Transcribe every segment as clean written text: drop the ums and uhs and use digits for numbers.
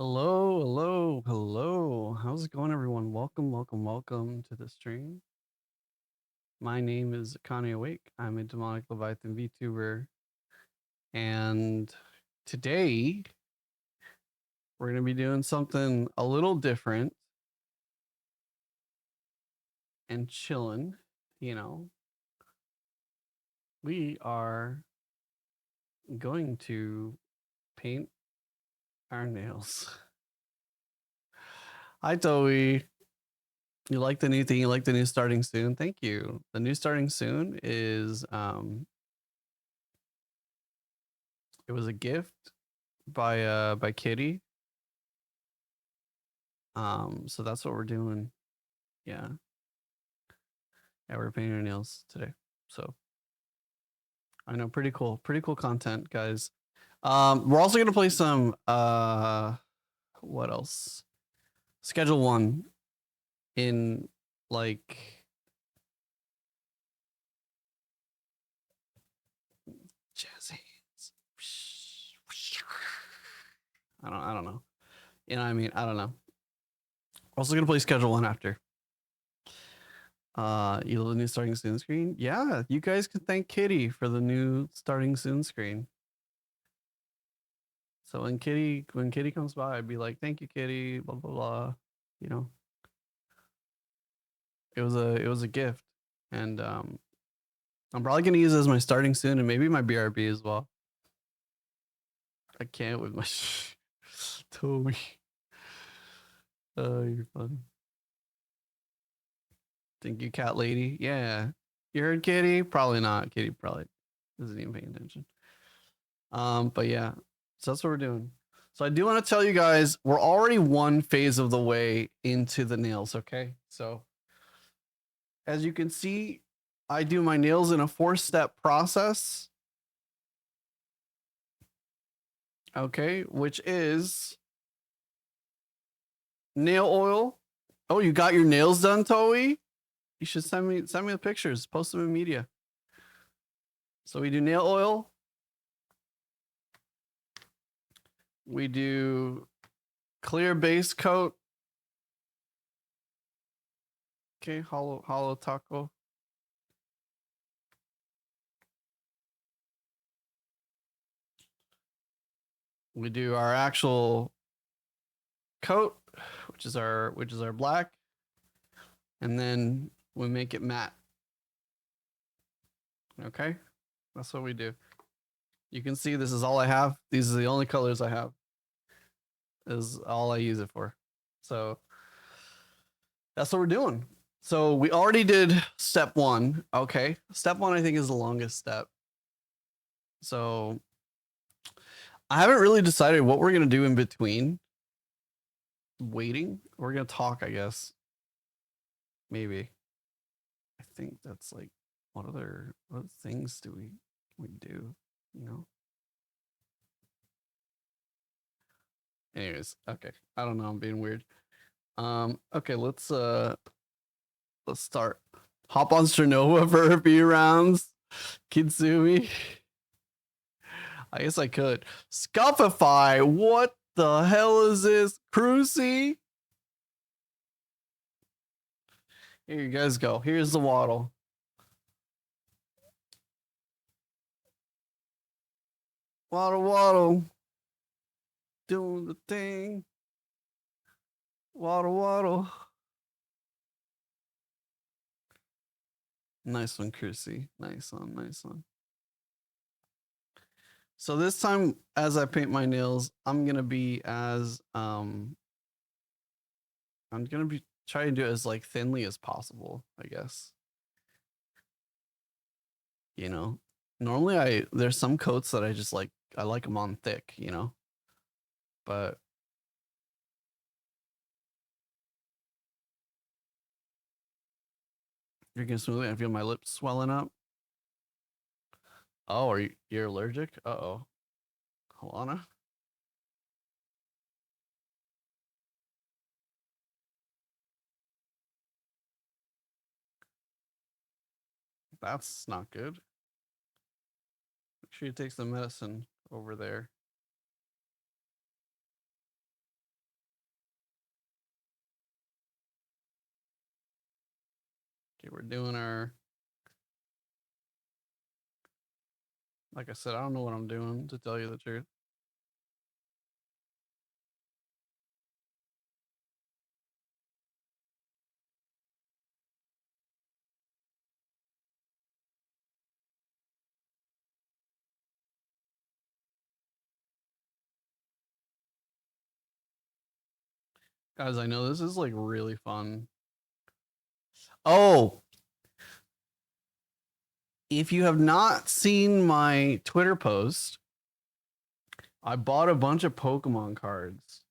Hello, hello, hello. How's it going, everyone? Welcome to the stream. My name is Kanye Awake. I'm a demonic Leviathan VTuber. And today we're going to be doing something a little different and chilling. You know, we are going to paint our nails. Hi, Toey. You like the new thing? You like the new starting soon? Thank you. The new starting soon is it was a gift by Kitty. So that's what we're doing. Yeah. Yeah, we're painting our nails today. So I know, pretty cool. Pretty cool content, guys. We're also gonna play some what else? Schedule 1 in like jazz hands. I don't know. You know what I mean? I don't know. We're also gonna play Schedule 1 after. You know the new starting soon screen? Yeah, you guys can thank Kitty for the new starting soon screen. So when Kitty comes by, I'd be like, "Thank you, Kitty." Blah blah blah. You know, it was a gift, and I'm probably gonna use it as my starting soon, and maybe my BRB as well. I can't with my Toby. Oh, you're funny. Thank you, cat lady. Yeah, you heard Kitty? Probably not. Kitty probably isn't even paying attention. But yeah, so that's what we're doing. So I do want to tell you guys, we're already one phase of the way into the nails. Okay, so as you can see, I do my nails in a 4-step process. Okay, which is nail oil. Oh, you got your nails done, Toey? You should send me the pictures, post them in media. So we do nail oil. We do clear base coat. Okay, hollow taco. We do our actual coat, which is our black, and then we make it matte. Okay, that's what we do. You can see this is all I have. These are the only colors I have. Is all I use it for. So that's what we're doing. So we already did step 1. Okay, step 1 I think is the longest step. So I haven't really decided what we're gonna do in between waiting. We're gonna talk, I guess. Maybe. I think that's like what other things do we do? You know. Anyways, okay. I don't know. I'm being weird. Okay. Let's start. Hop on Sternova for a few rounds. Kitsumi. I guess I could. Scuffify. What the hell is this? Crucy. Here you guys go. Here's the waddle. Waddle, waddle. Doing the thing. Waddle, waddle. Nice one, Crucy. Nice one, nice one. So this time, as I paint my nails, I'm gonna be as I'm gonna be trying to do it as like thinly as possible, I guess. You know, normally there's some coats that I like them on thick, you know, but you're gonna smooth it. I feel my lips swelling up. Oh, you're allergic? Uh-oh. Alana? That's not good. Make sure you take some medicine over there. Okay, we're doing our. Like I said, I don't know what I'm doing, to tell you the truth. Guys, I know this is like really fun. Oh, if you have not seen my Twitter post, I bought a bunch of Pokemon cards.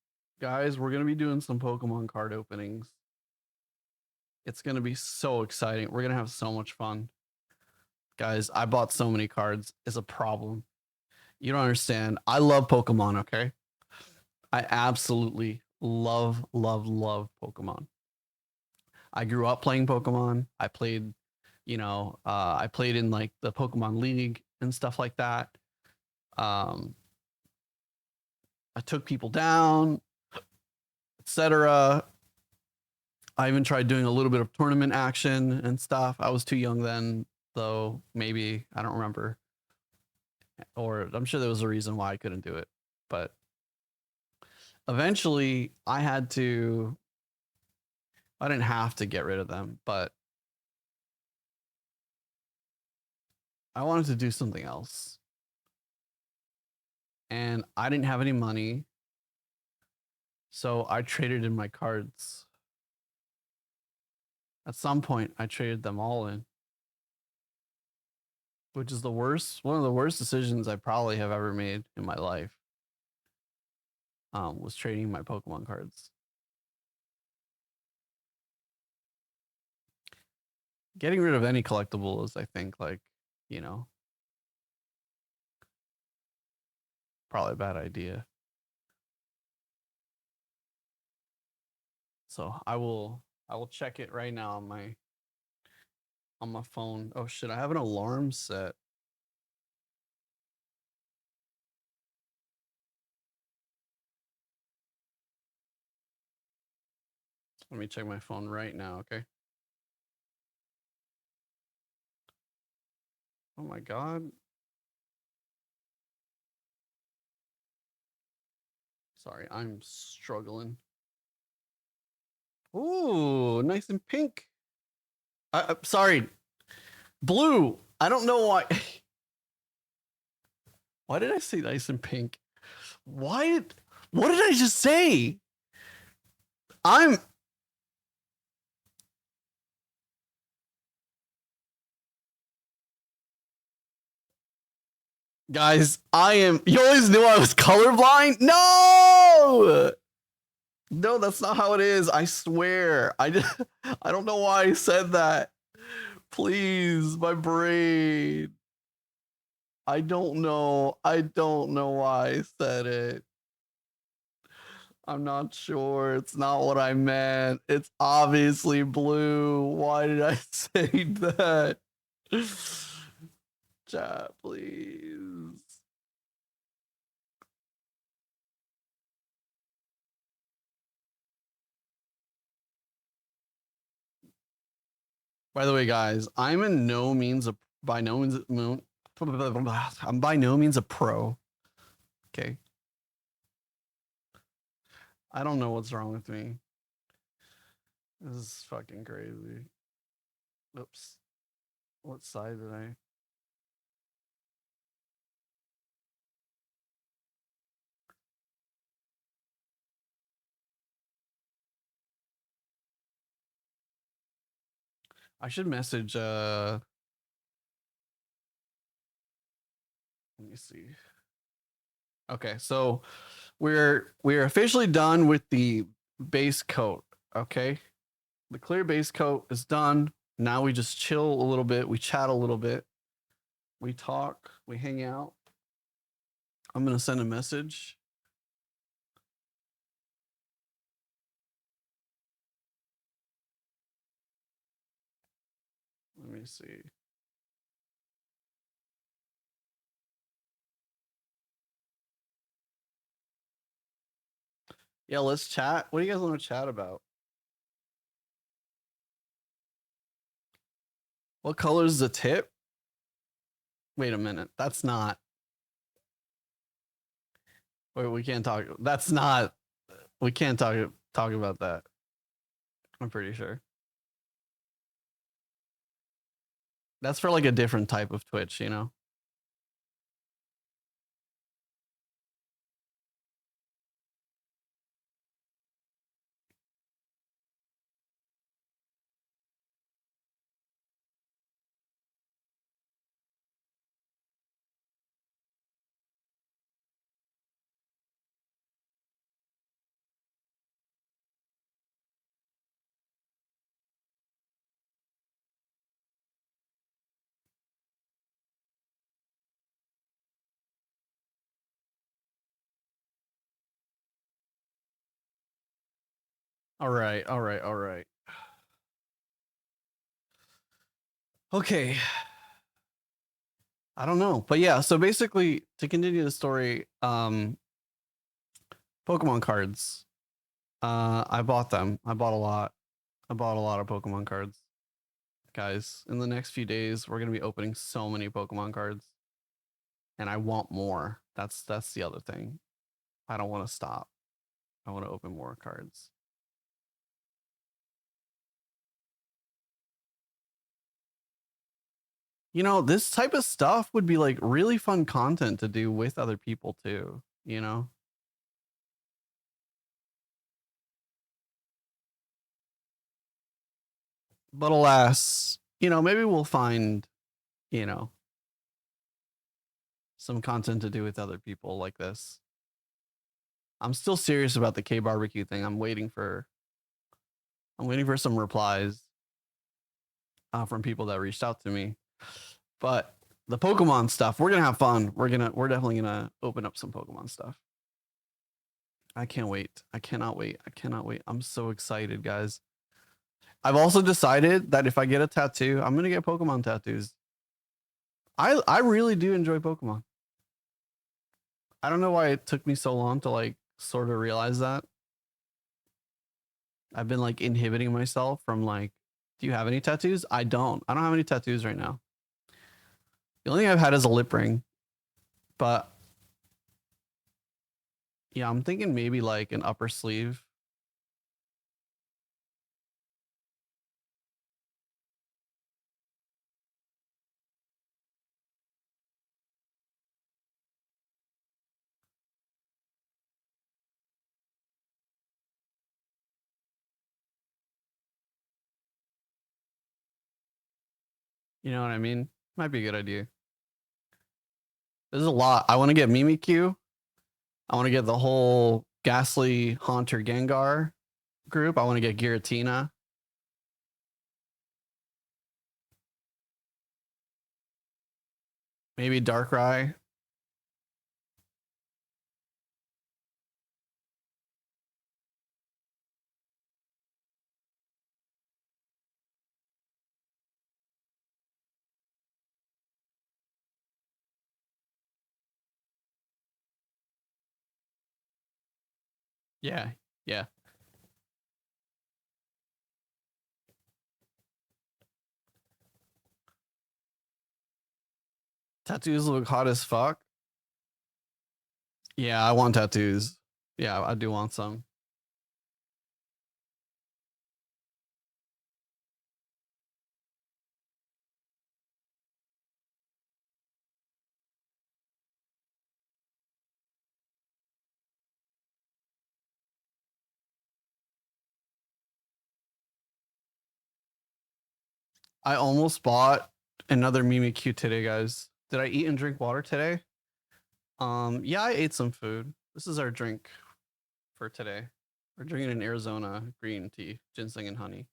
Guys, we're going to be doing some Pokemon card openings. It's going to be so exciting. We're going to have so much fun. Guys, I bought so many cards. It's a problem. You don't understand. I love Pokemon, okay? I absolutely love Pokemon. I grew up playing Pokemon. I played, I played in like the Pokemon League and stuff like that. I took people down, etc. I even tried doing a little bit of tournament action and stuff. I was too young then, though. Maybe I don't remember, or I'm sure there was a reason why I couldn't do it. But eventually, I had to. I didn't have to get rid of them, but I wanted to do something else, and I didn't have any money, so I traded in my cards. At some point, I traded them all in, which is one of the worst decisions I probably have ever made in my life. Was trading my Pokemon cards. Getting rid of any collectible is, I think, like, probably a bad idea. So I will check it right now on my phone. Oh shit, I have an alarm set. Let me check my phone right now, okay? Oh my god. Sorry, I'm struggling. Ooh, nice and pink. Sorry, blue. I don't know why. Why did I say nice and pink? What did I just say? I'm Guys, you always knew I was colorblind? No! No, that's not how it is. I swear. I don't know why I said that. Please, my brain. I don't know. I don't know why I said it. I'm not sure. It's not what I meant. It's obviously blue. Why did I say that? Chat, please. By the way, guys, I'm in no means a by no means I'm by no means a pro. Okay. I don't know what's wrong with me. This is fucking crazy. Oops. What side did I? I should message let me see. Okay, so we're officially done with the base coat, okay? The clear base coat is done. Now we just chill a little bit, we chat a little bit. We talk, we hang out. I'm going to send a message. Let me see. Yeah, let's chat. What do you guys want to chat about? What color is the tip? Wait a minute. That's not. Wait, we can't talk. That's not. We can't talk about that. I'm pretty sure. That's for like a different type of Twitch, you know? All right, all right, all right. Okay. I don't know. But yeah, so basically to continue the story, Pokemon cards. I bought them. I bought a lot. I bought a lot of Pokemon cards. Guys, in the next few days, we're gonna be opening so many Pokemon cards. And I want more. That's the other thing. I don't want to stop. I want to open more cards. You know, this type of stuff would be like really fun content to do with other people too, you know? But alas, you know, maybe we'll find, you know, some content to do with other people like this. I'm still serious about the K barbecue thing. I'm waiting for some replies from people that reached out to me. But the Pokemon stuff, we're gonna have fun. We're definitely gonna open up some Pokemon stuff. I can't wait. I cannot wait. I cannot wait. I'm so excited, guys. I've also decided that if I get a tattoo, I'm gonna get Pokemon tattoos. I really do enjoy Pokemon. I don't know why it took me so long to like sort of realize that. I've been like inhibiting myself from like, do you have any tattoos? I don't. I don't have any tattoos right now. The only thing I've had is a lip ring, but yeah, I'm thinking maybe like an upper sleeve. You know what I mean? Might be a good idea. There's a lot. I want to get Mimikyu. I want to get the whole Ghastly Haunter Gengar group. I want to get Giratina. Maybe Darkrai. Yeah, yeah. Tattoos look hot as fuck. Yeah, I want tattoos. Yeah, I do want some. I almost bought another Mimikyu today, guys. Did I eat and drink water today? Yeah, I ate some food. This is our drink for today. We're drinking an Arizona green tea, ginseng and honey.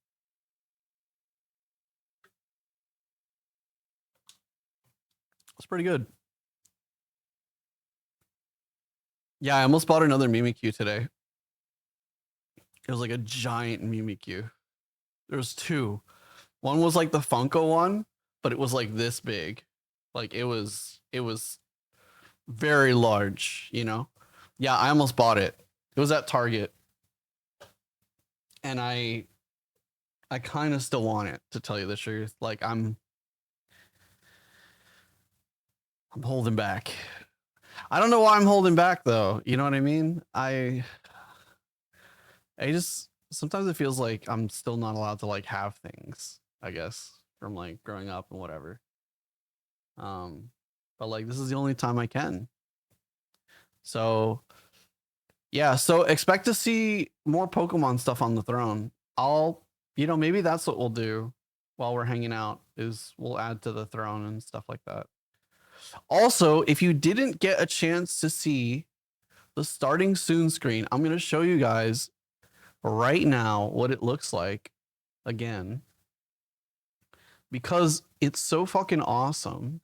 It's pretty good. Yeah, I almost bought another Mimikyu today. It was like a giant Mimikyu. There was two. One was like the Funko one, but it was like this big. Like it was very large, you know? Yeah, I almost bought it. It was at Target. And I kind of still want it, to tell you the truth. Like I'm holding back. I don't know why I'm holding back though. You know what I mean? I just sometimes it feels like I'm still not allowed to like have things, I guess, from like growing up and whatever. Um, but like this is the only time I can. So yeah, so expect to see more Pokemon stuff on the throne. I'll, maybe that's what we'll do while we're hanging out is we'll add to the throne and stuff like that. Also, if you didn't get a chance to see the starting soon screen, I'm going to show you guys right now what it looks like again because it's so fucking awesome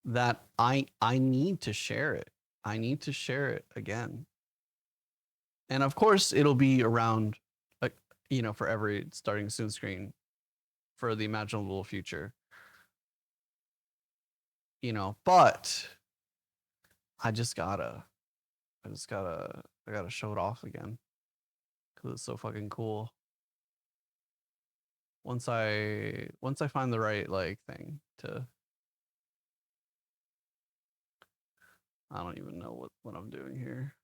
that I need to share it. I need to share it again. And of course, it'll be around, like, for every starting soon screen for the imaginable future. But I just gotta, I gotta show it off again because it's so fucking cool. Once I find the right like thing to, I don't even know what I'm doing here,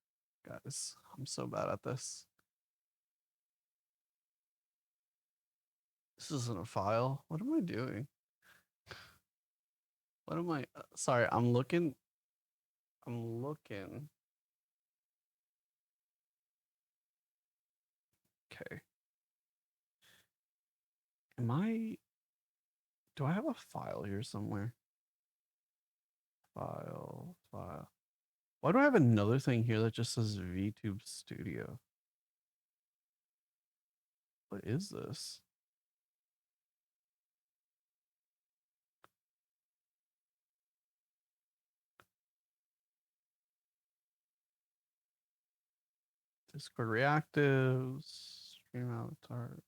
guys. I'm so bad at this. This isn't a file. What am I doing? What am I? Sorry, I'm looking. I'm looking. Okay. Do I have a file here somewhere? File. Why do I have another thing here that just says VTube Studio? What is this? Discord reactives, stream avatars.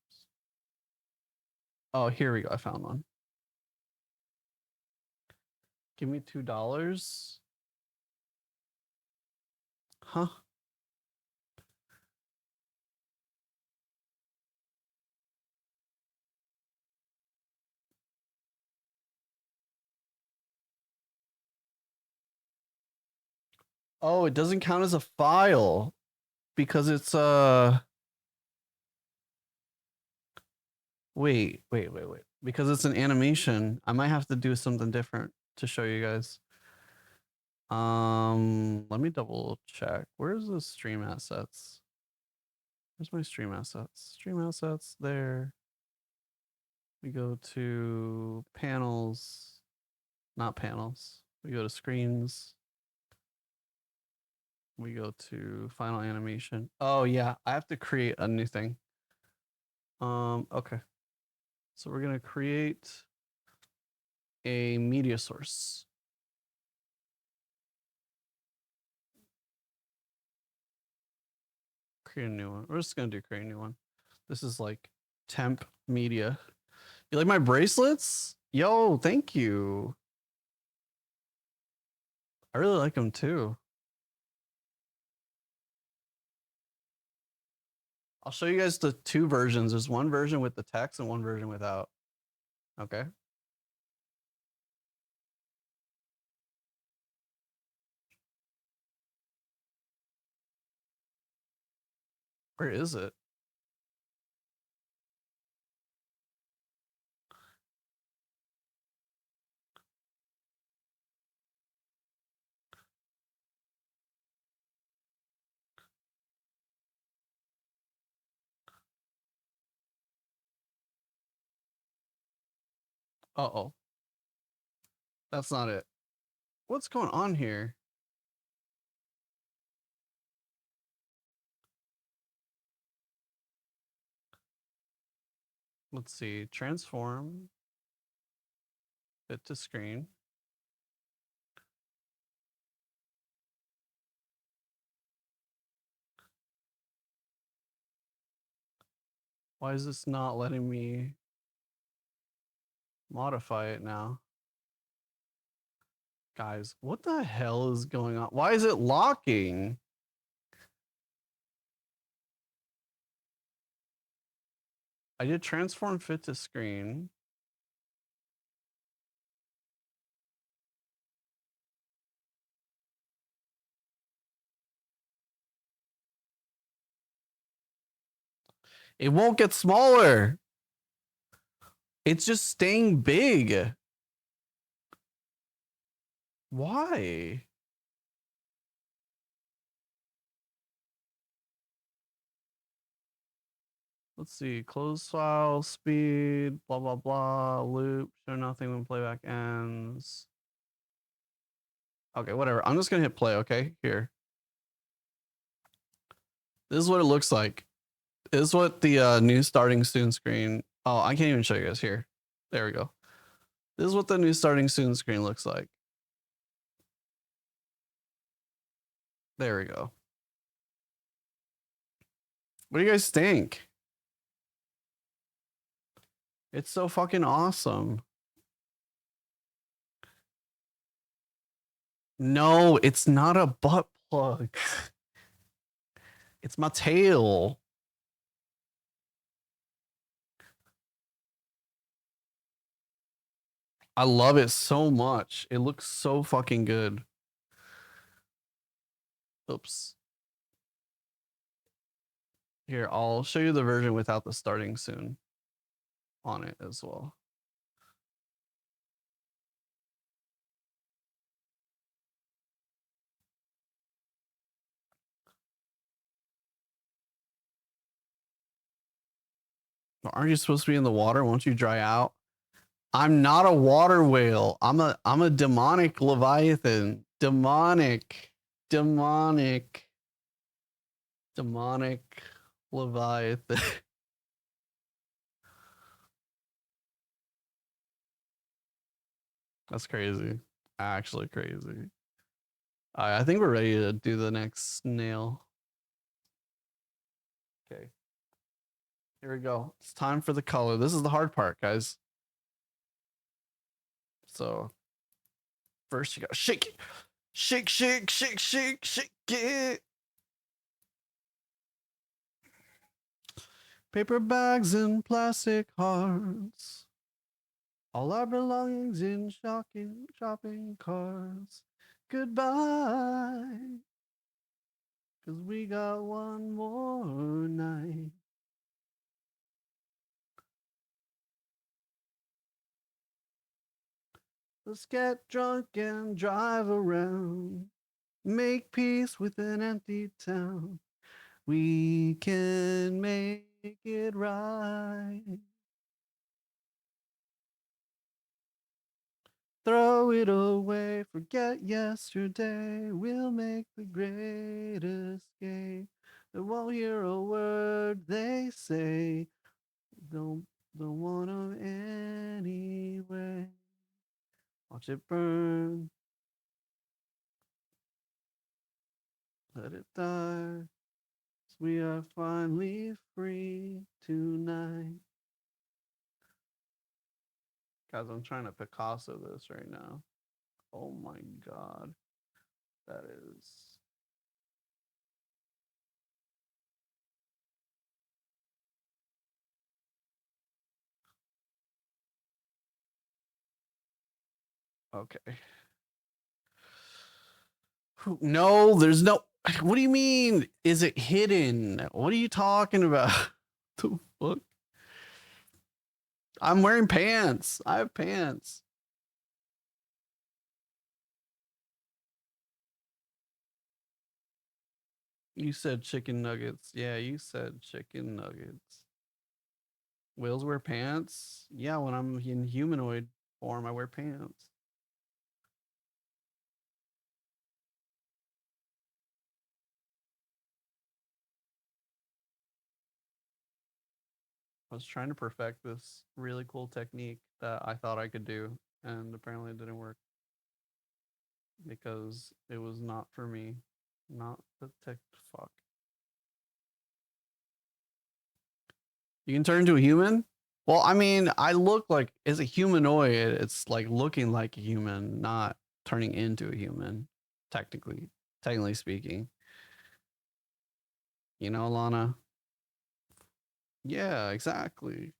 Oh, here we go. I found one. Give me $2. Huh? Oh, it doesn't count as a file because it's wait. Because it's an animation. I might have to do something different to show you guys. Let me double check. Where's the stream assets? Where's my stream assets? Stream assets there. We go to panels, not panels. We go to screens. We go to final animation. Oh yeah, I have to create a new thing. Okay. So we're gonna create a media source. Create a new one. We're just gonna do create a new one. This is like temp media. You like my bracelets? Yo, thank you. I really like them too. I'll show you guys the two versions. There's one version with the text and one version without. Okay. Where is it? Uh-oh. That's not it. What's going on here? Let's see. Transform. Fit to screen. Why is this not letting me modify it now? Guys, what the hell is going on? Why is it locking? I did transform fit to screen. It won't get smaller. It's just staying big. Why? Let's see. Close file, speed, blah, blah, blah, loop, show nothing when playback ends. Okay, whatever. I'm just going to hit play, okay? Here. This is what it looks like. This is what the new starting soon screen. Oh, I can't even show you guys here. There we go. This is what the new starting soon screen looks like. There we go. What do you guys think? It's so fucking awesome. No, it's not a butt plug. It's my tail. I love it so much. It looks so fucking good. Oops. Here, I'll show you the version without the starting soon on it as well. Aren't you supposed to be in the water? Won't you dry out? I'm not a water whale. I'm a demonic leviathan. Demonic leviathan. That's crazy. Actually crazy. I think we're ready to do the next nail. Okay. Here we go. It's time for the color. This is the hard part, guys. So first you gotta shake it. Shake, shake, shake, shake, shake it. Paper bags and plastic hearts. All our belongings in shopping carts. Goodbye. 'Cause we got one more night. Let's get drunk and drive around. Make peace with an empty town. We can make it right. Throw it away, forget yesterday. We'll make the great escape. They won't hear a word they say. Don't want them anyway. Watch it burn. Let it die. We are finally free tonight. Guys, I'm trying to Picasso this right now. Oh my God. That is. Okay. No, there's no. What do you mean? Is it hidden? What are you talking about? The fuck? I'm wearing pants. I have pants. You said chicken nuggets. Yeah, you said chicken nuggets. Whales wear pants? Yeah, when I'm in humanoid form, I wear pants. I was trying to perfect this really cool technique that I thought I could do, and apparently it didn't work because it was not for me. Not the tech. Fuck. You can turn into a human? Well, I mean, I look like as a humanoid, it's like looking like a human, not turning into a human, technically speaking. You know, Lana? Yeah, exactly.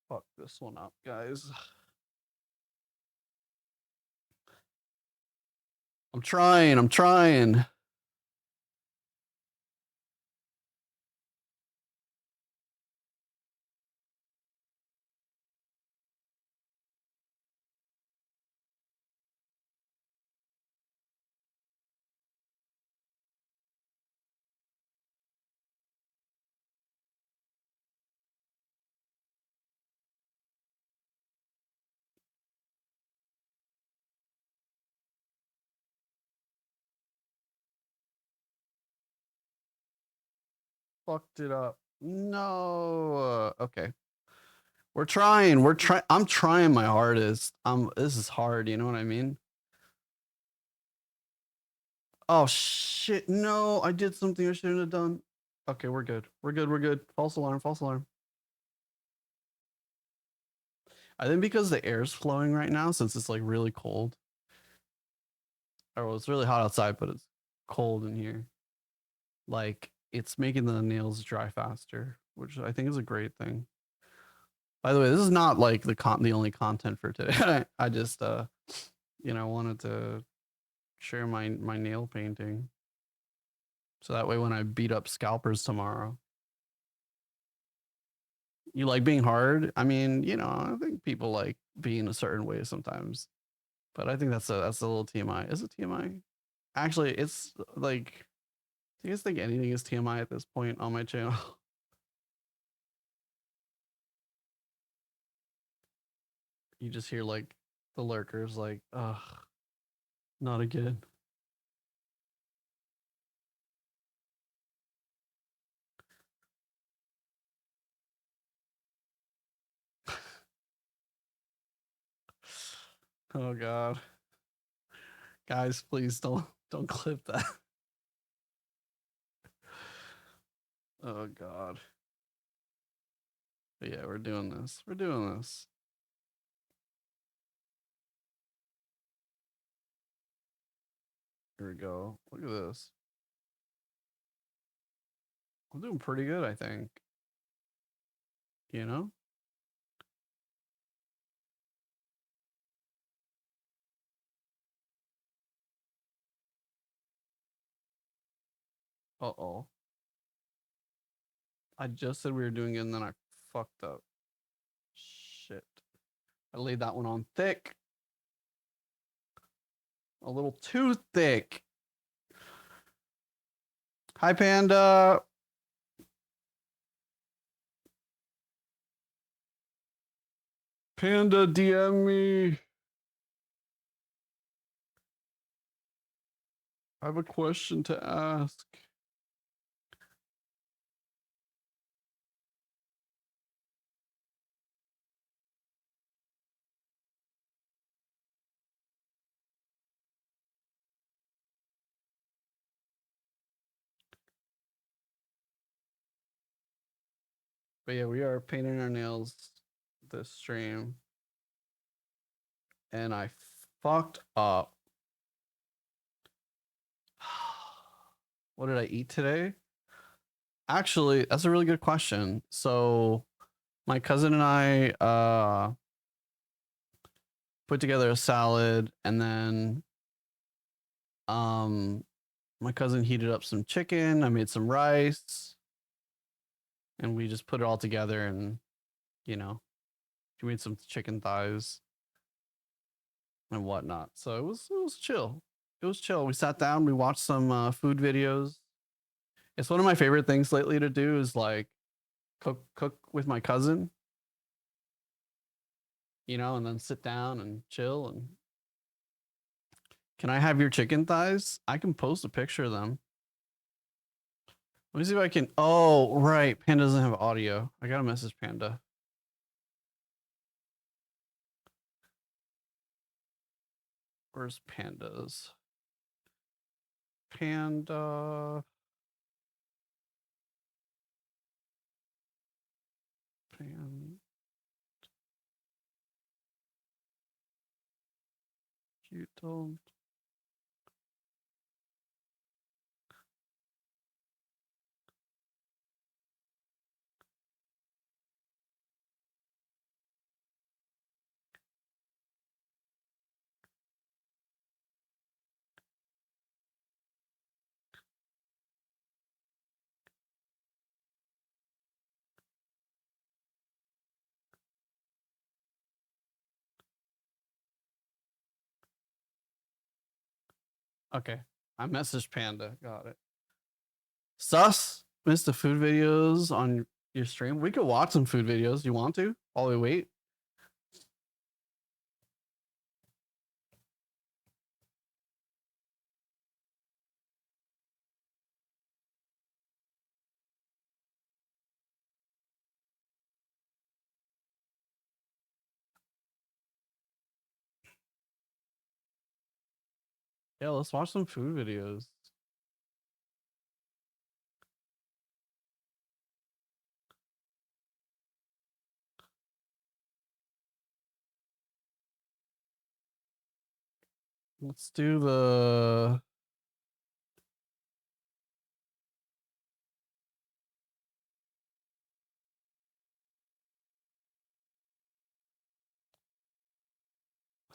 Fuck this one up, guys. I'm trying. Fucked it up. No. Okay. We're trying. I'm trying my hardest. This is hard, you know what I mean? Oh shit. No, I did something I shouldn't have done. Okay, we're good. We're good. False alarm, false alarm. I think because the air's flowing right now, since it's like really cold. Or well, it's really hot outside, but it's cold in here. Like it's making the nails dry faster, which I think is a great thing. By the way, this is not like the only content for today. I just wanted to share my nail painting. So that way when I beat up scalpers tomorrow. You like being hard? I mean, I think people like being a certain way sometimes. But I think that's a little TMI. Is it TMI? Actually, it's like, do you guys think anything is TMI at this point on my channel? You just hear like the lurkers like, ugh, not again. Oh god. Guys, please don't clip that. Oh god. But yeah, we're doing this. We're doing this. Here we go. Look at this. I'm doing pretty good, I think. You know? Uh-oh. I just said we were doing it and then I fucked up. Shit. I laid that one on thick. A little too thick. Hi, Panda. Panda, DM me. I have a question to ask. But yeah, we are painting our nails this stream. And I fucked up. What did I eat today? Actually, that's a really good question. So my cousin and I put together a salad, and then my cousin heated up some chicken. I made some rice, and we just put it all together, and she made some chicken thighs and whatnot. So it was chill. It was chill. We sat down, we watched some food videos. It's one of my favorite things lately to do is like cook with my cousin, and then sit down and chill. And can I have your chicken thighs? I can post a picture of them. Let me see if I can. Oh, right. Panda doesn't have audio. I got to message Panda. Where's Pandas? Panda. Pan. You don't. Okay. I messaged Panda. Got it. Sus, missed the food videos on your stream. We could watch some food videos. You want to? While we wait? Yeah, let's watch some food videos. Let's do the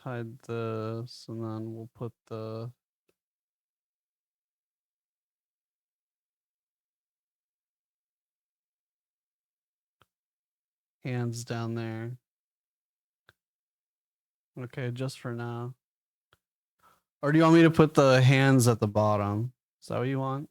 hide this, and then we'll put the hands down there. Okay, just for now. Or do you want me to put the hands at the bottom? Is that what you want?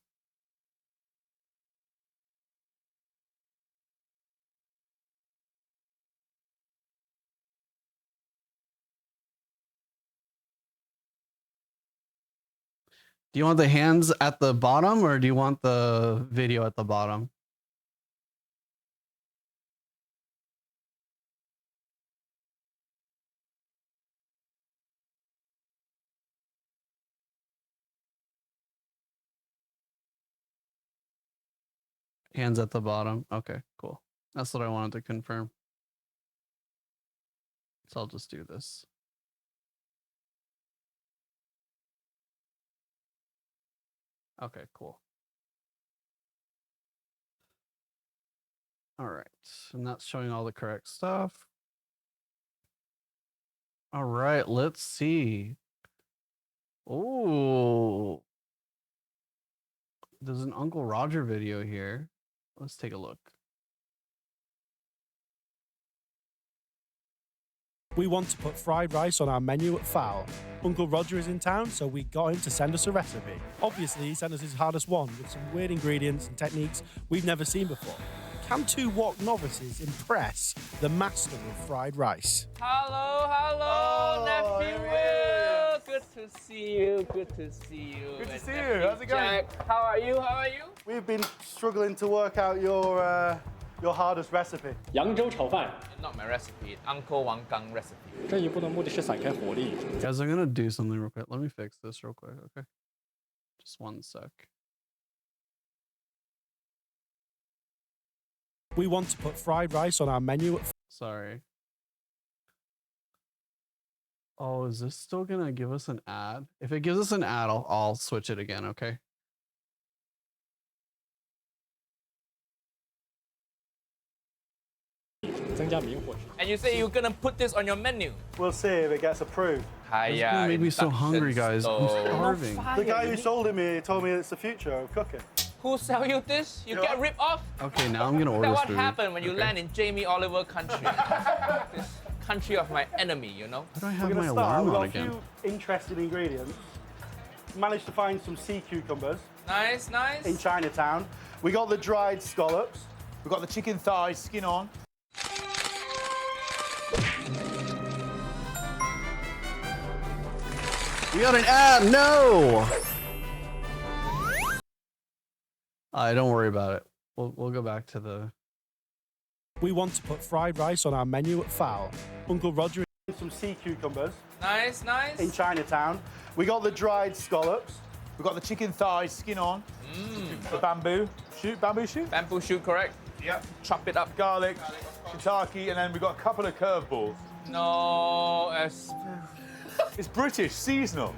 Do you want the hands at the bottom, or do you want the video at the bottom? Hands at the bottom. Okay, cool. That's what I wanted to confirm. So I'll just do this. Okay, cool. All right, and that's showing all the correct stuff. All right, let's see. Oh, there's an Uncle Roger video here. Let's take a look. We want to put fried rice on our menu at Fowl. Uncle Roger is in town, so we got him to send us a recipe. Obviously, he sent us his hardest one with some weird ingredients and techniques we've never seen before. Can two wok novices impress the master of fried rice? Hello, nephew Will. Good to see you. Good to see you. Good to And see you. nephew How's it going? Jack, how are you? How are you? We've been struggling to work out your hardest recipe. 扬州炒饭， Not my recipe. Uncle Wang Gang recipe. 这一步的目的是散开火力。 Guys, I'm gonna do something real quick. Let me fix this real quick, okay? Just one sec. We want to put fried rice on our menu at Sorry. Oh, is this still gonna give us an ad? If it gives us an ad, I'll switch it again, okay? And you say you're gonna put this on your menu? We'll see if it gets approved. It's gonna make me so hungry, guys. I'm starving. The guy who sold it me told me it's the future of cooking. Who sell you this? You Yeah. get ripped off? Okay, now I'm gonna order That's what food. happened when you Okay. land in Jamie Oliver country. This country of my enemy, you know? How do I We're have going my to start. alarm We've on got a again? few interesting ingredients. Managed to find some sea cucumbers Nice, nice. in Chinatown. We got the dried scallops. We've got the chicken thighs, skin on. We got an ad. No. Don't worry about it. We'll go back to the. We want to put fried rice on our menu at Fowl. Uncle Roger Some sea cucumbers Nice, nice. in Chinatown. We got the dried scallops. We've got the chicken thighs, skin on. The bamboo shoot, Bamboo shoot, correct? Yep. Chop it up. Garlic, shiitake, and then we've got a couple of curveballs. No, It's British, seasonal.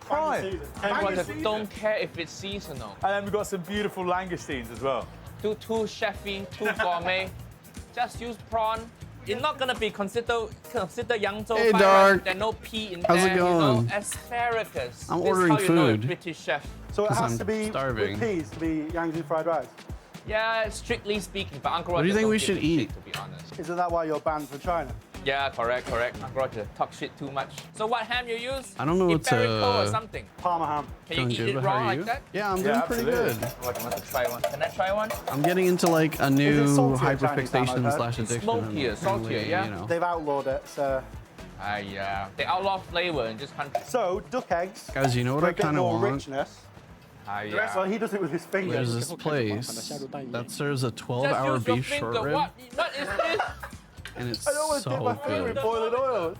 Prime. season. Mango I season. don't care if it's seasonal. And then we've got some beautiful langoustines as well. Too chefy, too gourmet. Just use prawn. You're not gonna be considered Yangzhou Hey, fried Dark. rice. There's no pea in How's it there. You going? know, asparagus. I'm This is ordering how you know a food. British chef. So it 'Cause has I'm to be starving. with peas to be Yangzhou fried rice. Yeah, strictly speaking, but Uncle What do you Roger think don't we give should a shit, eat? to be honest. Isn't that why you're banned from China? Yeah, correct. Uncle Roger, talk shit too much. So what ham you use? I don't know what's, Iberico or something? Parma ham. Can Doing you eat good, it but how raw are like you? that? Yeah, I'm doing pretty absolutely. good. What, I want to try one. Can I try one? I'm getting into like a new salty in Chinese ham, I've hyperfixation heard? slash addiction. Smokier, and saltier, apparently, yeah? You know. They've outlawed it, so. They outlaw flavor in this country. So, duck eggs. Guys, you know what for I a bit kind of more want? richness. Yeah. Well, he does it with his fingers. There's this place that serves a 12-hour Just use your beef finger. short rib, What is this? and it's I don't want to dip my so finger in good. boiling oil.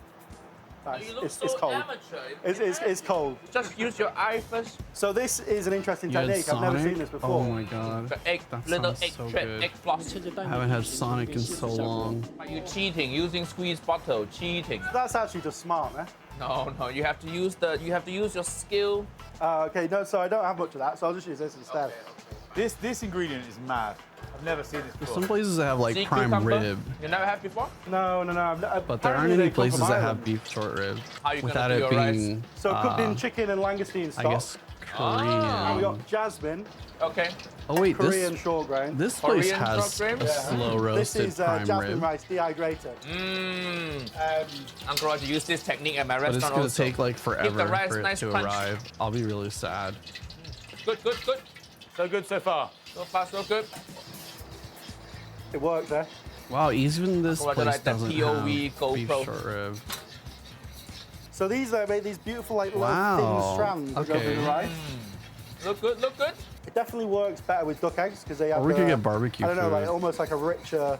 You look It's so cold. amateur. It's cold. Just use your eye first. So this is an interesting You had technique. I've never Sonic? seen this before. Oh my god. The egg, That little sounds egg so strip, good. egg floss. I haven't had Sonic in so long. Are you cheating? Using squeeze bottle, cheating. That's actually just smart, man. No, you have to use your skill. Okay, no, so I don't have much of that, so I'll just use this instead. This ingredient is mad. I've never seen this before. Some places that have like Sea prime cucumber? rib, You never had before? No. but there aren't any places that have beef short rib How you gonna without do it your being, So cooked in chicken and langoustine I stock. guess, Ah. And we Korean. got jasmine, Okay. Oh wait, Korean short grain. this place Korean has short rib? a slow This roasted is prime jasmine rib, rice dehydrated. Uncle Roger, use this technique at my but it's restaurant gonna also. take like forever rice for it nice to crunch. arrive. I'll be really sad. Good. So good so far. So far, so good. It works, eh? Wow, even this Or place like the doesn't POV have beef GoPro. short rib. So these make these beautiful like little Wow. thin strands that go through the Okay. rice. Look good. It definitely works better with duck eggs because they have. Or we could the- get barbecue I don't know, like food. almost like a richer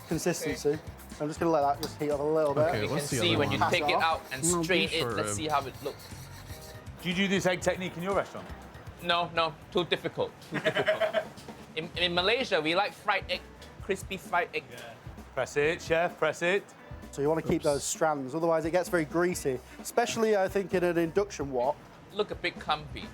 consistency. I'm just gonna let that just heat up a little bit. Okay, You can what's the see other when you one? take it out and No, strain beef it. short Let's rib. see how it looks. Do you do this egg technique in your restaurant? No, too difficult. In Malaysia, we like fried egg, crispy fried egg. Press it, chef, press it. So you want to keep those strands, otherwise it gets very greasy. Especially, I think, in an induction wok. Look a bit clumpy.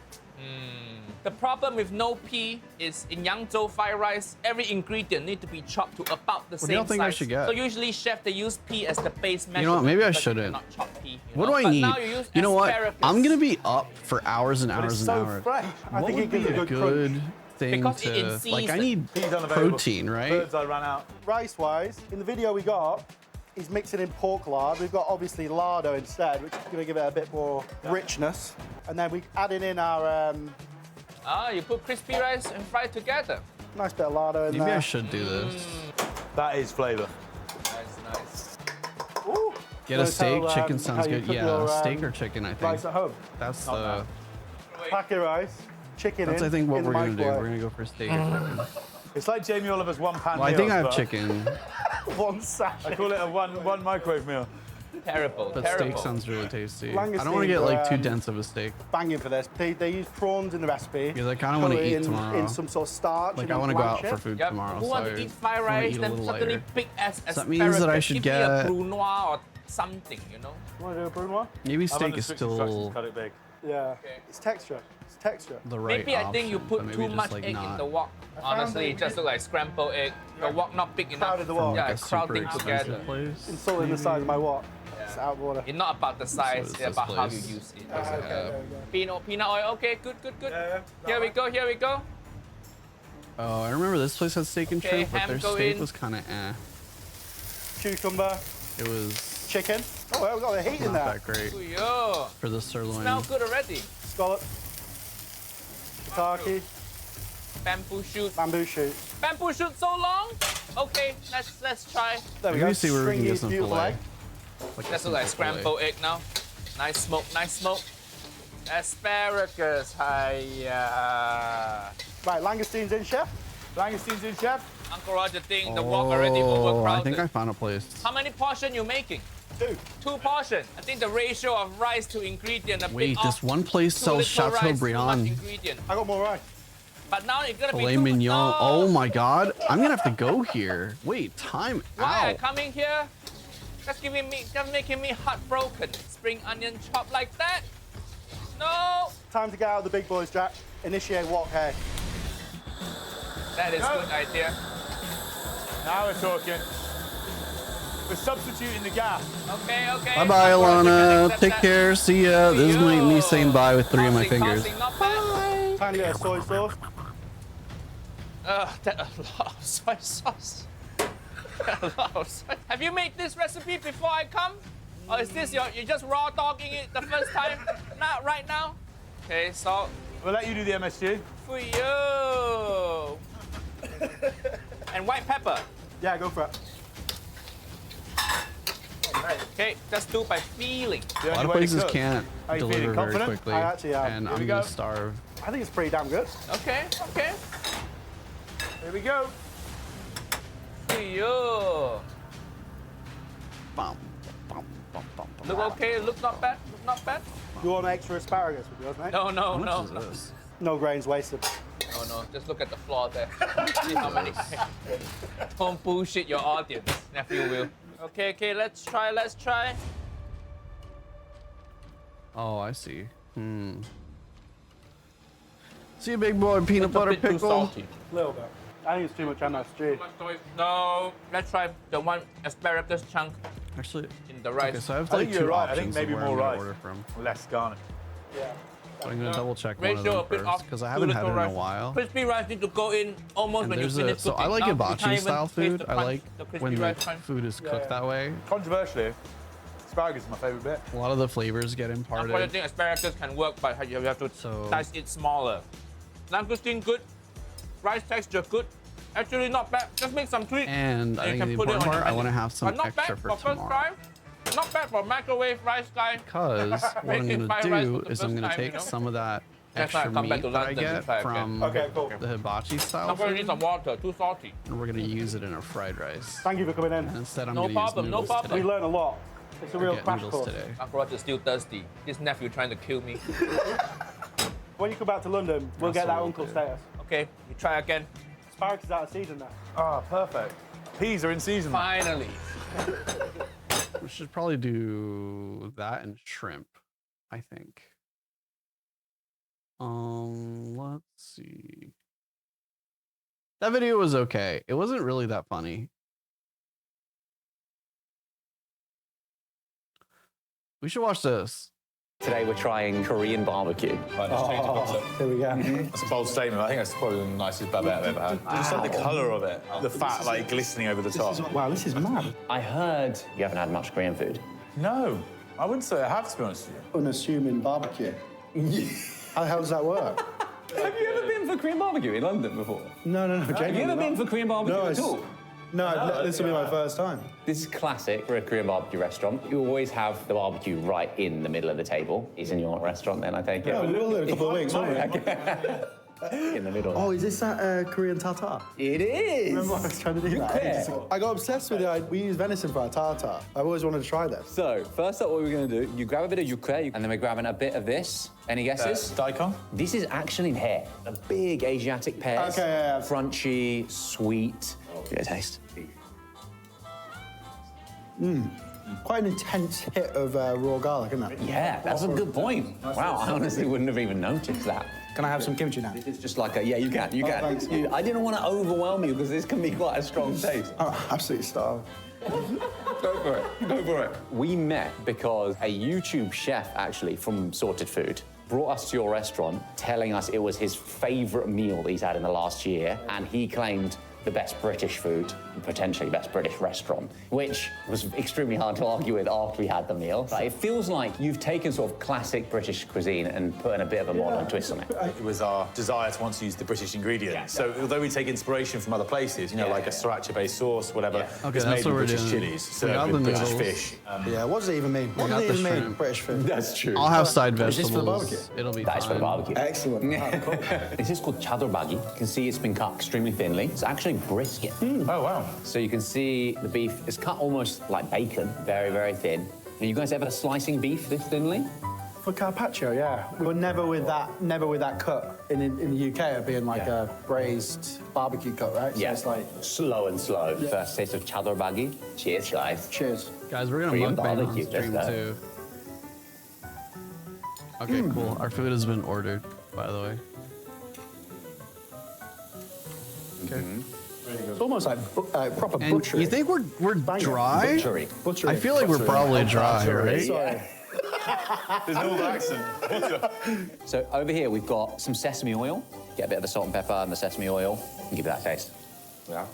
The problem with no pea is in Yangzhou fried rice, every ingredient need to be chopped to about the What do same y'all think I size. should get? So usually chef they use pea as the base measurement. know what, maybe I because you shouldn't. cannot chop pea, What do I But need? Now you use You know what? asparagus. I'm gonna be up for hours and But hours it's and so hours. fresh. I What think would it gives be a a good good crunch. thing Because it to insees like? I the- need Peas unavailable. protein, right? Birds I ran out. Rice-wise, in the video we got, he's mixing in pork lard. We've got obviously lardo instead, which is going to give it a bit more richness. And then we added in our You put crispy rice and fry it together. nice bit of lardo in Maybe there. I should do this. That is flavour. Nice. Ooh. Get a Wanna steak. tell, Chicken how sounds you good. cook Yeah, your, steak or chicken. I think rice at home. that's Not the. Packet rice, chicken That's in. I think what in the we're gonna do. microwave. We're gonna go for steak or chicken. It's like Jamie Oliver's one-pan Well, I meal. think I have but chicken, One sachet. I call it a one microwave meal. Terrible. but terrible. steak sounds really tasty. I Langoustine don't want to get like too for, dense of a steak Banging for this. They use prawns in the recipe. because I kind of want Put to it eat in, tomorrow. in some sort of starch. Like and I want to then go out blanch for it. food Yep. tomorrow. Who so want to eat fried wanna rice, eat a then little suddenly lighter. big ass that asparagus. means that I should Give me get- a brunoise or something, you know? You want to do a brunoise? Maybe I'm steak under is strict instructions, still cut it big. Yeah. It's texture. It's texture. the right Maybe I think you option, put but maybe too just, much like, egg in not. the wok. Honestly, it just look like scrambled egg. The wok not big enough. Crowded the wok. Yeah, Like a super crowding expensive together. place. Insulting the size of my wok. It's out of order. It's not about the size, is it's this about how you place. use it. Peanut oil. Okay, good. Here we go. Oh, I remember this place had steak and Okay, shrimp, but ham their go steak in. was kind of Cucumber, It was chicken. Oh, well, we've got the heat in not there. that great Ooh, yo, for the sirloin. smell good already. Scallop. Shiitake. Bamboo shoot. Bamboo shoot. Bamboo shoot so long? Okay, let's try. There we Maybe go. see where we can Stringy, get some beautiful filet. egg. Like That's a look like simple filet. scrambled egg now. Nice smoke. Asparagus, hiya. Right, langoustines in, chef. Langoustines in, chef. Uncle Roger think the wok already overcrowded. I think I found a place. How many portion you making? 2. 2 portion. I think the ratio of rice to ingredient a bit Wait, off. this one place Too sells little rice, too much Chateaubriand ingredient. I got more rice. But now it's gonna be filet too mignon. No. Oh my god, I'm gonna have to go here. Wait, time Why I out. coming here? Just making me heartbroken. Spring onion chop like that? No! Time to get out the big boys, Jack. Initiate wok hay. That is No. good idea. Now we're talking. We're substituting the gas. Okay. Bye bye, Uncle Roger can Alana. accept Take that. care. See ya. This is me saying bye with 3 of my Tossing, fingers. tossing, not bad. Time to get a soy sauce. That a lot of soy sauce. Have you made this recipe before I come? Or is this you're just raw dogging it the first time? Not right now? Okay, salt. We'll let you do the MSG. For you. And white pepper. Yeah, go for it. Okay, just do by feeling. The A lot only of way to places cook. can't How you deliver feeling? very Confident? quickly, I actually am. and Here I'm we gonna go. starve. I think it's pretty damn good. Okay, okay. Here we go. For you. Bum, bum, bum, bum, bum. Look okay, look not bad, look not bad. You want extra asparagus with yours, mate? No, How no, much no. is this? No grains wasted. No, no, just look at the floor there. See how many. Don't bullshit your audience, nephew Will. Okay, okay, let's try, let's try. Oh, I see. See, big boy, peanut It's a butter bit too pickle. salty. A little bit. I think it's too much MSG. No, let's try the one asparagus chunk Actually, in the rice. okay, so I have I like think you're two right. I options think maybe of where more I'm gonna rice. order from. Less garnish. Yeah. But I'm gonna double check one of Ratio a them bit first off. because I too haven't had it little in a rice. while. Crispy rice need to go in almost And when you there's finish so I cooking. like Now you can't hibachi even style taste food. the I crunch, like the crispy when the rice crunch. food is cooked that way. Controversially, asparagus is my favorite bit. A lot of the flavors get That's why I imparted. think asparagus can work, but you have to So- dice it smaller. Langoustine good, rice texture good. Actually not bad. Just make some tweaks. And I You think can the put it important on your part, I menu. want to have some But not extra bad for for first tomorrow. try. Not bad for microwave rice guy. Because what I'm Making gonna fried rice do for the is I'm first gonna time, take you know? some of that Next time extra come back meat to that I London, get try again. from Okay, cool. the hibachi style I'm gonna need food, some water. Too salty. and we're gonna use it in a fried rice. Thank you for coming in. And instead, I'm No gonna problem, use no noodles problem. We today. learned a lot. It's a real Get crash noodles course. today. Uncle Roger's still thirsty. This nephew trying to kill me. When you come back to London, we'll That's get that what we'll uncle do. status. Okay, you try again. Asparagus is out of season now. Ah, perfect. Peas are in season. Finally. We should probably do that and shrimp, I think. Let's see. That video was okay. It wasn't really that funny. We should watch this. Today we're trying Korean barbecue. Here we go. That's a bold statement. I think that's probably the nicest babette I've ever had. Just like the colour of it, the fat like glistening over the top. Wow, this is mad. I heard you haven't had much Korean food. No, I wouldn't say I have, to be honest with you. Unassuming barbecue. How the hell does that work? Have you ever been for Korean barbecue in London before? No, Have you ever been for Korean barbecue No, at all? No, this will be my first time. This is classic for a Korean barbecue restaurant. You always have the barbecue right in the middle of the table. Is in your restaurant then, I take it? Yeah, we will do in a couple of weeks, won't we? In the middle. Oh, is this that Korean tartare? It is! Remember I was trying to do that? care. ages ago? I got obsessed with it. We use venison for our tartare. I've always wanted to try this. So, first up, what we're going to do, you grab a bit of yukre, and then we're grabbing a bit of this. Any guesses? Daikon? This is actually pear. A big Asiatic pears. Okay, yeah. Crunchy, sweet. Give it a taste. Quite an intense hit of raw garlic, isn't it? Yeah, that's a good point. Wow, I honestly wouldn't have even noticed that. Can I have some kimchi now? It's just like a, yeah, you can. thanks. I didn't want to overwhelm you because this can be quite a strong taste. I'm absolutely starved. Go for it. Go for it. We met because a YouTube chef, actually, from Sorted Food, brought us to your restaurant telling us it was his favourite meal that he's had in the last year, and he claimed the best British food, potentially best British restaurant, which was extremely hard to argue with after we had the meal. But it feels like you've taken sort of classic British cuisine and put in a bit of a modern twist on it. It was our desire to want to use the British ingredients. Yeah. So although we take inspiration from other places, you know, like a sriracha-based sauce, whatever, Okay, it's that's made what with we're British doing. chilies, We got served the with British noodles. fish. Yeah, what does it even mean? What got does the it even mean, shrimp. British food? That's true. I'll have side Is this for the vegetables. barbecue? It'll be That's for fine. the barbecue. Excellent. Ah, cool. This is called chadorbagi. You can see it's been cut extremely thinly. It's actually brisket. Oh, wow. So you can see the beef is cut almost like bacon, very, very thin. Have you guys ever slicing beef this thinly? For carpaccio, yeah. We were never with that cut in the UK of being like a braised barbecue cut, right? So it's like, slow and slow. Yeah. First taste of chadorbagi. Cheers, guys. cheers. Guys, we're gonna Korean mukbang on barbecue, stream let's go. too. Okay, cool. Our food has been ordered, by the way. Okay. It's almost like proper And butchery. you think we're dry? Butchery. Butchery. I feel like we're probably dry, right? Sorry. There's no accent. So over here we've got some sesame oil. Get a bit of the salt and pepper and the sesame oil and give it that taste. Yeah.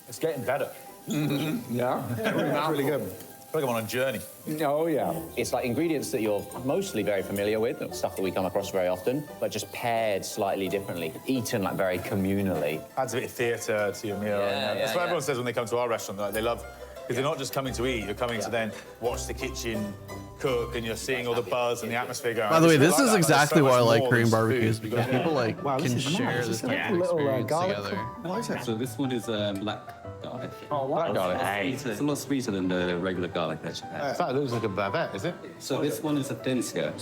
It's getting better. Yeah. It's really good. I feel like I'm on a journey. Oh, yeah. It's like ingredients that you're mostly very familiar with, stuff that we come across very often, but just paired slightly differently, eaten like very communally. Adds a bit of theatre to your meal. That's what everyone says when they come to our restaurant. Like, they love, because they're not just coming to eat, you're coming to then watch the kitchen cook, and you're seeing all the buzz and the atmosphere going. By the way, this is There's so exactly much why I like more Korean than just barbecues, food. because people like This can is share nice. this It's a type of little experience garlic. together. What is it? So this one is black garlic. Oh, black garlic. It's a little sweeter than the regular garlic that you have. That looks like a bavette, is it? So this one is a thin skirt.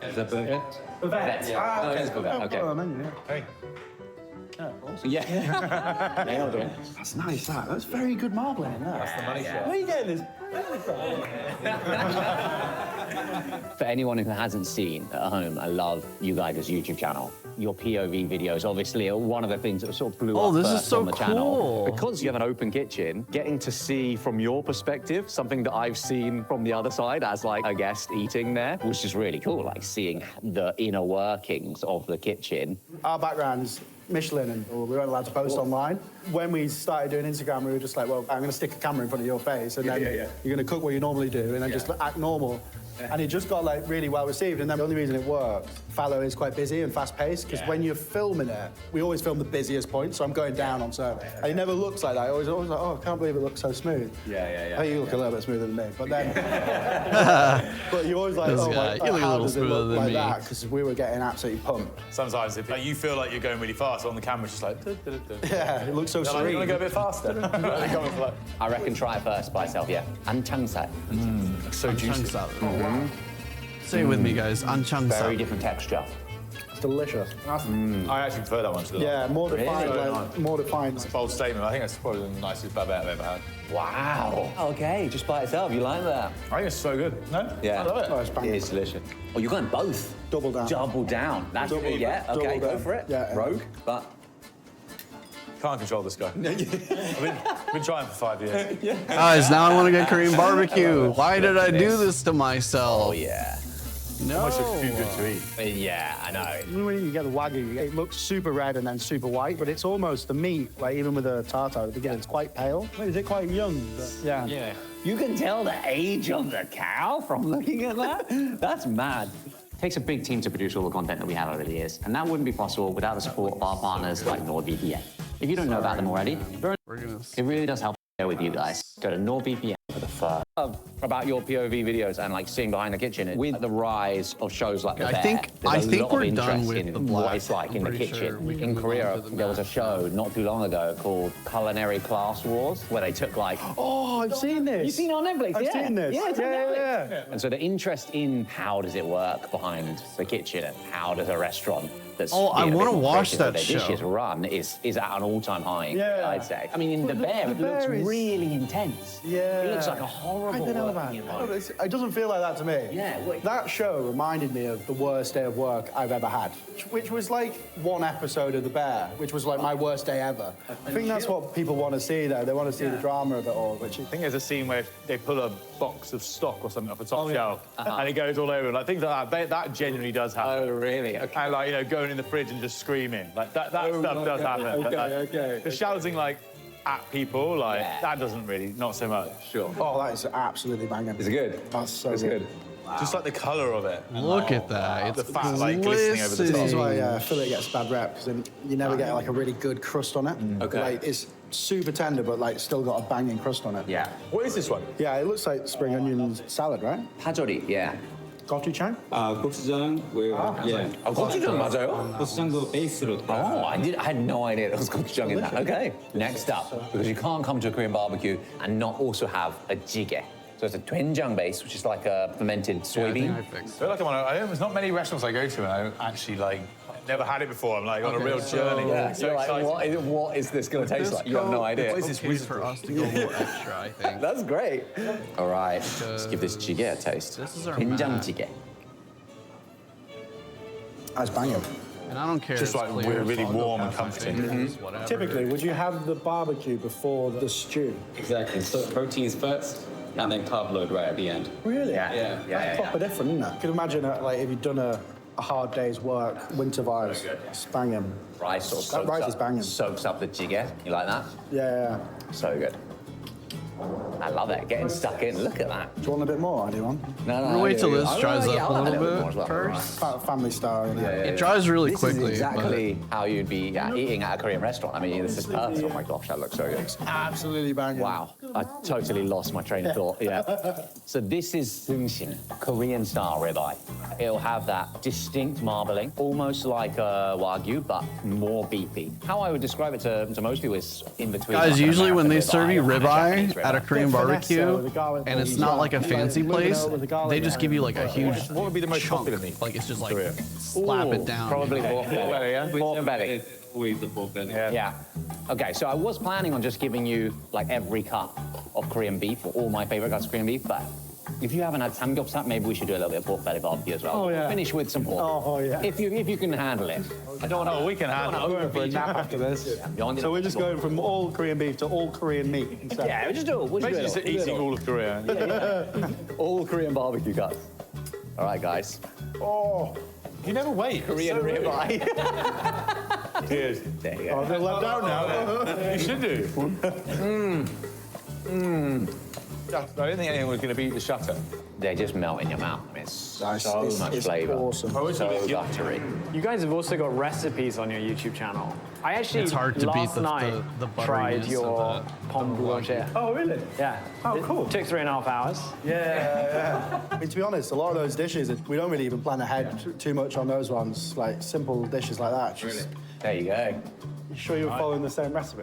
Is that the... Okay. Hey. Yeah. Nailed it. That's nice, that. That's very good marbling in there. That's the money shot. Where are you getting this? For anyone who hasn't seen at home, I love you guys' YouTube channel. Your POV videos obviously are one of the things that sort of blew up this is first so on the channel. cool. Because you have an open kitchen, getting to see from your perspective something that I've seen from the other side as like a guest eating there was just really cool, like seeing the inner workings of the kitchen. Our background's Michelin, and we weren't allowed to post online. When we started doing Instagram, we were just like, well, I'm going to stick a camera in front of your face, and then you're going to cook what you normally do, and then just act normal. And it just got like really well received, and then the only reason it worked, Fallow is quite busy and fast paced, because when you're filming it, we always film the busiest points, so I'm going down on certain. And it never looks like that. I always like, oh, I can't believe it looks so smooth. I think you look a little bit smoother than me, but then, but you're always like, This oh, guy, my, you look a how little does it smoother look than like me. that? Because we were getting absolutely pumped. Sometimes if you feel like you're going really fast, on the camera it's just like... Yeah, it looks so You serene. want to go a bit faster? I reckon try it first by itself, yeah. And changsai. So juicy. Anchangsat. Say it with me, guys. Very Anchangsat. different texture. It's delicious. I actually prefer that one to the Yeah, more defined, Really? like, more defined. It's a bold statement. I think that's probably the nicest bavette I've ever had. Wow. Okay, just by itself, you like that? I think it's so good. No? Yeah. I love it. Oh, it's banging. It is delicious. Oh, you're going both? Double down. Double down. That's Double- yeah. Okay, double go down. for it. Yeah. Rogue, but Can't control this guy. I've been trying for 5 years. Guys, now I want to get Korean barbecue. Why did I do this to myself? oh yeah. No. Almost looks too good to eat. Yeah, I know. When you get the Wagyu, it looks super red and then super white, but it's almost the meat, like even with the tartar at the beginning, it's quite pale. Wait, is it quite young? Yeah. Yeah. You can tell the age of the cow from looking at that. That's mad. It takes a big team to produce all the content that we have over the years, and that wouldn't be possible without the support of our partners like NordVPN. If you don't know about them already, We're gonna it really does help with you guys. Go to NordVPN for the first. About your POV videos and like seeing behind the kitchen with the rise of shows like The I Bear, think- there's I a think lot of we're done interest with in the what black. it's like in I'm the pretty kitchen. sure we can In move Korea, on to the there was a mash. show not too long ago called Culinary Class Wars, where they took like Oh, I've seen this. You've seen it on Netflix? I've yeah. seen this. Yeah, it's on Yeah, Netflix. yeah, yeah. And so the interest in how does it work behind the kitchen and how does a restaurant that's Oh, I being a bit wanna more watch creative with that their dishes show. run is at an all-time high, Yeah. I'd say. I mean, in The But Bear, The it looks Bear is- really intense. Yeah. It looks like a horrible I don't know about working it. environment. It doesn't feel like that to me. Yeah, wait. That show reminded me of the worst day of work I've ever had, which was like one episode of The Bear, which was like my worst day ever. I think that's what people want to see, though. They want to see the drama of it all, which is... I think there's a scene where they pull a box of stock or something off the top Oh, yeah. shelf, and it goes all over. Like things like that. That genuinely does happen. Oh, really? Okay. And like, you know, going in the fridge and just screaming. Like that stuff does happen. But, like, okay. the shouting like at people, like Yeah. that doesn't really, not so much. Sure. Oh, that is absolutely banging. Is it good? That's so It's good. Just like the colour of it. Look at that. The It's fat like glistening over the This is top. why Philly gets a bad rep, because you never get like a really good crust on it. Okay. Like, it's super tender, but like still got a banging crust on it. Yeah. What is this one? Yeah, it looks like spring onion salad, right? Pajori, yeah. Gochujang? 고추장 with yeah. 고추장 맞아요? 고추장도 베이스로. Oh, I had no idea there was gochujang in that. Okay. Next up, because you can't come to a Korean barbecue and not also have a jjigae. So it's a doenjang base, which is like a fermented I think soybean. I fixed I feel like I'm on there's not many restaurants I go to and I don't actually like, never had it before. I'm like on a real journey. Yeah, So you're like, excited. what is this going to taste like? You have no idea. What is this Okay wizard? for us to go a little extra, I think. That's great. All right, let's give this jjigae a taste. This is our doenjang mat. jjigae. That's banging. And I don't care. Just it's like clear, we're really so I'll go warm and past my comforting. fingers, whatever. Typically, would you have the barbecue before the stew? Exactly. So proteins first, and then carb load right at the end. Really? Yeah. That's proper different, isn't it? You can imagine like if you'd done a hard day's work, winter vibes, it's banging. Rice sort of That soaks rice up, is banging. soaks up the jjigae. You like that? Yeah. So good. I love it. Getting stuck in. Look at that. Do you want a bit more, anyone? No. Wait till this I'll dries have up a little more bit as well. first. Family style, you know. It dries really This quickly. is exactly how you'd be eating at a Korean restaurant. I mean, this is perfect. Oh my gosh, that looks so good. Absolutely banging. Wow, I totally lost my train of thought. Yeah. So this is sumshin, Korean style ribeye. It'll have that distinct marbling, almost like a wagyu, but more beefy. How I would describe it to most people is in between. Guys, like an usually when they American serve you and a ribeye Japanese at a ribeye. Korean barbecue, with the garlic and it's balls, not like a fancy moving place, over the garlic they just give you like a huge What would be the most chunk. popular meat? Like it's just like Korea? slap it down. Probably pork belly. yeah? Pork belly. Always the pork belly. Yeah. Okay, so I was planning on just giving you like every cut of Korean beef, or all my favorite cuts of Korean beef, but if you haven't had samgyeopsal, maybe we should do a little bit of pork belly barbecue as well. Oh, yeah. Finish with some pork. Oh, yeah. If you can handle it. I don't know. We can handle it. We're going for a nap after this. So we're just going from all Korean beef to all Korean meat. instead. Yeah, we'll just do it. We'll just do Basically it. just eating all of Korea. All Korean barbecue cuts. All right, guys. Oh, You never wait. Korean ribeye. Cheers. There you I'm go. a bit let down now. You should do. I don't think anyone was going to beat the shutter. They just melt in your mouth. I mean, it's so It's- much it's flavour. awesome. I wish So we could get- buttery. You guys have also got recipes on your YouTube channel. I actually It's hard to beat last night the tried butteriness your of pomme boulanger. Oh, really? Yeah. Oh, It cool. took 3.5 hours. Yeah. I mean, to be honest, a lot of those dishes, we don't really even plan ahead too much on those ones. Like simple dishes like that. Just, There you go. You sure you're following the same recipe?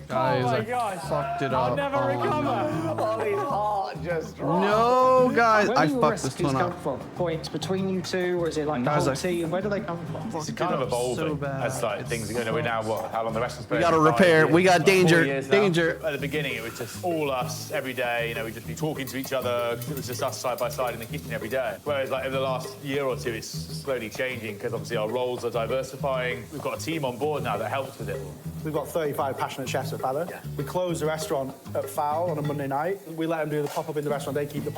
Guys, Oh my I gosh. fucked it I'll up. never recover. Ollie's heart just dropped. No, guys, Where I do your fucked this recipes one come up. from? Points between you two, or is it like the Guys, whole I- team? Where do they come from? It's kind of evolving so bad. as like things are going. We're now how long the restaurant's been? We gotta 5 repair. years, We got like 4 danger, years now. danger. At the beginning, it was just all us every day. You know, we'd just be talking to each other. It was just us side by side in the kitchen every day. Whereas like over the last year or two, it's slowly changing because obviously our roles are diversifying. We've got a team on board now that helps with it. We've got 35 passionate chefs at Fado. We close the restaurant at foul on a Monday night. We let them do the pop-up in the restaurant. They keep the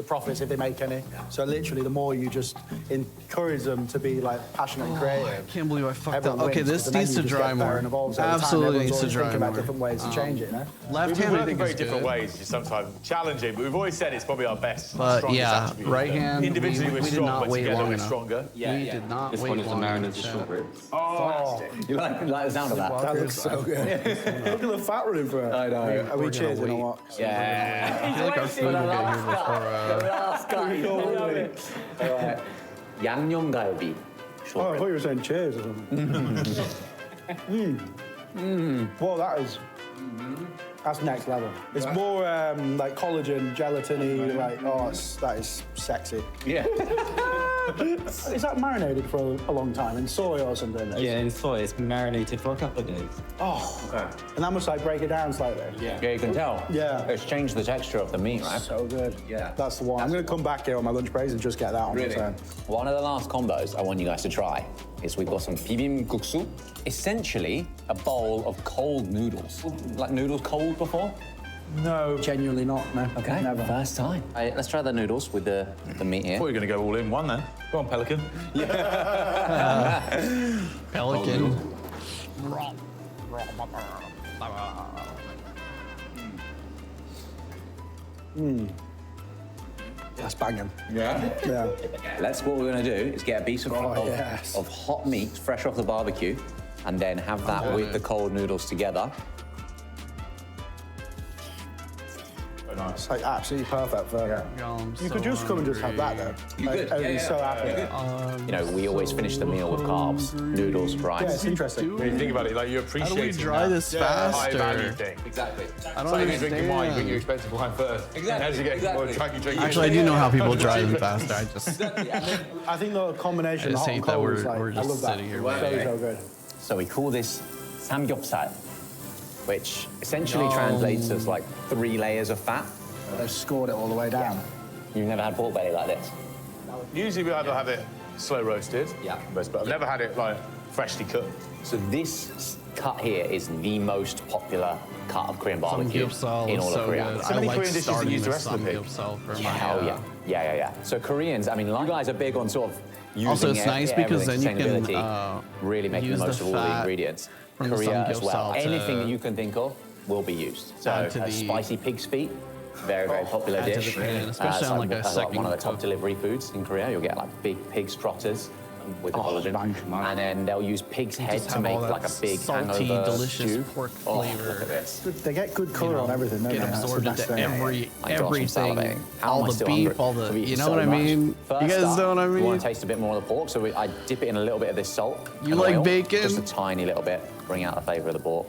profits if they make any. So literally, the more you just encourage them to be like passionate and I creative. can't believe I fucked Everyone up. Okay, wins, this 'cause the needs to menu just dry gets better more. and evolves over time. Absolutely Everyone's needs to always dry thinking about more. different ways to change it, you know? Left We've hand, I worked in think very is different good. ways, which is sometimes challenging, but we've always said it's probably our best, But strongest yeah, attribute. right hand, Individually, we we're did strong, not but wait together long we're enough. stronger. We did not This wait one is the long marinated enough. short ribs. Oh, you like the sound of that? That looks so good. Look at the fat running for it. I know. Are we cheersing or what? Yeah. I feel like our food will get here before. Last guy. Alright. 양념 갈비. Oh, I thought you were saying cheers or something. Well, that's next level. It's more like collagen, gelatine-y, like, that is sexy. Yeah. Is that marinated for a long time in soy or something? Yeah, in soy, it's marinated for a couple of days. Oh, okay. And that must like break it down slightly. Yeah, you can tell. Yeah. It's changed the texture of the meat, right? So good. Yeah. That's the one. I'm going to come back here on my lunch breaks and just get that on. So. One of the last combos I want you guys to try is we've got some bibimbap, essentially a bowl of cold noodles. Like noodles cold before? No. Genuinely not, no. Okay, Never. first time. Let's try the noodles with the meat I here. thought you were going to go all in one then. Go on, Pelican. Pelican. That's banging. Yeah? Yeah. What we're gonna do is get a piece of, yes. of hot meat fresh off the barbecue and then have that with the cold noodles together. Very nice. It's like absolutely perfect for. You could just come and just have that though. You could, Everybody's yeah, so yeah. happy. You know, we always finish the meal with carbs, noodles, Yeah, rice. it's interesting. When you think about it, like you How do appreciate we dry this high value faster? thing. Exactly. I don't It's like if you're drinking wine, you drink your understand. expensive wine first. Exactly, As you get more drunk, you drink Actually, I do know how people dry them faster. I just I think the combination I of just hot hate and that cold we're- is like, we're I just love that. sitting here So good. So we call this samgyeopsal, which essentially translates as like 3 layers of fat. They've scored it all the way down. You've never had pork belly like this. Usually we either have it slow roasted, Yeah. but I've never had it like freshly cooked. So this cut here is the most popular cut of Korean barbecue samgyeopsal in is all so of Korea. good. So I many like Korean dishes that starting use the with rest of the pig. samgyeopsal for my. Hell yeah. So Koreans, I mean, you guys are big on sort of using Also, it's nice because then you can sustainability, really making the use most the of all the fat ingredients. From the Korea as well. samgyeopsal to- Anything that you can think of will be used. So Add to the- spicy pig's feet, very, very popular add to the dish. pan, especially on, like, a as one of the second top cook. delivery foods in Korea. You'll get like big pig's trotters with the collagen. And then they'll use pig's head Just to have make all that like a big salty, hangover delicious stew. pork Oh, flavor. look at this. They get good colour on everything, don't Get they? That's the absorbed best into thing. every My gosh, I'm everything, salivating. How all am I the still beef, hungry? all I've the. eaten You know so what I much. mean? First You guys up, know what I We want mean? to taste a bit more of the pork, so I dip it in a little bit of this salt. You and like oil, bacon? Just a tiny little bit, bring out the flavour of the pork.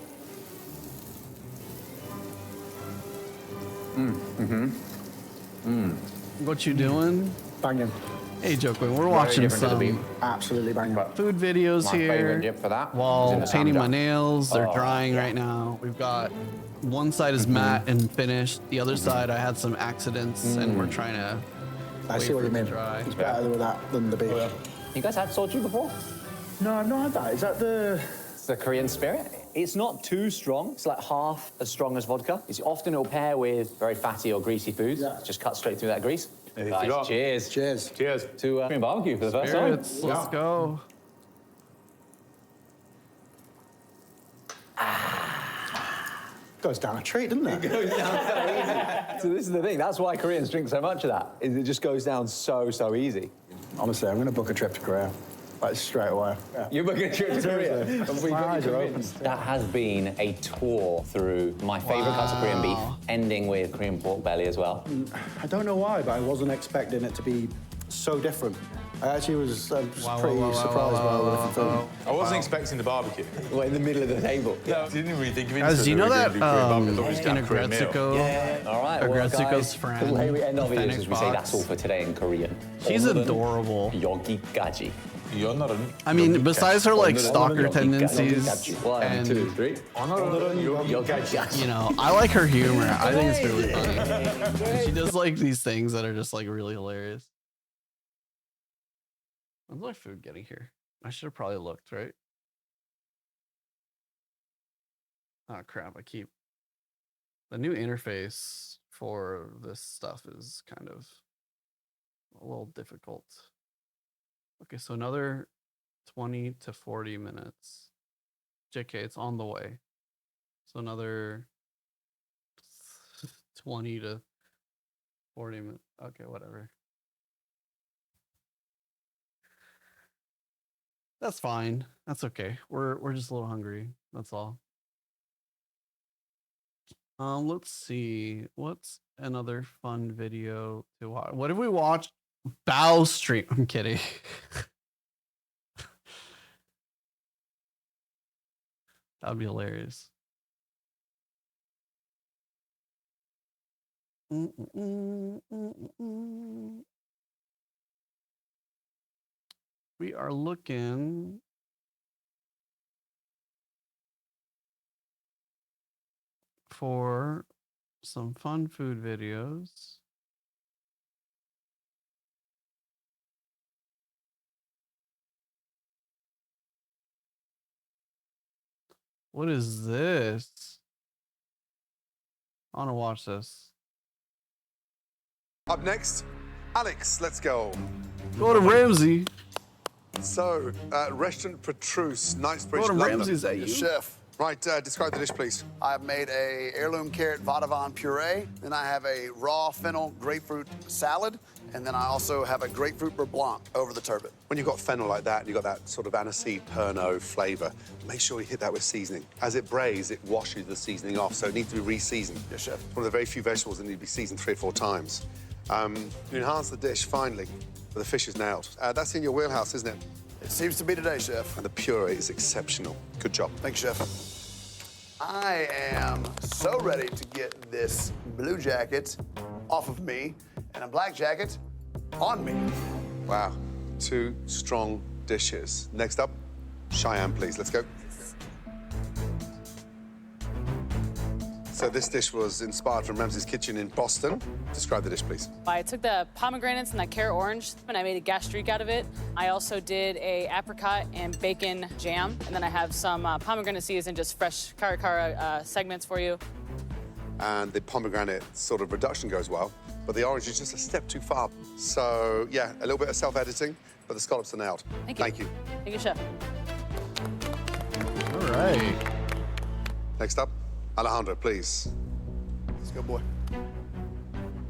What you doing? Banging. Hey, Joaquin, we're watching different to the beef. some Absolutely banging. food videos My here favourite dip for that is in while the painting my samjang. nails. They're Oh, drying yeah. right now. We've got one side is matte and finished. The other side, I had some accidents, and we're trying to. I see wait what for you it to mean. dry. It's better with that than the beef. You guys had soju before? No, I've not had that. Is that the... It's the Korean spirit. It's not too strong. It's like half as strong as vodka. It's often it'll pair with very fatty or greasy foods. Yeah. Just cut straight through that grease. Anything Guys, you got? cheers. Cheers. Cheers. To Korean barbecue for the first time. Spirits, let's go. Goes down a treat, doesn't it? So this is the thing. That's why Koreans drink so much of that. Is it just goes down so easy. Honestly, I'm going to book a trip to Korea. Like, straight away. Yeah. You're booking a trip to Korea. Seriously. We My got eyes you are convinced. That has been a tour through my favourite cuts of Korean beef, ending with Korean pork belly as well. I don't know why, but I wasn't expecting it to be so different. I actually was pretty surprised by all the different food. I wasn't expecting the barbecue. Well, in the middle of the table. No, I didn't really think of it. Guys, do you know that in in a Agretsuko, All right, well, Agretsuko's guys, friend, the way we end our the videos Fennec is we say box. that's all for today in Korean. She's 오늘은 adorable. 여기까지. I mean, besides her like stalker 여기까지. tendencies, One, two, and three. 오늘은 여기까지. you know, I like her humor. I think it's really funny. And she does like these things that are just like really hilarious. When's my food getting here? I should have probably looked, right? Oh crap! The new interface for this stuff is kind of a little difficult. Okay, so another 20 to 40 minutes. JK, it's on the way. So another 20 to 40 minutes. Okay, whatever. That's fine. That's okay. We're just a little hungry. That's all. Let's see. What's another fun video to watch? What did we watch? Bow stream. I'm kidding. That would be hilarious. We are looking for some fun food videos. What is this? I want to watch this. Up next, Alex, let's go. Go to Ramsey. So, Restaurant Petrus, Knightsbridge, Go to London. Ramsey, is that you? Chef, Right, describe the dish, please. I've made a heirloom carrot vadavon puree, then I have a raw fennel grapefruit salad, and then I also have a grapefruit beurre blanc over the turbot. When you've got fennel like that, and you've got that sort of aniseed Pernod flavour, make sure you hit that with seasoning. As it braises, it washes the seasoning off, so it needs to be re-seasoned. Yes, chef. One of the very few vegetables that need to be seasoned 3 or 4 times. You enhance the dish finally, but the fish is nailed. That's in your wheelhouse, isn't it? It seems to be today, chef. And the puree is exceptional. Good job. Thank you, chef. I am so ready to get this blue jacket off of me and a black jacket on me. Wow, 2 strong dishes. Next up, Cheyenne, please. Let's go. So this dish was inspired from Ramsay's Kitchen in Boston. Describe the dish, please. I took the pomegranates and the carrot orange, and I made a gastrique out of it. I also did a apricot and bacon jam, and then I have some pomegranate seeds and just fresh cara segments for you. And the pomegranate sort of reduction goes well, but the orange is just a step too far. So, yeah, a little bit of self-editing, but the scallops are nailed. Thank you. Thank you. Thank you, chef. All right. Next up, Alejandro, please. Let's go, boy.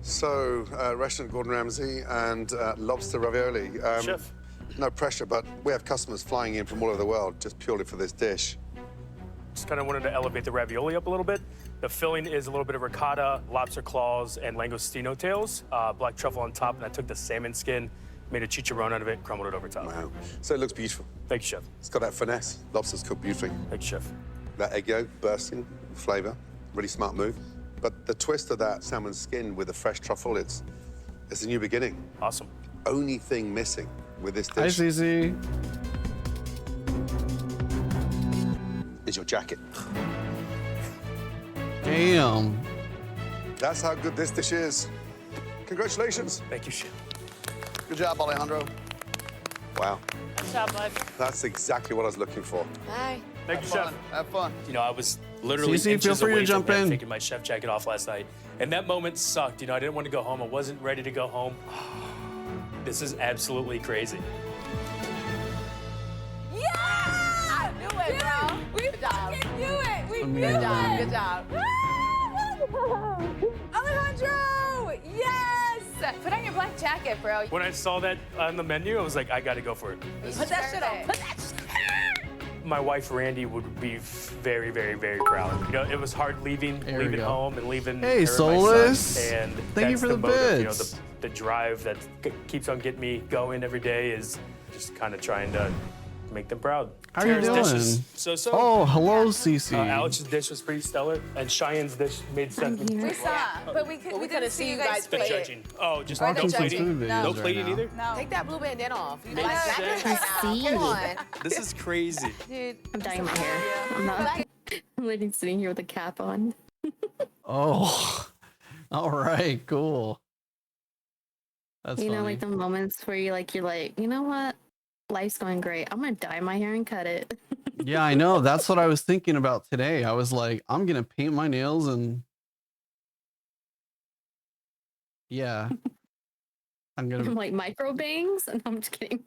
So, restaurant Gordon Ramsay and lobster ravioli. Chef. No pressure, but we have customers flying in from all over the world just purely for this dish. Just kind of wanted to elevate the ravioli up a little bit. The filling is a little bit of ricotta, lobster claws, and langostino tails, black truffle on top, and I took the salmon skin, made a chicharron out of it, crumbled it over top. Wow. So it looks beautiful. Thank you, chef. It's got that finesse. Lobster's cooked beautifully. Thank you, chef. That egg yolk bursting, flavor, really smart move. But the twist of that salmon skin with the fresh truffle, it's a new beginning. Awesome. Only thing missing with this Hi, dish Cece. is your jacket. Damn. That's how good this dish is. Congratulations. Thank you, chef. Good job, Alejandro. Wow. Good job, bud. That's exactly what I was looking for. Bye. Thank you, Have chef. fun. Have fun. You know, I was literally Cece, feel inches free to away jump from in. taking my chef jacket off last night. And that moment sucked. You know, I didn't want to go home. I wasn't ready to go home. This is absolutely crazy. Yeah! I knew it, bro. We fucking knew it. We knew it. Good job. Alejandro! Yes! Put on your black jacket, bro. When I saw that on the menu, I was like, I got to go for it. Put that shit on. Put that shit My wife, Randy, would be very, very, very proud. You know, it was hard leaving There we leaving go. home and leaving Hey, her and my Solus. son. And Thank you that's for the motive, you know, bits. the drive that keeps on getting me going every day is just kind of trying to make them proud. How are you doing? Dishes. So. Oh, hello, Cece. Alex's dish was pretty stellar, and Cheyenne's dish made sense. We saw, but we didn't see you guys The plate it. judging. Oh, just Or no the plating? judging. Food No videos right plating now. either? No. Take that blue bandana off. You Makes black sense. jacket right now. Come on. This is crazy. Dude. I'm dyeing my hair. I'm not. I'm literally sitting here with a cap on. Oh, all right, cool. That's You know, funny. like the moments where you're like, you know what? Life's going great. I'm gonna dye my hair and cut it. Yeah, I know. That's what I was thinking about today. I was like, I'm gonna paint my nails and yeah, I'm I'm gonna like micro bangs, and I'm just kidding.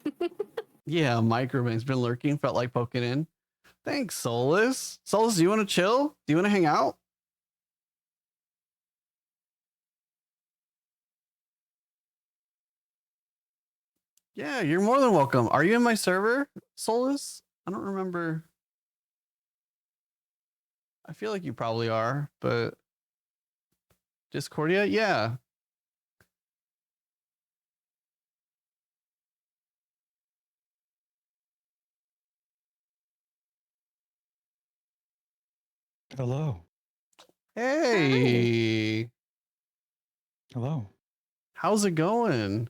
yeah. Microbangs been lurking. Felt like poking in. Thanks, Solus. Solus, do you want to chill? Do you want to hang out? Yeah, you're more than welcome. Are you in my server, Solus? I don't remember. I feel like you probably are, but Discordia, yeah. Hello. Hey, Hello. how's it going?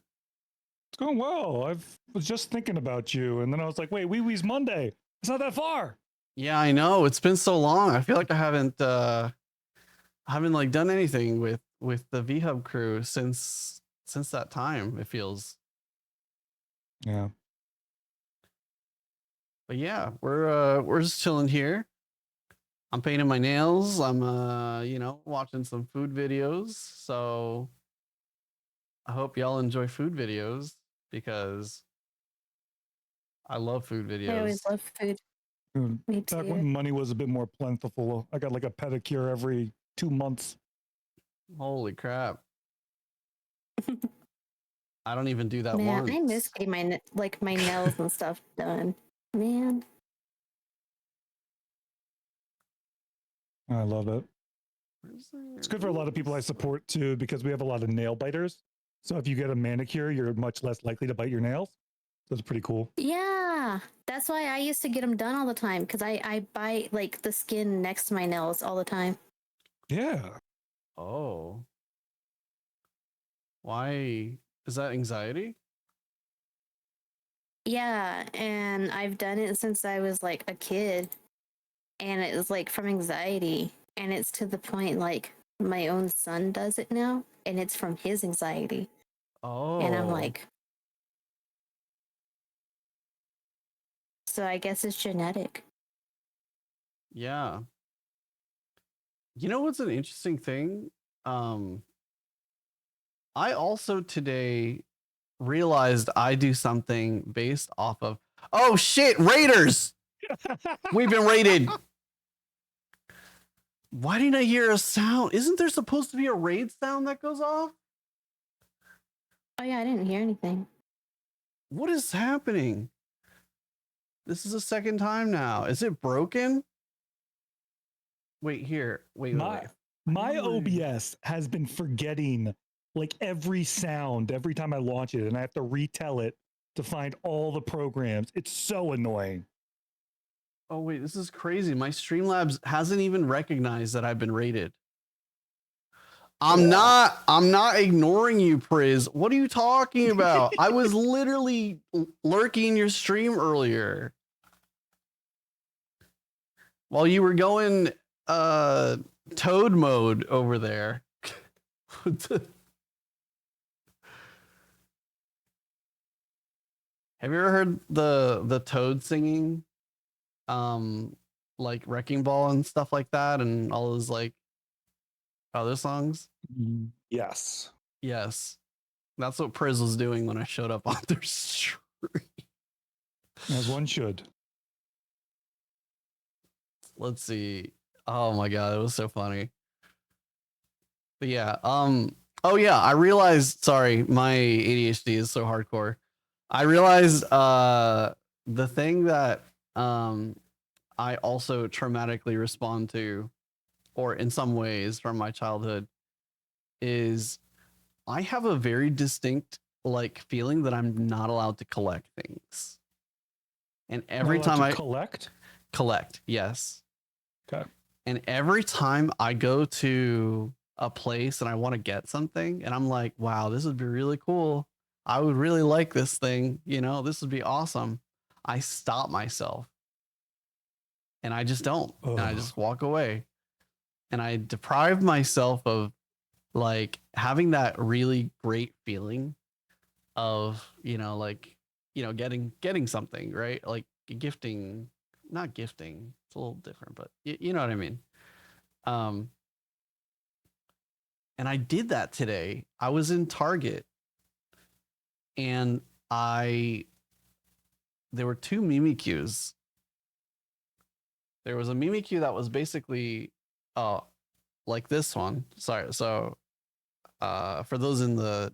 It's going well. I was just thinking about you, and then I was like, wait, Wee Wee's Monday. It's not that far. Yeah, I know. It's been so long. I feel like I haven't like done anything with the VHub crew since that time, it feels. Yeah. But yeah, we're just chilling here. I'm painting my nails. I'm watching some food videos. So I hope y'all enjoy food videos because I love food videos. I always love food. Me Back too. when money was a bit more plentiful, I got like a pedicure every 2 months. Holy crap. I don't even do that Man, once. I miss getting my nails and stuff done. Man, I love it. It's good for a lot of people I support too, because we have a lot of nail biters. So if you get a manicure, you're much less likely to bite your nails. So it's pretty cool. yeah, that's why I used to get them done all the time because I bite like the skin next to my nails all the time. Yeah. Oh. Why is that anxiety? Yeah, and I've done it since I was like a kid, and it was like from anxiety, and it's to the point like my own son does it now, and it's from his anxiety. Oh. And I'm like, so I guess it's genetic. Yeah. You know what's an interesting thing? I also today realized I do something based off of oh shit, Raiders! We've been raided. Why didn't I hear a sound? Isn't there supposed to be a raid sound that goes off? Oh yeah, I didn't hear anything. What is happening? This is the second time now. Is it broken? Wait here. Wait. My OBS has been forgetting like every sound every time I launch it, and I have to retell it to find all the programs. It's so annoying. Oh wait, this is crazy. My Streamlabs hasn't even recognized that I've been raided. I'm not ignoring you, Priz. What are you talking about? I was literally lurking in your stream earlier. While you were going toad mode over there. Have you ever heard the toad singing? Like Wrecking Ball and stuff like that, and all those like other songs? Yes. Yes. That's what Priz was doing when I showed up on their stream. As one should. Let's see. Oh my god, it was so funny. But yeah, oh yeah, I realized, sorry, my ADHD is so hardcore. I realized the thing that I also traumatically respond to, or in some ways from my childhood, is I have a very distinct like feeling that I'm not allowed to collect things. And every time I collect, yes. Okay. And every time I go to a place and I want to get something and I'm like, wow, this would be really cool. I would really like this thing, you know, this would be awesome. I stop myself and I just don't. And I just walk away. And I deprive myself of like having that really great feeling of, you know, like, you know, getting something, right? Like gifting, not gifting. It's a little different, but you know what I mean? And I did that today. I was in Target and there were two Mimikyus. There was a Mimikyu that was basically like this one. Sorry. So for those in the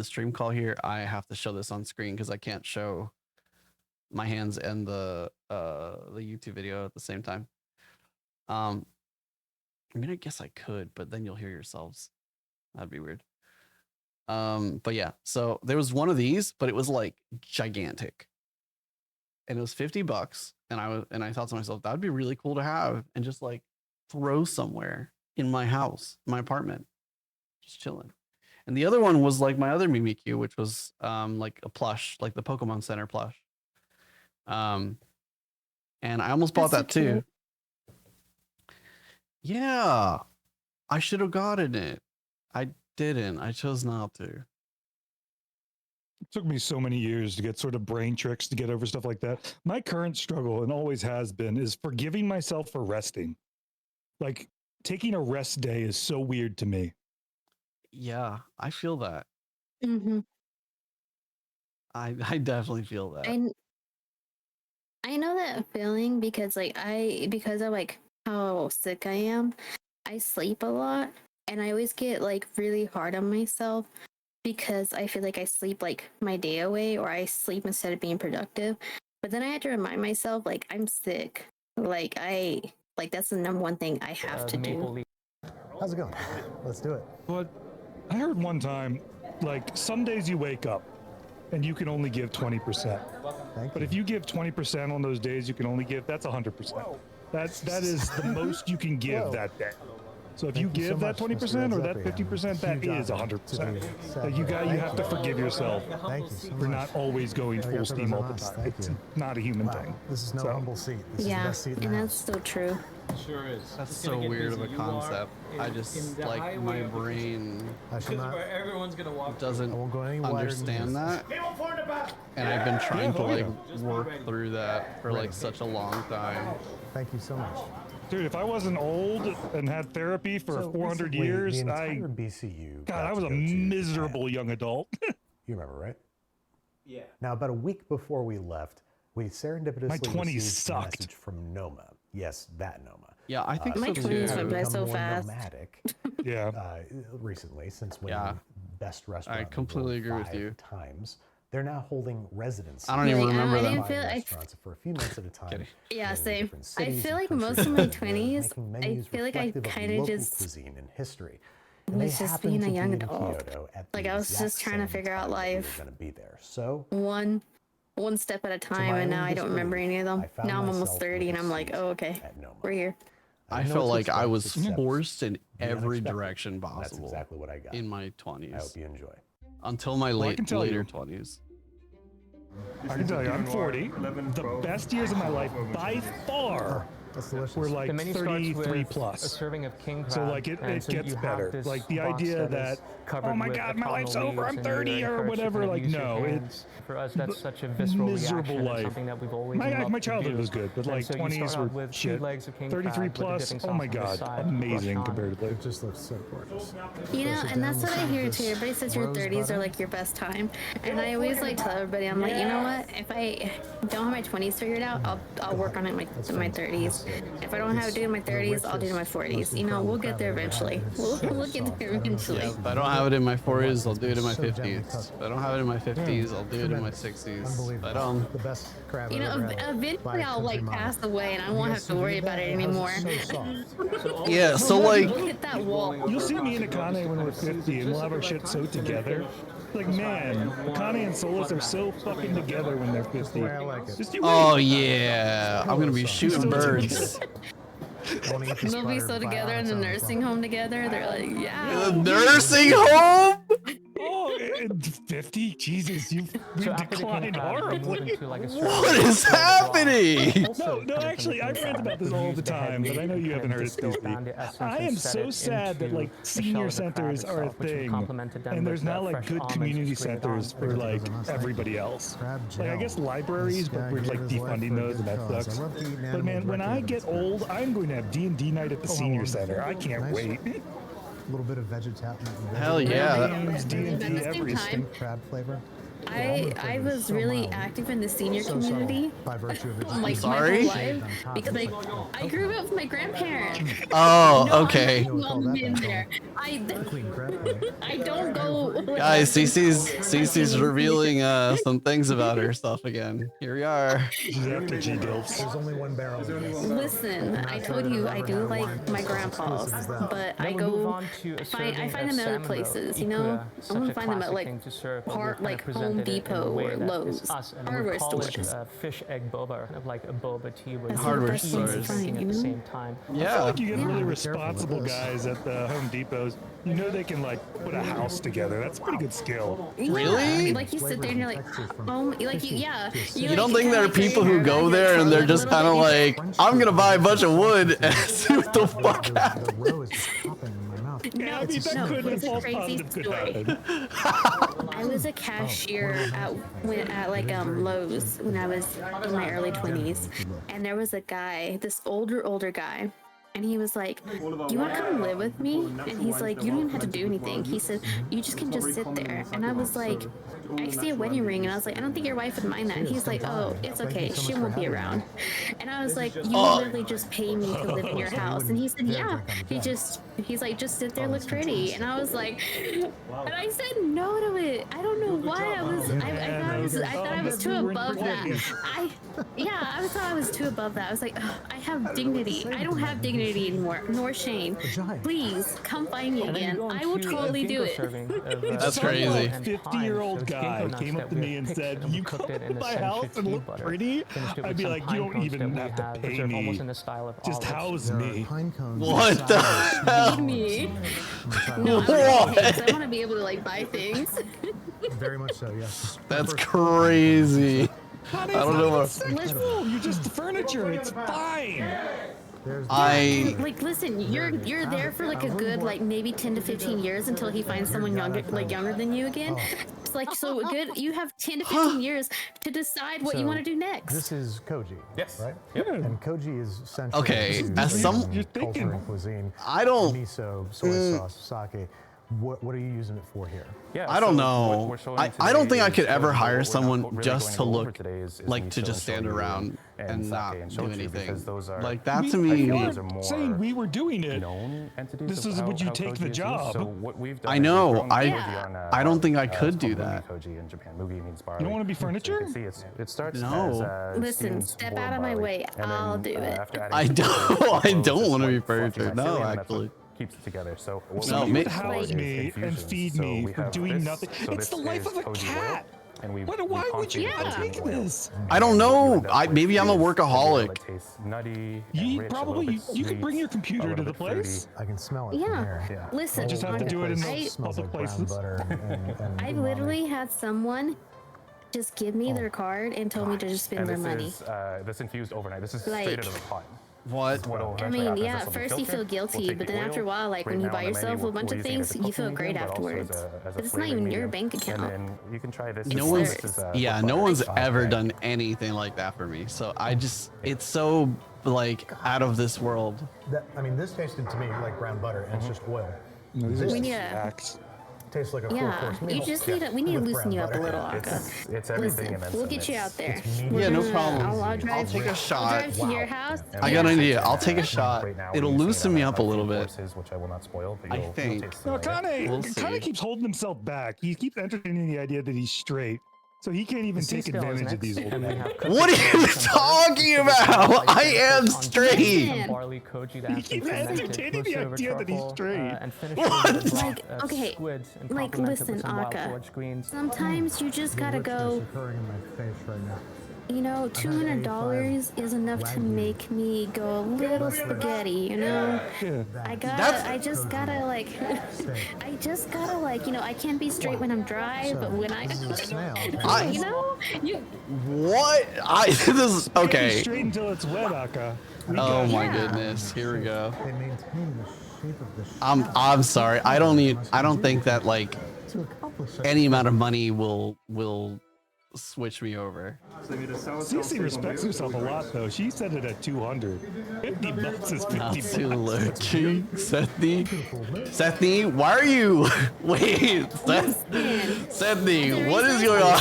stream call here, I have to show this on screen because I can't show my hands and the YouTube video at the same time. I mean, I guess I could, but then you'll hear yourselves. That'd be weird. But yeah, so there was one of these, but it was like gigantic. And it was $50. And I thought to myself, that'd be really cool to have and just like throw somewhere in my house, my apartment. Just chilling. And the other one was like my other Mimikyu, which was like a plush, like the Pokemon Center plush. And I almost bought that too. Yeah, I should have gotten it. I didn't. I chose not to. It took me so many years to get sort of brain tricks to get over stuff like that. My current struggle, and always has been, is forgiving myself for resting. Like taking a rest day is so weird to me. Yeah, I feel that. Mm-hmm. I definitely feel that. I know that feeling because because of like how sick I am, I sleep a lot and I always get like really hard on myself because I feel like I sleep like my day away or I sleep instead of being productive. But then I have to remind myself like I'm sick. Like that's the number one thing I have to do. How's it going? Let's do it. But I heard one time, like some days you wake up and you can only give 20%. But if you give 20% on those days, you can only give, that's 100%. That is the most you can give that day. So if you give that 20% or that 50%, that is 100%. You have to forgive yourself for not always going full steam all the time. It's not a human thing. This is no humble seat. This is the Yeah, best seat in the and house. that's so true. Sure is. That's so weird of a concept. I just like my brain Everyone's gonna walk. doesn't understand that, and I've been trying to like work through that for like such a long time. Thank you so much. Dude, if I wasn't old and had therapy for 400 basically, years, the entire BCU God, I was a miserable young adult. You remember, right? Yeah. Now, about a week before we left, We serendipitously My 20s received a sucked. message from Noma. Yes, that Noma. Yeah, I think My so 20s too. went by Become so more fast. nomadic, Yeah. recently, since winning Yeah. best restaurant. I completely agree with 5 you. times. They're now holding residency. I don't even remember I them. didn't feel. Restaurants for a few months at a time. Yeah, in same. different I cities feel and like countries most of my around the world, 20s, making I menus feel like I reflective of kind of local just cuisine and history. And they was just happened being to a be young in adult. Kyoto at Like the I was exact just trying to same figure out time that we were life. gonna be there. So One step at a time, my and now own I don't remember disbelief, any of them. I found Now I'm almost myself 30, with and a I'm like, seat oh, okay, at Noma. we're here. I didn't know felt what to like I expect, was except forced in the every unexpected. direction And that's possible exactly what I got. in my I 20s. hope you enjoy. Until my Well, I can tell later you. 20s. I can tell you, I'm 40. The best years of my life by far That's delicious. were like The menu starts 33 with plus. a serving of king crab. So like it and so gets you have better. this Like the box idea that that is covered oh my with god, my autumnal life's over, leaves I'm and 30 you're or encouraged to whatever. kind of Like use your no, hands. For us, that's such a visceral miserable reaction. life. It's something that we've always My loved to childhood do. was good, but And like so you 20s start out were with 2 shit. legs of king 33 crab with the plus, dipping oh my sauce on the god, side, amazing brush on. comparatively. It just looks so gorgeous. You know, and that's what I hear too. Everybody says your 30s are like your best time, and I always like tell everybody, I'm like, you know what? If I don't have my 20s figured out, I'll work on it in my 30s. If I don't have it do in my 30s, I'll do it in my 40s. You know, we'll get there eventually. We'll get there eventually. Yeah, if I don't have it in my 40s, I'll do it in my 50s. If I don't have it in my 50s, I'll do it in my 60s. If I don't, The best crab You know, I've ever had. eventually I'll like pass away, and I won't have to worry about it anymore. yeah. So like, Hit that wall. You'll see me and Akane when we're 50 and we'll have our shit so together. Like man, Akane and Solus are so fucking together when they're 50. Just you oh wait. yeah, I'm gonna be shooting birds. They'll be so together in the nursing home together. They're like, yeah. The nursing home? Oh, 50? Jesus, you've declined horribly. What is happening? No, actually, I rant about this all the time, but I know you haven't heard it speak. I am so sad that like senior centers are a thing, and there's not like good community centers for like everybody else. Like I guess libraries, but we're like defunding those, and that sucks. But man, when I get old, I'm going to have D&D night at the senior center. I can't wait. A little bit of vegetarian. Hell yeah. Games, D&D, At the same everything. time, Crab flavor. I was really active in the senior community, By virtue of its like Sorry? my whole life, because like I grew up with my grandparents. Oh, No, okay. I'm not alone in there. I don't go. Guys, Cece's revealing some things about herself again. Here we are. She's after G-Dilfs. There's only one barrel. Listen, I told you I do like my grandpas, but I go I find them at other places. You know, I want to find them at like Home Depot or Lowe's, hardware stores. Fish egg boba, kind of like a boba tea with Hardware tea stores. and at the same time. I feel like you get really responsible guys at the Home Depots. You know they can like put a house together. That's a pretty good skill. Really? Like you sit there and you're like, like yeah. You don't think there are people who go there and they're just kind of like, I'm gonna buy a bunch of wood and see what the fuck happens? Yeah, I mean, that could It's a false crazy positive could story. happen. I was a cashier at like Lowe's when I was in my early 20s, and there was a guy, this older guy. And he was like, you want to come live with me? And he's like, you don't even have to do anything. He said, you just can just sit there. And I was like, I see a wedding ring. And I was like, I don't think your wife would mind that. And he's like, oh, it's okay. She won't be around. And I was like, you literally just pay me to live in your house. And he said, yeah. He's like, just sit there, look pretty. And I was like, and I said no to it. I don't know why I thought I was too above that. I thought I was too above that. I was like, I have dignity. I don't have dignity anymore, nor shame. Please come find me again. I will totally do it. That's crazy. A 50-year-old guy came up to me and said, you come to my house and look pretty? I'd be like, you don't even have to pay me. Just house me. What the hell? Feed me. No, I want to be able to like buy things. Very much so, yes. That's crazy. I don't know what. Sexual. You're just furniture. It's fine. Like listen, you're there for like a good like maybe 10 to 15 years until he finds someone younger than you again. It's like so good. You have 10 to 15 years to decide what you want to do next. This is koji. Yes. Right? Yeah. And koji is essentially Okay, as some culture and cuisine. I don't. Miso, soy sauce, sake. What are you using it for here? Yeah, I don't so know. what we're showing I don't today think I is could showing ever you hire what we're someone really just going to over look today is like me to just showing stand you around and sake not and do shochu, anything. because those are Like that to We me. aren't saying we were doing it. known entities This of is how- would you how take koji the is used. job? So what we've done I is we've know. grown I koji on, I don't think I it's could do called that. Mugi koji in Japan. Mugi means barley. You don't want to be So you furniture? can see it starts No. as Listen, steamed step boiled out of my barley, way. and I'll then, do it. after adding I some don't. flavors, I it's don't just want to be like fluffy furniture. No, mycelium, and that's what actually. keeps it together. So what So No, we ma- you use house is me and infusions. feed So me we for have doing this. nothing. So It's this the life is of a koji oil, cat. and we Why would you not concentrate take in oil. this? I don't And what you know. end up with Maybe I'm a is workaholic. It tastes nutty. You rich, probably a little bit you could bring sweet, your a computer little to the bit fruity. place. I can smell it Yeah. from here. Yeah. Listen, You just have to do it in I- those Smells public like brown places. butter and I've umami. literally had someone just give me their card and told me to just spend And their this money. is this infused overnight. This is Like- straight out of the pot. What? What'll I eventually mean, happen is yeah, this at will be first you feel filtered. We'll guilty, take but the then after a oil. while, like Right when you now buy on the yourself menu, a bunch we're of using it things, as a you feel cooking great medium, but also afterwards. as a But it's not flavoring even your medium. bank account. And then you can try this. No as well. one's. This is, Yeah, wood no butter. one's ever Okay. done anything like that for me. So I just, it's so like out of this world. I mean, this tasted to me like brown butter, and it's just oil. These This We need a, tastes like a yeah, four-course meal. you just need to, we need to with loosen brown you up a butter. little, Aka. It's everything Listen, and then we'll some. get you out there. Yeah, no We're gonna- problem. I'll drive, take a I'll shot. drive to your house. I got an idea. I'll take a shot. Right now, It'll we're using loosen it me on up a little bit. courses, which I will not spoil, but I you'll think. taste it No, later. We'll Kane see. keeps holding himself back. He keeps entertaining the idea that he's straight, so he can't even take advantage of these old And we men. have What are you talking about? I am straight. some barley koji that He has been keeps fermented, entertaining the roasted idea over that he's truffle, straight. and finished with a Like, block of okay, squids and like, complemented listen, with some wild Aka. forage greens. Sometimes you just gotta go, occurring in my face right now. you know, $200 is enough to make me go a little spaghetti, you know? Yeah. I just gotta like, you know, I can't be straight when I'm dry, but when you know, you, What? This is Can't be okay. straight until it's wet, Aka. Oh my Yeah. goodness. Here we go. They maintain the shape of the I'm sorry. I don't think that like to accomplish such any amount of money will switch me over. Cece respects herself a lot, though. She said it at 200. 50 bucks is 50 Not bucks. too low. Sethny, why are you? Wait, Sethny, what is going on?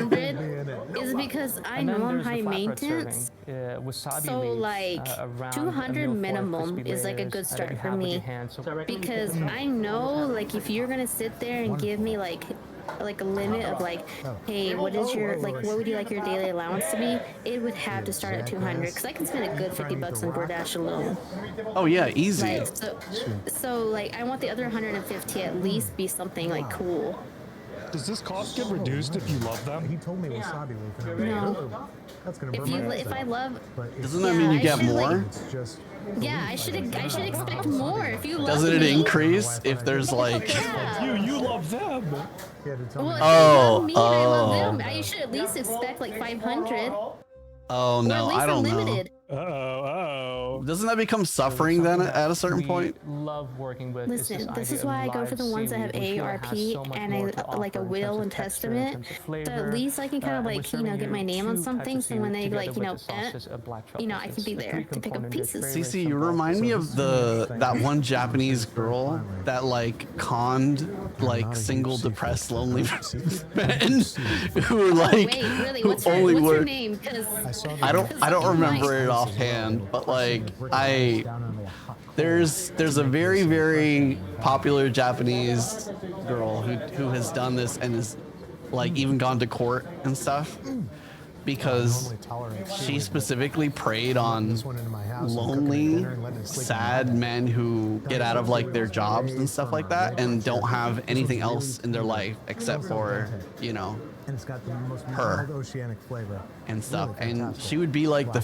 100 is because I And then know I'm there's the high flatbread maintenance. serving, wasabi So leaves, like around a 200 meal for minimum crispy is like a layers good that you start for have with me your hands. So because I know like if you're gonna sit there and give me like a limit of like, hey, what is your like what would you like your daily allowance to be? It would have to start at 200 because I can spend a good 50 bucks on DoorDash alone. Oh yeah, easy. Like so like I want the other 150 at least be something like cool. Does this cost get reduced if you love them? He told me wasabi leaf. And I'm No. like, "Oh, that's gonna burn If you my if eyes I out." love But it's- Doesn't that mean you I get should, like- more? It's just yeah, I should expect more if you love Doesn't it me. increase if there's like? Yeah. You love them. yeah, to tell Well, me. if Oh, you love me and I love oh. them, I should at least expect like 500. Oh Or no, at least I don't know. unlimited. Uh-oh. Doesn't that become suffering then at a certain we point? love working with Listen, this is why I go for the ones that have AARP and I like a will and testament. So at least I can kind of like, you know, get my name on something. So when they like, you know, I can be there to pick up pieces. Cece, you remind me of that one Japanese girl that like conned like single depressed lonely men who were like Wait, really, who what's her only work. name? Because I don't remember it offhand, but like there's a very popular Japanese girl who has done this and is like even gone to court and stuff because she specifically preyed on lonely, sad men who get out of like their jobs and stuff like that and don't have anything else in their life except for, you know, And it's got the most her. mild oceanic flavor. and stuff. Really And fantastic. she would be like the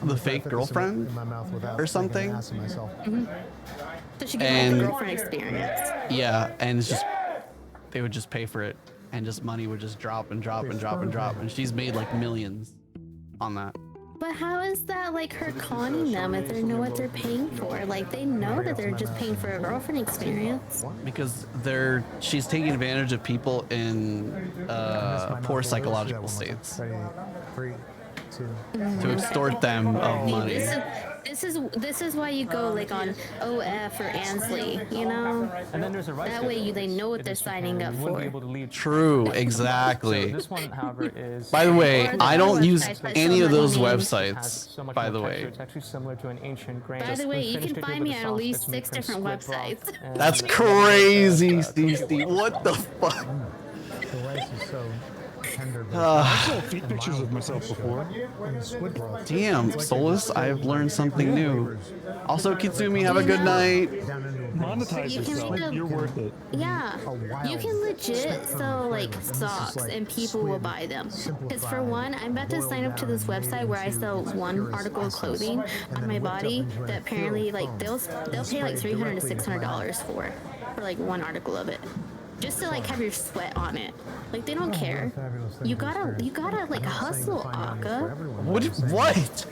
Wow. fake girlfriend In my mouth without or making an something. ass of myself. So she can have And- the girlfriend experience. Yeah, and it's just they would just pay for it, and just money would just drop and drop and drop and drop, and she's made like millions on that. But how is that like her conning them if they know what they're paying for? Like they know that they're just paying for a girlfriend experience. Because she's taking advantage of people in poor psychological states. Ready, 3, to extort them of money. This is why you go like on OF or Ansley, you know? And then there's a rice That way they know what they're signing up for. True, exactly. So this one, however, is. By the way, I don't use websites, any of those so websites. By the way, It's actually similar to an ancient grain. By the way, you can find me on at least 6 different websites. that's crazy, CC. What the fuck? The rice is so tender. I saw feet pictures of myself before. Damn, Solus, I've learned something new. Also, Kitsumi, have a good night. Monetize You can yourself. make a- You're worth it. Yeah, you can legit sell like socks and people will buy them. Because for one, I'm about to sign up to this website where I sell one article of clothing on my body that apparently like they'll pay like $300 to $600 for like one article of it. Just to like have your sweat on it. Like they don't care. You gotta like hustle, Akka. What?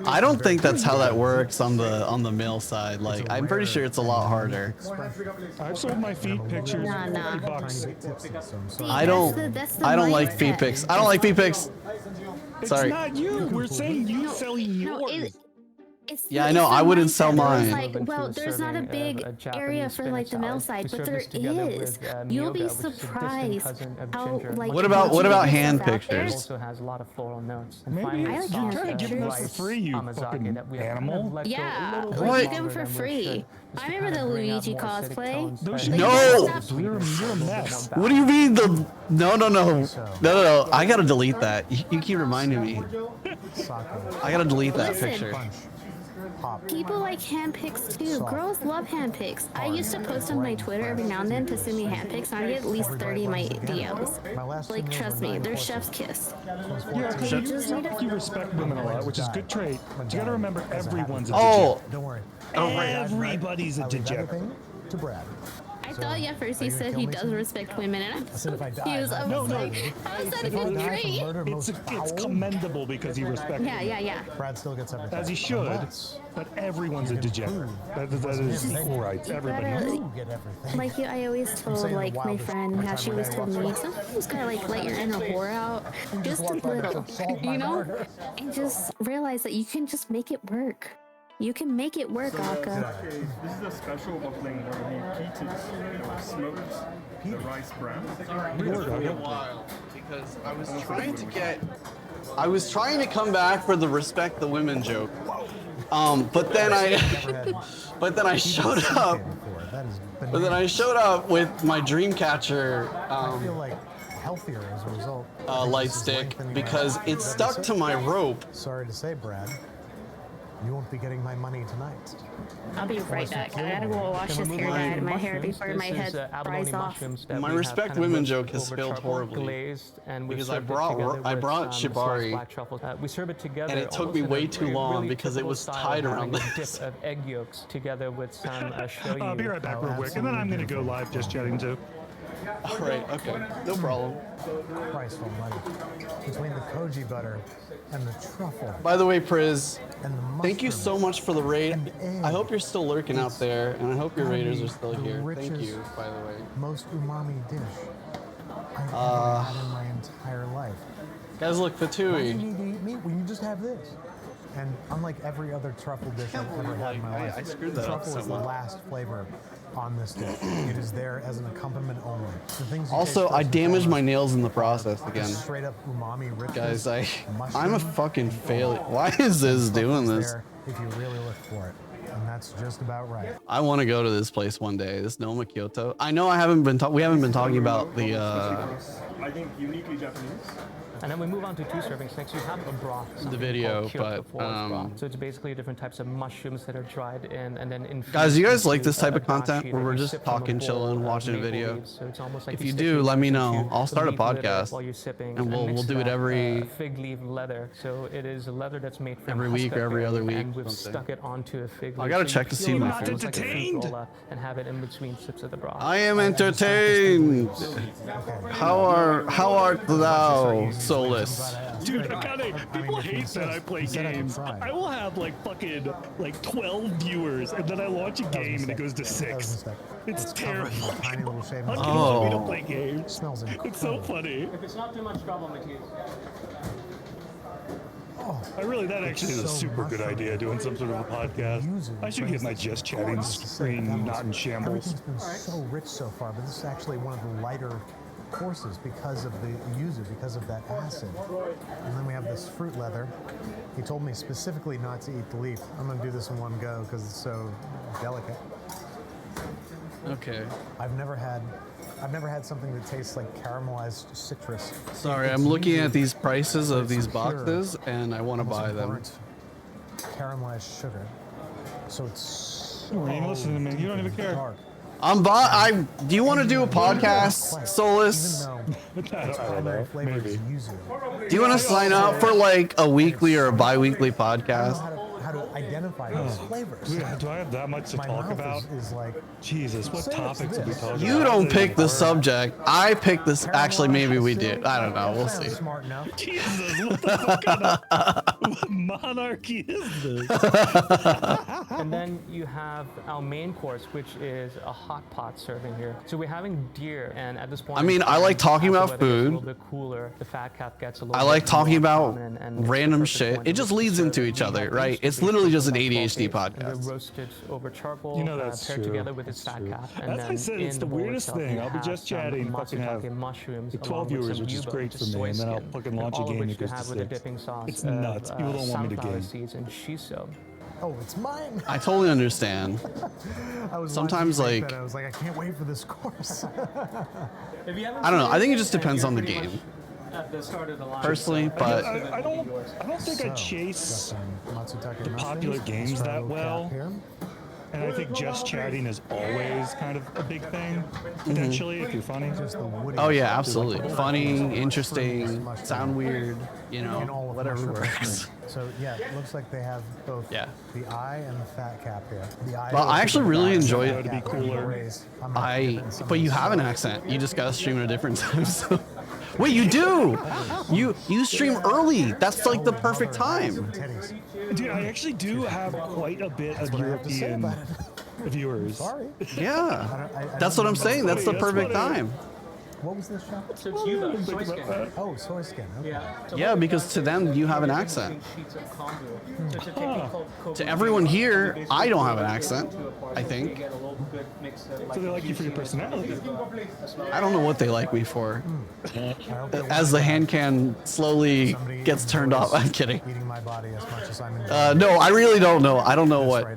I don't think that's how that works on the male side. Like, I'm pretty sure it's a lot harder. I've sold my feet pictures for $50. See, I don't like feet mindset. pics. I don't like feet pics. Sorry. It's not you. We're saying you selling yours. Yeah, I know. I wouldn't sell It's mine. like, well, there's not a big area for like the male side, but there is. You'll be surprised how like. What about hand out there. pictures? Also has a lot of floral notes. Maybe I like you're hand trying to give them pictures. for free, you fucking animal. Yeah, What? like, you get them for free. I remember the Luigi cosplay. No! You're a mess. What do you mean the? No! I gotta delete that. You keep reminding me. I gotta delete that Listen. picture. People like hand pics too. Girls love hand pics. I used to post on my Twitter every now and then to send me hand pics, and I get at least 30 in my DMs. Like, trust me, they're chef's kiss. Yeah, because you sound like you respect women a lot, which is a good trait. But you gotta remember everyone's a Oh. degenerate. Don't worry. Everybody's a degenerate. To Brad. I thought at first he said he does respect women, and I'm so confused. I was like, how is that a good trait? It's commendable because he respects Yeah. Brad still gets everything. as he should, but everyone's a degenerate. That is equal rights. Everybody. Like I always told like my friend how she always told me, sometimes you just gotta like let your inner whore out, just a little, you know, and just realize that you can just make it work. You can make it work, Akka. This is a special muffling where we heated or smoked the rice bran. It's been a while because I was trying to come back for the respect the women joke. But then I showed up. But then I showed up with my Dreamcatcher I feel like healthier as a result. light stick because it stuck to my rope. Sorry to say, Brad. You won't be getting my money tonight. I'll be right back. I gotta go wash this hair dye out of my hair before my head fries off. My respect women joke has failed horribly because I brought Shibari We serve it together, and it took me way too long because it was tied around this. Of egg yolks together with some shoyu. I'll be right back real quick, and then I'm gonna go live just chatting too. All right, okay, no problem. Christ almighty. Between the koji butter and the truffle. By the way, Priz, and the thank you so much for the raid. I hope you're still lurking out there, and I hope your gotta raiders be are still the here. Thank richest, you, by the way. Most umami dish I've ever had in my entire life. Guys, look, Why do you Fatui. need to eat meat when you just have this? And unlike every other truffle dish I've ever had in my life, I screwed the that up truffle is the somewhat. last flavor on this dish. It is there as an accompaniment only. The things you Also, taste I first and damaged my foremost nails in the process is again. straight up umami richness. Guys, I'm a mushroom, fucking failure. Why is this doing this? there if you really look for it. And that's just about right. I want to go to this place one day. This Noma Kyoto. I know we haven't been talking about the. I think uniquely Japanese. And then we move on to 2 servings next. You have a broth. something video, called Kyoto but, forest broth. So it's basically different types of mushrooms that are dried in and then infused. Guys, you guys like into this type of a content dashi where that we're you just sip from a talking, bowl chilling, of watching a maple video? leaves. So it's almost like If you you stick do, your let me lips know. into I'll start a the leaf litter podcast, while you're sipping, and we'll next do to it that, every fig leaf leather. So it is a leather that's made from every week or huska every berry, other week. and we've something. stuck it onto a fig leaf. I gotta so check you to peel see it my off food. almost like a fruit Entertained. roll-up and have it in between sips of the broth. I am entertained. How art thou, Solus? Dude, people hate that I play games. I will have like fucking like 12 viewers, and then I launch a game and it goes to 6. It's terrible. How can you play games? Smells It's so funny. If it's not too much trouble, Matthias. That actually is a super good idea, doing some sort of a podcast. I should get my Just Chatting screen not in shambles. Everything's been so rich so far, but this is actually one of the lighter courses because of the yuzu, because of that acid. And then we have this fruit leather. He told me specifically not to eat the leaf. I'm gonna do this in one go because it's so delicate. Okay. I've never had something that tastes like caramelized citrus. Sorry, I'm looking at these prices of these boxes, and I want to buy them. Burnt caramelized sugar. So it's You ain't listening to me. You don't even care. dark. Do you want to do a podcast, Solus? Maybe. Do you want to sign up for like a weekly or a bi-weekly podcast? How to identify those flavors. Do I have that much to talk about? Is like Jesus, what topics are we talking about? You don't pick the subject. I pick this. Actually, maybe we did. I don't know. We'll see. Smart enough. Jesus, what the fuck kind of monarchy is this? And then you have our main course, which is a hot pot serving here. So we're having deer, and at this point, I mean, I like talking as the about weather gets food. A little bit cooler, the fat cap gets a little. I like bit talking more about common, and it's the random perfect shit. one It to just leads serve. into each We other, have right? roasted It's beef literally just an from 12 ADHD days, and podcast. they're roasted over charcoal, You know that's paired true. together with its That's fat true. cap. And As then I said, it's in the bowl weirdest itself, thing. you I'll be have just some chatting, fucking have matsutake mushrooms, like 12 along with viewers, some which is yuba, great which for is me, soy and then I'll skin, fucking and launch a all of game which that you goes to have with a 6. dipping sauce It's of, nuts. People don't want me to sunflower game. seeds and shiso. Oh, it's mine. I totally understand. I was Sometimes, watching you make like, that, I was like, I can't wait for this course. I don't know. I think it just depends on the game. At the start of the line. Personally, but I don't think I chase the popular games that well. And I think just chatting is always kind of a big thing, potentially, if you're funny. Oh yeah, absolutely. Funny, interesting, sound weird, you know, whatever works. So yeah, it looks like they have both the eye and the fat cap here. The eye. Well, I actually really enjoy it. To be cooler. But you have an accent. You just gotta stream at a different time. So. Wait, you do? You stream early. That's like the perfect time. Dude, I actually do have quite a bit of European viewers. Sorry. Yeah. That's what I'm saying. That's the perfect time. What was this shop? So it's yuba, soy skin. Oh, soy skin. Okay. Yeah, because to them, you have an accent. To everyone here, I don't have an accent, I think. So they like you for your personality. I don't know what they like me for. As the HANDCAM slowly gets turned off. I'm kidding. Eating my body as much as I'm enjoying. No, I really don't know. I don't know what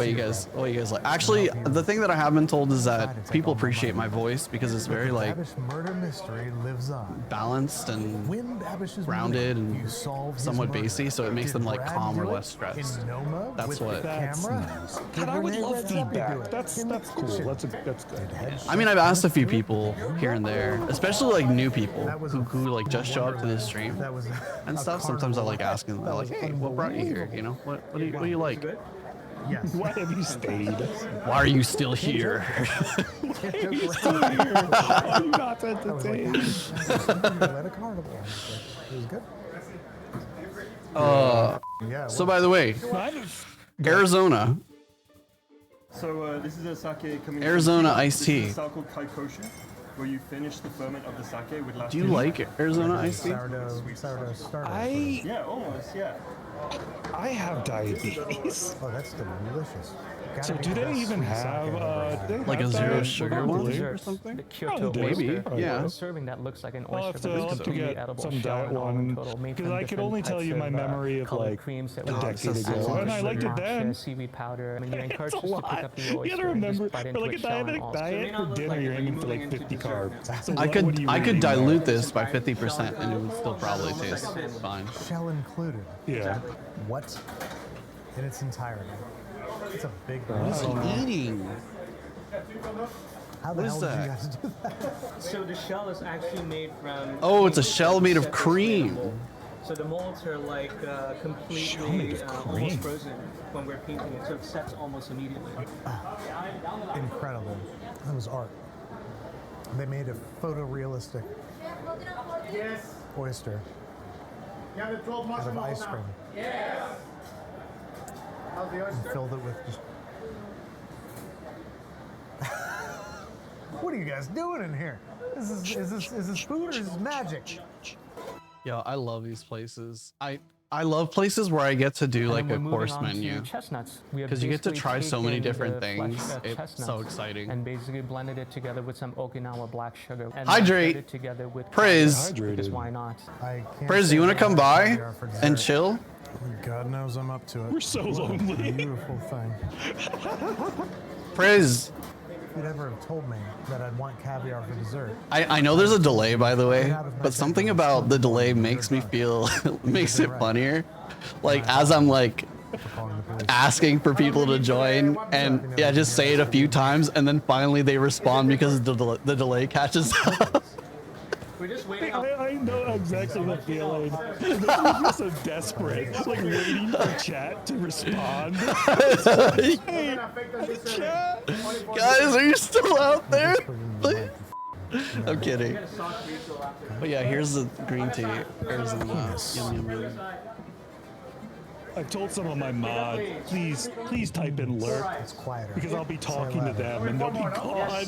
you guys like. Actually, the thing that I have been told is that people appreciate my voice because it's very like Murder mystery lives on. balanced and grounded and somewhat bassy, so it makes them like calm or less stressed. That's what. God, I would love feedback. That's cool. That's good. I mean, I've asked a few people here and there, especially like new people who like just show up to the stream and stuff. Sometimes I like asking them, like, "Hey, what brought you here? You know, what do you like? Yes. Why have you stayed? Why are you still here?" I'm not entertained. At a carnival. It was good. So by the way, Arizona. So this is a sake coming Arizona from iced tea. This is a style called kaikoshu, where you finish the ferment of the sake with last. Do you like Arizona iced tea? Sourdough starter. Yeah, almost. Yeah. I have diabetes. Oh, that's delicious. So do they even have like a zero sugar one Dessert, or something? The Kyoto Maybe, oyster, yeah. a serving that looks like an I'll have oyster, to, but I'll it's have to completely get edible. some shell diet and all in one total, made because from I could different only tell types you my of, memory of colored like creams that a we decade use, ago, sugar, and I liked it then. seaweed powder. I mean, you're encouraged It's a just to pick lot. up the You oyster. gotta remember, and just bite for like a into its shell and diabetic all. diet, for dinner you're aiming for like 50 carbs. So I what would you could really dilute know? this by 50% and it would still probably taste fine. Shell included. Yeah. What? In its entirety. It's a big What's he eating? How the What hell is did you that? guys do that? So the shell is actually made from. Oh, it's a shell made of cream. So the molds are like Shell made completely of almost cream. frozen when we're painting it, so it sets almost immediately. Incredible. That was art. They made a photorealistic oyster out of ice cream. And filled it with just. What are you guys doing in here? Is this food or is this magic? Yo, I love these places. I love places where I get to do And like then a we're moving course on to menu. chestnuts. We have Because you get to basically try so many taken different the flesh things. of It's chestnuts so exciting. And basically blended it together with some Okinawa black sugar. And Hydrate. then it together with Priz. because why not? Priz, you want to come by and chill? God knows I'm up to it. We're so lonely. Beautiful thing. Priz. If you'd ever have told me that I'd want caviar for dessert. I know there's a delay, by the way, but something about the delay makes me feel, makes it funnier. Like, as I'm like asking for people to join, and yeah, just say it a few times, and then finally they respond because the delay catches up. We're just waiting. I know exactly the feeling. You're so desperate, like waiting for chat to respond. Hey, chat. Guys, are you still out there? I'm kidding. But yeah, here's the green tea. Here's the yum yum yum. I've told some of my mods, please type in lurk. Because I'll be talking to them and they'll be gone.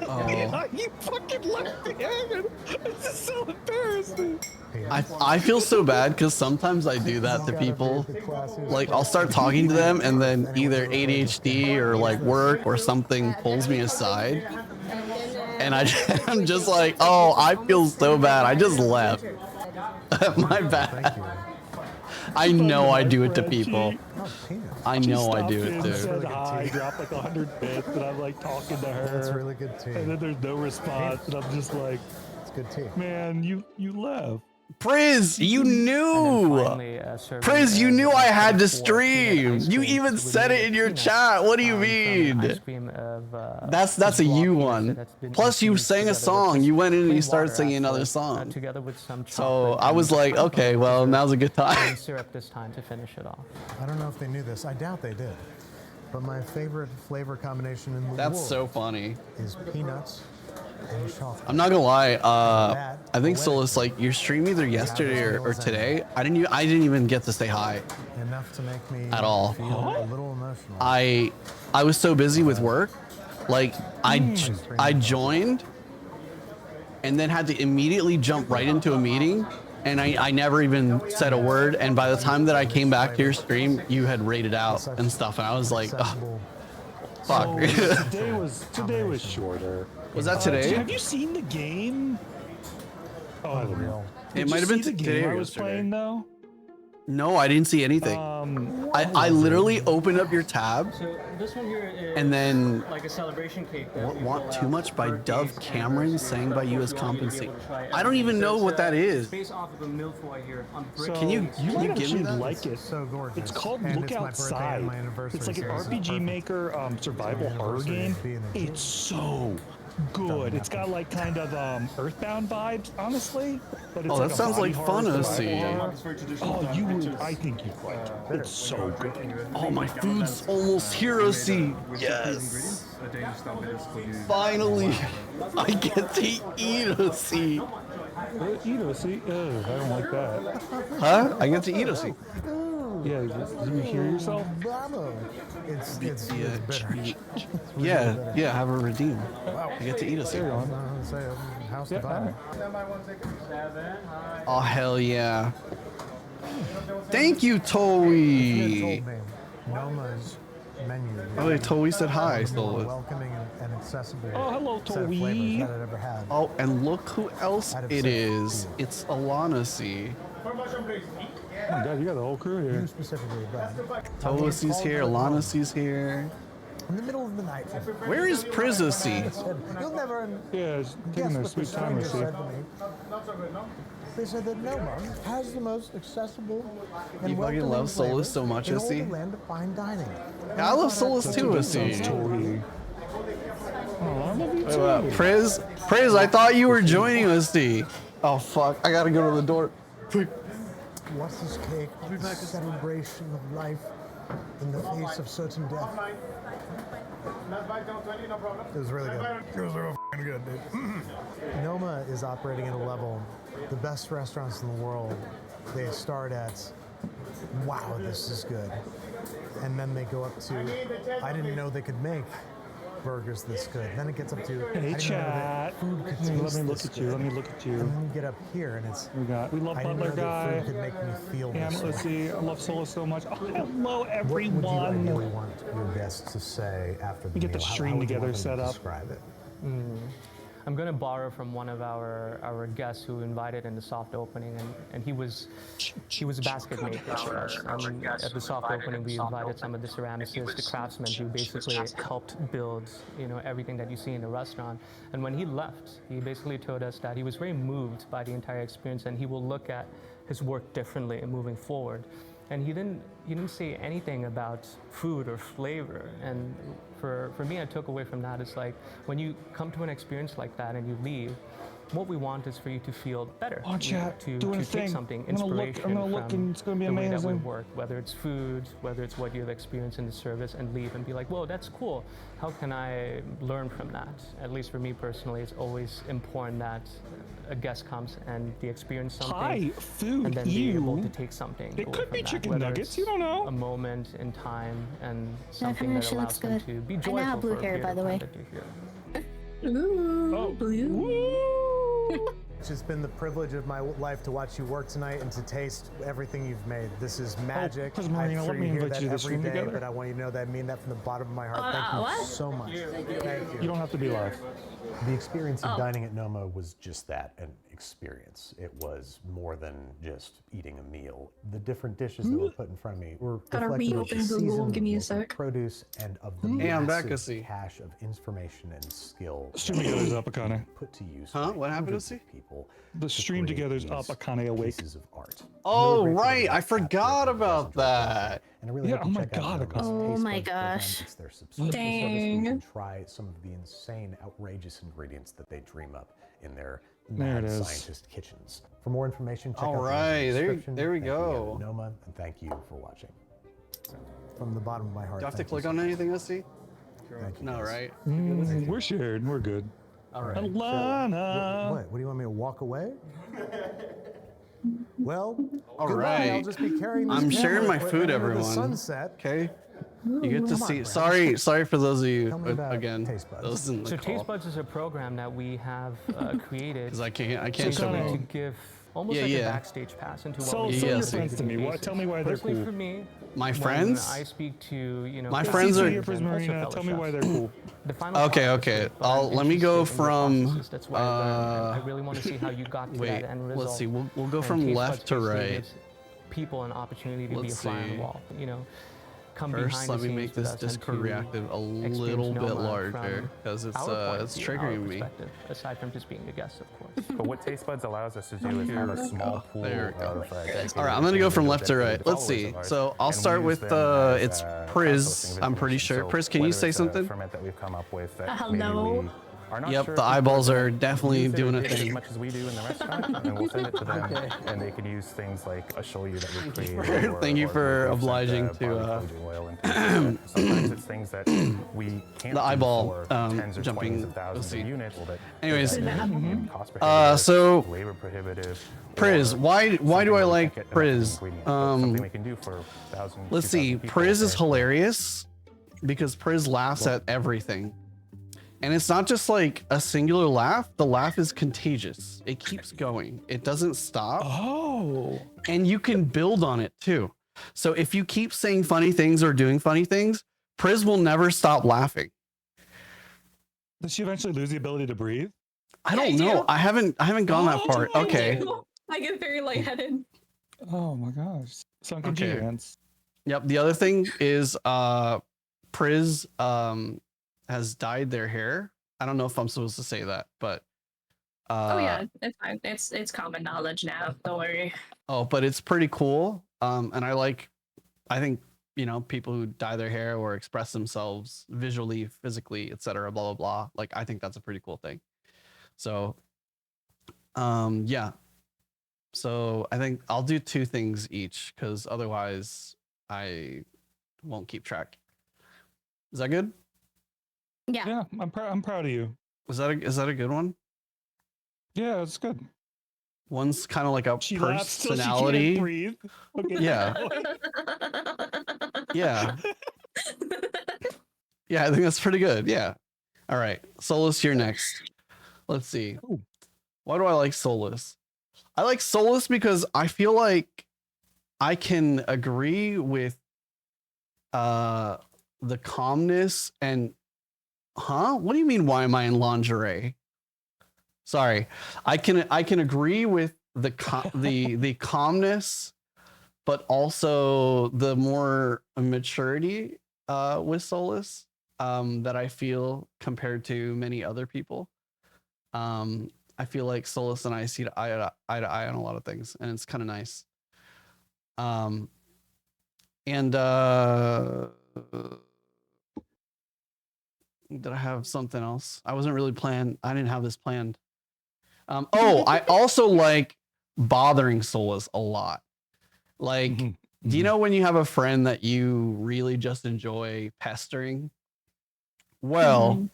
Oh. You fucking left me hanging. This is so embarrassing. I feel so bad because sometimes I do that to people. Like, I'll start talking to them and then either ADHD or like work or something pulls me aside. And I'm just like, oh, I feel so bad. I just left. My bad. I know I do it to people. I know I do it Said too. hi, dropped like 100 bits, and I'm like talking to her. That's really good tea. And then there's no response, and I'm just like, it's good tea. Man, you left. Priz, you knew. Priz, you knew I had to stream. You even said it in your chat. What do you mean? That's a you one. Plus, you sang a song. You went in and you started singing another song. So I was like, okay, well, now's a good time. Syrup this time to finish it off. I don't know if they knew this. I doubt they did. But my favorite flavor combination in the world. That's so funny. Is peanuts and chocolate. I'm not gonna lie. I think Solus, like your stream either yesterday or today. I didn't even get to say hi. Enough to make me at all. feel a little emotional. I was so busy with work. Like I joined and then had to immediately jump right into a meeting. And I never even said a word. And by the time that I came back to your stream, you had raided out and stuff. And I was like, oh, fuck. Today was shorter. Was that today? Have you seen the game? Oh, I don't know. It might have been the today game or I was yesterday. playing though. No, I didn't see anything. I literally opened up your tab. So this one here is And then like a celebration cake. that you Want pull Too out Much by for Dove birthdays, Cameron, sang by you as if you want me to be compensate. able to try it I don't out. even know So what it's, that is. It's based off of a milfoil here on brick. Can you might give me actually that? like it. So gorgeous. It's called And Look it's my birthday Outside. and my anniversary, It's like an so this is RPG perfect. Maker survival horror game. It's so good. It's got like kind of Earthbound vibes, honestly. But it's Oh, like that a sounds body like horror fun to survival see. horror. Oh, you would. I think you'd like it. It's so good. Oh, my food's almost hero-y. Yes. Finally, I get to eat a seat. Eat a seat? I don't like that. Huh? I get to eat a seat. Yeah, do you hear yourself? Bravo. It's bitter. Yeah, have a redeem. I get to eat a seat. House divided. Oh, hell yeah. Thank you, Toei. Noma's menu. Oh, wait, Toei said hi, More Solus. welcoming and accessible. Oh, hello, set of flavors Toei. that I'd ever had. Oh, and look who else it is. It's Alana C. Oh my God, you got the whole crew here. You specifically, but Toasi's here, Alana C's here. in the middle of the night. Where is Prizacy? You'll never Yeah, it's taking guess their what sweet the time to stranger see. said to me. They said that Noma has the most accessible and You fucking welcoming love Solus flavors so much, in all Issy. the land of fine dining. Yeah, I love Solus too, Issy. Oh, I love you Wait, too. Priz, I thought you were joining us, D. Oh fuck, I gotta go to the door. Quick. What's this cake? A celebration of life in the face of certain death. It was really good. It was real f***ing good, dude. Noma is operating at a level, the best restaurants in the world, they start at, wow, this is good. And then they go up to, I didn't know they could make burgers this good. Then it gets up to Hey, I didn't know that chat. food could Let taste me look this at you. good. Let me look at you. And then you get up here and it's We love I didn't Butler know that Guy. food could make me feel Yeah, this let's way. see. I love Solo so much. Oh, hello, What everyone. would you ideally want your guests to say after the We get meal? the How stream would you together want them set to up. Describe it. I'm going to borrow from one of our guests who invited in the soft opening, and he was a basket maker for us. At the soft opening, we invited some of the ceramicists, the craftsmen who basically helped build, everything that you see in the restaurant. And when he left, he basically told us that he was very moved by the entire experience, and he will look at his work differently moving forward. And he didn't say anything about food or flavor. And for me, I took away from that is like when you come to an experience like that and you leave, what we want is for you to feel better. Oh, chat, to doing a take thing. something, I'm gonna look, inspiration I'm gonna look, from and it's gonna be the way that we amazing. work, whether it's food, whether it's what you've experienced in the service, and leave and be like, whoa, that's cool. How can I learn from that? At least for me personally, it's always important that a guest comes and they experience something. Hi, food, and then be able to take something. It away could from be that, chicken whether nuggets, it's you don't know. A moment in time and That something that combination allows looks them good. to be I joyful now have blue for a hair, period by of the time way. that they're here. Ooh, blue. It's just been the privilege of my life to watch you work tonight and to taste everything you've made. This is magic. Chris Marino, I'm let sure me you hear invite that you to the every stream day, together. but I want you to know that I mean that from the bottom of my heart. Thank you what? so much. Thank you. You don't have to be live. The experience of Oh. dining at Noma was just that, an experience. It was more than just eating a meal. The different dishes that were put in front of me were Gotta reflective of reopen the Google, season, give me a local sec. produce, and of the Hey, I'm back, massive Assy. cache of information and skill that Stream together's up, Akane. put to use Huh? by What happened, hundreds Assy? of people The to stream create together's up, these Akane awake. pieces of art. Oh, I'm really grateful right. that I I've forgot got about that. and I really Yeah, hope you oh my check out God, Noma's Oh Taste my Buds program. gosh. It's their subscription service where you Dang. can try some of the insane, outrageous ingredients that they dream up in their There mad it is. scientist kitchens. For more information, check All out the link in right, the there- description. there we Thank you again go. to Noma, and thank you for watching. From the bottom of my heart. Do I have to thank you click so on much. anything, Assy? Thank you, No, guys. right? We're shared. We're good. All right. Alana. What? What do you want me to walk away? Well, All goodbye. right. I'll just be carrying this I'm camera sharing my equipment food, into the everyone. sunset. Okay. You get to Come on, see. Brad. Sorry for those of you Tell me about again. Taste Buds. Those in the So call. Taste Buds is a program that we have created. Because I can't to show to them. give almost Yeah, like yeah. a backstage pass into what So, we Yeah, so do your on a friends to me. day-to-day What? Tell me why they're Personally, cool. for me, My when friends? I speak to My Chris friends are- and Chris also Marina, fellow tell me why chefs, they're cool. the final Okay, product is okay. good, but I'm Let me go interested in the from. processes. That's why I learned, and I really want to see how you got to Wait, that end result. let's see. We'll go And from Taste left Buds to basically right. gives people an opportunity to be a Let's fly on see. the wall. Come First, behind let the me scenes make with this us and Discord to reactive a experience little bit Noma larger from because it's our point of it's view, our triggering me. perspective, aside from just being a guest, of course. But what Taste Buds allows us to do is have a small pool There we go. of dedicated All right, I'm gonna go from individuals, left to right. dedicated Let's followers see. of ours, So I'll and we start use with them as, it's crowdsourcing Priz. I'm pretty information. sure. So Priz, can you whether say it's a something? ferment that we've come up with that Hello? maybe we are not Yep, sure the if people eyeballs will are definitely use it doing a as thing. much as we do in the restaurant, and we'll send it to them, Okay. and they can use things like a shoyu that we've Thank you created. for- thank you or for we've sent, obliging to, barley coating oil and things like that. Sometimes it's things that we can't The do eyeball, for tens or jumping, 20s of thousands let's of see. units. That Anyways, cost prohibitive, so labor prohibitive. Priz, why do I something that we like can't get enough Priz? ingredients, but something we can do for 1,000, Let's 2,000 see. people Priz is there. hilarious because Priz laughs at everything. And it's not just like a singular laugh. The laugh is contagious. It keeps going. It doesn't stop. Oh. And you can build on it too. So if you keep saying funny things or doing funny things, Priz will never stop laughing. Does she eventually lose the ability to breathe? I don't know. I haven't gone that far. Okay. I get very lightheaded. Oh my gosh. Sunken G Okay. hands. Yep. The other thing is Priz has dyed their hair. I don't know if I'm supposed to say that, but Oh yeah, it's fine. It's common knowledge now. Don't worry. oh, but it's pretty cool. And I think, people who dye their hair or express themselves visually, physically, etc., blah blah blah. Like I think that's a pretty cool thing. So yeah. So I think I'll do 2 things each because otherwise I won't keep track. Is that good? Yeah. Yeah, I'm proud of you. Is that a good one? Yeah, it's good. One's kind of like a She laughs till she can't personality. breathe. Okay. Yeah. Yeah. Yeah, I think that's pretty good. Yeah. All right, Solus, you're next. Let's see. Why do I like Solus? I like Solus because I feel like I can agree with the calmness and what do you mean why am I in lingerie? Sorry. I can agree with the the calmness, but also the more maturity with Solus that I feel compared to many other people. I feel like Solus and I see eye to eye on a lot of things, and it's kind of nice. And did I have something else? I wasn't really planned. I didn't have this planned. Oh, I also like bothering Solus a lot. Like, do you know when you have a friend that you really just enjoy pestering? Well,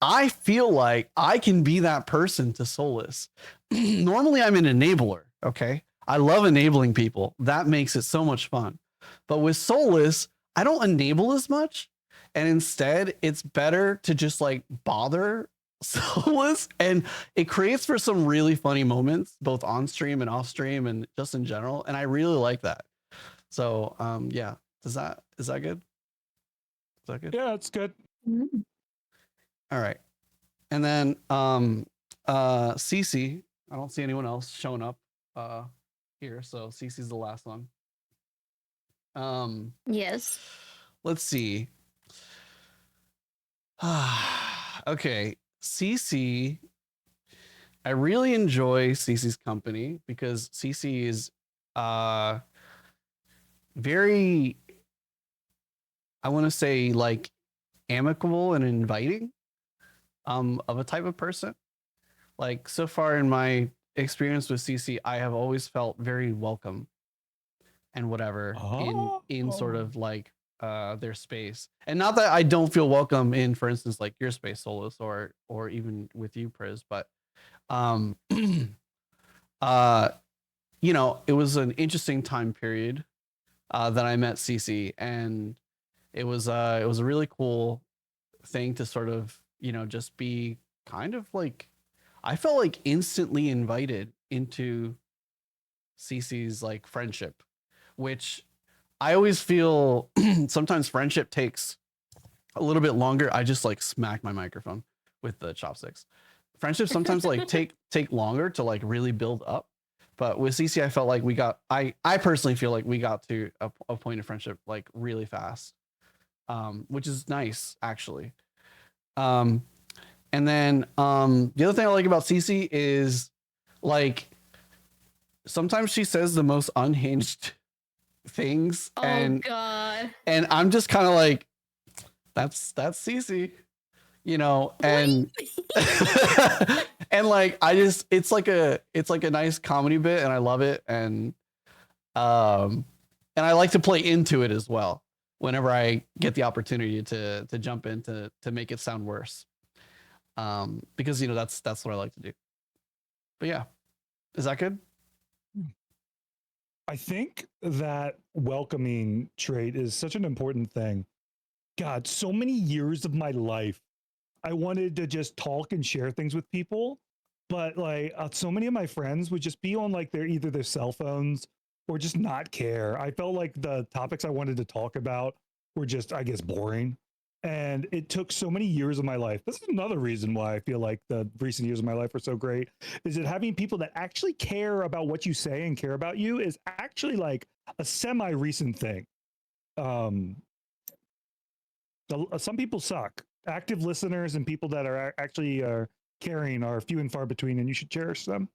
I feel like I can be that person to Solus. Normally, I'm an enabler. Okay. I love enabling people. That makes it so much fun. But with Solus, I don't enable as much. And instead, it's better to just like bother Solus. And it creates for some really funny moments, both on stream and off stream and just in general. And I really like that. So yeah. Is that good? Is that good? Yeah, it's good. All right. And then Cece, I don't see anyone else showing up here, so Cece's the last one. Yes. Let's see. Okay, Cece. I really enjoy Cece's company because Cece is very, I want to say, like amicable and inviting of a type of person. Like so far in my experience with CC, I have always felt very welcome and whatever in sort of like their space. And not that I don't feel welcome in, for instance, like your space, Solus, or even with you, Priz, but you know, it was an interesting time period that I met CC, and it was a really cool thing to sort of, you know, just be kind of like, I felt like instantly invited into CC's like friendship, which I always feel sometimes friendship takes a little bit longer. I just like smack my microphone with the chopsticks. Friendships sometimes like take longer to like really build up. But with CC, I felt like I personally feel like we got to a point of friendship like really fast, which is nice actually. And then the other thing I like about Cece is like sometimes she says the most unhinged things. And I'm just kind of like, that's Cece, you know, and and like it's like a nice comedy bit and I love it. And I like to play into it as well whenever I get the opportunity to jump in to make it sound worse. Because you know that's what I like to do. But yeah, is that good? I think that welcoming trait is such an important thing. God, so many years of my life, I wanted to just talk and share things with people, but like so many of my friends would just be on like either their cell phones or just not care. I felt like the topics I wanted to talk about were just, I guess, boring. And it took so many years of my life. This is another reason why I feel like the recent years of my life are so great, is that having people that actually care about what you say and care about you is actually like a semi-recent thing. Some people suck. Active listeners and people that are actually caring are few and far between, and you should cherish them.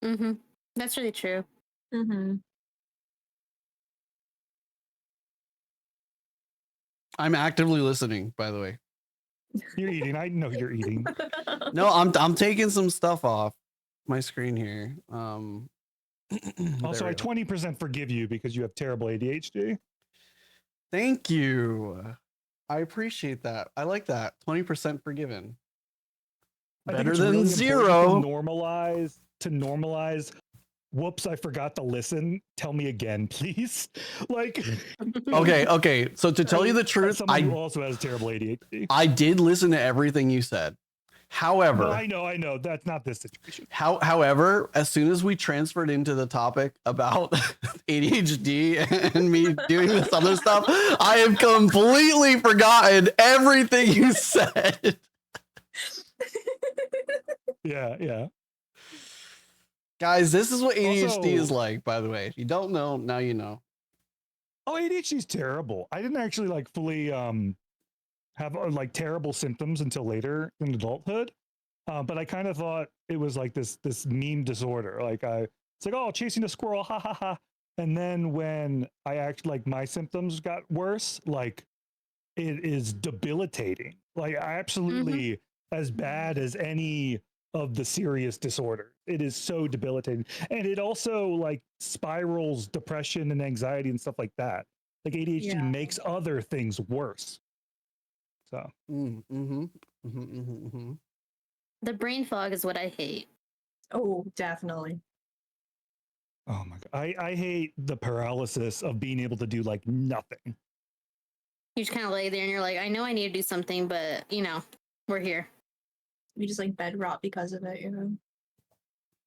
That's really true. I'm actively listening, by the way. You're eating. I know you're eating. No, I'm taking some stuff off my screen here. Also, I 20% forgive you because you have terrible ADHD. Thank you. I appreciate that. I like that. 20% forgiven. I think Better it's than really zero. To normalize whoops, I forgot to listen. Tell me again, please. Like, Okay. So to tell you the truth, someone who also has terrible ADHD. I did listen to everything you said. However, No, I know. That's not this situation. However, as soon as we transferred into the topic about ADHD and me doing this other stuff, I have completely forgotten everything you said. Yeah. Guys, this is what ADHD Also- is like, by the way. If you don't know, now you know. Oh, ADHD is terrible. I didn't actually like fully have like terrible symptoms until later in adulthood. But I kind of thought it was like this meme disorder. It's like, oh, chasing a squirrel, ha ha ha. And then when I actually like my symptoms got worse, like it is debilitating. Like absolutely as bad as any of the serious disorders. It is so debilitating. And it also like spirals depression and anxiety and stuff like that. Like ADHD makes other things worse. So The brain fog is what I hate. Oh, definitely. oh my god. I hate the paralysis of being able to do like nothing. You just kind of lay there and you're like, I know I need to do something, but we're here. We just like bed rot because of it,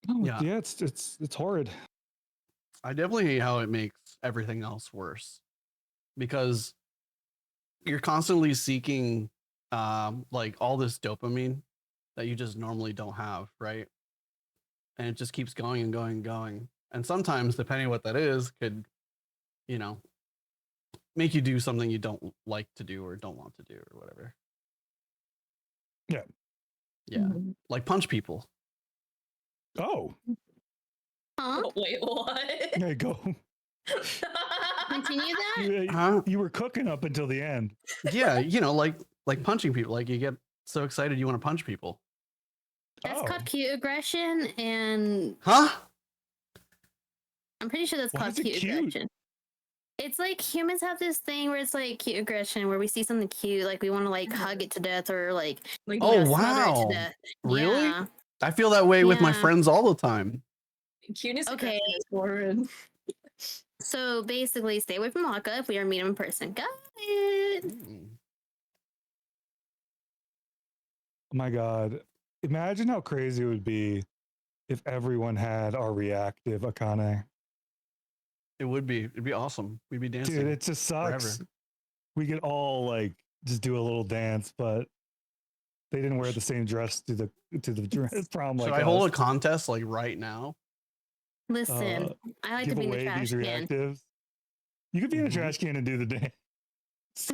Oh, yeah, it's horrid. I definitely hate how it makes everything else worse because you're constantly seeking like all this dopamine that you just normally don't have, right? And it just keeps going and going and going. And sometimes, depending on what that is, could, make you do something you don't like to do or don't want to do or whatever. Yeah. Yeah. Like punch people. Oh. Huh? Oh, wait, what? There you go. Continue that? You were cooking up until the end. Yeah, like punching people. Like you get so excited you want to punch people. That's called cute aggression, and Huh? I'm pretty sure that's Why called is it cute cute? aggression. It's like humans have this thing where it's like cute aggression, where we see something cute, like we want to like hug it to death or like Oh, smother it wow. to death. Really? Yeah. I feel that way with my Yeah. friends all the time. Cuteness Okay. is foreign. So basically, stay away from Waka if we are meet him in person. Got it. Oh my god. Imagine how crazy it would be if everyone had our reactive Akane. It would be. It'd be awesome. We'd be dancing. Dude, it just sucks. We could all like just do a little dance, but they didn't wear the same dress to the dress prom. Should Like I hold a us. contest like right now? Listen, I like to Give be in the away trash these can. reactives. You could be in a trash can and do the dance.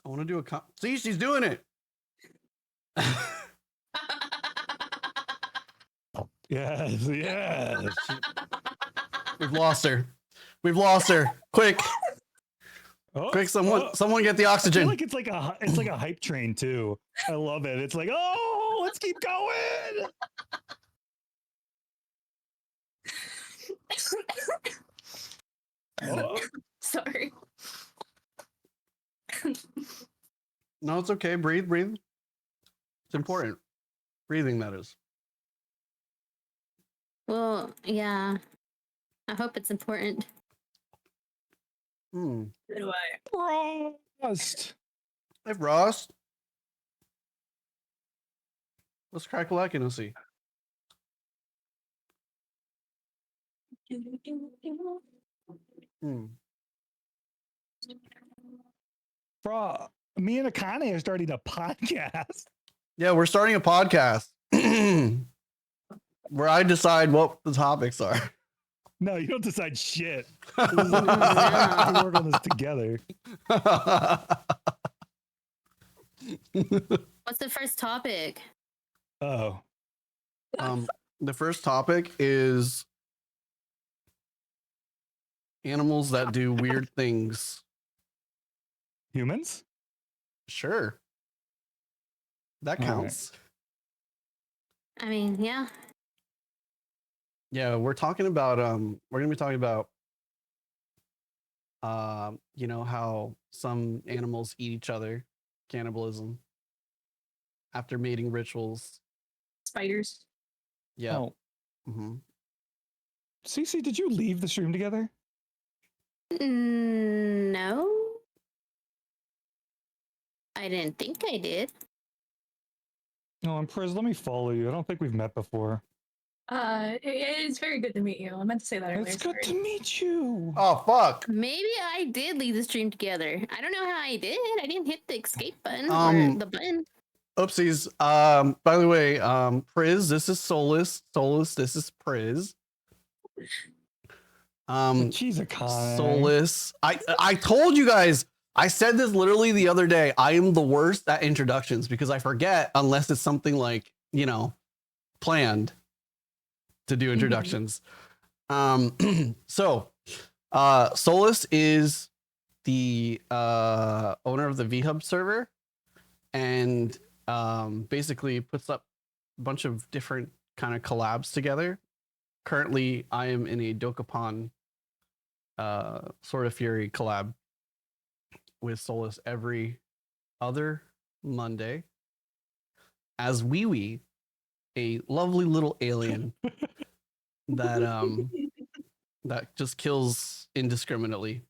I want to do a see, she's doing it. Yes. We've lost her. We've lost her. Quick. Quick, someone get the I oxygen. feel like it's like a hype train too. I love it. It's like, oh, let's keep going. Sorry. No, it's okay. Breathe. It's important. Breathing, that is. Well, yeah. I hope it's important. So do I. Rust. Hey, Ross. Let's crack a lack and see. Bro, me and Akane are starting a podcast. Yeah, we're starting a podcast where I decide what the topics are. No, you don't decide shit. We work on this together. What's the first topic? Oh. The first topic is animals that do weird things. Humans? Sure. That All counts. I mean, yeah. Yeah, we're talking about we're gonna be talking about how some animals eat each other cannibalism after mating rituals. Spiders. Yeah. Oh. Mm-hmm. Cece, did you leave the stream together? No. I didn't think I did. No, I'm Priz. Let me follow you. I don't think we've met before. It's very good to meet you. I meant to say that earlier. It's good sorry. to meet you. Oh fuck. Maybe I did leave the stream together. I don't know how I did. I didn't hit the escape button or Um, the button. Oopsies. By the way, Priz, this is Solus. Solus, this is Priz. She's a con. Solus. I told you guys. I said this literally the other day. I am the worst at introductions because I forget unless it's something like, you know, planned to do introductions. So Solus is the owner of the VHub server and basically puts up a bunch of different kind of collabs together. Currently, I am in a Dokapon Sword of Fury collab with Solus every other Monday as Wee Wee, a lovely little alien that that just kills indiscriminately.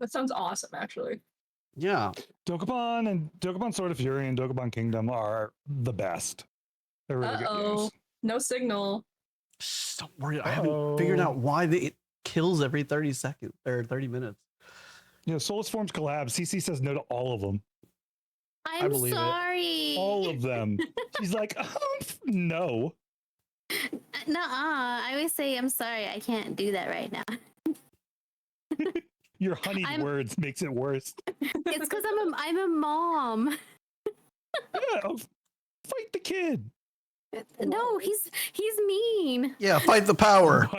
That sounds awesome, actually. Yeah. Dokapon and Dokapon Sword of Fury and Dokapon Kingdom are the best. They're really good games. No signal. Shh, don't worry. I haven't figured out why it kills every 30 seconds or 30 minutes. Yeah, Solus Forms collabs. CC says no to all of them. I'm believe it. sorry. All of them. She's like, no. Nuh-uh. I always say I'm sorry. I can't do that right now. Your honeyed words makes it worse. It's because I'm a mom. Yeah, fight the kid. No, he's mean. Yeah, fight the power.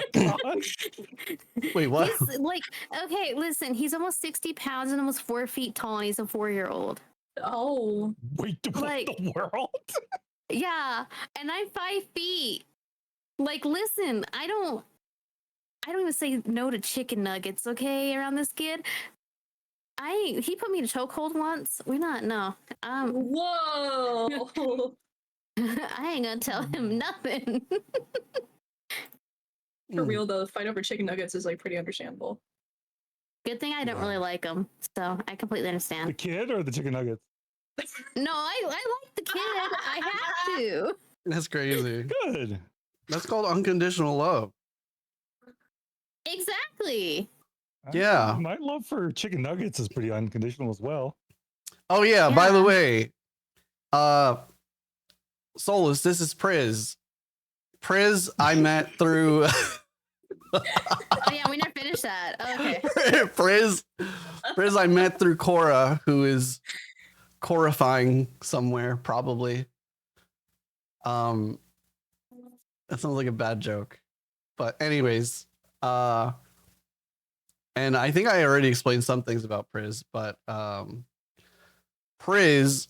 Wait, what? He's like, okay, listen, he's almost 60 pounds and almost 4 feet tall, and he's a 4-year-old. Oh. Wait, what the world? Yeah, and I'm 5 feet. Like, listen, I don't even say no to chicken nuggets, okay, around this kid. He put me in a chokehold once. Whoa. I ain't gonna tell him nothing. For real though, the fight over chicken nuggets is like pretty understandable. Good thing I don't really like them, so I completely The understand. kid or the chicken nuggets? No, I like the kid. I have to. That's crazy. Good. That's called unconditional love. Exactly. Yeah. My love for chicken nuggets is pretty unconditional as well. Oh yeah, by the way, Solus, this is Priz. Priz, I met through Oh yeah, we never finished that. Okay. Priz, I met through Cora, who is Corifying somewhere, probably. That sounds like a bad joke. But anyways, and I think I already explained some things about Priz, but Priz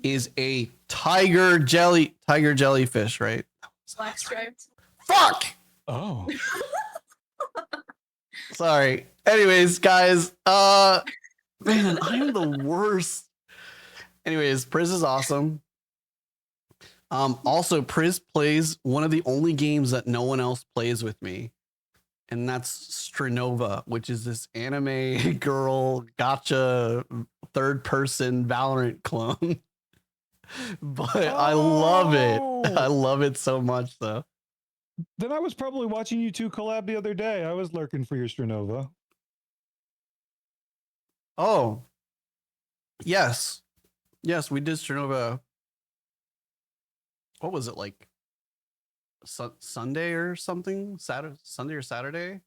is a tiger jellyfish, right? Black striped. Fuck! Oh. Sorry. Anyways, guys, man, I'm the worst. Anyways, Priz is awesome. Also, Priz plays one of the only games that no one else plays with me, and that's Strinova, which is this anime girl gotcha third-person Valorant clone. But I love it. I love it so much, though. Then I was probably watching you two collab the other day. I was lurking for your Strinova. Oh, yes. Yes, we did Strinova. What was it, like Sunday or something? Sunday or Saturday?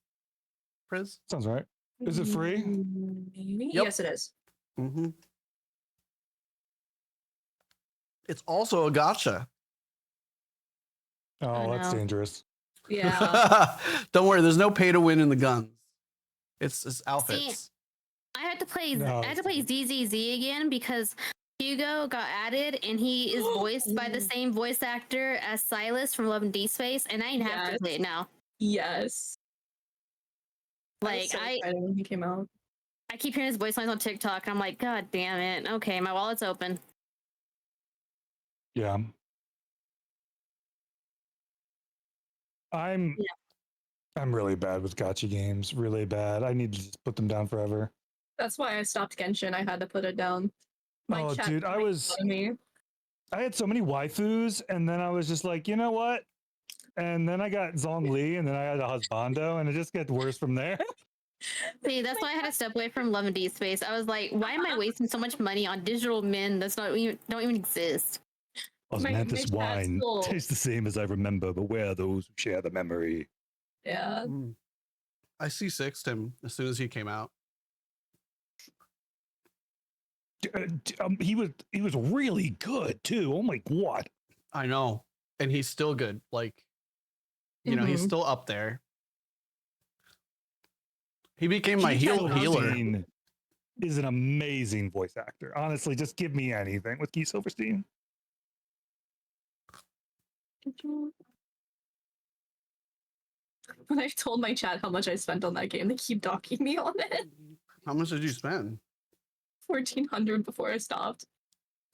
Priz? Sounds right. Is it free? Maybe? Yep. Yes, it is. Mm-hmm. It's also a gotcha. Oh, that's dangerous. Yeah. Don't worry, there's no pay to win in the guns. It's outfits. I had to play No, I had to play ZZZ again because Hugo got added and he is voiced by the same voice actor as Silas from Love and D Space, and I didn't have to play it now. Yes. Like I was so excited when he came out. I keep hearing his voice lines on TikTok, and I'm like, God damn it. Okay, my wallet's open. Yeah. I'm really bad with gacha games. Really bad. I need to just put them down forever. That's why I stopped Genshin. I had to put it down. My Oh, chat dude, was making fun of me. I had so many waifus, and then I was just like, you know what? And then I got Zhongli, and then I had a husbando, and it just gets worse from there. See, that's why I had to step away from Love and D Space. I was like, why am I wasting so much money on digital men that's don't even exist? Osmanthus wine tastes the same as I remember, but where are those who share the memory? Yeah. I C6'd him as soon as he came out. He was really good too. Oh my god! I know, and he's still good. Like, you know, he's still up there. He became my healer. Is an amazing voice actor. Honestly, just give me anything with Keith Silverstein. When I told my chat how much I spent on that game, they keep docking me on it. How much did you spend? 1,400 before I stopped.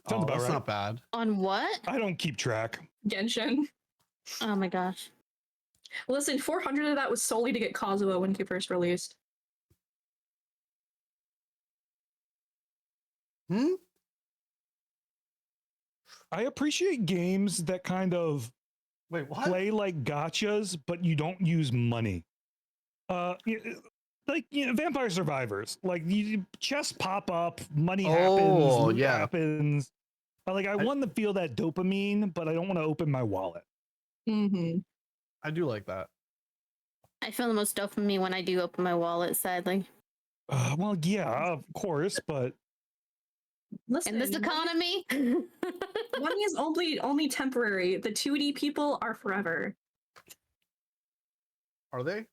Sounds about that's right. not bad. On what? I don't keep track. Genshin. Oh my gosh. Listen, 400 of that was solely to get Kazuo when he first released. I appreciate games that kind of play like gotchas, but you don't use money. Like Vampire Survivors, like chests pop up, money happens, loot happens. I want to feel that dopamine, but I don't want to open my wallet. I do like that. I feel the most dopamine when I do open my wallet, sadly. Well, yeah, of course, but Listen, in this economy, money is only temporary. The 2D people are forever. Are they?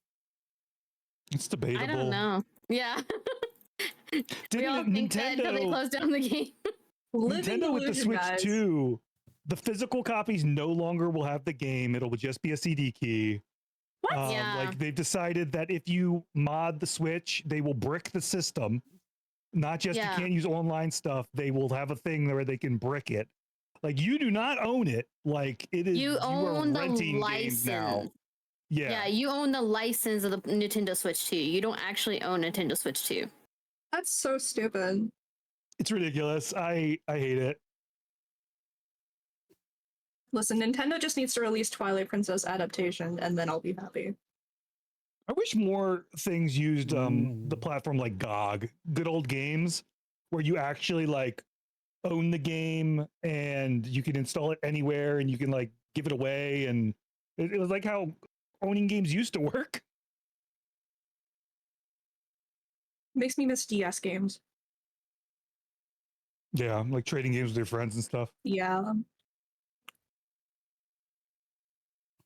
It's debatable. I don't know. Yeah. We all think that until they close down the game. Nintendo with the Switch 2, the physical copies no longer will have the game. It'll just be a CD key. What? Like they've decided that if you mod the Switch, they will brick the system. Not just you can't use online stuff. They will have a thing where they can brick it. Like you do not own it. Like it is. You own the renting games now. license. Yeah. You own the license of the Nintendo Switch 2. You don't actually own Nintendo Switch 2. That's so stupid. It's ridiculous. I hate it. Listen, Nintendo just needs to release Twilight Princess adaptation, and then I'll be happy. I wish more things used the platform like GOG, good old games, where you actually like own the game and you can install it anywhere and you can like give it away. And it was like how owning games used to work. Makes me miss DS games. Yeah, like trading games with your friends and stuff. Yeah.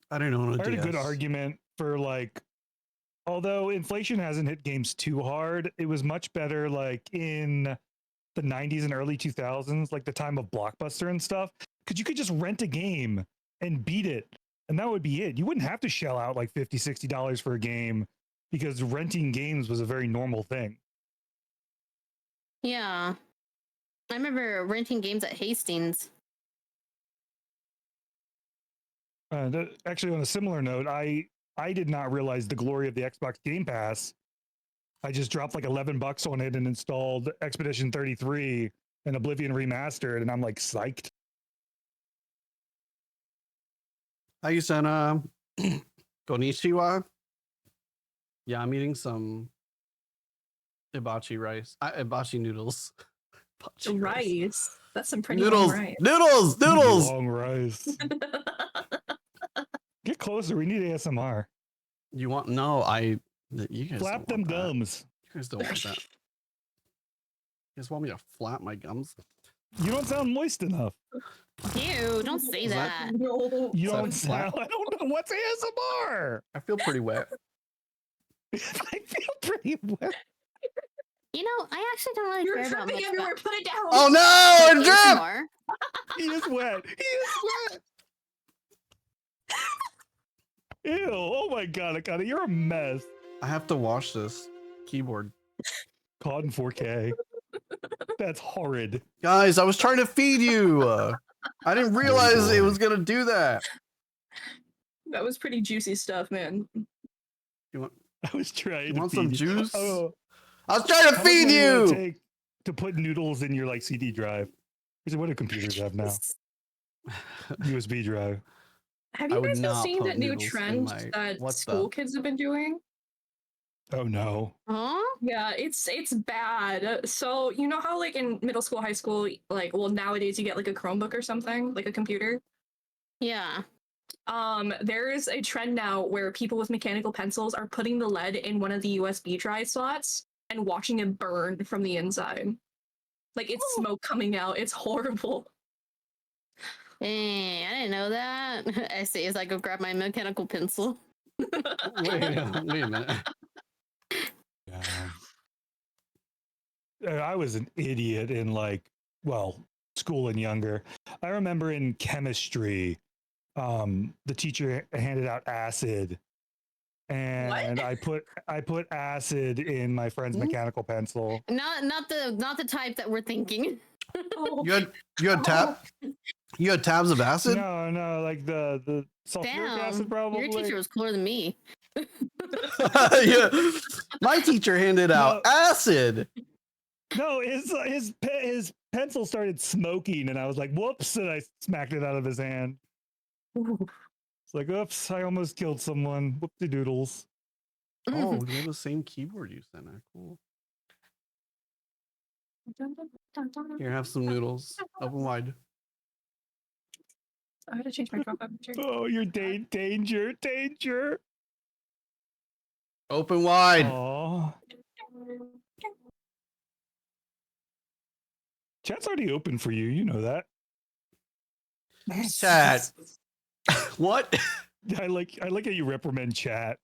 I don't know. I heard a good argument for like, although inflation hasn't hit games too hard, it was much better like in the 90s and early 2000s, like the time of Blockbuster and stuff, because you could just rent a game and beat it. And that would be it. You wouldn't have to shell out like $50, $60 for a game because renting games was a very normal thing. Yeah. I remember renting games at Hastings. Actually, on a similar note, I did not realize the glory of the Xbox Game Pass. I just dropped like $11 on it and installed Expedition 33 and Oblivion Remastered, and I'm like psyched. Hi, Yusena. Konnichiwa. Yeah, I'm eating some hibachi rice. Hibachi noodles. Hibachi rice. That's some pretty noodles. long rice. Noodles. Long rice. Get closer. We need ASMR. You want? No, you guys flap them gums. You guys don't want that. You guys want me to flap my gums? You don't sound moist enough. Ew, don't say that. No. You don't sound. I don't know what's ASMR. I feel pretty wet. I feel pretty wet. You know, I actually don't really care about much. Everywhere. Put it down. Oh no! It dripped. He is wet. He is wet. Ew! Oh my god, Akata, you're a mess. I have to wash this keyboard. Caught in 4K. That's horrid. Guys, I was trying to feed you. I didn't realize it was gonna do that. That was pretty juicy stuff, man. You want? I was trying. You to want feed some you. juice? Oh, I was trying to how much feed money will it you. take to put noodles in your like CD drive? What do computers have now? USB drive. Have I you would guys been not seeing put that new noodles in trend my- that what school the- kids have been doing? Oh no. Huh? Yeah, it's bad. So you know how like in middle school, high school, like well nowadays you get like a Chromebook or something, like a computer. Yeah. There is a trend now where people with mechanical pencils are putting the lead in one of the USB drive slots and watching it burn from the inside. Like it's smoke coming out. It's horrible. Dang, I didn't know that. I see as I go grab my mechanical pencil. Wait a minute. I was an idiot in school and younger. I remember in chemistry, the teacher handed out acid, and I put acid in my friend's mechanical pencil. Not the type that we're thinking. You had tabs of acid? No, like the sulfuric acid probably. Your teacher was cooler than me. Yeah. My teacher handed out acid. No, his pencil started smoking, and I was like, "Whoops!" and I smacked it out of his hand. It's like, "Oops! I almost killed someone." Whoopsie doodles. Oh, we have the same keyboard you sent her. Cool. Here, have some noodles. Open wide. I had to change my profile picture. Oh, you're danger. Open wide. Aw. Chat's already open for you. You know that. Chat. What? I like how you reprimand chat.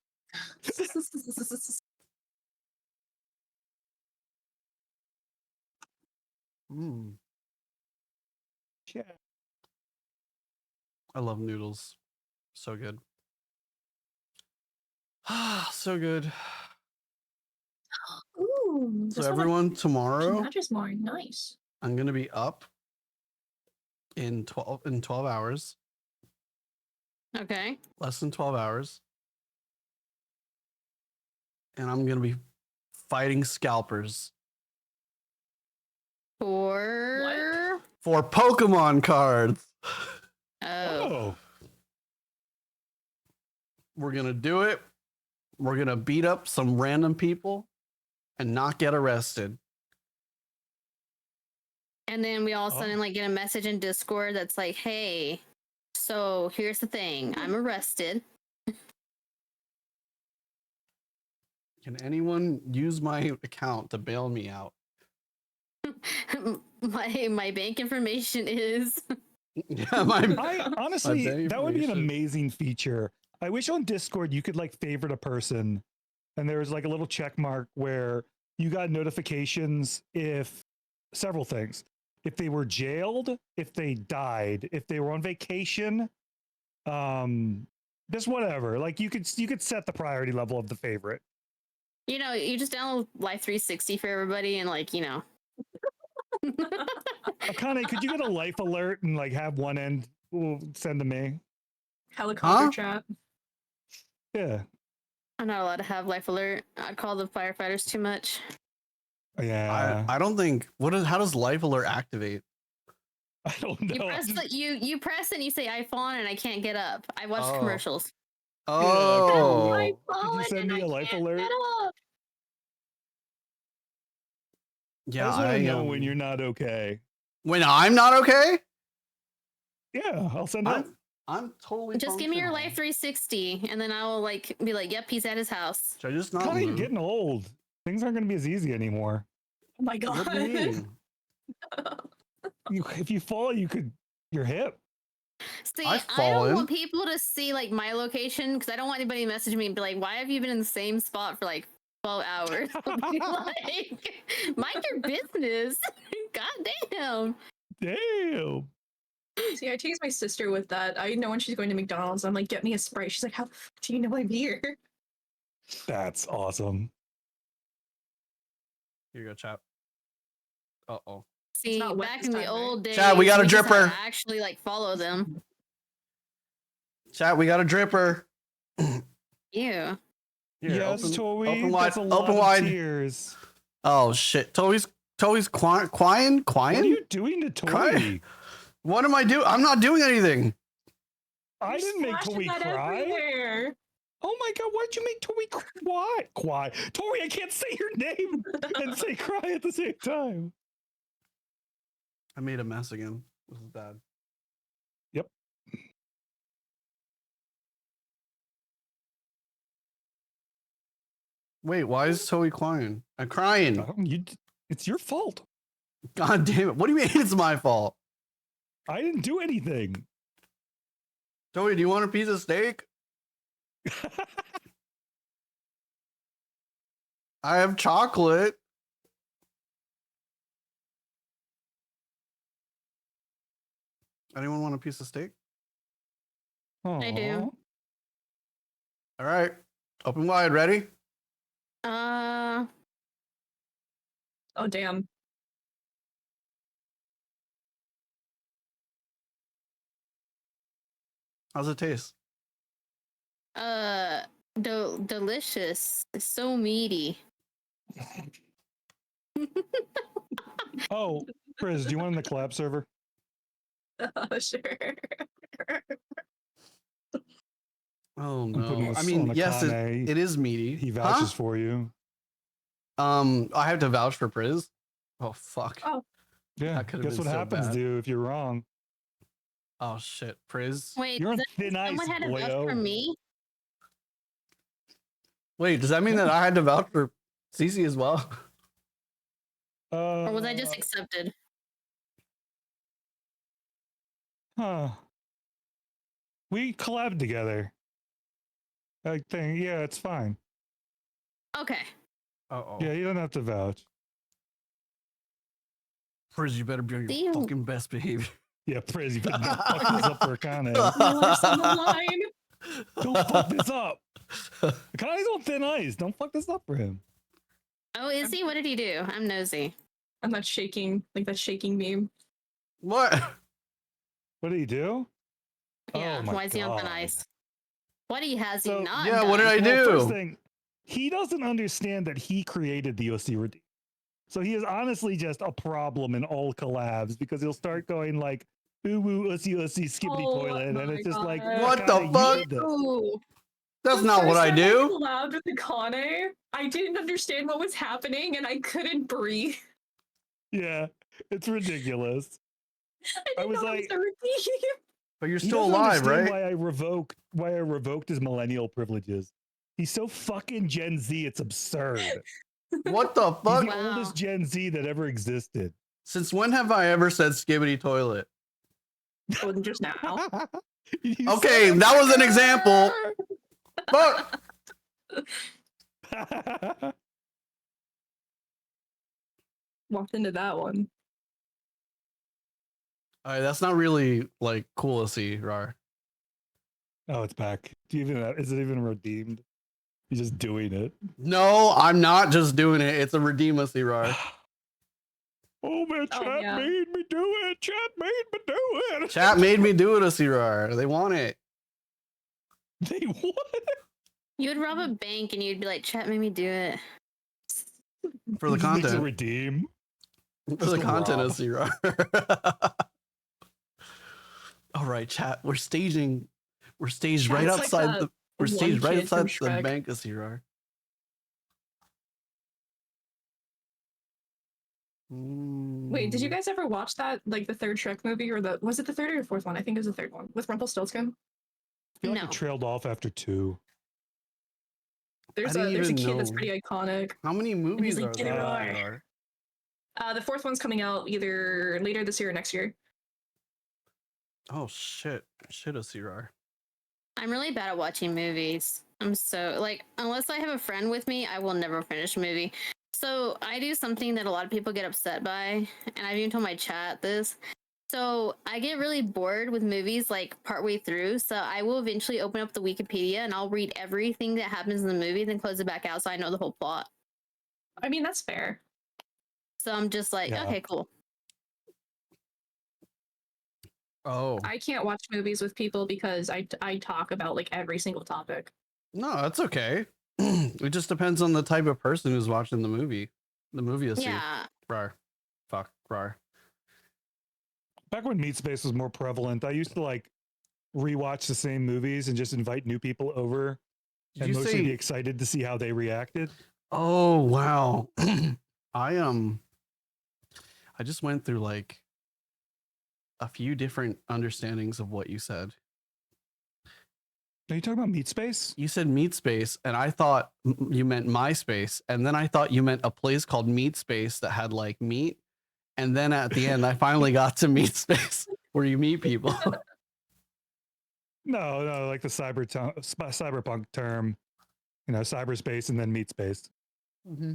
Chat. I love noodles. So good. So good. Ooh, So everyone, tomorrow Matches more nice. I'm gonna be up in 12 hours. Okay. Less than 12 hours. And I'm gonna be fighting scalpers For Pokemon cards. Oh. We're gonna do it. We're gonna beat up some random people and not get arrested. And then we all of a sudden like get a message in Discord that's like, hey, so here's the thing. I'm arrested. Can anyone use my account to bail me out? my bank information is Yeah, Honestly, that would be an amazing feature. I wish on Discord you could like favorite a person and there was like a little check mark where you got notifications if several things. If they were jailed, if they died, if they were on vacation, just whatever. Like you could set the priority level of the favorite. you know, you just download Life 360 for everybody and like, you know. Akane, could you get a life alert and like have one end send to me? Helicopter chat. Yeah. I'm not allowed to have life alert. I'd call the firefighters too much. Yeah. I don't think how does life alert activate? I don't You press you press it and you say I've fallen and I can't get up. I watched Oh. commercials. Oh. I've Could you fallen send and me I a life can't alert? get up. Yeah, I just want I to know when you're not okay. When I'm not okay? Yeah, I'll send it. I'm totally Just give me your functional. Life 360 and then I will like be like, yep, he's at his house. Should I just not Connie, you're move? getting old. Things aren't going to be as easy anymore. Oh my god. What do you mean? If you fall, your hip. See, I've I don't fallen. want people to see like my location because I don't want anybody to message me and be like, why have you been in the same spot for like 12 hours? I'll be like, mind your business. God damn. Damn. See, I tease my sister with that. I know when she's going to McDonald's, I'm like, get me a Sprite. She's like, how the fuck do you know I'm here? That's awesome. Here you go, chat. Uh-oh. See, not wet back this in the time, old days, Chat, we got a just had to dripper. actually like follow them. Chat, we got a dripper. Ew. Here, Yes, Toby. Open wide. That's a lot Open of wide. tears. Oh shit. Toby's crying. What are you doing to Toby? Crying? What am I doing? I'm not doing anything. I didn't make Toby cry. Everywhere. Oh my god, why'd you make Toby cry? Tori, I can't say your name and say cry at the same time. I made a mess again. This is bad. Yep. Wait, why is Toby crying? I'm crying. It's your fault. God damn it. What do you mean it's my fault? I didn't do anything. Toby, do you want a piece of steak? I have chocolate. Anyone want a piece of steak? I do. All right. Open wide. Ready? Oh damn. How's it taste? Delicious. It's so meaty. Oh, Chris, do you want in the collab server? Oh, sure. Oh I'm putting no. this I mean, on yes, Akane. it is meaty. He vouches for you. I have to vouch for Priz. Oh fuck. Oh. Yeah. That could've Guess been what so happens, bad. dude, if you're wrong? Oh shit, Priz. Wait, You're on does that mean thin ice, someone had to vouch boyo. for me? Wait, does that mean that I had to vouch for Cece as well? Or was I just accepted? Huh. We collabed together. I think, yeah, it's fine. Okay. Uh-oh. Yeah, you don't have to vouch. Priz, you better be on your Damn. fucking best behavior. Yeah, Priz, you better not fuck this up for Akane. Worse on the line. Don't fuck this up. Akane's on thin ice. Don't fuck this up for him. Oh, is he? What did he do? I'm nosy. I'm not shaking, like that shaking meme. What? What did he do? Yeah, Oh my why is he on thin God. ice? What has So- he not Yeah, done? what did I do? First thing, he doesn't understand that he created the OC Redeem. So he is honestly just a problem in all collabs because he'll start going like, ooh, woo, ussy, ussy, skibbity Oh toilet. And my it's just like, God. What the Akane, you fuck? did this. Ooh. That's The not what first I time do. collabed with Akane, I didn't understand what was happening and I couldn't breathe. Yeah, it's ridiculous. I I was didn't know like, it was a redeem. But you're he still doesn't alive, understand right? why I revoked his millennial privileges. He's so fucking Gen Z, it's absurd. What the He's fuck? the oldest Gen Z that ever existed. Since when have I ever said skibbity toilet? Wasn't just now. Okay, that was an example. Fuck. Walked into that one. All right, that's not really like cool to see, Rar. Oh, it's back. Do you even is it even redeemed? He's just doing it. No, I'm not just doing it. It's a redeemacy, Rar. Oh man, chat yeah. made me do it. Chat made me do it. Chat made me do it, Asirar. They want it. They want it. You would rob a bank and you'd be like, chat made me do it. For the He just needs to content. redeem. For the Just content, rob. Asirar. All right, chat. We're staged right Chat's like outside that the. We're one staged right kid from outside the Shrek. bank, Asirar. Wait, did you guys ever watch that, like the third Shrek movie, or was it the third or the fourth one? I think it was the third one with Rumpelstiltskin. I feel like No. it trailed off after 2. There's I a didn't there's a even kid that's know. pretty iconic. How many movies like, are "Get it there? right." Asirar? The fourth one's coming out either later this year or next year. Oh shit! Shit, Asirar. I'm really bad at watching movies. I'm so like, unless I have a friend with me, I will never finish a movie. So I do something that a lot of people get upset by, and I've even told my chat this. So I get really bored with movies like partway through. So I will eventually open up the Wikipedia and I'll read everything that happens in the movie, then close it back out so I know the whole plot. I mean, that's fair. So I'm just like, Yeah. okay, cool. Oh. I can't watch movies with people because I talk about like every single topic. No, that's okay. It just depends on the type of person who's watching the movie. The movie is Yeah. rar. Fuck rar. Back when Meat Space was more prevalent, I used to like rewatch the same movies and just invite new people over Did and you mostly be say- excited to see how they reacted. Oh wow. I just went through like a few different understandings of what you said. Are you talking about Meat Space? You said Meat Space, and I thought you meant MySpace, and then I thought you meant a place called Meat Space that had like meat, and then at the end I finally got to Meat Space where you meet people. No, like the cyberpunk term, you know, cyberspace and then meat space. Mm-hmm.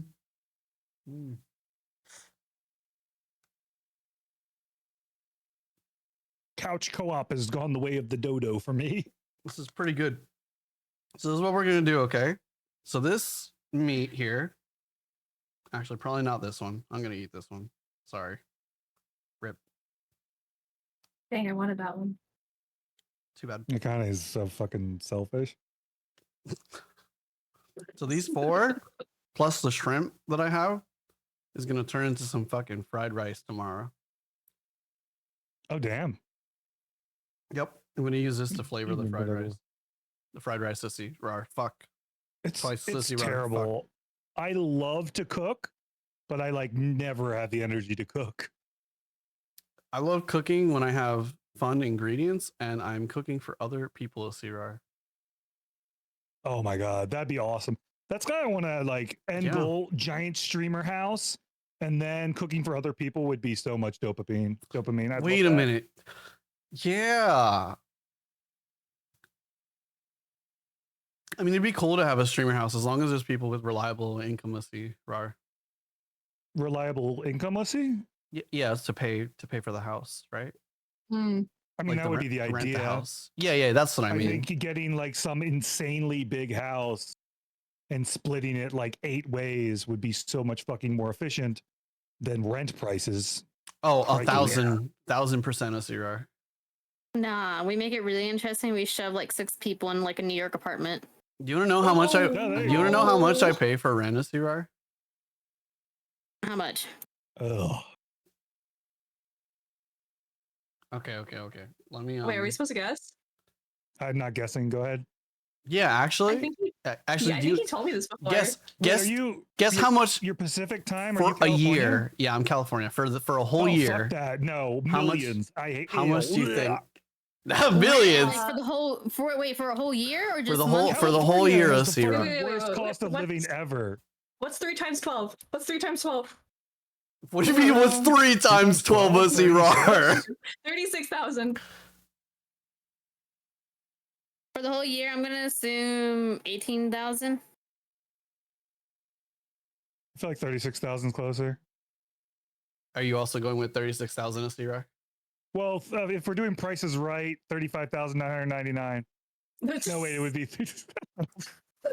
Mm. Couch co-op has gone the way of the dodo for me. This is pretty good. So this is what we're gonna do, okay? So this meat here, actually probably not this one. I'm gonna eat this one. Sorry. Rip. Dang, I wanted that one. Too bad. It kind of is so fucking selfish. So these 4 plus the shrimp that I have is gonna turn into some fucking fried rice tomorrow. Oh damn. Yep. I'm gonna use this to flavor the Even fried better. rice. The fried rice sissy. Rar. Fuck. It's Twice it's sissy rar. Fuck. terrible. I love to cook, but I like never have the energy to cook. I love cooking when I have fun ingredients and I'm cooking for other people, Sirar. Oh my god, that'd be awesome. That's kind of want to like end Yeah. goal, giant streamer house, and then cooking for other people would be so much dopamine. I'd Wait love a that. minute. Yeah. I mean, it'd be cool to have a streamer house as long as there's people with reliable income, Rar. Reliable income, let's see. Yeah, it's to pay for the house, right? Hmm. I mean, Like that would rent- be the rent idea. house. Yeah, that's what I mean. think getting like some insanely big house and splitting it like 8 ways would be so much fucking more efficient than rent prices. Oh, Crikey. 1,000% of Sirar. Nah, we make it really interesting. We shove like 6 people in like a New York apartment. Do you want to know how much I? Oh, Do you want to know how much I pay for rent, Sirar? How much? Ugh. Okay. Let me. Wait, are we supposed to guess? I'm not guessing. Go ahead. Yeah, actually, I think he, actually, yeah, I do think you he told me this before. guess? Wait, Guess are you guess how much your Pacific time or for you a California? year? Yeah, I'm California for a whole Oh, year. fuck that. No, How much- millions. I hate How much do you think? Like Millions for the whole for a whole year or just the whole- monthly? for the whole year, California has the Sierra. fucking Wait, worst cost of what's- living ever. What's 3 times 12? What's 3 times 12? What do you mean? What's 3 times 12, Sirar? 36,000. For the whole year, I'm gonna assume 18,000. I feel like 36,000 is closer. Are you also going with 36,000, Sirar? Well, if we're doing prices right, 35,999. No, wait, it would be.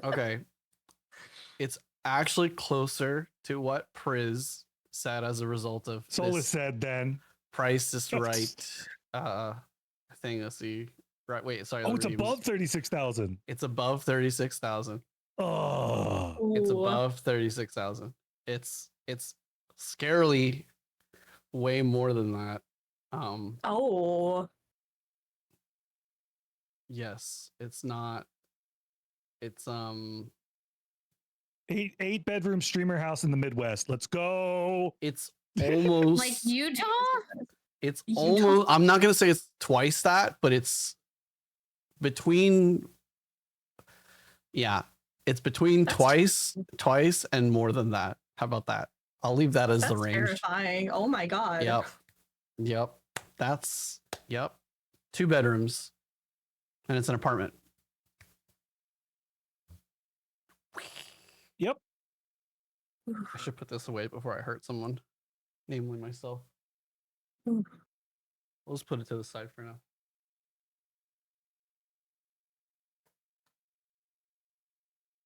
Okay. It's actually closer to what Priz said as a result of Solus this said then. Price is right thing. Let's see. Right. Wait. Sorry. Oh, the it's reams. above 36,000. It's above 36,000. Oh, It's Ooh. above 36,000. It's scarily way more than that. Oh. Yes, it's not. It's eight bedroom streamer house in the Midwest. Let's go. It's almost Like Utah? It's almost. I'm not gonna say it's twice that, but it's between. Yeah, it's between twice and more than that. How about that? I'll leave that as That's the range. terrifying. Oh my god. Yep. That's 2 bedrooms, and it's an apartment. Yep. I should put this away before I hurt someone, namely myself. Oof. We'll just put it to the side for now.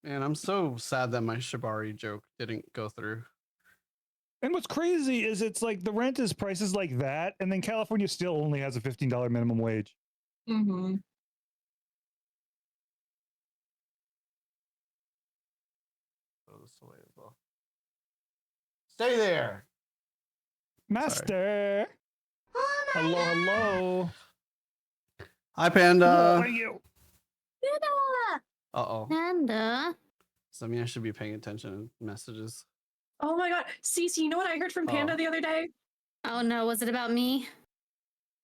Man, I'm so sad that my Shibari joke didn't go through. And what's crazy is it's like the rent is prices like that, and then California still only has a $15 minimum wage. Mm-hmm. Stay there. Master. Hello, hello. Hi, Panda. Oh, thank you. Uh-oh. Panda. So, I mean, I should be paying attention to messages. Oh my god. Cece, you know what I heard from Panda the other day? Oh no, was it about me?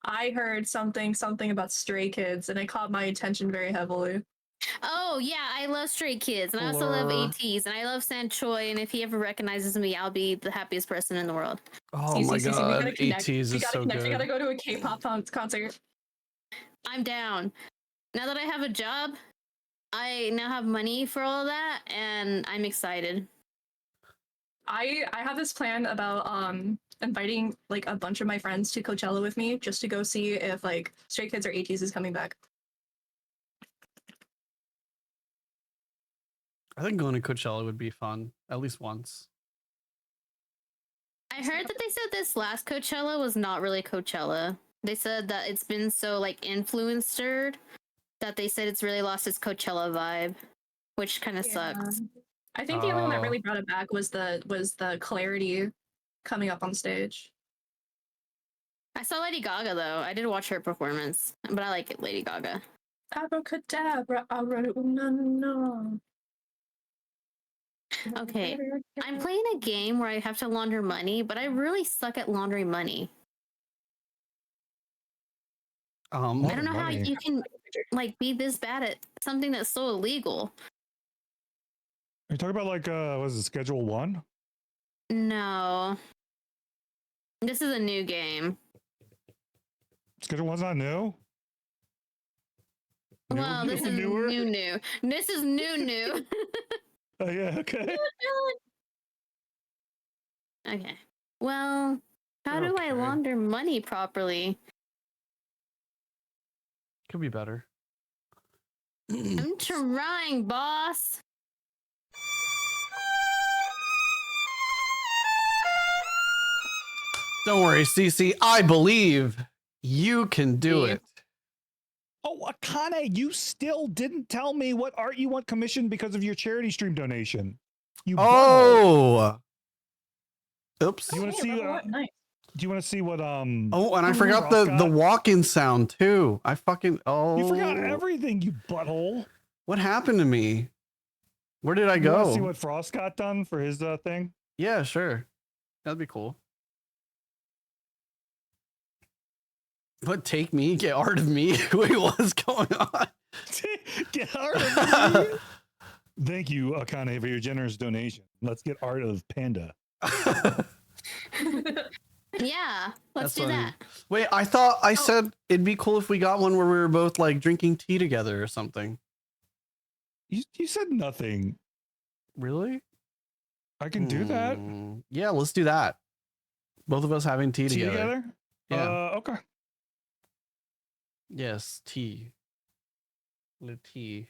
I heard something about Stray Kids, and it caught my attention very heavily. Oh yeah, I love Stray Kids, and I also love ATs, and I love San Choi, and if he ever recognizes me, I'll be the happiest person in the world. Oh my Cece, we god, gotta connect. ATs We is gotta so connect. We good. gotta go to a K-pop concert. I'm down. Now that I have a job, I now have money for all of that, and I'm excited. I have this plan about inviting like a bunch of my friends to Coachella with me just to go see if like Stray Kids or ATs is coming back. I think going to Coachella would be fun, at least once. I heard that they said this last Coachella was not really Coachella. They said that it's been so like influencered that they said it's really lost its Coachella vibe, which kind of sucks. I think the only one that really brought it back was the Clarity coming up on stage. I saw Lady Gaga though. I did watch her performance, but I like it, Lady Gaga. Abracadabra, no. Okay, I'm playing a game where I have to launder money, but I really suck at laundering money. I don't know how you can like be this bad at something that's so illegal. Are you talking about like was it Schedule 1? No. This is a new game. Schedule 1's not new? Well, this is new. This is new. Oh yeah, okay. Okay. Well, how do I launder money properly? Could be better. I'm trying, boss. Don't worry, Cece. I believe you can do it. Oh, Akane, you still didn't tell me what art you want commissioned because of your charity stream donation. You Oh. Oops. Do you want to see? Do you want to see what? Oh, and I forgot the walk-in sound too. I fucking You forgot everything, you butthole. What happened to me? Where did I You go? want to see what Frost got done for his thing? Yeah, sure. That'd be cool. What, take me? Get art of me? Wait, what's going on? Get art of me? Thank you, Akane, for your generous donation. Let's get art of Panda. Yeah, let's do that. Wait, I thought I said it'd be cool if we got one where we were both like drinking tea together or something. You said nothing. Really? I can do that. Yeah, let's do that. Both of us having tea together. Yeah. Okay. Yes, tea. The tea.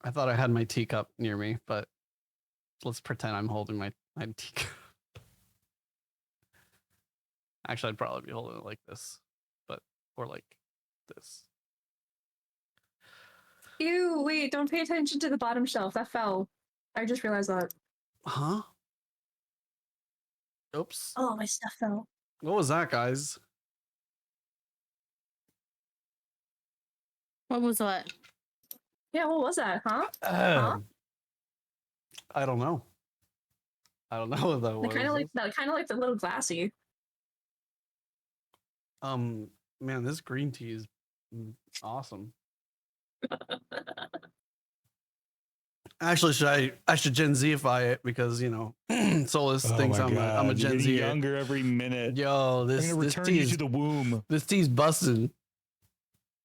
I thought I had my teacup near me, but let's pretend I'm holding my teacup. Actually, I'd probably be holding it like this, or like this. Ew, wait, don't pay attention to the bottom shelf. That fell. I just realized that. Huh? Oops. Oh, my stuff fell. What was that, guys? What was what? Yeah, what was that, huh? Huh? I don't know. I don't know what that was. Kind of like the little glassy. Man, this green tea is awesome. Actually, I should Gen Zify it because Solus thinks I'm a Gen Z. Younger every minute. Yo, this I'm gonna this return tea you is to the womb. This tea's busting.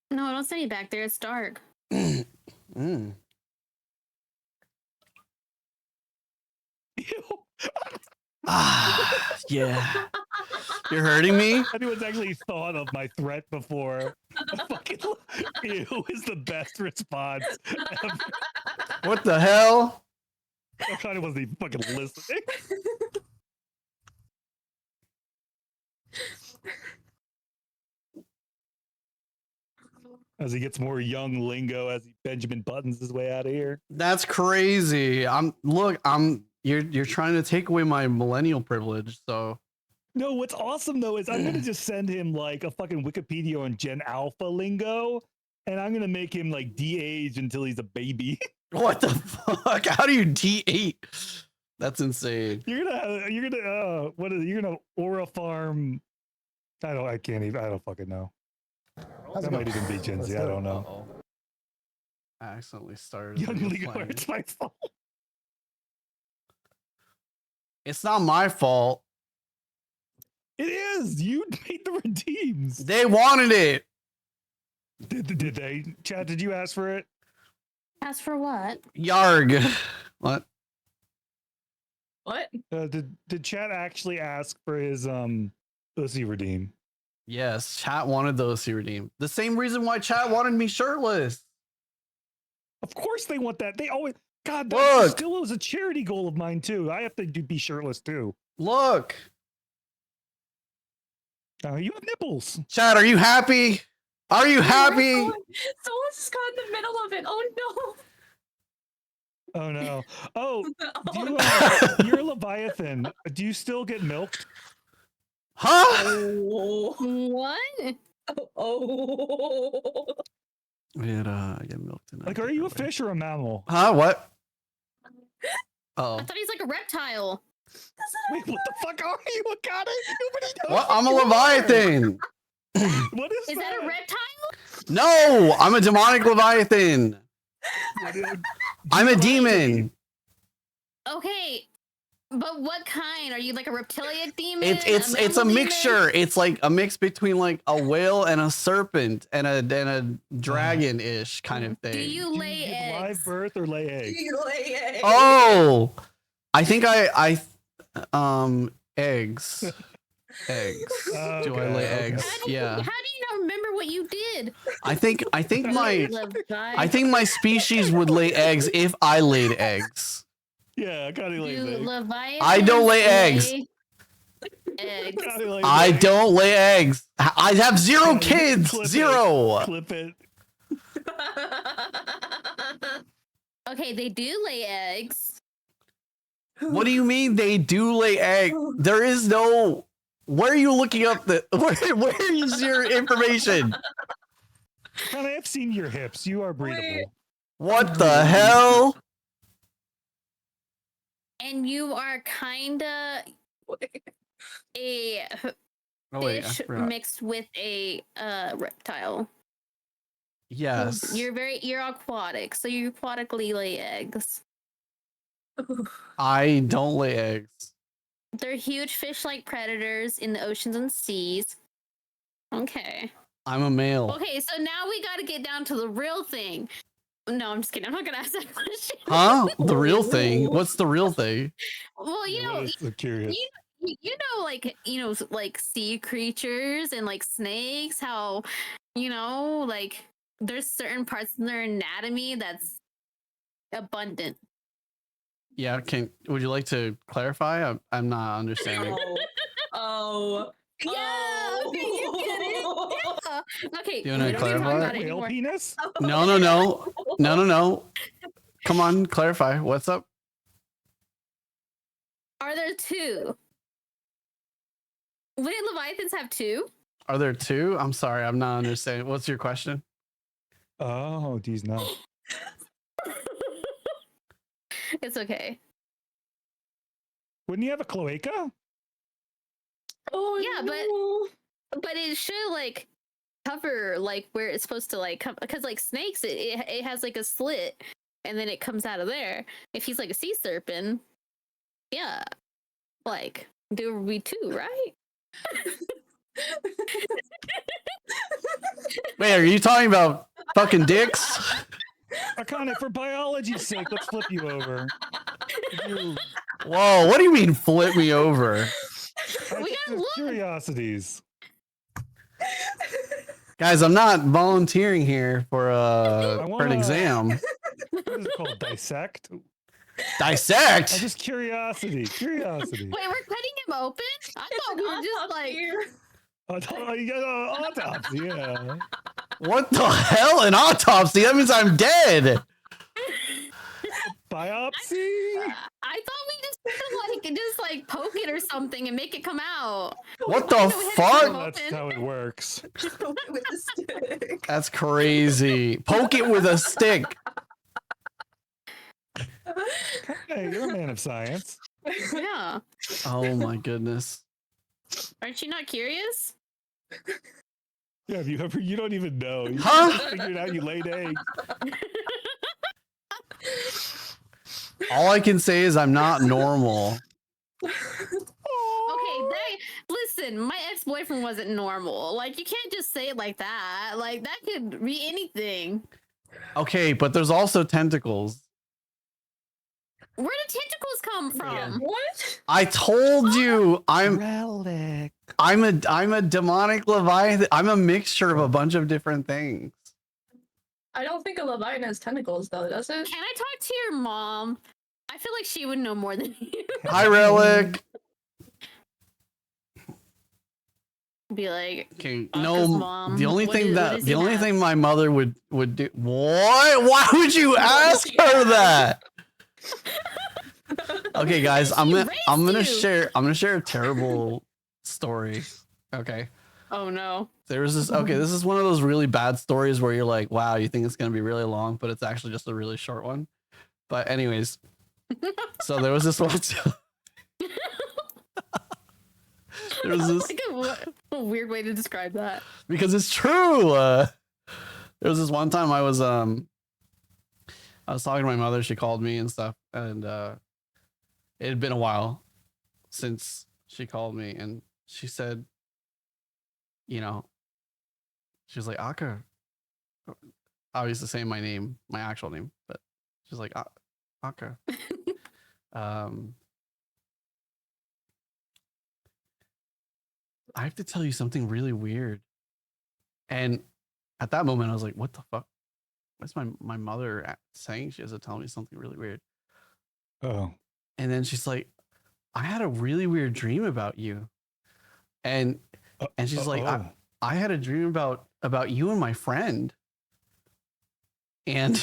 No, don't send me back there. It's dark. Yeah. You're hurting me? Anyone's actually thought of my threat before. Fucking ew is the best response ever. What the hell? I kind of wasn't even fucking listening. As he gets more young lingo, as he Benjamin Buttons his way out of here. That's crazy. You're trying to take away my millennial privilege. So No, what's awesome though is I'm gonna just send him like a fucking Wikipedia on Gen Alpha lingo, and I'm gonna make him like de-age until he's a baby. what the fuck? How do you D8? That's insane. You're gonna Aura Farm. I don't fucking know. That might even be Gen Z. I don't know. Uh-oh. I accidentally started. Young the Leo, playing. it's my fault. It's not my fault. It is. You made the redeems. They wanted it. Did they? Chad, did you ask for it? Ask for what? Yarg. What? What? Did Chad actually ask for his OC redeem? Yes, chat wanted those to redeem. The same reason why chat wanted me shirtless. Of course they want that. They always God, that Look. still was a charity goal of mine too. I have to be shirtless too. Look. You have nipples. Chat, are you happy? Are you happy? Someone just got in the middle of it. Oh no. Oh no. Oh, you're a Leviathan. Do you still get milked? Huh? What? Oh. I get milked in. Like, are you a fish or a mammal? Huh? What? I Oh. thought he's like a reptile. Wait, what the fuck are you? What got it? Nobody knows. What? I'm a you are. Leviathan. What is Is that a reptile? No, I'm a demonic Leviathan. I'm a demon. Okay, but what kind? Are you like a reptilian demon? It's a mammal demon? mixture. It's like a mix between like a whale and a serpent and a dragon-ish kind of thing. Do you lay eggs? Live birth or lay eggs? You lay eggs. Oh, I think I eggs. Eggs. Do I lay eggs? Yeah. How do you not remember what you did? I think my Levi- my species would lay eggs if I laid eggs. Yeah, Connie lays Do eggs. Leviathans I don't lay eggs. eggs. Connie lays I eggs. don't lay eggs. I have 0 kids. Clip it. 0. Clip it. Okay, they do lay eggs. What do you mean they do lay eggs? There is no. Where are you looking up the? Where is your information? Connie, I've seen your hips. You are breathable. What the hell? And you are kinda a Oh wait, I fish forgot. mixed with a reptile. Yes. You're aquatic, so you aquatically lay eggs. I don't lay eggs. They're huge fish-like predators in the oceans and seas. Okay. I'm a male. Okay, so now we got to get down to the real thing. No, I'm just kidding. I'm not gonna ask that question. Huh? The real thing? What's the real thing? Well, you know, So curious. you know, like sea creatures and like snakes. How, like there's certain parts in their anatomy that's abundant. Yeah. Would you like to clarify? I'm not understanding. Oh. Yeah. Okay, you get it. Yeah. Okay. Do you wanna we don't need to talk clarify? about it Whale anymore. penis? No. Come on, clarify. What's up? Are there two? Wouldn't Leviathans have two? Are there 2? I'm sorry, I'm not understanding. What's your question? Oh, geez, no. It's okay. Wouldn't you have a cloaca? Oh Yeah, but it should like cover like where it's supposed to like come, because like snakes it has like a slit and then it comes out of there. If he's like a sea serpent, yeah, like there would be 2, right? Wait, are you talking about fucking dicks? Akane, for biology's sake, let's flip you over. Whoa, what do you mean flip me over? We gotta look. Curiosities. Guys, I'm not volunteering here for an exam. What is it called? Dissect? Dissect? Just curiosity. Curiosity. Wait, we're cutting him open? I thought we were just like. Autopsy, yeah. What the hell? An autopsy? That means I'm dead. Biopsy? I thought we just like poke it or something and make it come out. What the fuck? That's how it works. Just poke it with a stick. That's crazy. Poke it with a stick. Hey, you're a man of science. Yeah. Oh my goodness. Aren't you not curious? Yeah, have you ever? You don't even know. You Huh? figured out you laid eggs. All I can say is I'm not normal. Listen, my ex-boyfriend wasn't normal. Like, you can't just say it like that. Like, that could be anything. Okay, but there's also tentacles. Where did tentacles come from? What? I told you I'm a demonic Leviathan. I'm a mixture of a bunch of different things. I don't think a Leviathan has tentacles, though, does it? Can I talk to your mom? I feel like she would know more than you. Hi, Relic. Be like, Okay, Aka's no. mom, The only what thing is- what that does the he only have? thing my mother would do. What? Why would you ask her that? Okay, guys, I'm gonna share a terrible story. Okay. Oh no. There was this. Okay, this is one of those really bad stories where you're like, wow, you think it's gonna be really long, but it's actually just a really short one. But anyways, so there was this one. There was this Like a weird way to describe that. because it's true. There was this one time I was talking to my mother. She called me and stuff, and it had been a while since she called me, and she said, you know, she was like, Aka. Obviously saying my name, my actual name, but she's like, Aka. I have to tell you something really weird. And at that moment, I was like, what the fuck? What's my mother saying? She has to tell me something really weird. Oh. And then she's like, I had a really weird dream about you. And she's like, I had a dream about you and my friend. And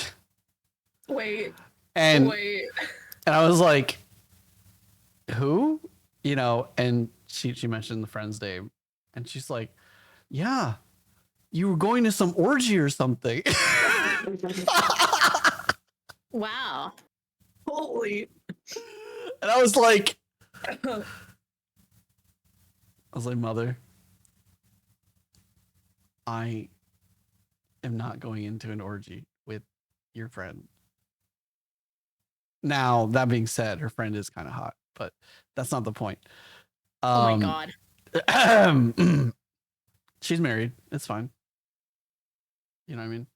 Wait. and Wait. and I was like, who? You know, and she mentioned the friend's name, and she's like, yeah, you were going to some orgy or something. Wow. Holy. And I was like, mother, I am not going into an orgy with your friend. Now, that being said, her friend is kind of hot, but that's not the point. Oh my god. She's married. It's fine. You know what I mean?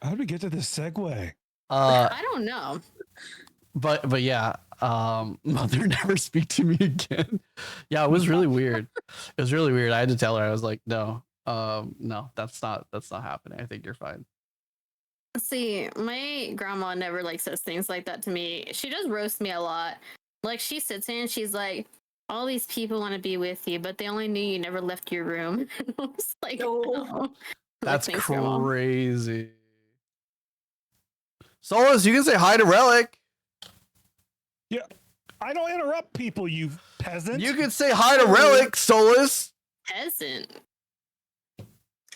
How did we get to this segue? I don't know. But yeah, mother never speak to me again. Yeah, it was really weird. It was really weird. I had to tell her. I was like, no, that's not happening. I think you're fine. See, my grandma never like says things like that to me. She does roast me a lot. Like, she sits in and she's like, all these people want to be with you, but they only knew you never left your room. I was like, no. That's Like, thanks, Grandma. crazy. Solus, you can say hi to Relic. Yeah, I don't interrupt people, you peasant. You can say hi to Relic, Solus. Peasant.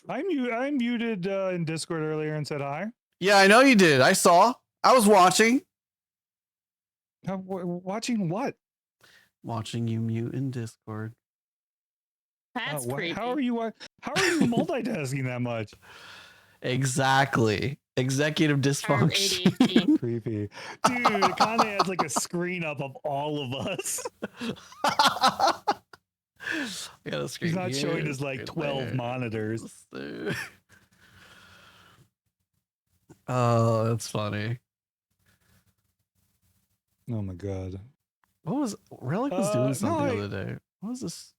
I muted in Discord earlier and said hi. Yeah, I know you did. I saw. I was watching. Watching what? Watching you mute in Discord. That's creepy. How are you multitasking that much? Exactly. Executive dysfunction. Creepy. Dude, it kind of has like a screen up of all of us. I got a screen. He's not here, showing us like screen 12 there. monitors. Oh, that's funny. Oh my god. What was Relic was doing something no, the other day? What was this?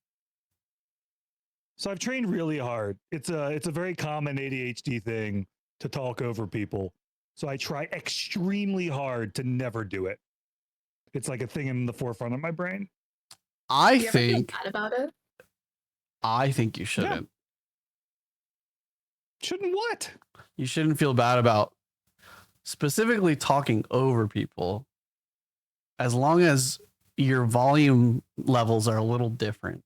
So I've trained really hard. It's a very common ADHD thing to talk over people. So I try extremely hard to never do it. It's like a thing in the forefront of my brain. Do you ever feel bad about it? I think you shouldn't. Shouldn't what? You shouldn't feel bad about specifically talking over people, as long as your volume levels are a little different.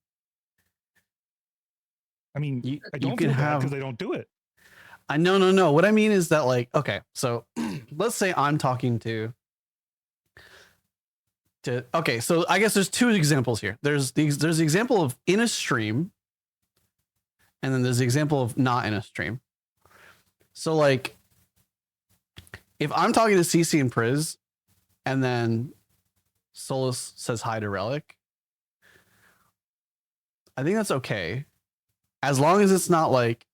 I mean, I don't can feel bad have because I don't do it. I no. What I mean is that, like, okay, so let's say I'm talking to okay, so I guess there's two examples here. There's the example of in a stream, and then there's the example of not in a stream. So like, if I'm talking to CC and Priz, and then Solus says hi to Relic, I think that's okay, as long as it's not like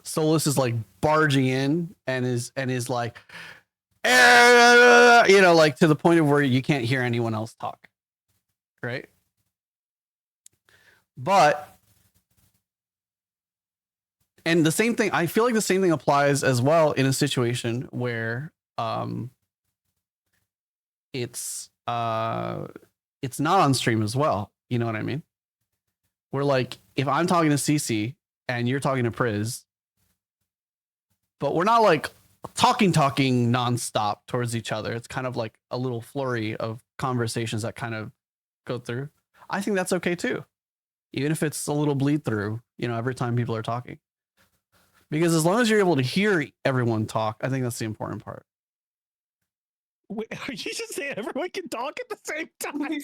Solus is like barging in and is like, you know, like to the point of where you can't hear anyone else talk, right? But and the same thing, I feel like the same thing applies as well in a situation where it's not on stream as well. You know what I mean? Where like if I'm talking to CC and you're talking to Priz, but we're not like talking nonstop towards each other. It's kind of like a little flurry of conversations that kind of go through. I think that's okay too, even if it's a little bleed through, you know, every time people are talking. Because as long as you're able to hear everyone talk, I think that's the important part. Wait, are you just saying everyone can talk at the same time?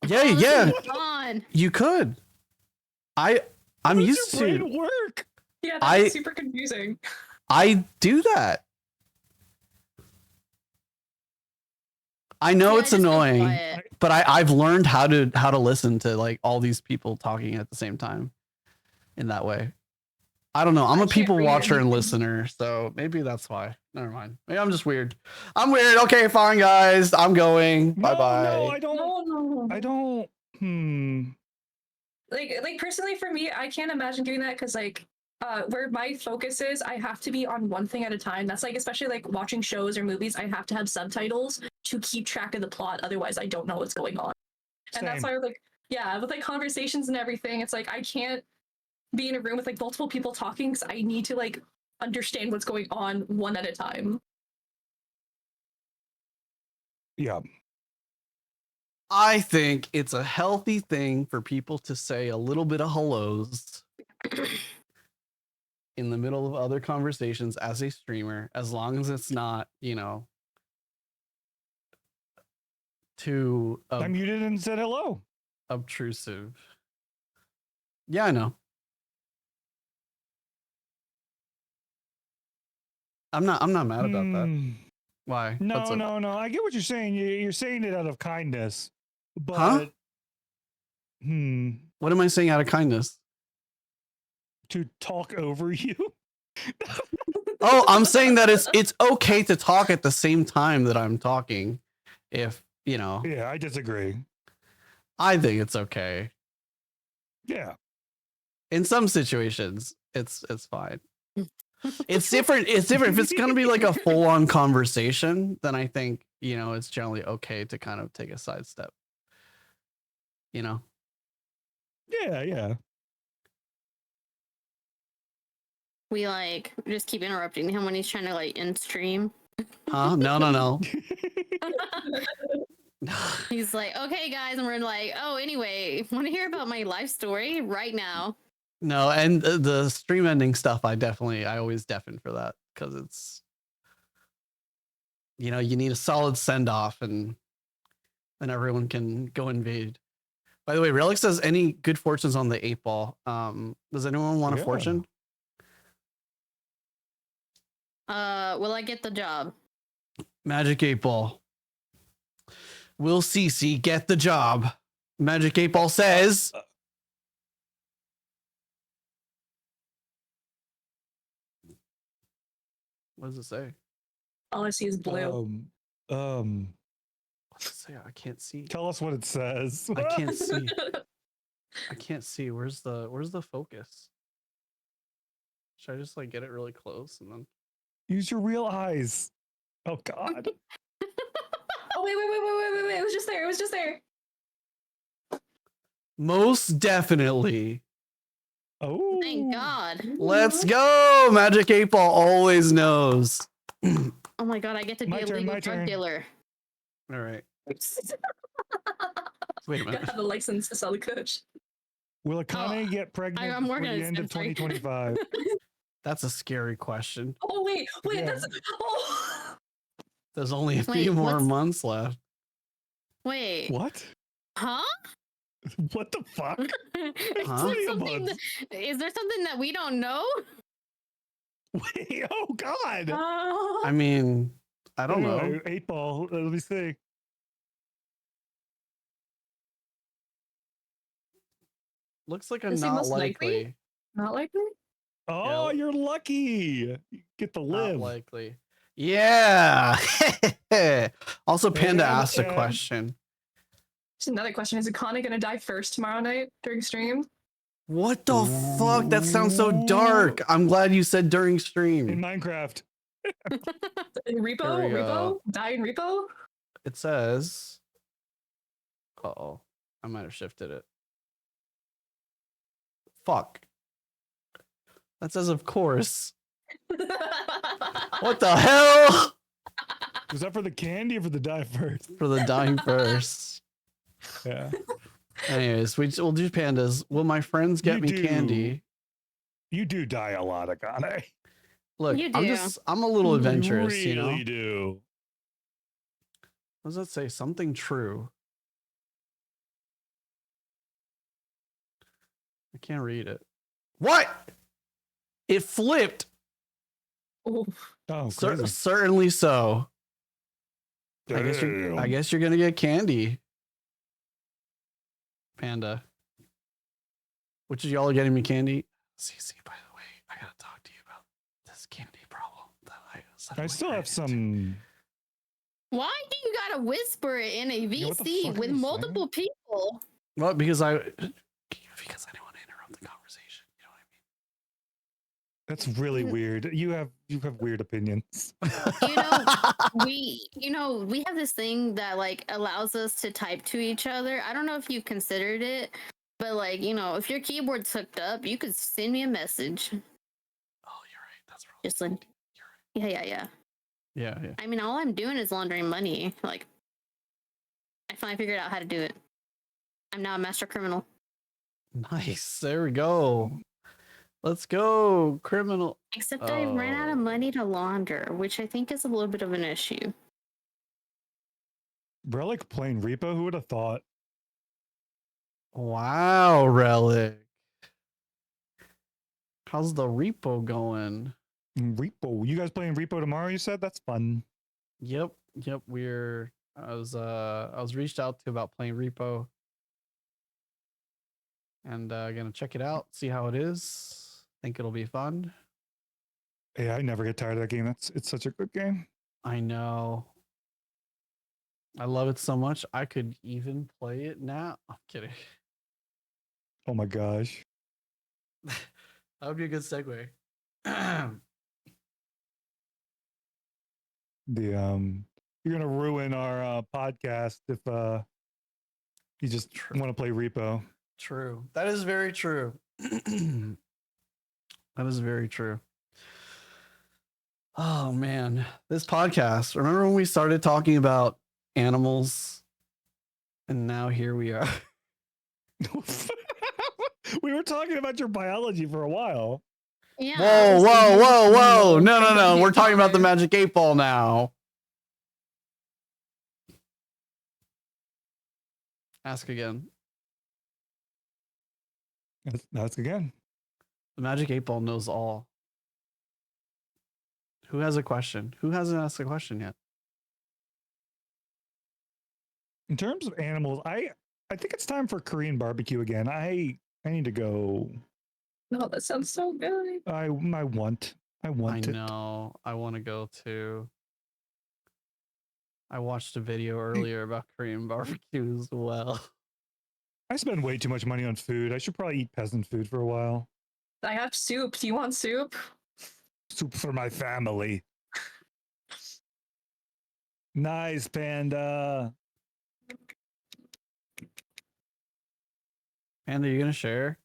Yeah. You could. I'm used your to brain work. Yeah, that's super confusing. I do that. I know it's annoying, but I've learned how to listen to like all these people talking at the same time in that way. I don't know. I'm a people watcher and listener, so maybe that's why. Never mind. Maybe I'm just weird. I'm weird. Okay, fine, guys. I'm going. Bye bye. No, I don't. I don't. Like personally for me, I can't imagine doing that because like where my focus is, I have to be on one thing at a time. That's like, especially like watching shows or movies, I have to have subtitles to keep track of the plot. Otherwise, I don't know what's going on. And that's why, like, yeah, with like conversations and everything, it's like I can't be in a room with like multiple people talking because I need to like understand what's going on one at a time. Yeah. I think it's a healthy thing for people to say a little bit of hellos in the middle of other conversations as a streamer, as long as it's not, you know, too I muted and said hello. Obtrusive. Yeah, I know. I'm not mad about that. Why? No. I get what you're saying. You're saying it out of kindness, but What am I saying out of kindness? To talk over you. Oh, I'm saying that it's okay to talk at the same time that I'm talking. If you know. Yeah, I disagree. I think it's okay. Yeah. In some situations, it's fine. It's different. It's different. If it's gonna be like a full-on conversation, then I think, you know, it's generally okay to kind of take a sidestep. You know? Yeah. We like just keep interrupting him when he's trying to like end stream. Huh? No. He's like, okay, guys, and we're like, oh, anyway, want to hear about my life story right now? No, and the stream ending stuff, I always deafen for that because it's, you know, you need a solid send off and then everyone can go invade. By the way, Relic says any good fortunes on the 8-ball. Does anyone want a fortune? Will I get the job? Magic 8-ball. Will CC get the job? Magic 8-ball says. What does it say? All I see is blue. What's it say? I can't see. Tell us what it says. I can't see. I can't see. Where's the focus? Should I just like get it really close and then use your real eyes? Oh God. Oh wait! It was just there. It was just there. Most definitely. Oh, Thank God. Let's go. Magic 8 Ball always knows. Oh my God, I get to be My a turn, legal my drug turn. dealer. All right. Wait a minute. Gotta have a license to sell the kush. Will Akane get pregnant I'm before working the at a end of dispensary. 2025? That's a scary question. Oh wait, Yeah. that's. Oh. There's only a Wait, few more what's- months left. Wait. What? Huh? What the fuck? Is, Huh? there something is there something that we don't know? Wait, oh God. I mean, I don't know. Anyway, 8 Ball. Let me see. Looks like a Does it not most likely? likely. Not likely. Oh, Yeah. you're lucky. You get to Not live. likely. Yeah. Also, Panda And- asked a and- question. Just another question: is Akane gonna die first tomorrow night during stream? What the fuck? That sounds so dark. I'm glad you said during In stream. Minecraft. Repo? Here we Repo? go. Die in repo? It says. Uh-oh. I might have shifted it. Fuck. That says, of course. What the hell? Was that for the candy or for the die first? For the dying first. Yeah. Anyways, we'll do pandas. Will my friends get You me do. candy? You do die a lot, Akane. Look, You I'm do. a little adventurous, You you know? really do. What does that say? Something true. I can't read it. What? It flipped. Oh, Oh, crazy. Certainly so. I Damn. guess you're gonna get candy. Panda. Which of y'all are getting me candy? CC, by the way, I gotta talk to you about this candy problem that I suddenly I still ran have some. Why do you gotta whisper it in a Yeah, what the VC fuck are with you multiple people? Well, because I didn't want to interrupt the conversation. You know what I mean? That's really weird. You have weird opinions. You know, we have this thing that like allows us to type to each other. I don't know if you considered it, but like, you know, if your keyboard's hooked up, you could send me a message. Oh, you're right. That's wrong. Just like, yeah. Yeah. I mean, all I'm doing is laundering money. Like, I finally figured out how to do it. I'm now a master criminal. Nice. There we go. Let's go, criminal. Except I ran out of money to launder, which I think is a little bit of an issue. Relic playing repo. Who would have thought? Wow, Relic. How's the repo going? Repo. You guys playing repo tomorrow? You said that's fun. Yep. I was reached out to about playing repo. And gonna check it out, see how it is. Think it'll be fun. Yeah, I never get tired of that game. It's such a good game. I know. I love it so much. I could even play it now. I'm kidding. Oh my gosh. That would be a good segue. You're gonna ruin our podcast if you just want to play repo. True. That is very true. That is very true. Oh man, this podcast. Remember when we started talking about animals? And now here we are. We were talking about your biology for a while. Yeah. Whoa. No. We're talking about the Magic 8 Ball now. Ask again. Ask again. The Magic 8 Ball knows all. Who has a question? Who hasn't asked a question yet? In terms of animals, I think it's time for Korean barbecue again. I need to go. No, that sounds so good. I want I it. know. I want to go too. I watched a video earlier about Korean barbecue as well. I spend way too much money on food. I should probably eat peasant food for a while. I have soup. Do you want soup? Soup for my family. Nice, Panda. Panda, you gonna share?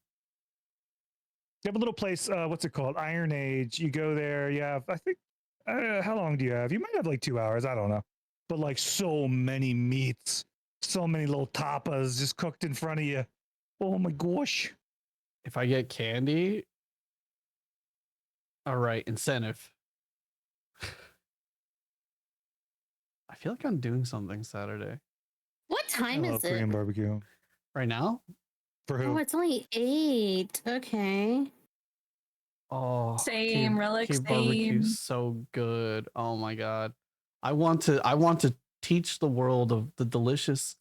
You have a little place. What's it called? Iron Age. You go there. You have, I think, how long do you have? You might have like 2 hours. I don't know. But like so many meats, so many little tapas just cooked in front of you. Oh my gosh. If I get candy, all right, incentive. I feel like I'm doing something Saturday. What time I love is it? Korean barbecue. Right now? For who? Oh, it's only 8. Okay. Oh, Same, Relic, barbecue same. so good. Oh my god. I want to teach the world of the delicious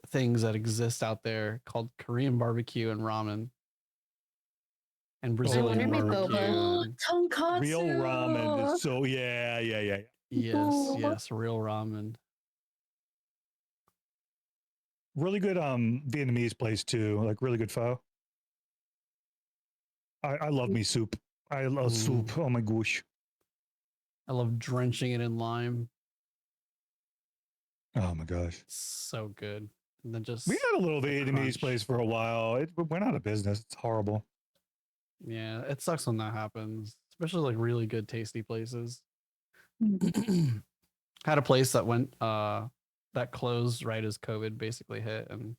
things that exist out there called Korean barbecue and ramen. And Brazilian wonder my barbecue. boba. and- Tonkatsu. Real ramen is so yeah. Yes, yes, real ramen. Really good Vietnamese place too. Like really good pho. I love me soup. I love soup. Oh my gosh. I love drenching it in lime. Oh my gosh. So good. And then just We had a little Vietnamese crunch. place for a while. It went out of business. It's horrible. Yeah, it sucks when that happens, especially like really good tasty places. Had a place that went that closed right as COVID basically hit, and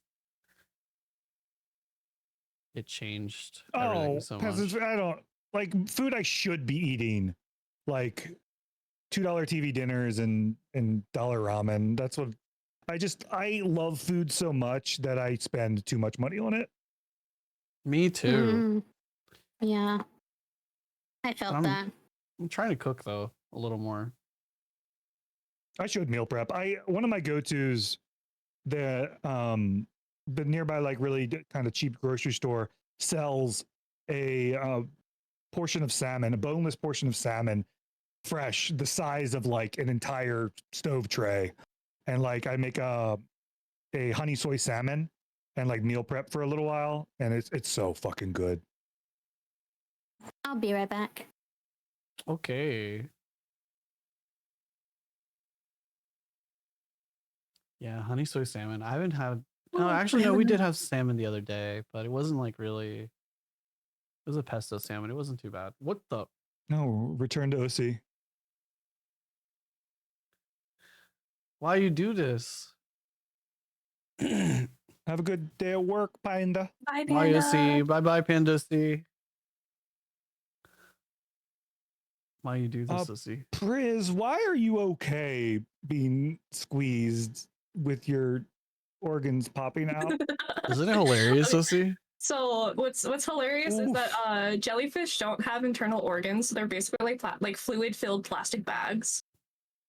it changed everything so peasants, much. I don't like food I should be eating. Like $2 TV dinners and dollar ramen. That's what I love food so much that I spend too much money on it. Me too. Mm, yeah. I felt I'm, that. I'm trying to cook though a little more. I should meal prep. One of my go-tos, the nearby like really kind of cheap grocery store sells a portion of salmon, a boneless portion of salmon, fresh, the size of like an entire stove tray, and like I make a honey soy salmon and like meal prep for a little while, and it's so fucking good. I'll be right back. Okay. Yeah, honey soy salmon. I haven't had. No, actually, no. We did have salmon the other day, but it wasn't like really. It was a pesto salmon. It wasn't too bad. What the? No, return to OC. Why you do this? Have a good day at work, Panda. Bye, Bye, Panda. OC. Bye, bye, Panda C. Why you do this, OC? Priz, why are you okay being squeezed with your organs popping out? Isn't it hilarious, OC? So what's hilarious is that jellyfish don't have internal organs. They're basically like fluid-filled plastic bags.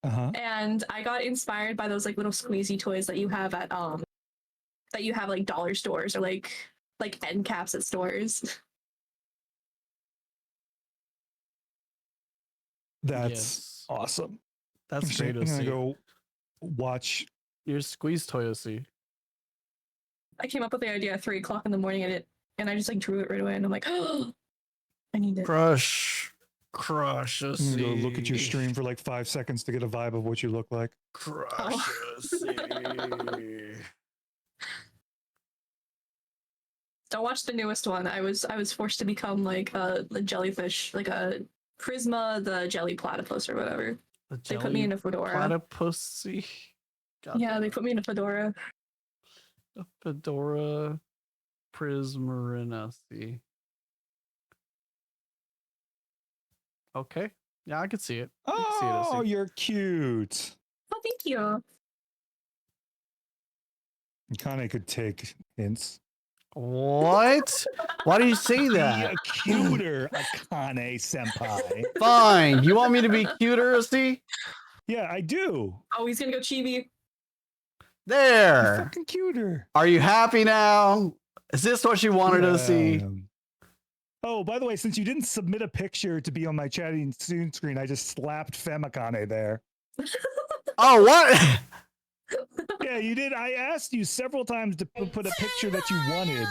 And I got inspired by those like little squeezy toys that you have at like dollar stores or like end caps at stores. That's awesome. That's great, I'm gonna OC. go watch your squeeze toy, OC. I came up with the idea at 3 o'clock in the morning and I just like drew it right away and I'm like, oh, I need it. Crush, I'm gonna go look at your stream for like 5 seconds to get a vibe of what you look like. Crush, Don't watch the newest one. I was forced to become like a jellyfish, like a Prisma, the jelly platypus or whatever. They put me in a fedora. Platypusy. Yeah, they put me in a fedora. A fedora prismarinacea. Okay. Yeah, I could see it. I could see it, Oh, OC. you're cute. Oh, thank you. Kane could take hints. What? Why do you say that? Be a cuter, Akane senpai. Fine. You want me to be cuter, OC? Yeah, I do. Oh, he's gonna go chibi. There. Fucking cuter. Are you happy now? Is this what you wanted to see? Oh, by the way, since you didn't submit a picture to be on my chatting soon screen, I just slapped Femikane there. Oh, what? Yeah, you did. I asked you several times to put a picture that you wanted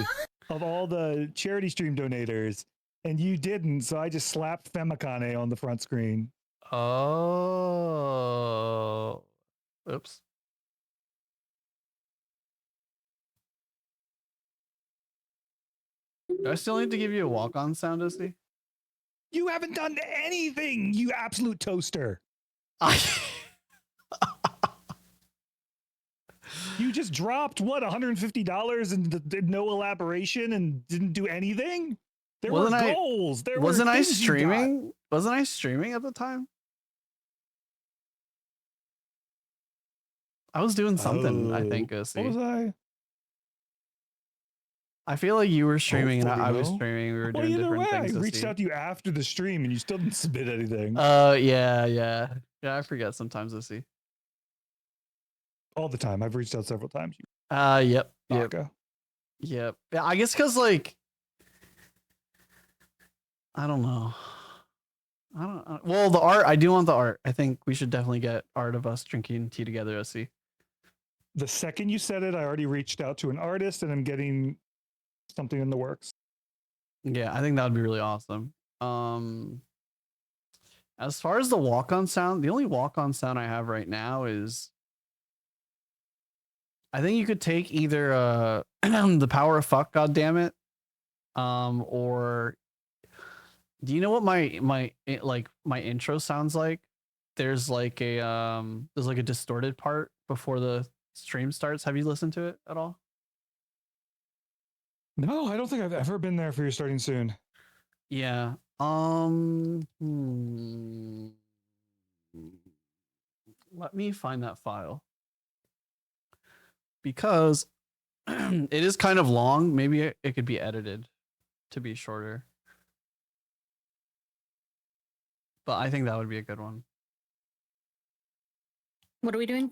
of all the charity stream donators, and you didn't. So I just slapped Femikane on the front screen. Oh. Oops. Do I still need to give you a walk-on sound, Osi? You haven't done anything, you absolute toaster. You just dropped what, $150 and did no elaboration and didn't do anything? There were goals. There wasn't were I things you got. streaming? Wasn't I streaming at the time? I was doing something, I think, Osi. What was I? I feel like you were streaming and Hopefully I was no. streaming. We were Well, doing either different way, things. I reached out to you after the stream and you still didn't submit anything. Yeah. I forget sometimes, Osi. All the time. I've reached out several times. Yep. Baka. Yeah, I guess because like I don't know. Well, the art. I do want the art. I think we should definitely get art of us drinking tea together, Osi. The second you said it, I already reached out to an artist and I'm getting something in the works. Yeah, I think that would be really awesome. As far as the walk-on sound, the only walk-on sound I have right now is I think you could take either the power of fuck, god damn it, or do you know what my intro sounds like? There's like a distorted part before the stream starts. Have you listened to it at all? No, I don't think I've ever been there for your starting soon. Yeah. Let me find that file. Because it is kind of long. Maybe it could be edited to be shorter. But I think that would be a good one. What are we doing?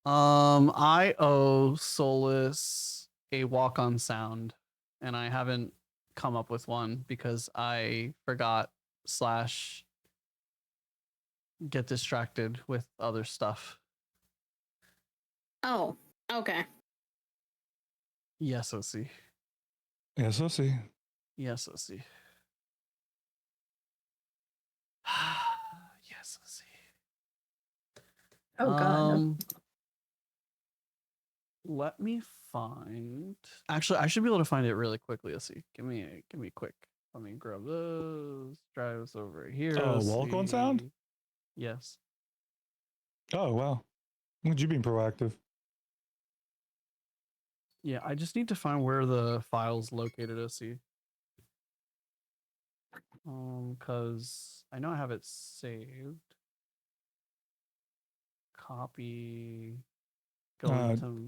I owe Solus a walk-on sound, and I haven't come up with one because I forgot / get distracted with other stuff. Oh, okay. Yes, Osi. Yes, Osi. Yes, Osi. Yes, Osi. Oh God. Let me find. Actually, I should be able to find it really quickly. Let's see. Give me quick. Let me grab those. Drive this over here. Oh, walk-on sound? Yes. Oh, wow. Look at you being proactive. Yeah, I just need to find where the file's located, OC. Because I know I have it saved. Copy.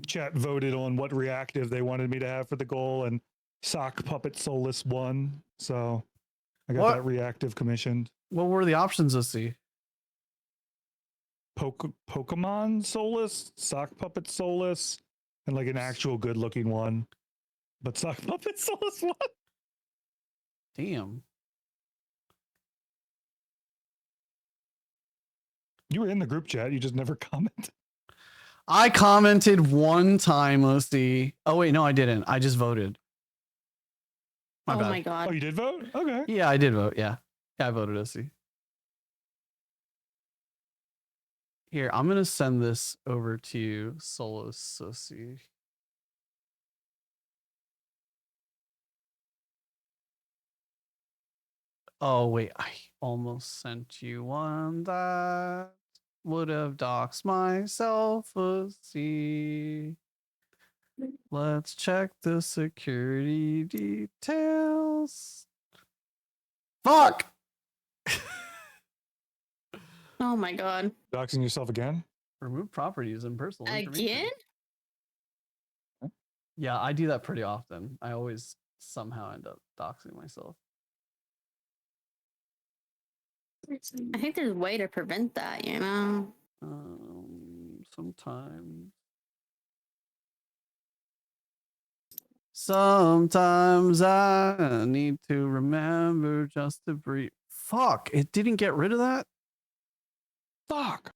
Chat voted on what reactive they wanted me to have for the goal, and Sock Puppet Solus won. So I got that reactive commissioned. What were the options, OC? Pokemon Solus, Sock Puppet Solus, and like an actual good looking one. But Sock Puppet Solus won. Damn. You were in the group chat, you just never commented. I commented one time, OC. Oh wait, no, I didn't. I just voted. My bad. My God. Oh, you did vote? Okay. Yeah, I did vote. Yeah, I voted OC. Here, I'm gonna send this over to Solus OC. Oh wait, I almost sent you one that would have doxed myself. OC. Let's check the security details. Fuck! Oh my God. Doxing yourself again? Remove properties and personal information. Again? Yeah, I do that pretty often. I always somehow end up doxing myself. I think there's a way to prevent that, you know? Sometimes I need to remember just to breathe. Fuck, it didn't get rid of that? Fuck.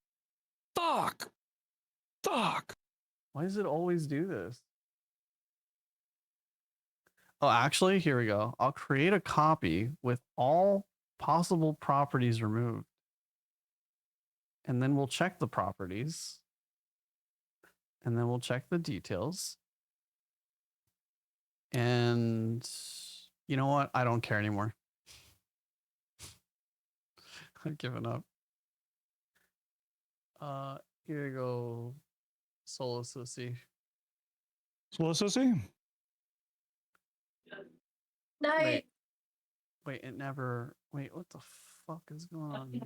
Why does it always do this? Oh, actually, here we go. I'll create a copy with all possible properties removed. And then we'll check the properties. And then we'll check the details. And you know what? I don't care anymore. I've given up. Here you go. Solo Sissy. Solo Sissy? Night. Wait, it never. Wait, what the fuck is going on here?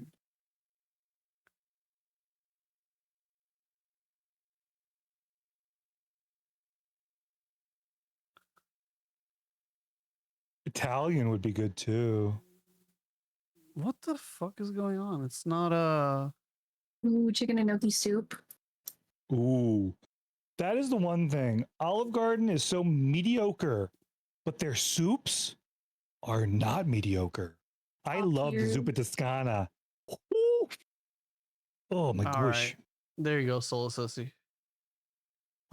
Italian would be good too. What the fuck is going on? It's not Ooh, chicken and gnocchi soup. Ooh, that is the one thing. Olive Garden is so mediocre, but their soups are not mediocre. I love the zuppa toscana. Ooh. Oh my All gosh. right. There you go, Solo Sissy.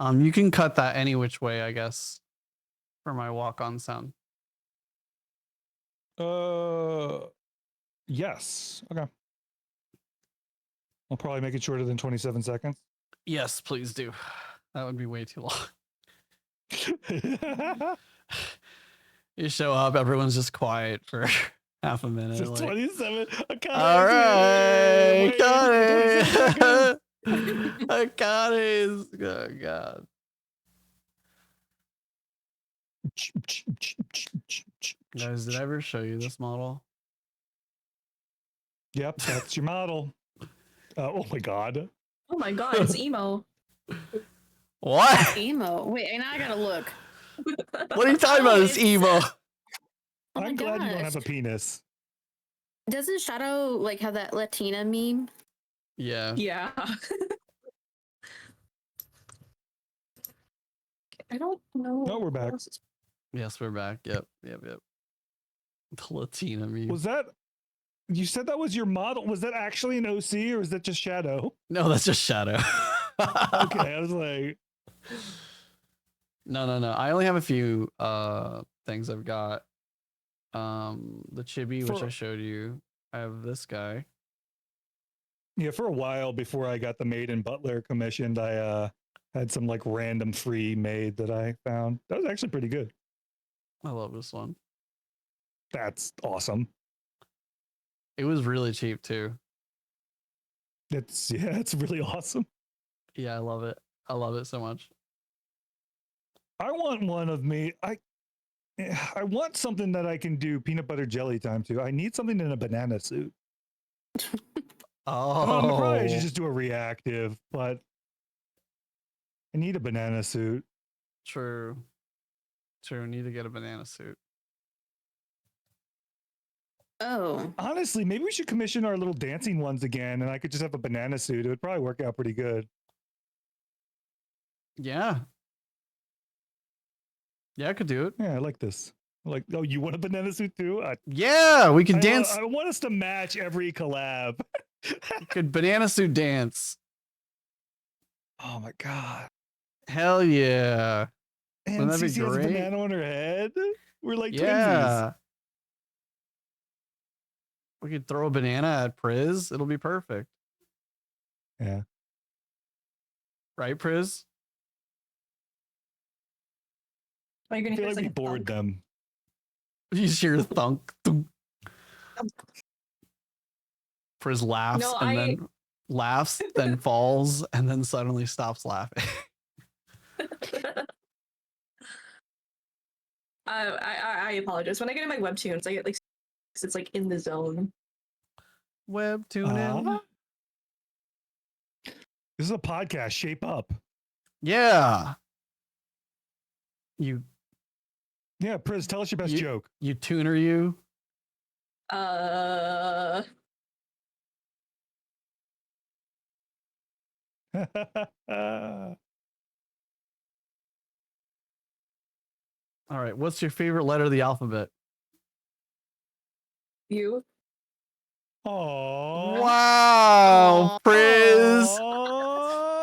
You can cut that any which way, I guess, for my walk-on sound. Yes. Okay. I'll probably make it shorter than 27 seconds. Yes, please do. That would be way too long. You show up, everyone's just quiet for half a minute. Just like, 27. All right, got it. I got it. Oh, God. Guys, did I ever show you this model? Yep, that's your model. Oh my God. Oh my god, it's emo. What? Emo. Wait, now I gotta look. What are you talking about? It's emo. Oh my I'm glad you don't gosh. have a penis. Doesn't Shadow like have that Latina meme? Yeah. Yeah. I don't know. No, we're back. Yes, we're back. Yep. The Latina meme. Was that? You said that was your model. Was that actually an OC or was that just Shadow? No, that's just Shadow. Okay, I was like, No. I only have a few things I've got. The chibi, which I showed you. I have this guy. yeah. For a while before I got the maid and butler commissioned, I had some like random free maid that I found. That was actually pretty good. I love this one. That's awesome. It was really cheap too. It's really awesome. Yeah, I love it. I love it so much. I want one of me. I want something that I can do peanut butter jelly time to. I need something in a banana suit. Oh, probably I should just do a reactive, but I need a banana suit. True. Need to get a banana suit. Oh. Honestly, maybe we should commission our little dancing ones again, and I could just have a banana suit. It would probably work out pretty good. Yeah. Yeah, I could do it. Yeah, I like this. Like, oh, you want a banana suit too? Yeah, we could dance. I want us to match every collab. Could banana suit dance. Oh my God. Hell yeah. And Wouldn't that be Cece has a great? banana on her head. We're like twinsies. Yeah. We could throw a banana at Priz. It'll be perfect. Yeah. Right, Priz? Are you gonna I feel hear like we like bored them. You just hear thunk. Thunk. Priz laughs No, and then laughs, then falls, and then suddenly stops laughing. I apologize. When I get in my webtoons, I get like it's like in the zone. Webtooning. This is a podcast. Shape up. Yeah. Yeah, Priz, tell us your best joke. You tuner you. All right. What's your favorite letter of the alphabet? You. Oh. Wow, Priz.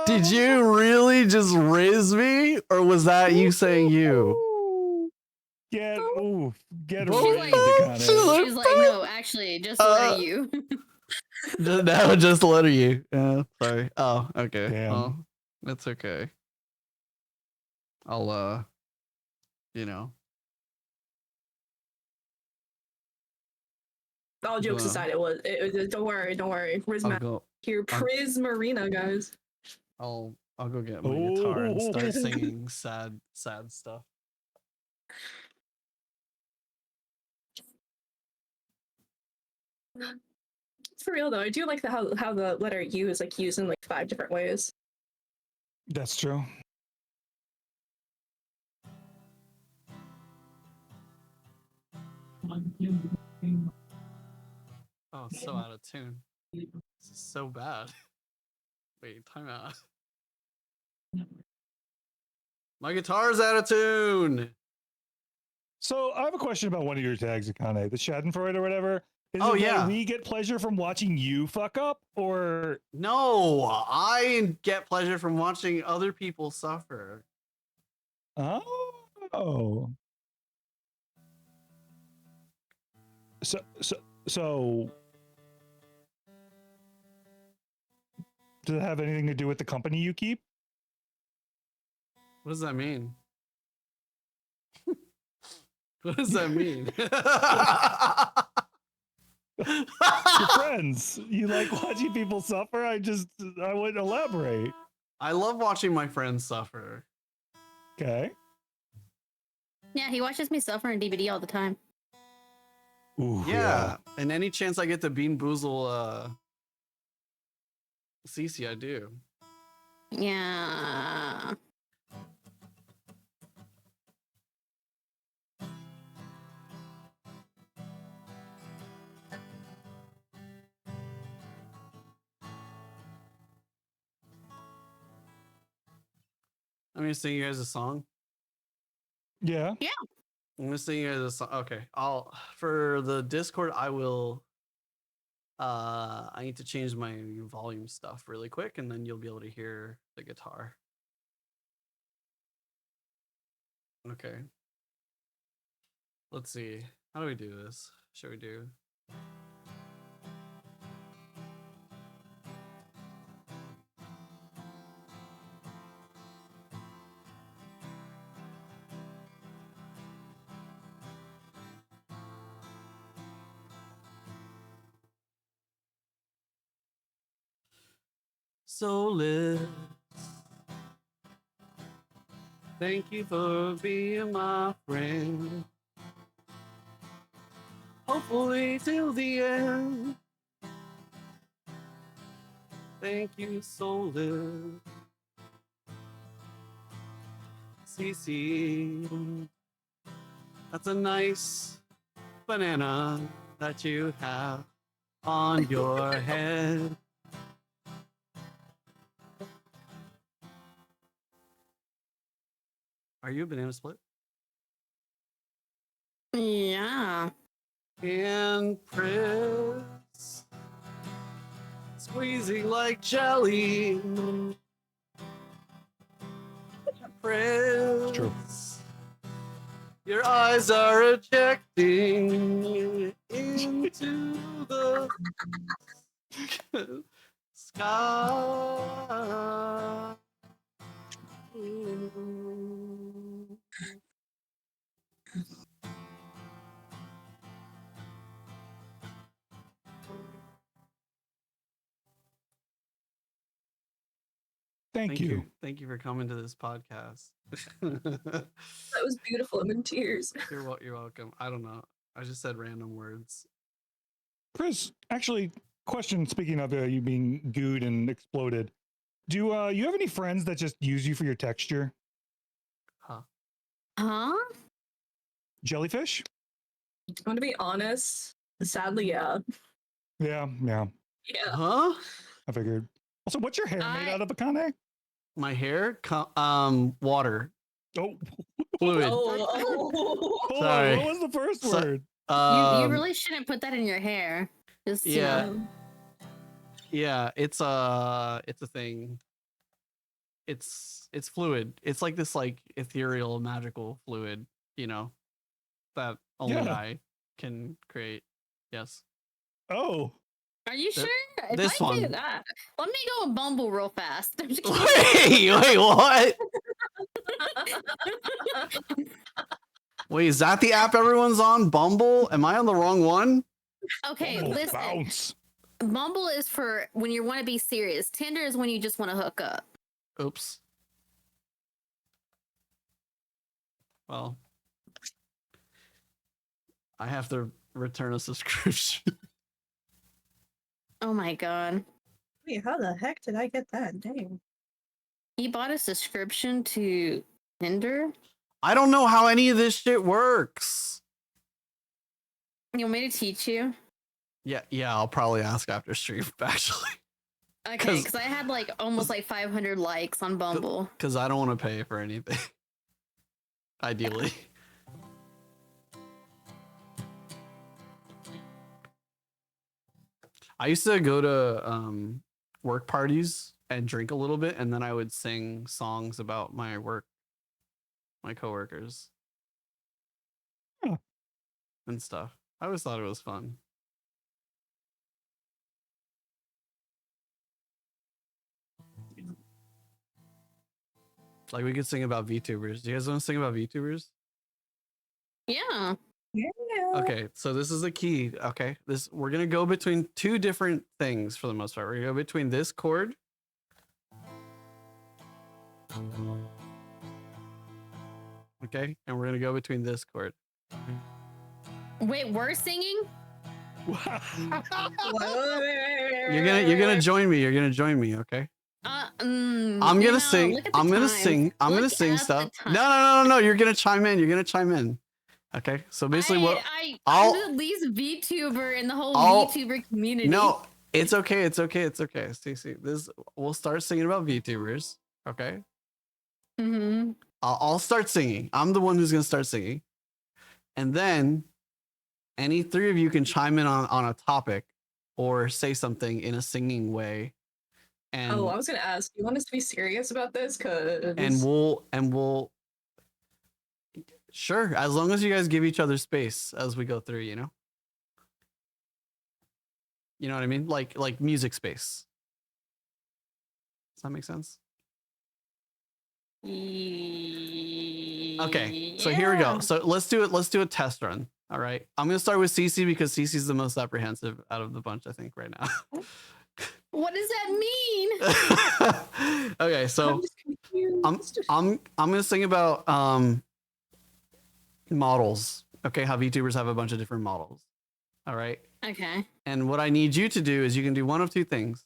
Did you really just riz me? Or was that you saying you? Get She's away, like, Dakane. she's like, no, actually, just the letter U. Just the letter U. Sorry. Oh, okay. Damn. Well, that's okay. I'll you know. All jokes Well, aside, it was. Don't worry. I'll go. Here, Prismarina, guys. I'll go get my guitar and start Oh. singing sad stuff. For real though, I do like how the letter U is like used in like 5 different ways. That's true. Oh, so out of tune. This is so bad. Wait, time out. My guitar's out of tune. So I have a question about one of your tags, Akane, the Schadenfreude or whatever. Is Oh, it that yeah. we get pleasure from watching you fuck up, or No, I get pleasure from watching other people suffer. oh, so does it have anything to do with the company you keep? What does that mean? What does that mean? Your friends, you like watching people suffer? I wouldn't elaborate. I love watching my friends suffer. Okay. Yeah, he watches me suffer in DVD all the time. Ooh, Yeah, and any chance I get to Bean Boozle Cece, I do. Yeah. I'm gonna sing you guys a song. Yeah. Yeah. I'm gonna sing you guys a song. Okay, I'll for the Discord. I will. I need to change my volume stuff really quick, and then you'll be able to hear the guitar. Okay. Let's see. How do we do this? Should we do? Soulless. Thank you for being my friend. Hopefully till the end. Thank you, Soulless. Cece. That's a nice banana that you have on your head. Are you a banana split? Yeah. And Prince, squeezing like jelly. Prince, your eyes are ejecting into the sky. Thank you. Thank you for coming to this podcast. That was beautiful. I'm in tears. You're welcome. I don't know. I just said random words. Chris, actually, question. Speaking of you being gooed and exploded, do you have any friends that just use you for your texture? Huh? Jellyfish? I'm gonna be honest. Sadly, yeah. Yeah. Yeah. Huh? I figured. Also, what's your hair made out of, Akane? My hair? Water. Oh. Fluid. Oh. Sorry. What was the first word? You really shouldn't put that in your hair. Just Yeah. You know. Yeah, it's a thing. It's fluid. It's like this like ethereal magical fluid, you know. that only Yeah. I can create. Yes. Oh. Are you Th- sure? If this I do one. that, let me go and Bumble real fast. I'm just Wait, what? Wait, is that the app everyone's on? Bumble? Am I on the wrong one? Okay, Bumble listen. bounce. Bumble is for when you want to be serious. Tinder is when you just want to hook up. Oops. Well, I have to return a subscription. Oh my god. Wait, how the heck did I get that? Dang. He bought a subscription to Tinder. I don't know how any of this shit works. You want me to teach you? Yeah, I'll probably ask after stream, actually. Okay, because I had like almost like 500 likes on Bumble. Because I don't want to pay for anything. Ideally. I used to go to work parties and drink a little bit, and then I would sing songs about my work, my coworkers, and stuff. I always thought it was fun. Like we could sing about VTubers. Do you guys want to sing about VTubers? Yeah. Yeah. Okay, so this is the key. Okay, we're gonna go between two different things for the most part. We're gonna go between this chord. Okay, and we're gonna go between this chord. Wait, we're singing? You're gonna join me. You're gonna join me. Okay. I'm gonna sing. I'm gonna sing. I'm gonna sing stuff. No. You're gonna chime in. You're gonna chime in. Okay. So basically, I'm the least VTuber in the whole I'll- VTuber community. No, it's okay. It's okay. It's okay. Stacey, we'll start singing about VTubers. Okay. Mm-hmm. I'll start singing. I'm the one who's gonna start singing, and then any three of you can chime in on a topic or say something in a singing way. And Oh, I was gonna ask. You want us to be serious about this? Cause we'll sure, as long as you guys give each other space as we go through, you know what I mean, like music space. Does that make sense? Okay, so here we go. So let's do a test run. All right, I'm gonna start with Cece because Cece's the most apprehensive out of the bunch, I think, right now. What does that mean? Okay, so I'm gonna sing about models. Okay, how VTubers have a bunch of different models. All right. Okay. And what I need you to do is you can do one of two things.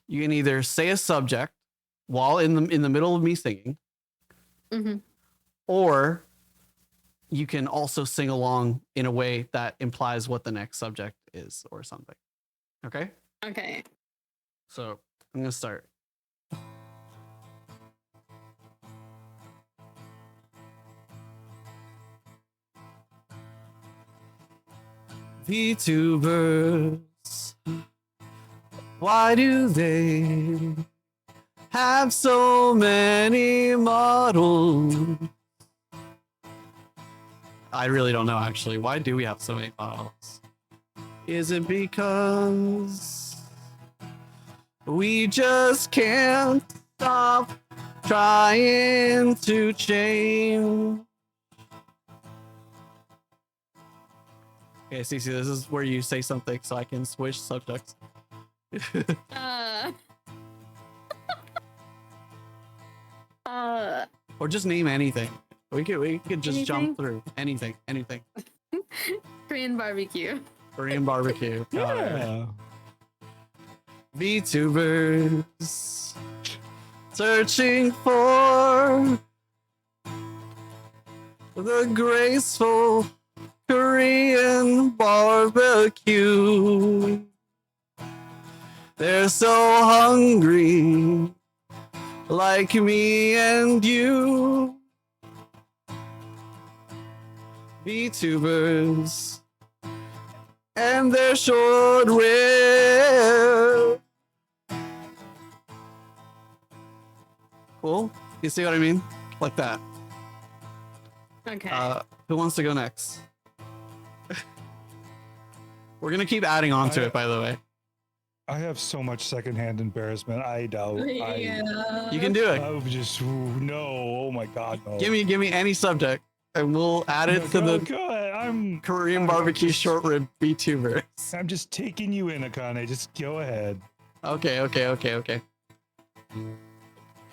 You can either say a subject while in the middle of me singing, or you can also sing along in a way that implies what the next subject is or something. Okay? Okay. So I'm gonna start. VTubers, why do they have so many models? I really don't know, actually. Why do we have so many models? Is it because we just can't stop trying to change? Okay, Cece, this is where you say something so I can switch subjects. Or just name anything. We could just jump through anything. Korean barbecue. Korean barbecue. Yeah. VTubers searching for the graceful Korean barbecue. They're so hungry, like me and you. VTubers and their short rib. Cool. You see what I mean? Like that. Okay. Who wants to go next? We're gonna keep adding on to it, by the way. I have so much secondhand embarrassment. I doubt. Yeah. You can do it. I would just no. Oh my god, no. Give me any subject, and we'll add it to the Go ahead. I'm Korean barbecue short rib VTubers. I'm just taking you in, Akane. Just go ahead. Okay.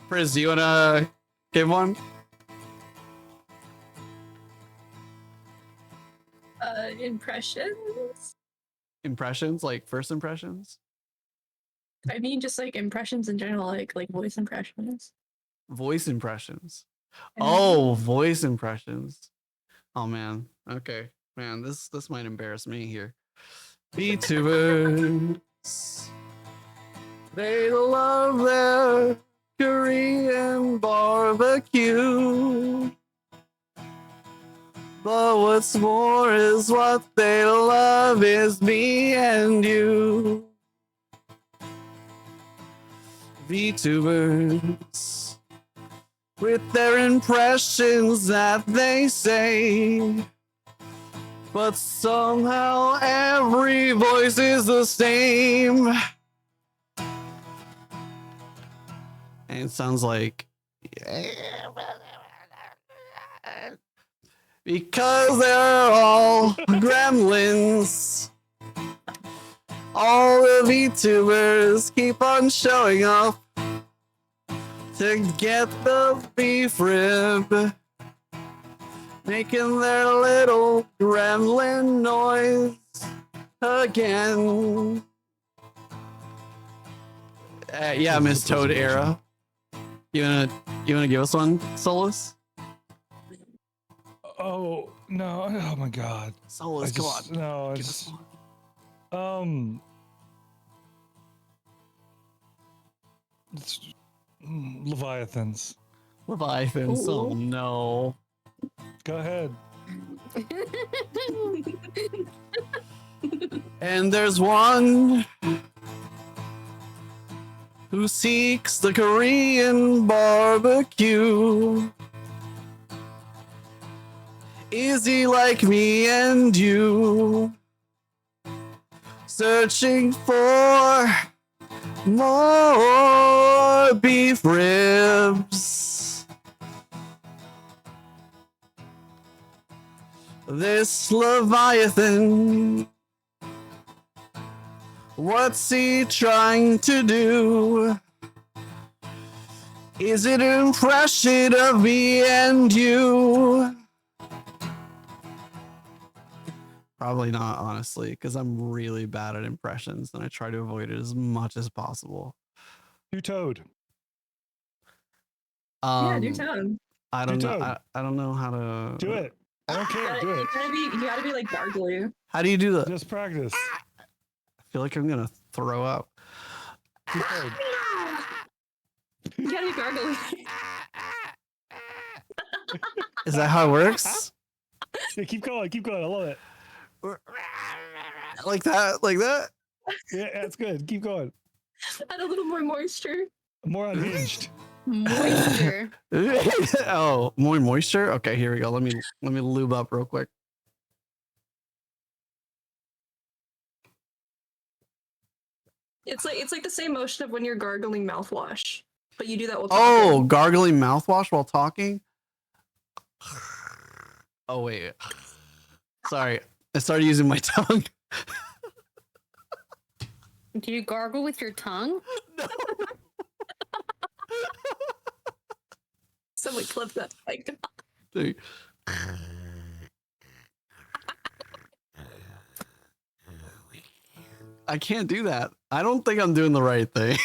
Frizz, do you wanna give one? Impressions. Impressions, like first impressions. I mean, just like impressions in general, like voice impressions. Voice impressions. Oh, voice impressions. Oh man. Okay, man. This might embarrass me here. VTubers. They love their Korean barbecue. But what's more is what they love is me and you. VTubers. With their impressions that they say. But somehow every voice is the same. And it sounds like, because they're all gremlins. All the VTubers keep on showing up to get the beef rib, making their little gremlin noise again. Yeah, Miss Toad era. You wanna give us one, Solus? Oh no! Oh my god! Solus, come on. No, Give it's us one. it's Leviathans. Leviathans. Oh Ooh. no. Go ahead. And there's one who seeks the Korean barbecue. Is he like me and you? Searching for more beef ribs. This Leviathan, what's he trying to do? Is it an impression of me and you? Probably not, honestly, because I'm really bad at impressions and I try to avoid it as much as possible. Do Toad. Yeah, do Toad. I don't Do know. Toad. I don't know how to Do it. I don't care. Do it. You gotta be like gargly. How do you do that? Just practice. I feel like I'm gonna throw up. Do Toad. You gotta be gargly. Is that how it works? Yeah, keep going. Keep going. I love it. Like that? Like that? Yeah, that's good. Keep going. Add a little more moisture. More unhinged. Moisture. Oh, more moisture? Okay, here we go. Let me lube up real quick. It's like the same motion of when you're gargling mouthwash, but you do that while Oh, talking. gargling mouthwash while talking? Oh, wait. Sorry. I started using my tongue. Do you gargle with your tongue? Someone clip that. Like, Dude. I can't do that. I don't think I'm doing the right thing.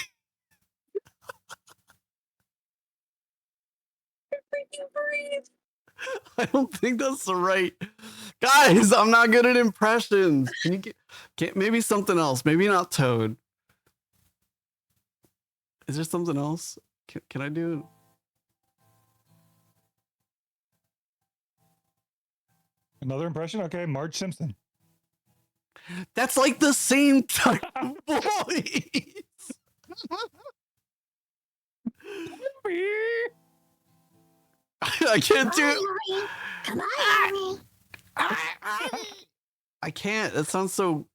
I don't think that's the right. Guys, I'm not good at impressions. Can you get maybe something else? Maybe not Toad. Is there something else? Can I do it? Another impression? Okay, Marge Simpson. That's like the same type of voice. I can't do it. Come on, I can't. That sounds so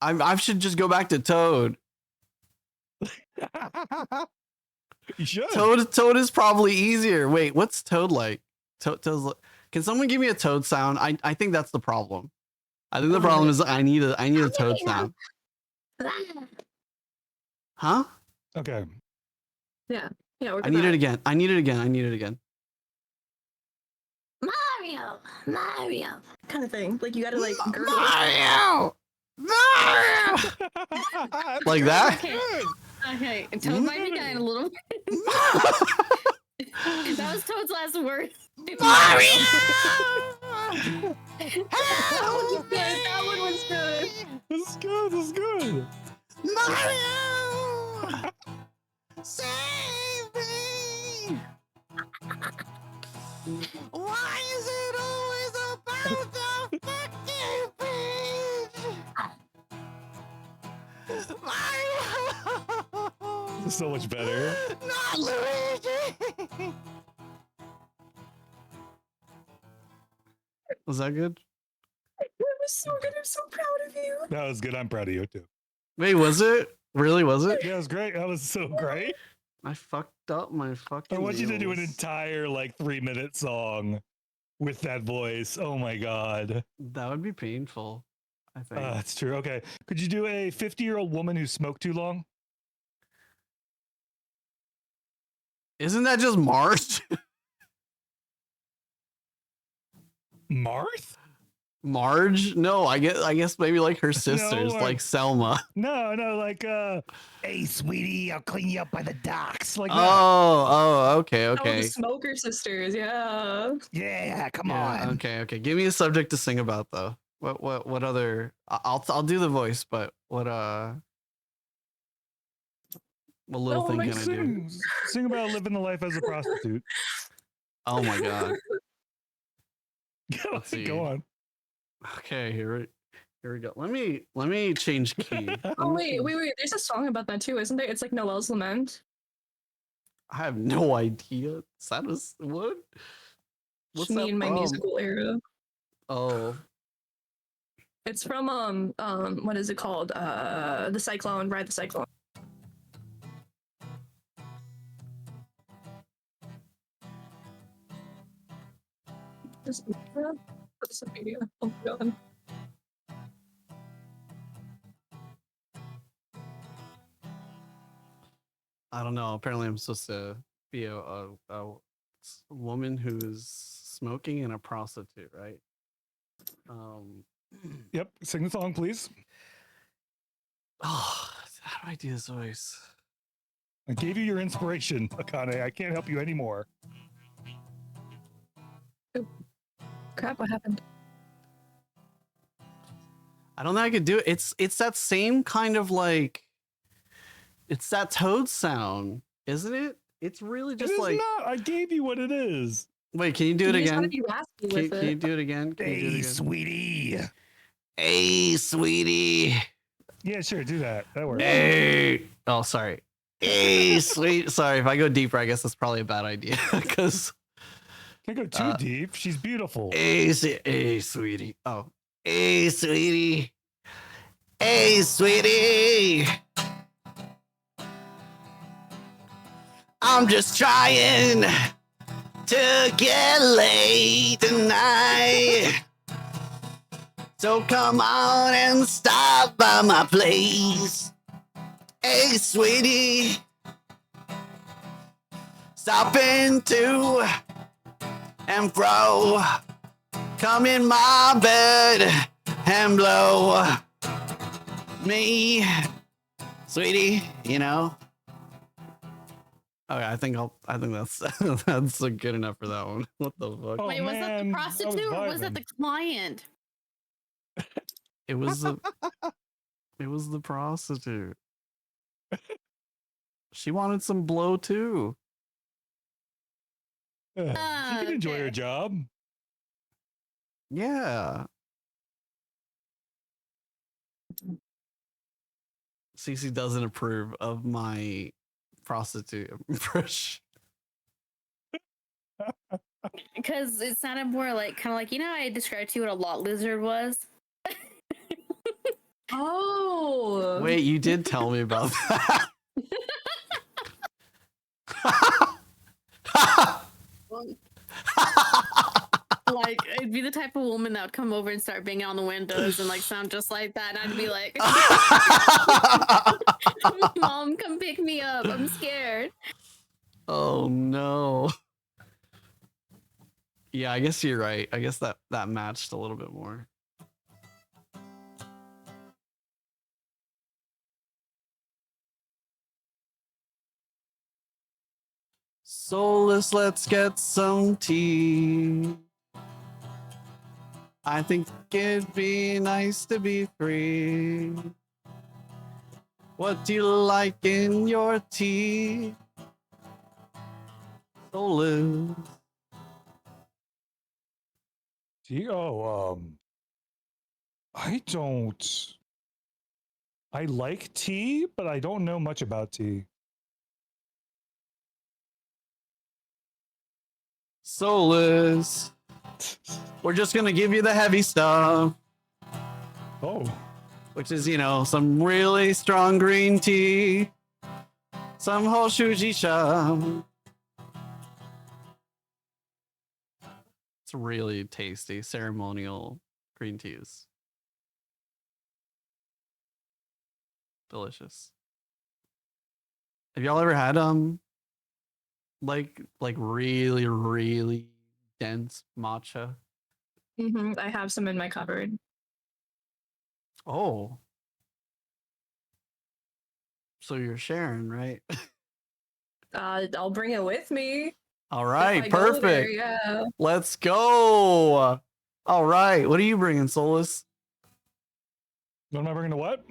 I should just go back to Toad. You should. Toad is probably easier. Wait, what's Toad like? Toad's. Can someone give me a Toad sound? I think that's the problem. I think the problem is I need a Toad sound. Huh? Okay. Yeah. Yeah. I need it again. I need it again. Mario. Kind of thing. Like you gotta like gurgle. Mario. Like that? Okay. Toad might be dying a little bit. That was Toad's last word. Mario! That one was good. This is good. This is good. Mario! Save me! Why is it always about the fucking beach? Mario! This is so much better. Not Luigi! Was that good? That was so good. I'm so proud of you. That was good. I'm proud of you too. Wait, was it? Really, was it? Yeah, it was great. That was so great. I fucked up my fucking I want you to do an nails. entire like 3-minute song with that voice. Oh my god. That would be painful, I think. That's true. Okay. Could you do a 50-year-old woman who smoked too long? Isn't that just Marge? Marth? Marge? No, I guess maybe like her sisters, or- like Selma. No, like hey sweetie, I'll clean you up by the docks. Like that. Okay. Oh, the Smoker Sisters. Yeah. Yeah, come Yeah, okay. Give me a subject to sing about though. What other? I'll do the voice, but what little thing can I do? Sing about living the life as a prostitute. Oh my god. Let's see. Go on. Okay, here we go. Let me change key. Oh wait. There's a song about that too, isn't there? It's like Noel's Lament. I have no idea. What? What's Me that in my from? musical era. Oh, It's from what is it called? The Cyclone, Ride the Cyclone. What's the video? Oh my god. I don't know. Apparently, I'm supposed to be a woman who's smoking and a prostitute, right? Yep. Sing the song, please. Oh, how do I do this voice? I gave you your inspiration, Akane. I can't help you anymore. Crap! What happened? I don't think I could do it. It's that same kind of like, it's that Toad sound, isn't it? It's really just It is like. not. I gave you what it is. Wait, can you do it You just again? gotta be raspy Can, with can you it. do it again? Can you do it Hey, again? sweetie. Hey, sweetie. Yeah, sure. Do that. That works. Hey. Oh, sorry. Hey, sweet. Sorry, if I go deeper, I guess that's probably a bad idea because. Can't go too deep. She's beautiful. Hey, sweetie. Oh, hey, sweetie. Hey, sweetie. I'm just trying to get laid tonight. So come on and stop by my place. Hey, sweetie. Stopping to and fro. Come in my bed and blow me, sweetie, you know. Okay, I think that's that's good enough for that one. What the fuck? Wait, was that the prostitute or was that the client? It was the prostitute. She wanted some blow too. She can enjoy her job. Yeah. Cece doesn't approve of my prostitute impression. Because it sounded more like kind of like, you know, I described to you what a lot lizard was. Oh. Wait, you did tell me about that. Like, I'd be the type of woman that would come over and start banging on the windows and like sound just like that, and I'd be like, "Mom, come pick me up. I'm scared." Oh no. Yeah, I guess you're right. I guess that matched a little bit more. Soulless, let's get some tea. I think it'd be nice to be free. What do you like in your tea? Soulless. Tea? Oh, I like tea, but I don't know much about tea. Soulless. We're just gonna give you the heavy stuff. Oh. Which is, you know, some really strong green tea. Some Hoshuji-sha. It's really tasty. Ceremonial green teas. Delicious. Have y'all ever had like really, really dense matcha? I have some in my cupboard. Oh. So you're sharing, right? I'll bring it with me. All right, If I go there, perfect. yeah. Let's go. All right, what are you bringing, Solus? What am I bringing to what?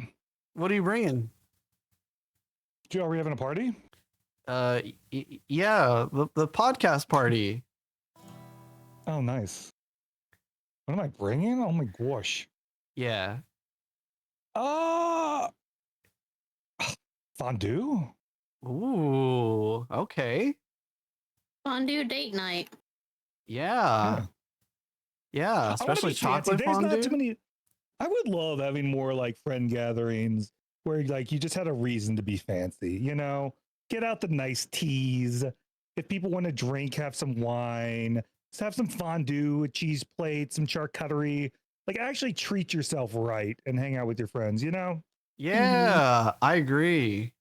What are you bringing? Are we having a party? Yeah, the podcast party. Oh, nice. What am I bringing? Oh my gosh. Yeah. Fondue? Ooh, okay. Fondue date night. Yeah. Yeah, I wanna especially be fancy. chocolate There's not fondue. too many. I would love having more like friend gatherings where like you just had a reason to be fancy, you know? Get out the nice teas. If people want to drink, have some wine. Just have some fondue, a cheese plate, some charcuterie. Like actually treat yourself right and hang out with your friends, you know? Yeah, I agree.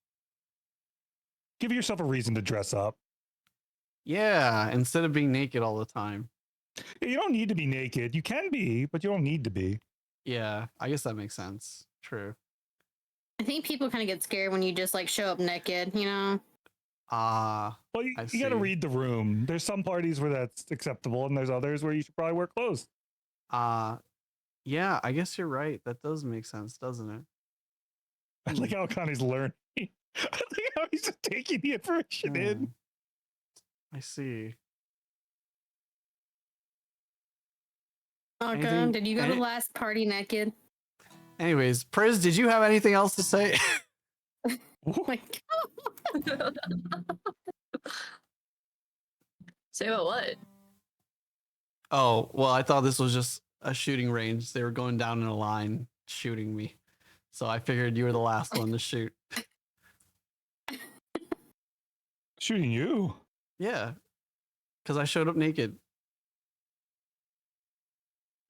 Give yourself a reason to dress up. Yeah, instead of being naked all the time. You don't need to be naked. You can be, but you don't need to be. Yeah, I guess that makes sense. True. I think people kind of get scared when you just like show up naked, you know? Well, you got to read the room. There's some parties where that's acceptable, and there's others where you should probably wear clothes. Yeah, I guess you're right. That does make sense, doesn't it? I like how Connie's learning. I like how he's just taking the information in. I see. Okay, Anything- did you go to any- the last party naked? Anyways, Priz, did you have anything else to say? Oh my god. Say about what? Oh, well, I thought this was just a shooting range. They were going down in a line shooting me. So I figured you were the last one to shoot. Shooting you? Yeah. Because I showed up naked.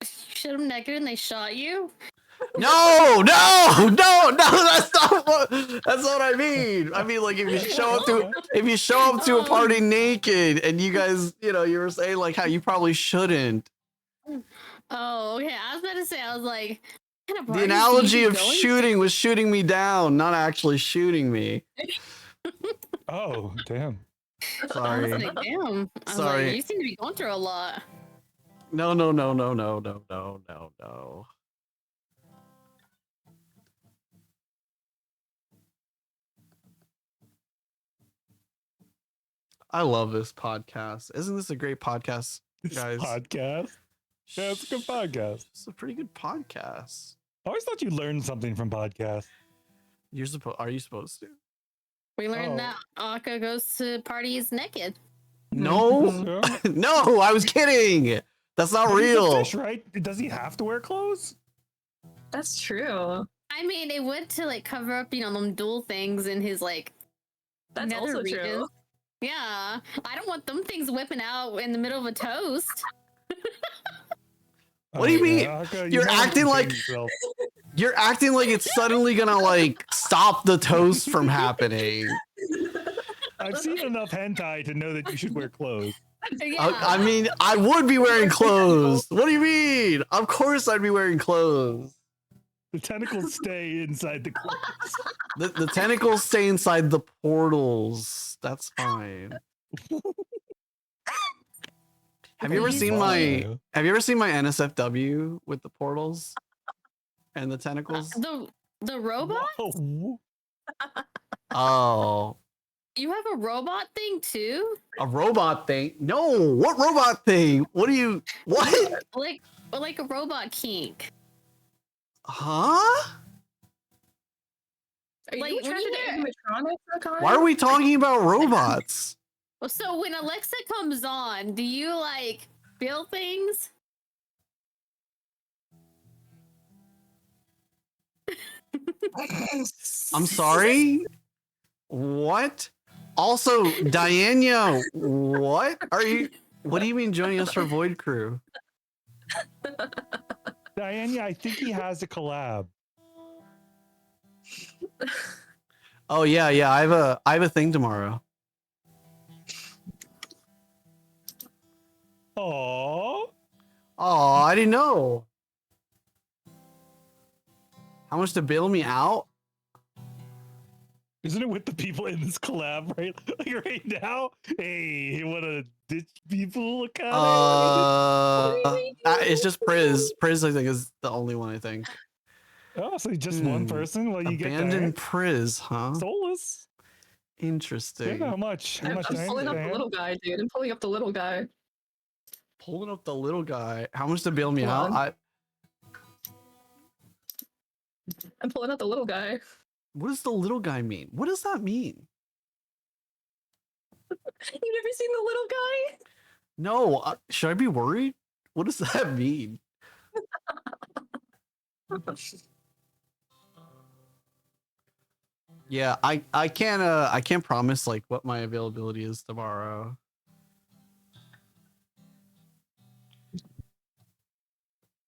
You showed them naked and they shot you? No, that's not what I mean. I mean, like if you show up to a party naked and you guys, you know, you were saying like how you probably shouldn't. Oh, okay. I was about to say, I was like, what kind of The parties do you analogy be of going shooting was shooting me down, not actually shooting me. Oh, damn. Sorry. I was like, damn. I was Sorry. like, you seem to be going through a lot. No. I love this podcast. Isn't this a great podcast, guys? Podcast? Yeah, it's a good podcast. It's a pretty good podcast. I always thought you learned something from podcasts. Are you supposed to? We learned that Akka goes to parties naked. No, no, I was kidding. That's not But he's a real. fish, right? Does he have to wear clothes? That's true. I I mean, it would to like cover up, them dual things in his like That's nether also regions. true. Yeah, I don't want them things whipping out in the middle of a toast. What do you mean? You're acting like you're acting like it's suddenly gonna like stop the toast from happening. I've seen enough hentai to know that you should wear clothes. I mean, I would be wearing clothes. What do you mean? Of course, I'd be wearing clothes. The tentacles stay inside the clothes. The tentacles stay inside the portals. That's fine. Have you ever seen my NSFW with the portals and the tentacles? The robot? Oh, You have a robot thing too? a robot thing? No, what robot thing? What do you what? Like a robot kink. Huh? Are Like, you when attracted to you animatronics, Akane? Why are we talking about robots? So when Alexa comes on, do you like feel things? I'm sorry? What? Also, Diana, what do you mean joining us for Void Crew? Diana, I think he has a collab. Oh yeah, I have a thing tomorrow. Oh, I didn't know. How much to bail me out? Isn't it with the people in this collab right now? Hey, you want to ditch people? It's just Priz. Priz, I think, is the only one. I think. Oh, so just one person? Well, you Abandoned get Priz, huh? Soulless. Interesting. Yeah, how much? I'm pulling up the little guy, dude. I'm pulling up the little guy. Pulling up the little guy. How much to bail me Hold out? on. I'm pulling up the little guy. What does the little guy mean? What does that mean? You never seen the little guy? No. Should I be worried? What does that mean? Yeah, I can't promise like what my availability is tomorrow.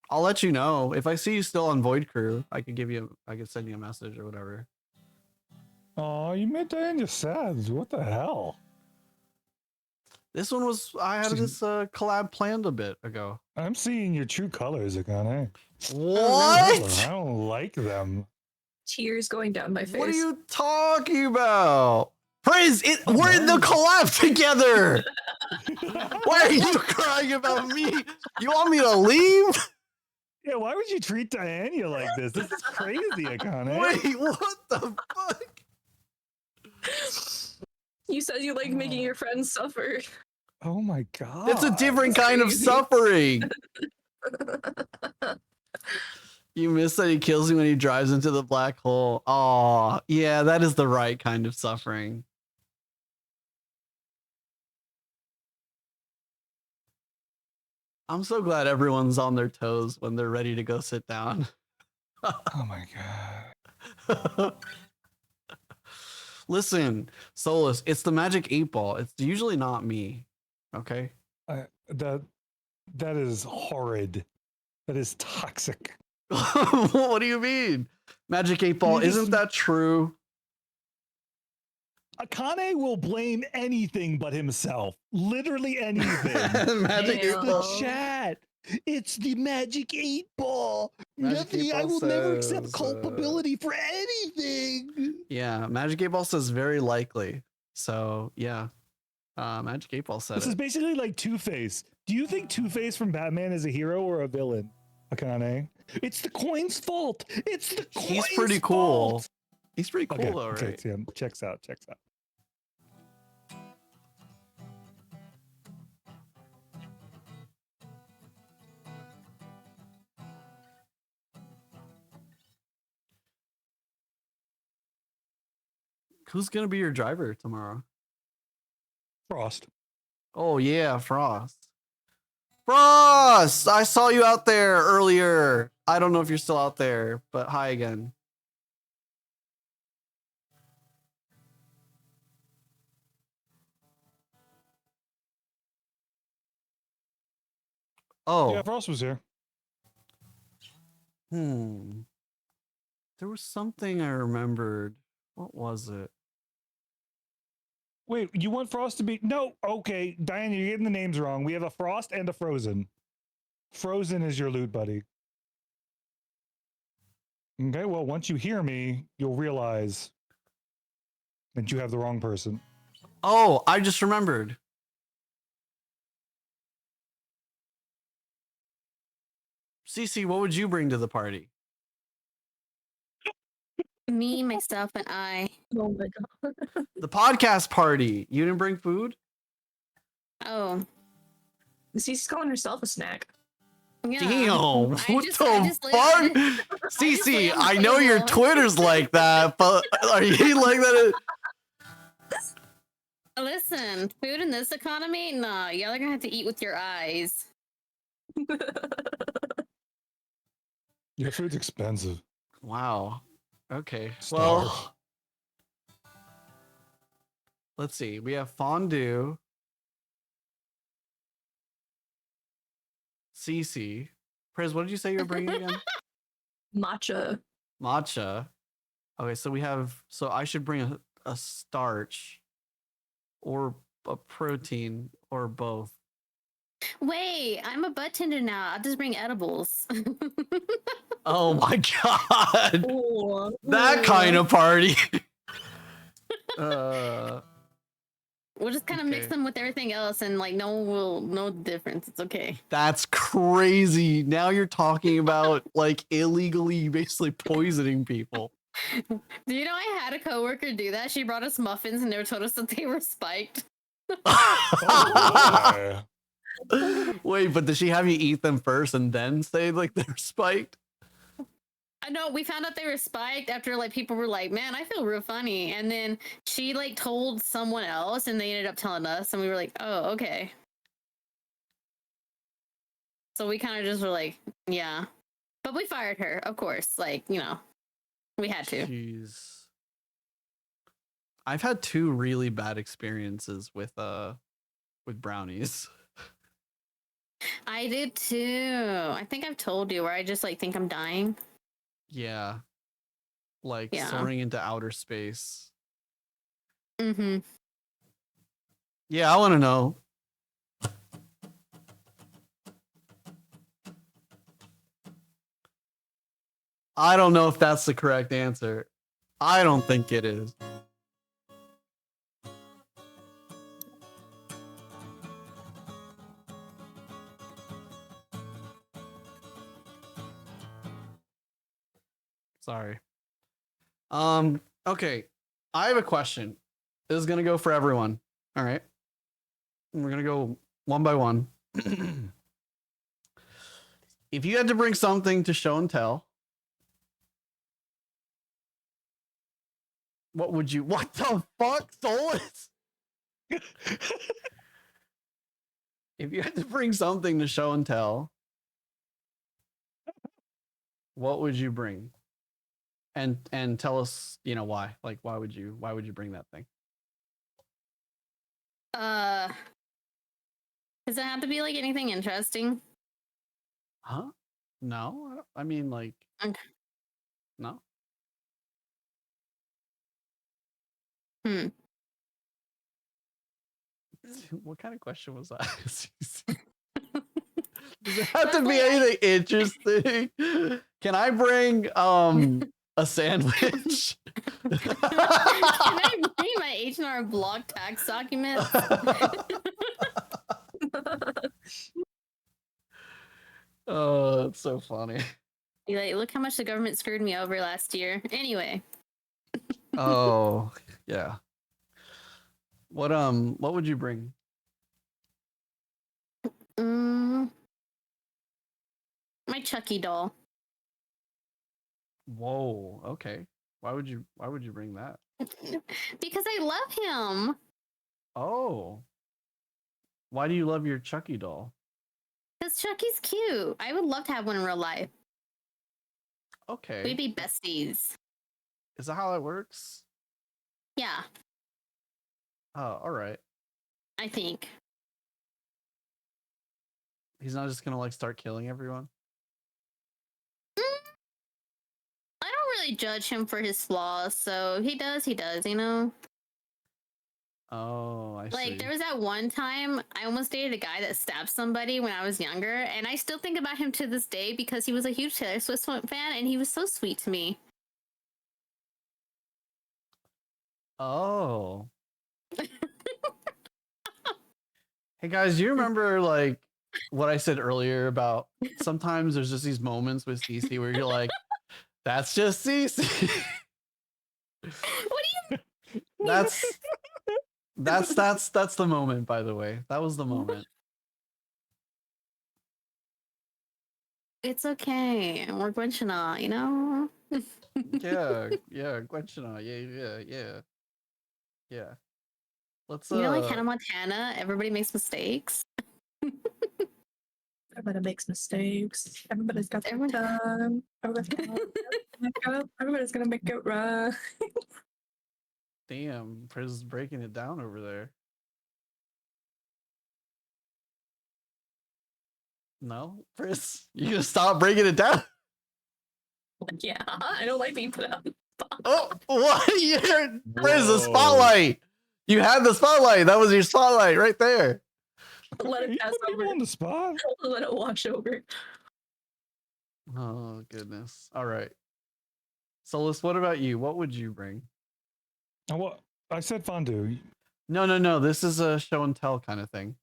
I'll let you know. If I see you still on Void Crew, I could send you a message or whatever. Oh, you made Diana sad. What the hell? This one I had this collab planned a bit ago. I'm seeing your true colors, Akane. What? I don't like them. Tears going down my face. What are you talking about? Praise it. We're in the collab together. Why are you crying about me? You want me to leave? Yeah, why would you treat Diana like this? This is crazy, Akane. Wait, what the fuck? You said you like making your friends suffer. Oh my god. It's a different kind of suffering. You miss that he kills you when he drives into the black hole. Oh, yeah, that is the right kind of suffering. I'm so glad everyone's on their toes when they're ready to go sit down. Oh my god. Listen, Solus, it's the magic 8-ball. It's usually not me. Okay? That is horrid. That is toxic. What do you mean? Magic 8-ball, isn't that true? Akane will blame anything but himself. Literally anything. Magic It's 8-ball. the chat. It's the magic 8-ball. Magic Nothing. I 8-ball will never accept says, culpability for anything. Yeah, Magic 8-ball says very likely. So, yeah. Magic 8-ball said This it. is basically like Two-Face. Do you think Two-Face from Batman is a hero or a villain, Akane? It's the coin's fault. It's the coin's He's pretty cool. fault. He's pretty cool, though, okay, right? Tim, checks out. Who's going to be your driver tomorrow? Frost. Oh, yeah, Frost. Frost! I saw you out there earlier. I don't know if you're still out there, but hi again. Oh. Yeah, Frost was here. There was something I remembered. What was it? Wait, you want Frost to be... No, okay. Diane, you're getting the names wrong. We have a Frost and a Frozen. Frozen is your loot buddy. Okay, well, once you hear me, you'll realize that you have the wrong person. Oh, I just remembered. Cece, what would you bring to the party? Me, myself, and I. Oh my god. The podcast party. You didn't bring food? Oh. Cece's calling herself a snack. Yeah. Damn, what I the just fuck? just lay Cece, on the I know your table. Twitter's like that, but are you like that? Listen, food in this economy? Nah, y'all are gonna have to eat with your eyes. Your food's expensive. Wow. Okay. Starve. Well, let's see. We have fondue. Cece. Prez, what did you say you were bringing again? Matcha. Matcha. Okay, so we have. So I should bring a starch, or a protein, or both. Wait, I'm a butt tender now. I'll just bring edibles. Oh my god! Ooh, That kind of party. We'll just kind of mix Okay. them with everything else, and like no one will know the difference. It's okay. That's crazy. Now you're talking about like illegally basically poisoning people. Do you know I had a coworker do that? She brought us muffins and never told us that they were spiked. Wait, but did she have you eat them first and then say like they're spiked? I know we found out they were spiked after like people were like, "Man, I feel real funny," and then she like told someone else, and they ended up telling us, and we were like, "Oh, okay." So we kind of just were like, "Yeah," but we fired her, of course. Like we had to. Jeez. I've had 2 really bad experiences with brownies. I did too. I think I've told you where I just like think I'm dying. Yeah. Like Yeah. soaring into outer space. Mm-hmm. Yeah, I want to know. I don't know if that's the correct answer. I don't think it is. Sorry. Okay. I have a question. This is gonna go for everyone. All right. We're gonna go one by one. If you had to bring something to show and tell, what would you? What the fuck, Solus? If you had to bring something to show and tell, what would you bring? And tell us, why. Like, why would you bring that thing? Does it have to be like anything interesting? Huh? No, I mean like. Okay. No. What kind of question was that? Does it have to be anything interesting? Can I bring a sandwich? Can I bring my H&R Block tax documents? Oh, that's so funny. Be like, look how much the government screwed me over last year. Anyway. Oh, yeah. What would you bring? My Chucky doll. Whoa, okay. Why would you bring that? Because I love him. Oh. Why do you love your Chucky doll? Because Chucky's cute. I would love to have one in real life. Okay. We'd be besties. Is that how that works? Yeah, Oh, all right. I think. He's not just gonna like start killing everyone. I don't really judge him for his flaws, so he does, you know? Oh, I Like, see. there was that one time I almost dated a guy that stabbed somebody when I was younger, and I still think about him to this day because he was a huge Taylor Swift fan, and he was so sweet to me. Oh. Hey guys, do you remember like what I said earlier about sometimes there's just these moments with Cece where you're like, that's just Cece. What do you That's the moment, by the way. That was the moment. It's okay. We're Gwenchina, you know? Yeah, Gwenchina. Yeah. Let's You know, like Hannah Montana, everybody makes mistakes. Everybody makes mistakes. Everybody's got their time. Everybody's gonna make it right. Damn, Priz is breaking it down over there. No, Priz, you gonna stop breaking it down? Yeah, I don't like being put out. Oh, what? Priz, the spotlight. You had the spotlight. That was your spotlight right there. Let it pass over. On the spot. Let it wash over. Oh goodness. All right. Solus, what about you? What would you bring? Oh, what? I said fondue. No. This is a show and tell kind of thing.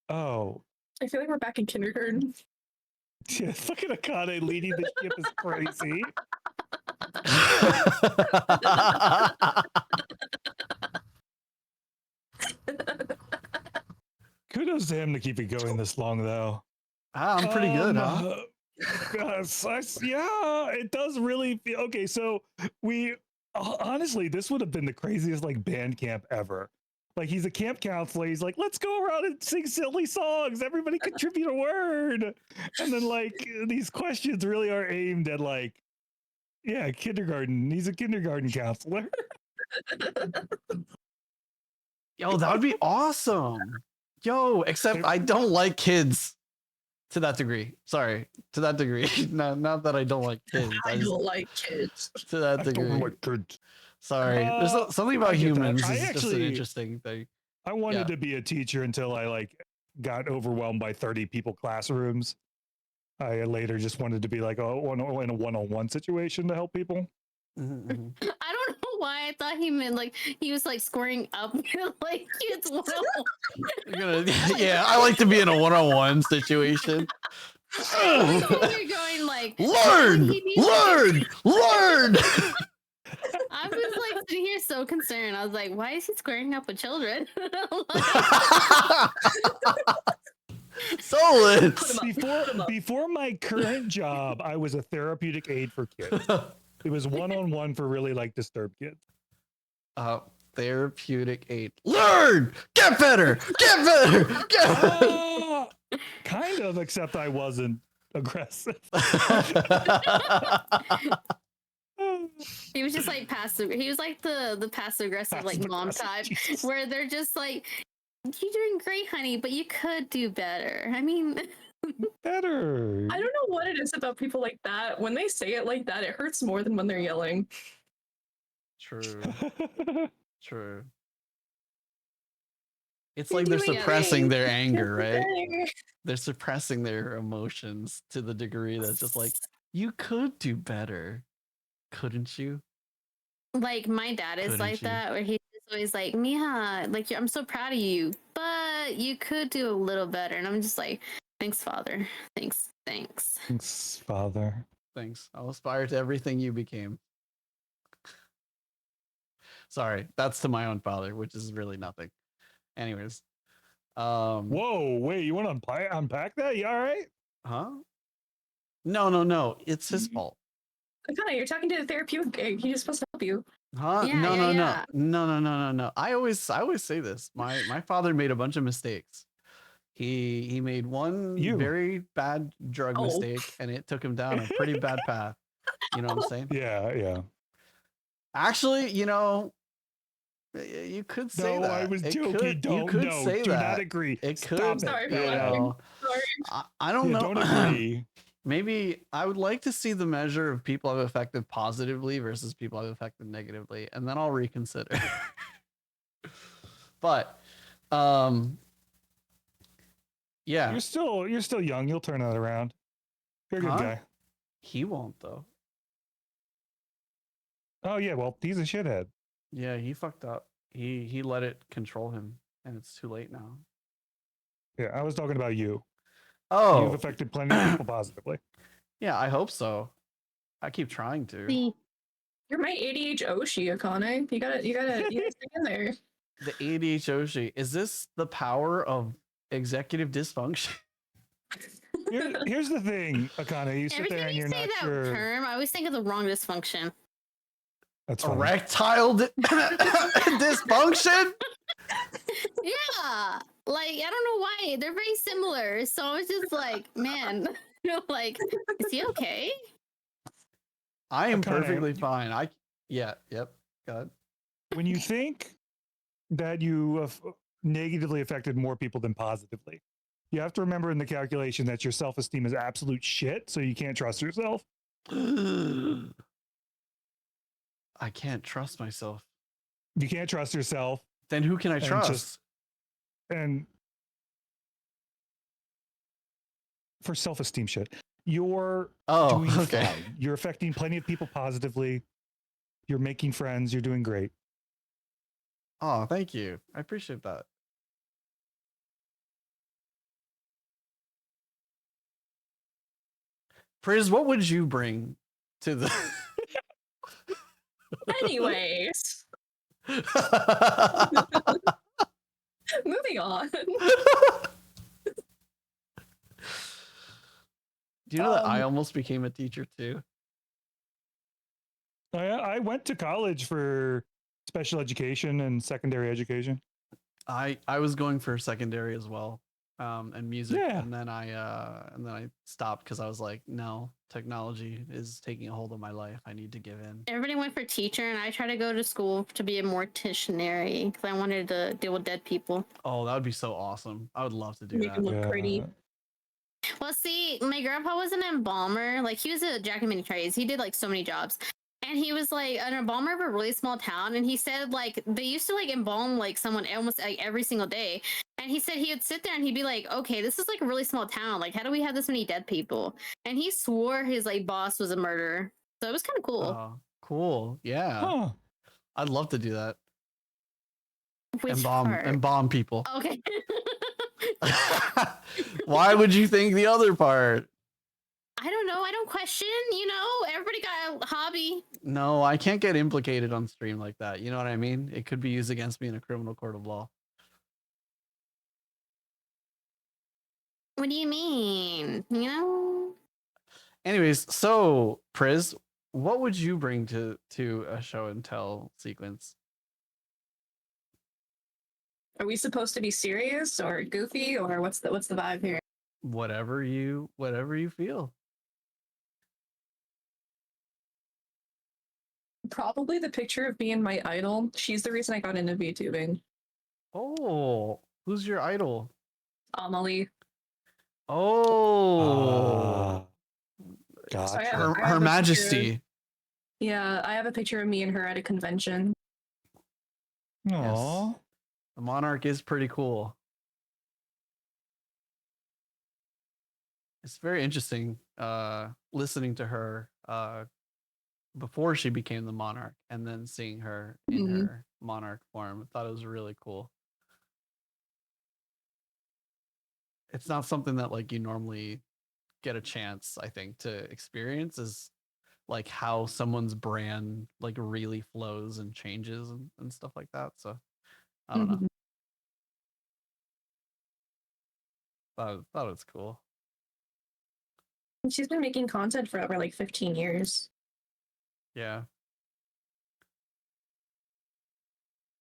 Oh. I feel like we're back in kindergarten. Yeah, look at Akane leading the ship is crazy. Kudos to him to keep it going this long, though. I'm pretty good, huh? Yeah, it does really feel okay. So we honestly, this would have been the craziest like band camp ever. Like he's a camp counselor. He's like, let's go around and sing silly songs. Everybody contribute a word. And then like these questions really are aimed at like, yeah, kindergarten. He's a kindergarten counselor. Yo, that would be awesome. Yo, except I don't like kids to that degree. Sorry, to that degree. Not that I don't like kids. I don't like kids. To that degree. I don't like kids. Sorry, there's something about I get that. humans. I Is just an actually- interesting thing. I wanted to be a teacher until I like got overwhelmed by 30 people classrooms. I later just wanted to be like in a one-on-one situation to help people. I don't know why I thought he meant like he was like squaring up with like kids. Yeah, I like to be in a one-on-one situation. You're going like Learn. I was like sitting here so concerned. I was like, why is he squaring up with children? Solus. Before my current job, I was a therapeutic aide for kids. It was one-on-one for really like disturbed kids. Therapeutic aid. Learn. Get better. Kind of, except I wasn't aggressive. He was just like passive. He was like the passive aggressive like mom type, where they're just like, "You're doing great, honey, but you could do better." I mean, better. I don't know what it is about people like that. When they say it like that, it hurts more than when they're yelling. True. It's like they're suppressing their anger, right? They're suppressing their emotions to the degree that's just like, you could do better, couldn't you? like my dad is Couldn't like you? that, where he's always like, "Mija, like I'm so proud of you, but you could do a little better." And I'm just like, "Thanks, Father. Thanks." Thanks, Father. Thanks. I'll aspire to everything you became. Sorry, that's to my own father, which is really nothing. Anyways. Whoa, wait, you want to unpack that? You all right? Huh? No. It's his fault. Akane, you're talking to the therapeutic gig. He's supposed to help you. Huh? No. I always say this. My father made a bunch of mistakes. He made one very bad drug mistake, and it took him down a pretty bad path. You know what I'm saying? Yeah. Actually, you know, you could say No, that. I was joking. You could No, say do that. not agree. It Stop could. it. Sorry for You laughing. know, I don't Yeah, know. don't agree. Maybe I would like to see the measure of people I've affected positively versus people I've affected negatively, and then I'll reconsider. But, yeah. You're still young. You'll turn that around. You're a good Huh? guy. He won't though. Oh yeah, well he's a shithead. Yeah, he fucked up. He let it control him, and it's too late now. Yeah, I was talking about you. Oh, You've affected plenty of people positively. yeah, I hope so. I keep trying to. You're my ADH Oshi, Akane. You gotta stay in there. The ADHD. Is this the power of executive dysfunction? Here's the thing, Akane. You sit Every there time and you you're say not that sure. term, I always think of the wrong dysfunction. That's funny. Erectile dysfunction? Yeah. Like, I don't know why. They're very similar. So I was just like, man, like, is he okay? I am Akane, perfectly fine. Yep. Go ahead. When you think that you have negatively affected more people than positively, you have to remember in the calculation that your self-esteem is absolute shit, so you can't trust yourself. I can't trust myself. You can't trust yourself. Then who can I trust? And for self-esteem shit, you're doing okay. fine. You're affecting plenty of people positively. You're making friends. You're doing great. Oh, thank you. I appreciate that. Priz, what would you bring to the Anyways. Moving on. Do you know that I almost became a teacher too? I went to college for special education and secondary education. I was going for secondary as well, and music, Yeah. and then I stopped because I was like, no, technology is taking a hold of my life. I need to give in. Everybody went for teacher, and I tried to go to school to be a morticianary because I wanted to deal with dead people. Oh, that would be so awesome. I would love to do Make that. him look pretty. Well, see, my grandpa was an embalmer. Like, he was a jack of many trades. He did like so many jobs. And he was like an embalmer of a really small town. And he said like they used to like embalm like someone almost like every single day. And he said he would sit there and he'd be like, okay, this is like a really small town. Like, how do we have this many dead people? And he swore his like boss was a murderer. So it was kind of cool. Oh, cool. Yeah. Huh. I'd love to do that. Which part? Embalm people. Okay. Why would you think the other part? I don't know. I don't question, you know, everybody got a hobby. No, I can't get implicated on stream like that. You know what I mean? It could be used against me in a criminal court of law. What do you mean? You know? Anyways, so Priz, what would you bring to a show and tell sequence? Are we supposed to be serious or goofy or what's the vibe here? Whatever you feel. Probably the picture of me and my idol. She's the reason I got into VTubing. Oh, who's your idol? Amelie. Oh, So I have- her I have a Majesty. picture- Yeah, I have a picture of me and her at a convention. Aww. The Monarch is pretty cool. It's very interesting listening to her before she became the Monarch and then seeing her in her Monarch form. I thought it was really cool. It's not something that like you normally get a chance, I think, to experience, is like how someone's brand like really flows and changes and stuff like that. So I don't know. Thought it was cool. And she's been making content for over like 15 years. Yeah.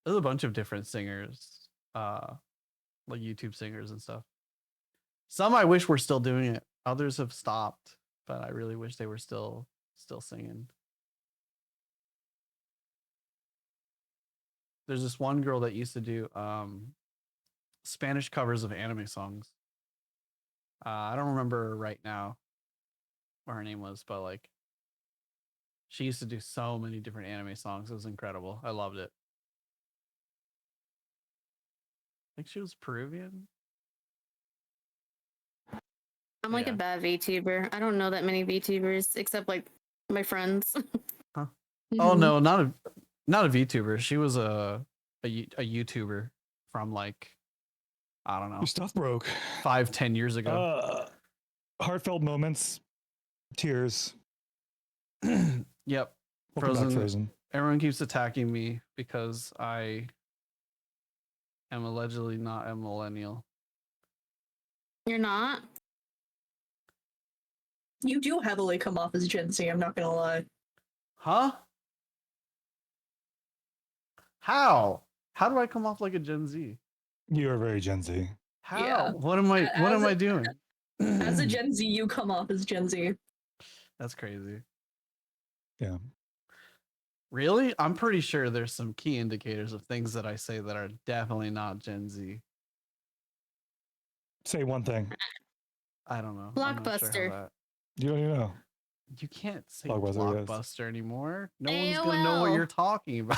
There's a bunch of different singers, like YouTube singers and stuff. Some I wish were still doing it. Others have stopped, but I really wish they were still singing. There's this one girl that used to do Spanish covers of anime songs. I don't remember right now what her name was, but like she used to do so many different anime songs. It was incredible. I loved it. I think she was Peruvian. I'm like a bad VTuber. I don't know that many VTubers except like my friends. Huh? Mm-hmm. Oh no, not a VTuber. She was a YouTuber from like I don't know. Your stuff broke 5-10 years ago. Heartfelt moments, tears. Yep. Welcome back, Frozen. Frozen. Everyone keeps attacking me because I am allegedly not a millennial. You're not? You do heavily come off as Gen Z, I'm not gonna lie. Huh? How? How do I come off like a Gen Z? You are very Gen Z. How? Yeah. What am I doing? As a Gen Z, you come off as Gen Z. That's crazy. Yeah. Really? I'm pretty sure there's some key indicators of things that I say that are definitely not Gen Z. Say one thing. I don't know. I'm not sure how Blockbuster. that... You don't even know. You can't say Blockbuster, Blockbuster yes. anymore. No one's gonna know what AOL. you're talking about.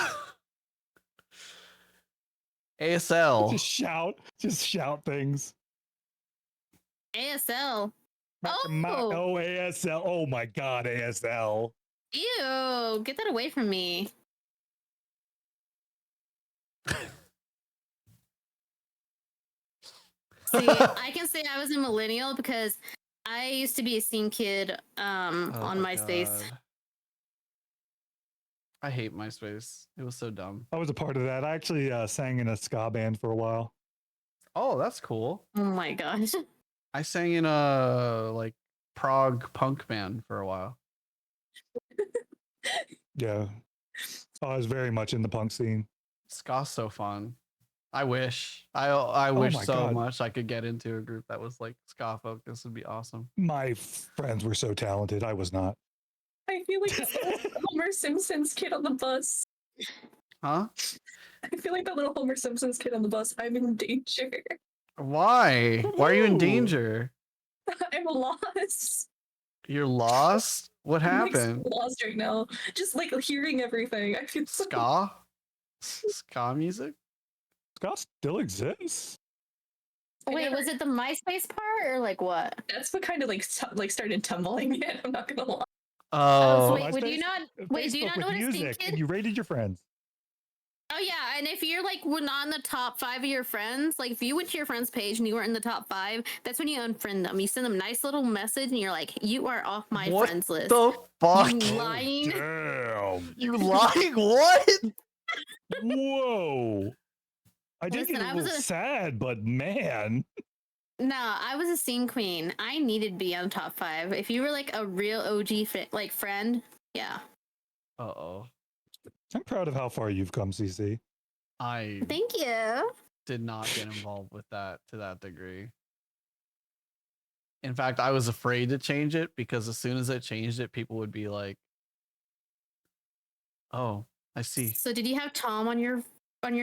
ASL. Just shout things. ASL. Oh, ASL. Oh my God, ASL. Ew, get that away from me. See, I can say I was a millennial because I used to be a scene kid on my MySpace. God. I hate MySpace. It was so dumb. I was a part of that. I actually sang in a ska band for a while. Oh, that's cool. Oh my gosh. I sang in a like prog punk band for a while. Yeah. I was very much in the punk scene. Ska's so fun. I wish. I wish my so God. much I could get into a group that was like ska folk. This would be awesome. My friends were so talented. I was not. I feel like this little Homer Simpson's kid on the bus. Huh? I feel like the little Homer Simpson's kid on the bus. I'm in danger. Why? Why are you in Ooh. danger? I'm lost. You're lost? What I'm like, so happened? lost right now. Just like hearing everything. I feel so Ska? Ska music? Ska still exists. Wait, was it the MySpace part or like what? That's what kind of like started tumbling it. I'm not gonna lie. Oh, so Oh, wait, would you not? Wait, do you Facebook not know with what a scene music, kid? and you rated your friends. Oh yeah, and if you're like we're not in the top 5 of your friends, like if you went to your friends page and you weren't in the top 5, that's when you unfriend them. You send them a nice little message and you're like, you are off my what friends list. the fuck? You lying? Damn. You lying? What? Whoa. I did Listen, get I a was little a- sad, but man. No, I was a scene queen. I needed to be on top 5. If you were like a real OG like friend, yeah. Uh-oh. I'm proud of how far you've come, CC. I Thank you. did not get involved with that to that degree. In fact, I was afraid to change it because as soon as I changed it, people would be like, "Oh, I see." So did you have Tom on your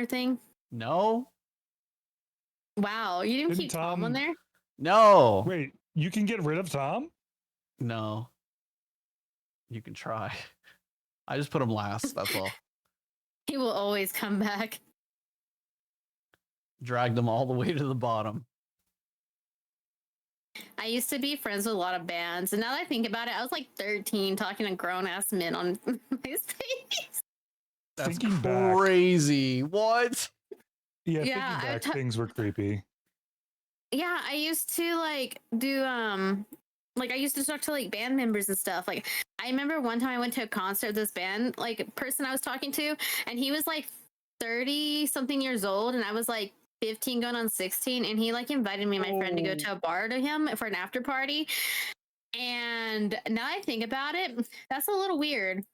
thing? No, Wow, you didn't Didn't keep Tom on Tom- there? no, Wait, you can get rid of Tom? no. You can try. I just put him last. That's all. He will always come back. Dragged them all the way to the bottom. I used to be friends with a lot of bands, and now that I think about it, I was like 13 talking to grown ass men on MySpace. That's Thinking back. crazy. What? Yeah, Yeah, thinking I back, ta- things were creepy. Yeah, I used to like do like I used to talk to like band members and stuff. Like I remember one time I went to a concert of this band like person I was talking to, and he was like 30 something years old, and I was like 15 going on 16, and he like invited me and my friend to go to a bar to him for an after party. And now I think about it, that's a little weird.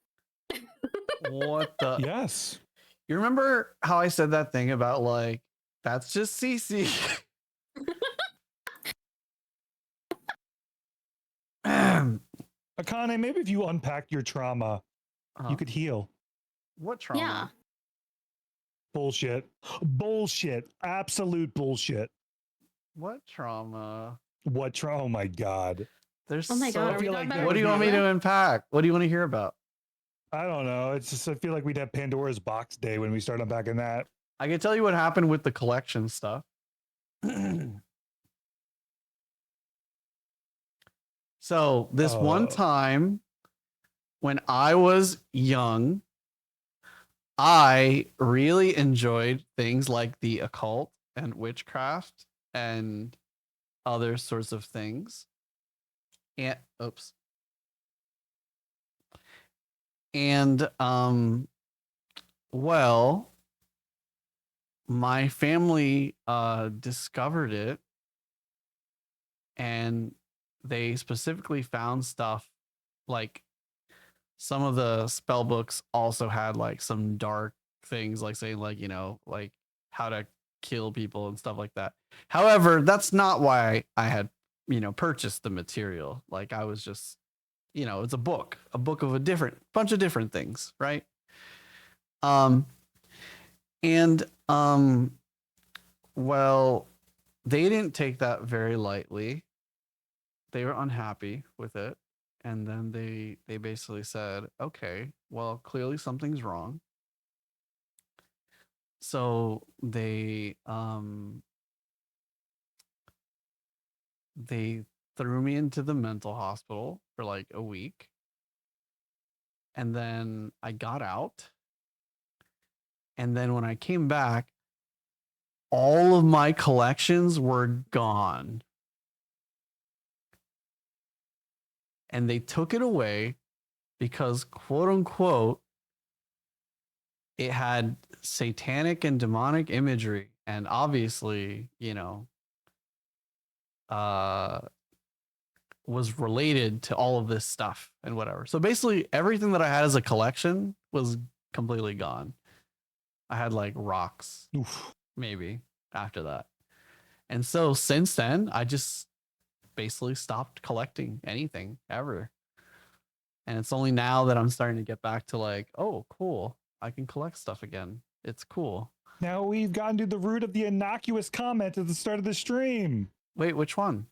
What the? Yes. You remember how I said that thing about like, that's just CC? Akane, maybe if you unpack your trauma, you could heal. What trauma? Yeah. Bullshit. Bullshit. Absolute bullshit. What trauma? Oh my god. There's Oh my so, God, are we talking about what do you want me to unpack? What do you want to hear about? I don't know. It's just I feel like we'd have Pandora's box day when we start unpacking that. I can tell you what happened with the collection stuff. So this one time when I was young, I really enjoyed things like the occult and witchcraft and other sorts of things. And oops. And well, my family discovered it, and they specifically found stuff like some of the spell books also had like some dark things, like saying like, you know, like how to kill people and stuff like that. However, that's not why I had, you know, purchased the material. Like I was just, you know, it's a book of a different bunch of different things, right? And well, they didn't take that very lightly. They were unhappy with it, and then they basically said, okay, well, clearly something's wrong. So they threw me into the mental hospital for like a week, and then I got out, and then when I came back, all of my collections were gone. And they took it away because, quote unquote, it had satanic and demonic imagery. And obviously, you know, was related to all of this stuff and whatever. So basically, everything that I had as a collection was completely gone. I had like rocks, maybe after that. And so since then, I just basically stopped collecting anything ever. And it's only now that I'm starting to get back to like, oh, cool, I can collect stuff again. It's cool. Now we've gotten to the root of the innocuous comment at the start of the stream. Wait, which one?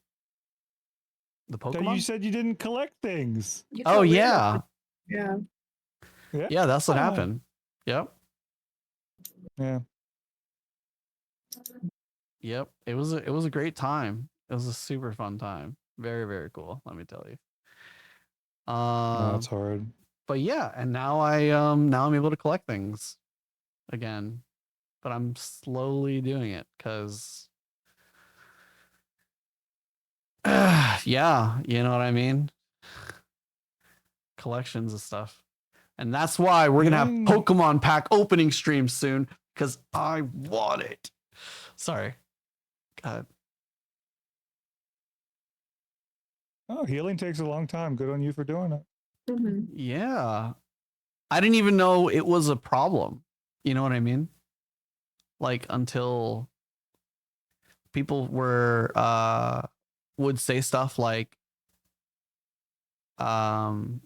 The Pokemon? You said you didn't collect things. Oh yeah. Yeah. Yeah, that's what happened. Yep. Yeah. Yep. It was a great time. It was a super fun time. Very, very cool, let me tell you. That's hard. But yeah, and now now I'm able to collect things again. But I'm slowly doing it because yeah, you know what I mean? Collections of stuff. And that's why we're gonna have Pokemon pack opening streams soon, because I want it. Sorry. God. Oh, healing takes a long time. Good on you for doing it. Yeah. I didn't even know it was a problem. You know what I mean? Like until people were would say stuff like oh,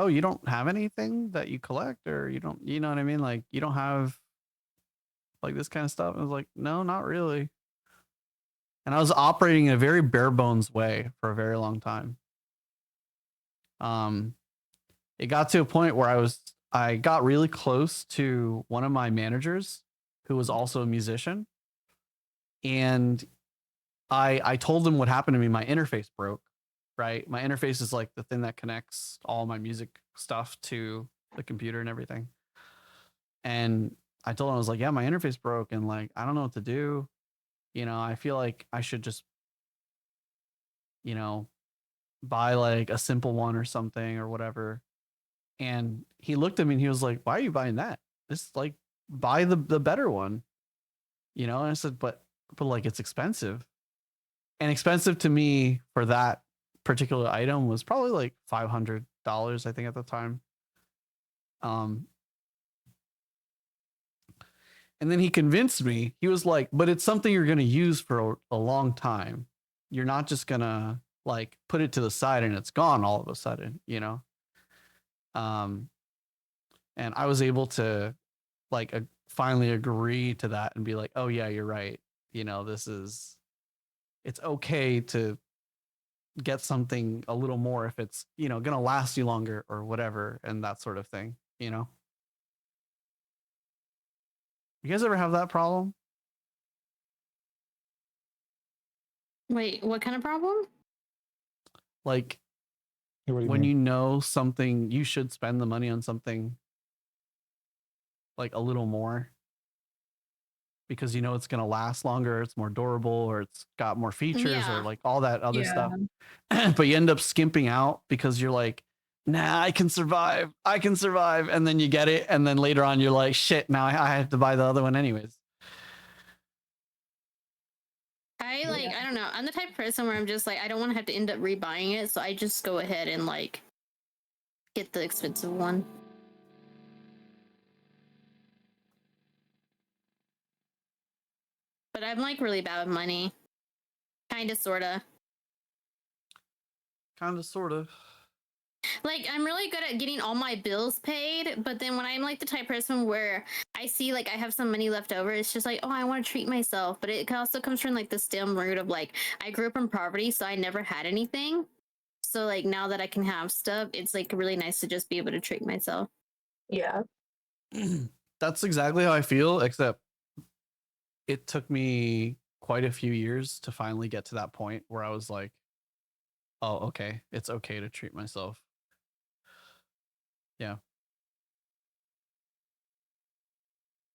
you don't have anything that you collect, or you don't, you know what I mean? Like you don't have like this kind of stuff. I was like, no, not really. And I was operating in a very bare bones way for a very long time. It got to a point where I got really close to one of my managers who was also a musician. And I told him what happened to me. My interface broke, right? My interface is like the thing that connects all my music stuff to the computer and everything. And I told him, I was like, yeah, my interface broke, and like, I don't know what to do. You know, I feel like I should just, you know, buy like a simple one or something or whatever. And he looked at me and he was like, why are you buying that? Just like buy the better one, you know? And I said, but like it's expensive. And expensive to me for that particular item was probably like $500, I think, at the time. And then he convinced me. He was like, but it's something you're going to use for a long time. You're not just going to like put it to the side and it's gone all of a sudden, you know? And I was able to like finally agree to that and be like, oh yeah, you're right. you know, it's okay to get something a little more if it's, you know, gonna last you longer or whatever, and that sort of thing, you know. You guys ever have that problem? Wait, what kind of problem? Like What do you when mean? you know something, you should spend the money on something like a little more because you know it's gonna last longer, it's more durable, or it's got more features, or Yeah. like all that other Yeah. stuff. But you end up skimping out because you're like, nah, I can survive, and then you get it, and then later on you're like, shit, now I have to buy the other one anyways. I don't know. I'm the type of person where I'm just like, I don't want to have to end up rebuying it, so I just go ahead and like get the expensive one. But I'm like really bad with money. Kinda, sorta. Kinda, sorta. Like, I'm really good at getting all my bills paid, but then when I'm like the type of person where I see like I have some money left over, it's just like, oh, I want to treat myself. But it also comes from like the stem root of like, I grew up in poverty, so I never had anything. So like now that I can have stuff, it's like really nice to just be able to treat myself. Yeah. That's exactly how I feel, except it took me quite a few years to finally get to that point where I was like, oh, okay, it's okay to treat myself. Yeah.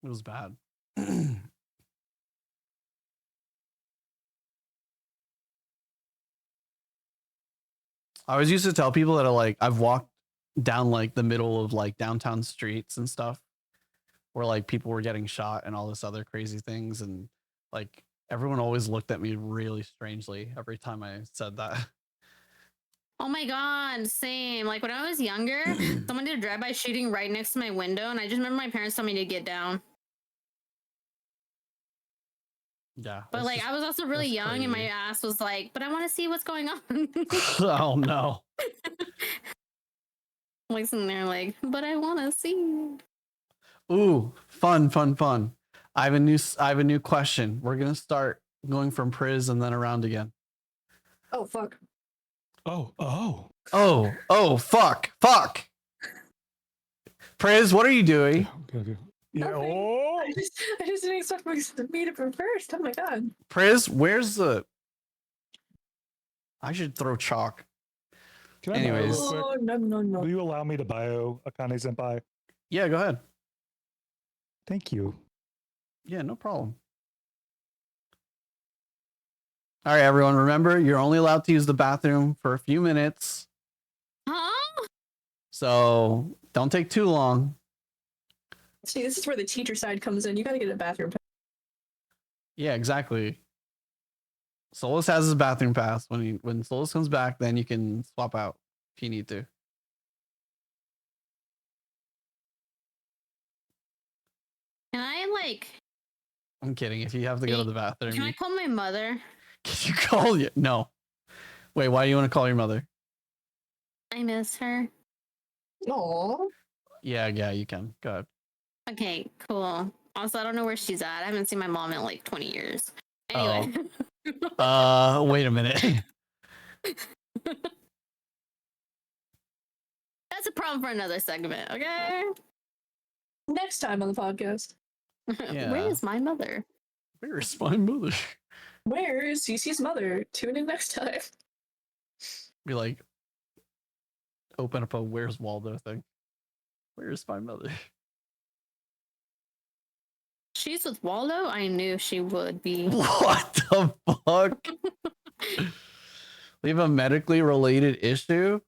It was bad. I always used to tell people that I've walked down like the middle of like downtown streets and stuff where like people were getting shot and all this other crazy things, and like everyone always looked at me really strangely every time I said that. Oh my god, same. Like when I was younger, someone did a drive-by shooting right next to my window, and I just remember my parents told me to get down. Yeah. But like I was also really young, and my ass was like, but I want to see what's going on. Oh no. Like sitting there like, but I want to see. Ooh, fun. I have a new question. We're gonna start going from Priz and then around again. Oh fuck. Oh, fuck. Priz, what are you doing? Yeah. I just didn't expect me to go first. Oh my god. Priz, where's the? I should throw chalk. Can I Anyways. bio real quick? No. Will you allow me to bio Akane Senpai? Yeah, go ahead. Thank you. Yeah, no problem. All right, everyone. Remember, you're only allowed to use the bathroom for a few minutes. Huh? So don't take too long. See, this is where the teacher side comes in. You gotta get a bathroom. Yeah, exactly. Solus has his bathroom pass. When Solus comes back, then you can swap out if you need to. Can I like? I'm kidding. If you have to go to the bathroom, Can I call my mother? Can you call you? No. Wait, why do you want to call your mother? I miss her. No. Yeah, you can. Go ahead. Okay, cool. Also, I don't know where she's at. I haven't seen my mom in like 20 years. Anyway. Wait a minute. That's a problem for another segment, okay? Next time on the podcast. Yeah. Where is my mother? Where is my mother? Where is Cece's mother? Tune in next time. Be like, open up a Where's Waldo thing. Where's my mother? She's with Waldo? I knew she would be. What the fuck? We have a medically related issue?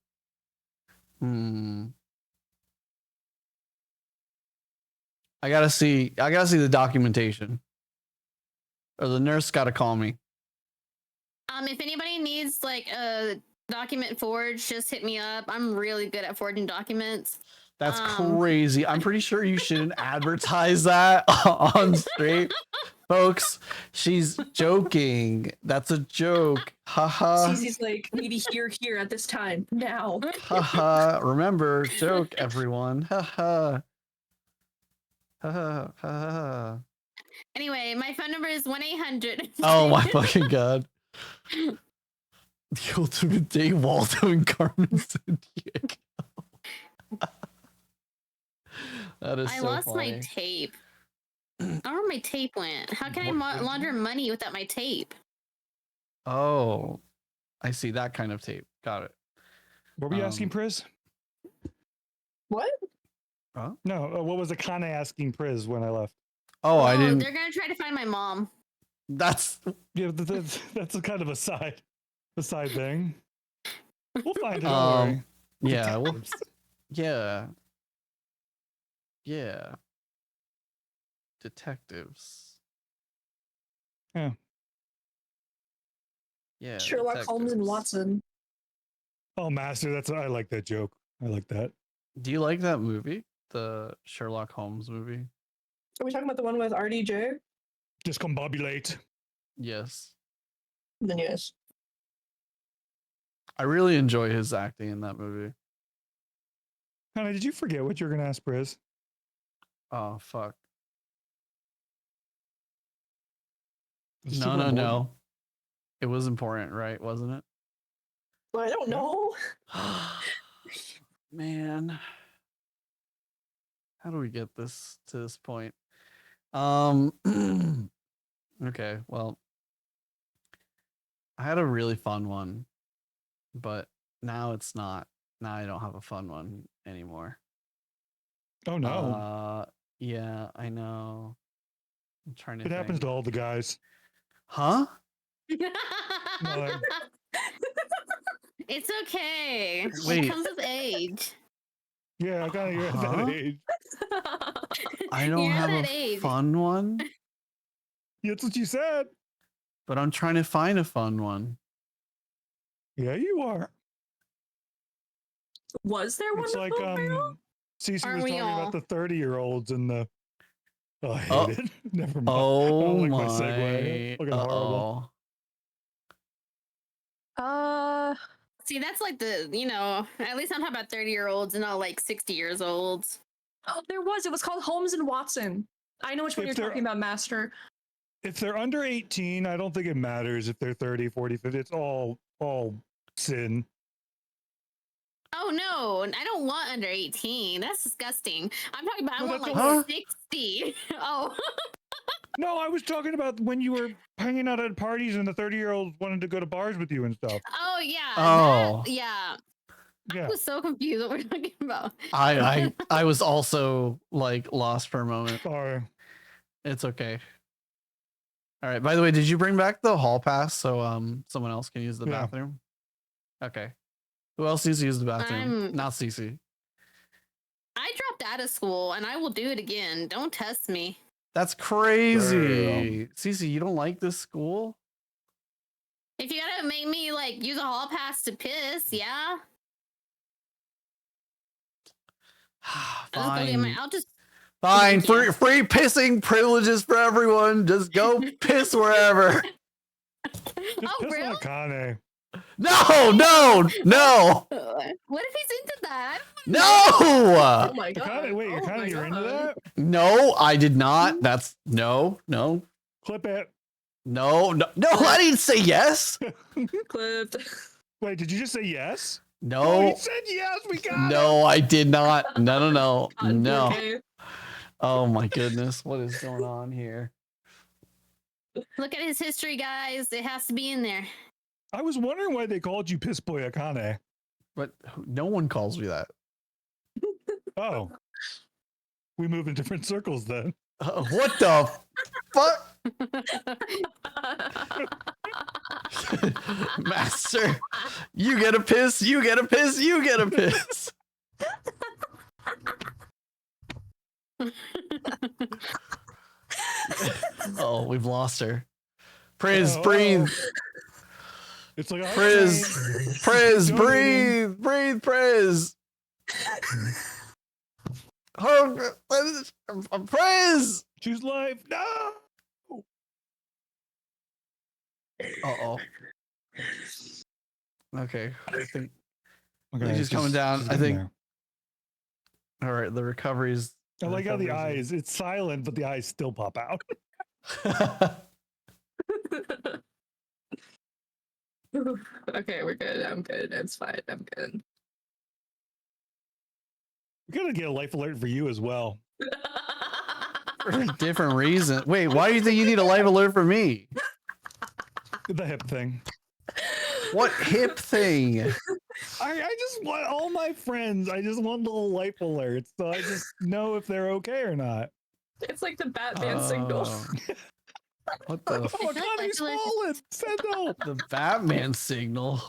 I gotta see the documentation. Or the nurse gotta call me. If anybody needs like a document forged, just hit me up. I'm really good at forging documents. That's crazy. I'm pretty sure you shouldn't advertise that on stream. Folks, she's joking. That's a joke. Haha. Cece's like, maybe here at this time. Now. Haha. Remember, joke, everyone. Haha. Haha. Anyway, my phone number is 1-800. Oh my fucking god. The ultimate day, Waldo and Carmen Sandiego. That is I so lost funny. my tape. I don't know where my tape went. How can I launder money without my tape? Oh, I see that kind of tape. Got it. What were you asking, Priz? What? Huh? No, what was Akane asking Priz when I left? Oh, I didn't. They're gonna try to find my mom. That's that's a kind of a side thing. We'll find it. Don't worry. Yeah. Well, yeah. Yeah. Detectives. Yeah. Yeah. Sherlock Holmes and Watson. Oh, Master, I like that joke. I like that. Do you like that movie? The Sherlock Holmes movie? Are we talking about the one with RDJ? Discombobulate. Yes. Then yes. I really enjoy his acting in that movie. Hannah, did you forget what you were going to ask Briz? Oh, fuck. It's No, super no, important. no. It was important, right? Wasn't it? I don't know. Man. How do we get this to this point? Okay, well, I had a really fun one, but now it's not. Now I don't have a fun one anymore. Oh no. Yeah, I know. I'm trying to It happens think. to all the guys. Huh? No, It's okay. Wait. It comes with age. yeah, I got you're at Huh? that age. I don't You're at have that a age. fun one, That's what you said. but I'm trying to find a fun one. Yeah, you are. Was there one? It's like Cece Aren't was we talking all? about the 30-year-olds and the I hate Oh. it. Never mind. I Oh don't like my. my segue. Looking horrible. See, that's like at least I'm talking about 30-year-olds and not like 60 years old. Oh, there was. It was called Holmes and Watson. I know which one If you're they're- talking about, Master. If they're under 18, I don't think it matters if they're 30, 40, 50. It's all sin. Oh no, I don't want under 18. That's disgusting. I'm talking about I No, want that's like all- 60. Oh. No, I was talking about when you were hanging out at parties and the 30-year-olds wanted to go to bars with you and stuff. Oh yeah. Oh. Yeah. Yeah. I was so confused what we're talking about. I was also like lost for a moment. Sorry. It's okay. All right. By the way, did you bring back the hall pass so someone else can use the Yeah. bathroom? Okay. Who else needs to use the bathroom? I'm- Not Cece. I dropped out of school and I will do it again. Don't test me. That's crazy. Cece, you don't like this school? If you gotta make me like use a hall pass to piss, yeah. I'll just Fine. Free pissing privileges for everyone. Just go piss wherever. Just piss on Akane. No. What if he's into that? No. Oh my god. Akane, wait, Akane, you're into that? No, I did not. That's no. Clip it. No, I didn't say yes. Clipped. Wait, did you just say yes? No. Oh, you said yes. We got it. No, I did not. No. Okay. Oh my goodness. What is going on here? Look at his history, guys. It has to be in there. I was wondering why they called you Piss Boy Akane. But no one calls me that. Oh. We move in different circles then. What the fuck? Master, you get a piss, you get a piss, you get a piss. Oh, we've lost her. Priz, breathe. It's like Priz, breathe, Priz. Priz. Choose life. No. Uh-oh. Okay, I think Okay, she's coming down. she's I getting think. All right, the recovery's. I like how the eyes, it's silent, but the eyes still pop out. Okay, we're good. I'm good. It's fine. I'm good. We're gonna get a life alert for you as well. For a different reason. Wait, why do you think you need a life alert for me? The hip thing. What hip thing? I just want all my friends. I just want little life alerts, so I just know if they're okay or not. It's like the Batman signal. What the? Oh, Connie's fallen. Send The Batman signal.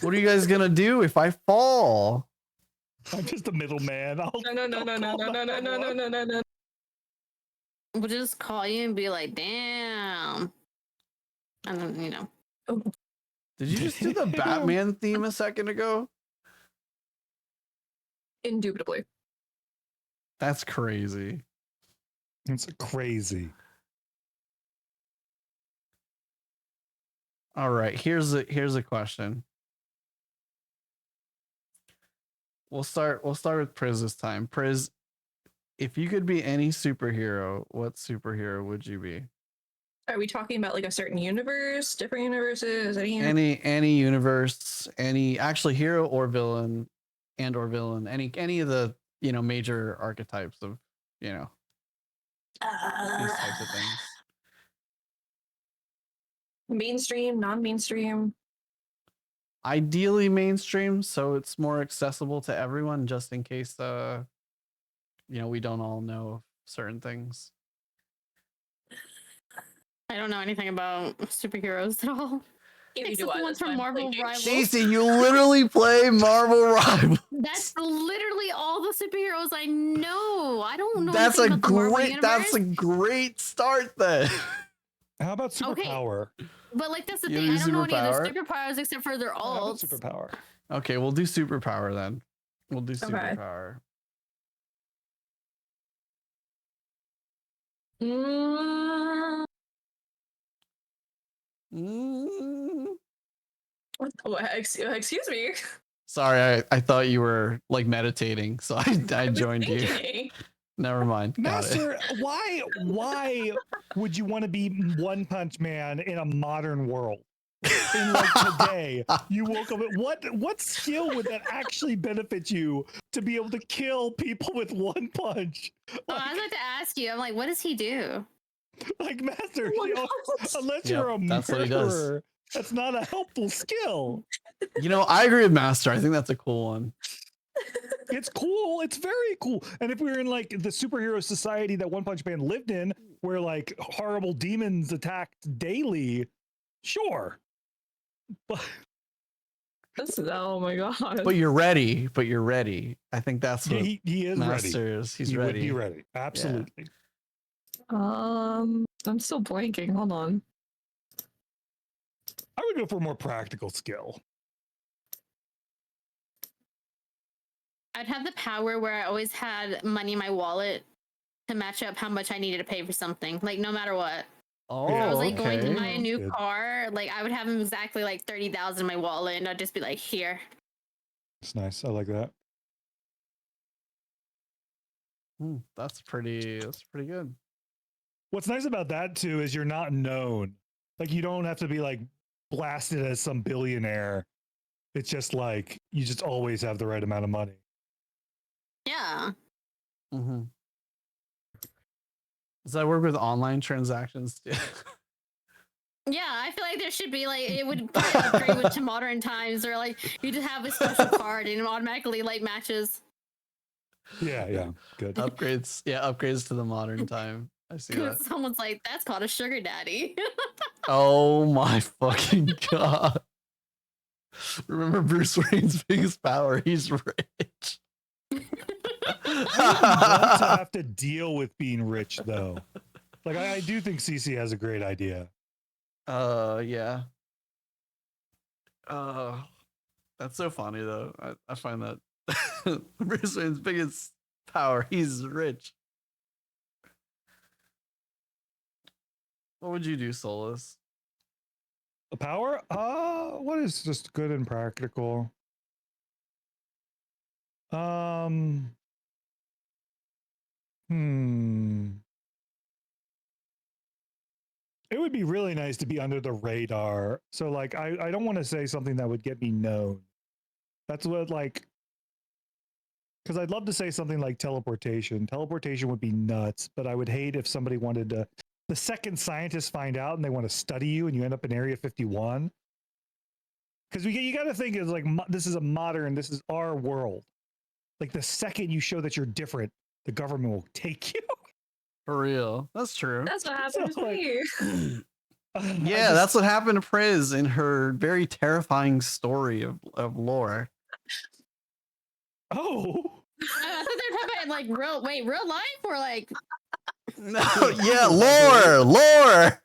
What are you guys gonna do if I fall? I'm just a middleman. No. We'll just call you and be like, damn. And then, you know. Did you just do the Batman theme a second ago? Indubitably. That's crazy. It's crazy. All right, here's a question. We'll start with Priz this time. Priz, if you could be any superhero, what superhero would you be? Are we talking about like a certain universe, different universes, Any universe, actually hero or villain, or villain, any of the major archetypes of these types of things. Mainstream, non-mainstream. Ideally mainstream, so it's more accessible to everyone, just in case we don't all know certain things. I don't know anything about superheroes at all. Except the ones from Marvel Rivals. Stacey, you literally play Marvel Rivals. That's literally all the superheroes I know. I don't know. That's a anything about the Marvel that's a universe. great start then. How about superpower? But like that's the You thing. I use don't know any of superpower? their superpowers except for their alts. Superpower. Okay, we'll do superpower then. We'll do Okay. superpower. Excuse me. Sorry, I thought you were like meditating, so I joined you. Thinking. Never mind. Got it. Master, why would you want to be One Punch Man in a modern world? In like today, you woke up. What skill would that actually benefit you to be able to kill people with one punch? I was about to ask you. I'm like, what does he do? Like Master, unless Yep, you're a that's what he does. murderer, that's not a helpful skill. I agree with Master. I think that's a cool one. It's cool. It's very cool. And if we were in like the superhero society that One Punch Man lived in, where like horrible demons attacked daily, sure. But Oh my god. But you're ready. I think that's what he is Master ready. is. He's he ready. would be ready. Absolutely. I'm still blanking. Hold on. I would go for a more practical skill. I'd have the power where I always had money in my wallet to match up how much I needed to pay for something, like no matter what. Oh, If I was like going to buy a new Good. car, like I would have exactly like 30,000 in my wallet, and I'd just be like, here. It's nice. I like that. That's pretty good. What's nice about that too is you're not known. Like you don't have to be like blasted as some billionaire. It's just like you just always have the right amount of money. Yeah. Mm-hmm. Does that work with online transactions too? Yeah, I feel like there should be like it would probably upgrade to modern times, or like you just have a special card and it automatically like matches. Yeah, good. Upgrades to the modern time. I see that. Someone's like, that's called a sugar daddy. Oh my fucking god. Remember Bruce Wayne's biggest power? He's rich. I want to have to deal with being rich though. Like I do think CC has a great idea. Yeah. That's so funny though. I find that Bruce Wayne's biggest power, he's rich. What would you do, Solus? The power? What is just good and practical? It would be really nice to be under the radar. So like I don't want to say something that would get me known. That's what like because I'd love to say something like teleportation. Teleportation would be nuts, but I would hate if somebody wanted to the second scientists find out and they want to study you and you end up in Area 51. Because you got to think is like this is our world. Like the second you show that you're different, the government will take you. For real. That's true. That's what happened to me. Yeah, that's what happened to Priz in her very terrifying story of lore. Oh. I thought they were talking about like real life or like. No, yeah, lore.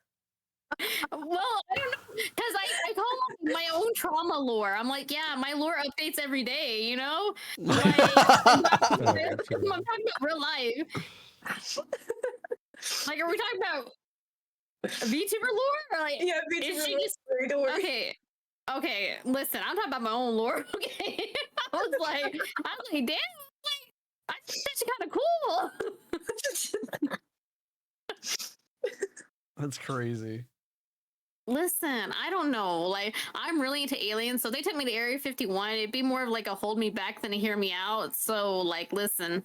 Well, I don't know, because I call it my own trauma lore. I'm like, yeah, my lore updates every day, you know? Like, I'm talking about real life. Like, are we talking about VTuber lore? Or like, yeah, VTuber lore. Okay, listen, I'm talking about my own lore, okay? I was like, damn, like, I think that's kind of cool. That's crazy. Listen, I don't know. Like, I'm really into aliens, so if they took me to Area 51, it'd be more of like a hold me back than a hear me out. So, like, listen,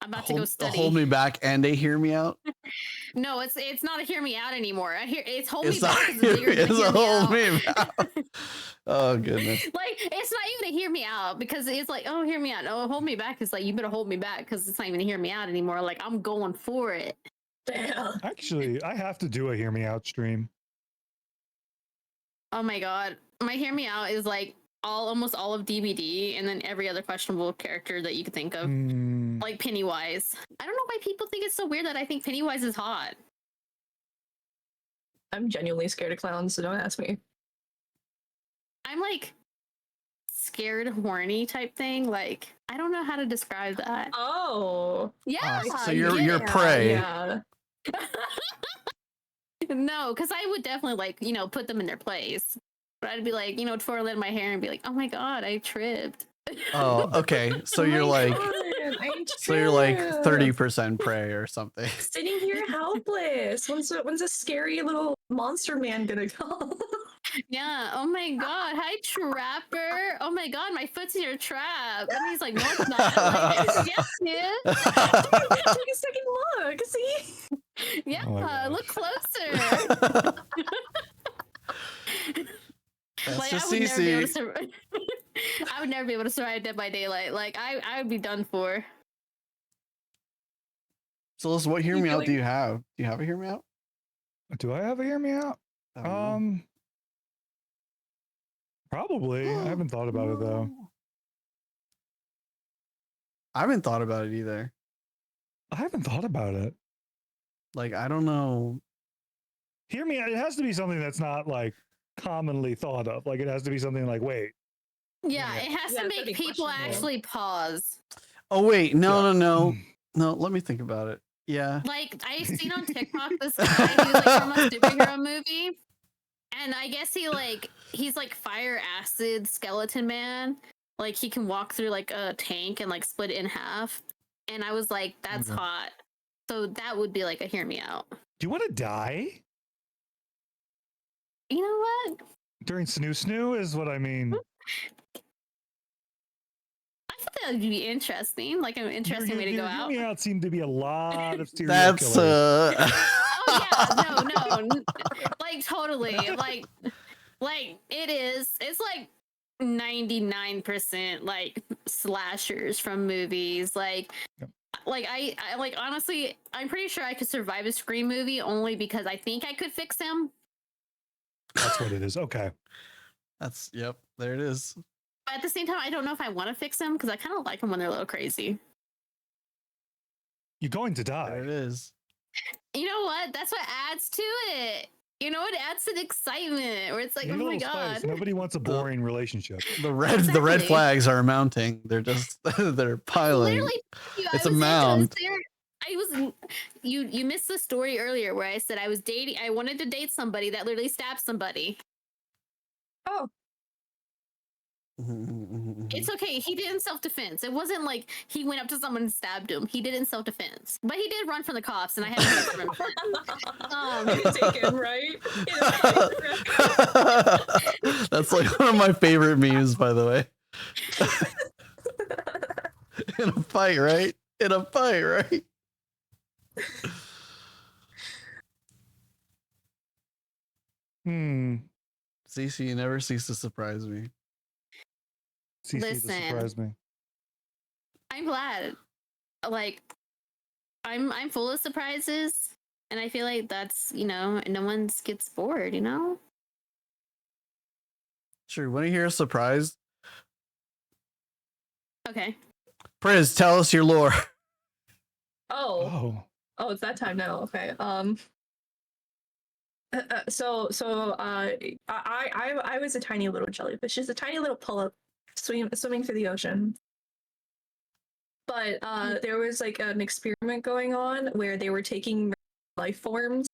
I'm about to go study. Hold me back and they hear me out. No, it's not a hear me out anymore. It's hold It's me not back. Is bigger than it's hear a me hold out. me back. Oh goodness. Like, it's not even a hear me out because it's like, oh, hear me out. Oh, hold me back is like, you better hold me back because it's not even a hear me out anymore. Like, I'm going for it. Damn. Actually, I have to do a hear me out stream. Oh my god, my hear me out is like almost all of DBD and then every other questionable character that you could think of, like Pennywise. I don't know why people think it's so weird that I think Pennywise is hot. I'm genuinely scared of clowns, so don't ask me. I'm like scared, horny type thing. Like, I don't know how to describe that. Oh, yeah. So you're prey. Yeah. No, because I would definitely like, put them in their place. But I'd be like, twirl in my hair and be like, oh my god, I tripped. Oh, okay. So you're like 30% prey or something. Sitting here helpless. When's a scary little monster man gonna come? Yeah. Oh my god. Hi, Trapper. Oh my god, my foot's in your trap. And he's like, no, it's not. Like, yes, it is. Take a second look. See? Yeah. Oh look closer. That's Like, just I would never be able to CC. survive. I would never be able to survive Dead by Daylight. Like, I would be done for. So listen, what hear You me out feeling- do you have? Do you have a hear me out? Do I have a hear me out? Probably. I haven't thought about it though. I haven't thought about it either. I haven't thought about it. Like, I don't know. Hear me out. It has to be something that's not like commonly thought of. Like it has to be something like, wait. Yeah, it has to make people actually pause. Oh wait, no. Let me think about it. Yeah. Like, I've seen on TikTok this guy who's like from a superhero movie, and I guess he's like fire acid skeleton man. Like, he can walk through like a tank and like split it in half. And I was like, that's hot. So that would be like a hear me out. Do you want to die? You know what? During Snoo Snoo is what I mean. I thought that would be interesting. Like, an interesting way to go out. Hear me out seemed to be a lot of serial That's killers. Oh yeah, no, like totally, like it is. It's like 99% like slashers from movies. Like I like, honestly, I'm pretty sure I could survive a Scream movie only because I think I could fix him. That's what it is. Okay. Yep, there it is. But at the same time, I don't know if I want to fix them because I kind of like them when they're a little crazy. You're going to die. There it is. You know what? That's what adds to it. You know, it adds to the excitement where it's like, You oh need a my little spice. god. Nobody wants a boring relationship. The red Exactly. flags are mounting. They're just they're piling. Literally, It's a mound. You missed the story earlier where I said I wanted to date somebody that literally stabbed somebody. Oh. It's okay. He did in self-defense. It wasn't like he went up to someone and stabbed him. He did in self-defense. But he did run from the cops, and I had to hear from him. Take him, right? That's like one of my favorite memes, by the way. In a fight, right? In a fight, right? CC, you never cease to surprise me. CC to Listen. surprise me. I'm glad. Like, I'm full of surprises, and I feel like that's, you know, no one gets bored, you know? Sure, when you hear a surprise, Okay. Priz, tell us your lore. Oh, it's that time now. Okay. I was a tiny little jellyfish, just a tiny little pull-up swimming through the ocean. But there was like an experiment going on where they were taking life forms,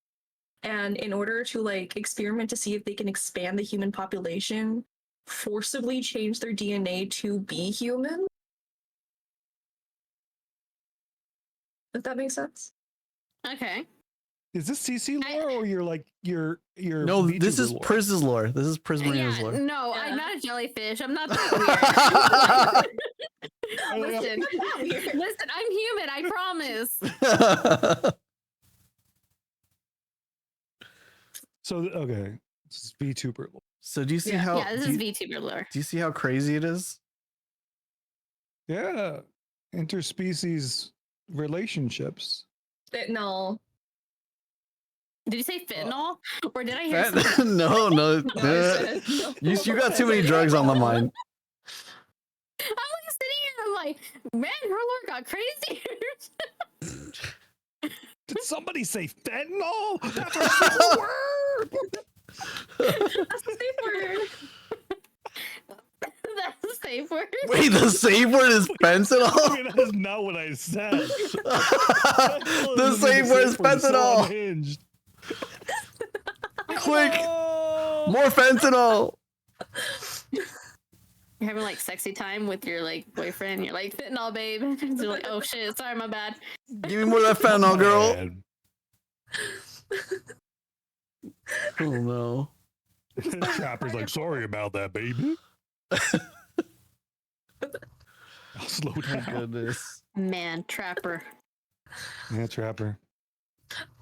and in order to like experiment to see if they can expand the human population, forcibly change their DNA to be human. If that makes sense. Okay. Is this CC lore or you're like your No, this VTuber is lore? Priz's lore. This is Priz Marina's lore. No, I'm not a jellyfish. I'm not that weird. Listen, I'm human. I promise. So okay, this is VTuber lore. So do you see Yeah, how? this is VTuber lore. Do you see how crazy it is? Yeah, interspecies relationships. No. Did you say fentanyl, or did I hear something? That, no. You got too many drugs on the mind. I'm like sitting here, I'm like, man, her lore got crazy. Did somebody say fentanyl? That's a safe word. That's the safe word. That's the safe word. Wait, the safe word is fentanyl? I mean, that is not what I said. The safe word is fentanyl. Unhinged. Quick, more fentanyl. You're having like sexy time with your like boyfriend. You're like fentanyl, babe. You're like, oh shit, sorry, my bad. Give me more of that fentanyl, girl. Oh no. Trapper's like, sorry about that, baby. I'll slow down. Goodness. Man, Trapper. Yeah, Trapper.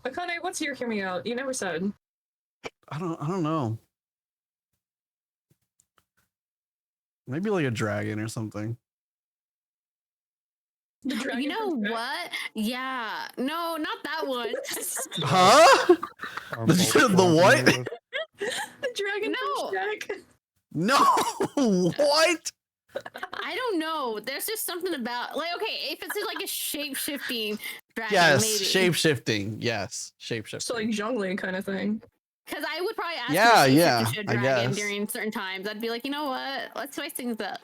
Akane, what's your hear me out? You never said. I don't know. Maybe like a dragon or something. You know what? Yeah. No, not that one. Huh? The what? The dragon. No. No. What? I don't know. There's just something about like okay, if it's like a shape-shifting dragon, Yes, maybe. shape-shifting. Yes, shape-shifting. So like Zhongli kind of thing. Because I would probably ask Yeah, for yeah, a I dragon guess. during certain times. I'd be like, you know what? Let's spice things up.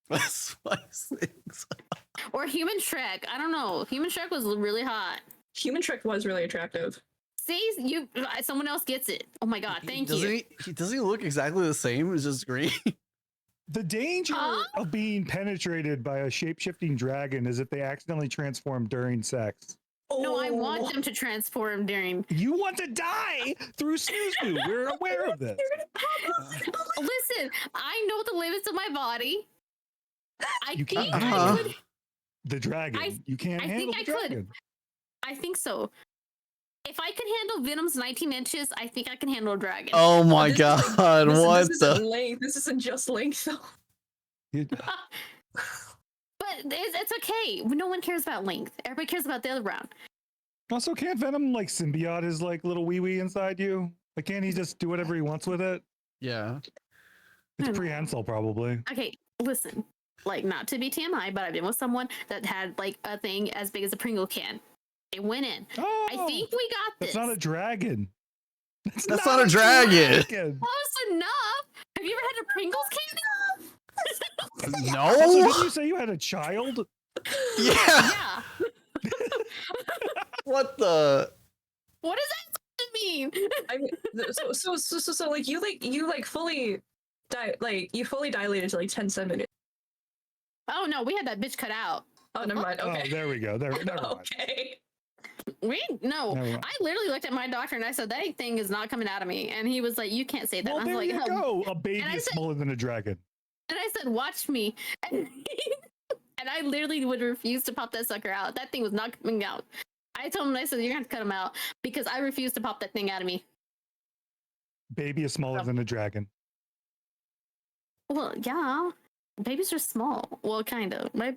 Let's spice things up. Or Human Shrek. I don't know. Human Shrek was really hot. Human Shrek was really attractive. See, you. Someone else gets it. Oh my god! Thank Doesn't you. he doesn't he look exactly the same? It's just green. The danger of being penetrated by a shape-shifting dragon is if they accidentally transform during sex. No, I want them to transform during. You want to die through Suzu. We're aware of this. Listen, I know the limits of my body. I You think can't I handle could. the dragon. You can't I handle think the I could. dragon. I think so. If I could handle Venom's 19 inches, I think I can handle a dragon. Oh my god! What This the? isn't length. This isn't just length though. But it's okay. No one cares about length. Everybody cares about the other round. Also, can't Venom like symbiote his like little wee wee inside you? Like, can't he just do whatever he wants with it? Yeah. It's prehensile, probably. Okay, listen. Like, not to be TMI, but I've been with someone that had like a thing as big as a Pringle can. It went in. Oh, I think we got this. That's not a dragon. That's not a dragon. Close enough. Have you ever had a Pringles candy? No. Also, didn't you say you had a child? Yeah. What the? What does that mean? I mean, so like you fully like you fully dilated to like 10 centimeters. Oh no, we had that bitch cut out. Oh, never mind. Okay. Oh, there we go. Never mind. Okay. No, Never mind. I literally looked at my doctor and I said that thing is not coming out of me, and he was like, "You can't say that." Well, and I was there like, you "Oh." go. A baby And I is said- smaller than a dragon. And I said, "Watch me," and I literally would refuse to pop that sucker out. That thing was not coming out. I told him, I said, "You're gonna have to cut him out because I refuse to pop that thing out of me." Baby is smaller than a dragon. Well, yeah. Babies are small. Well, kind of. My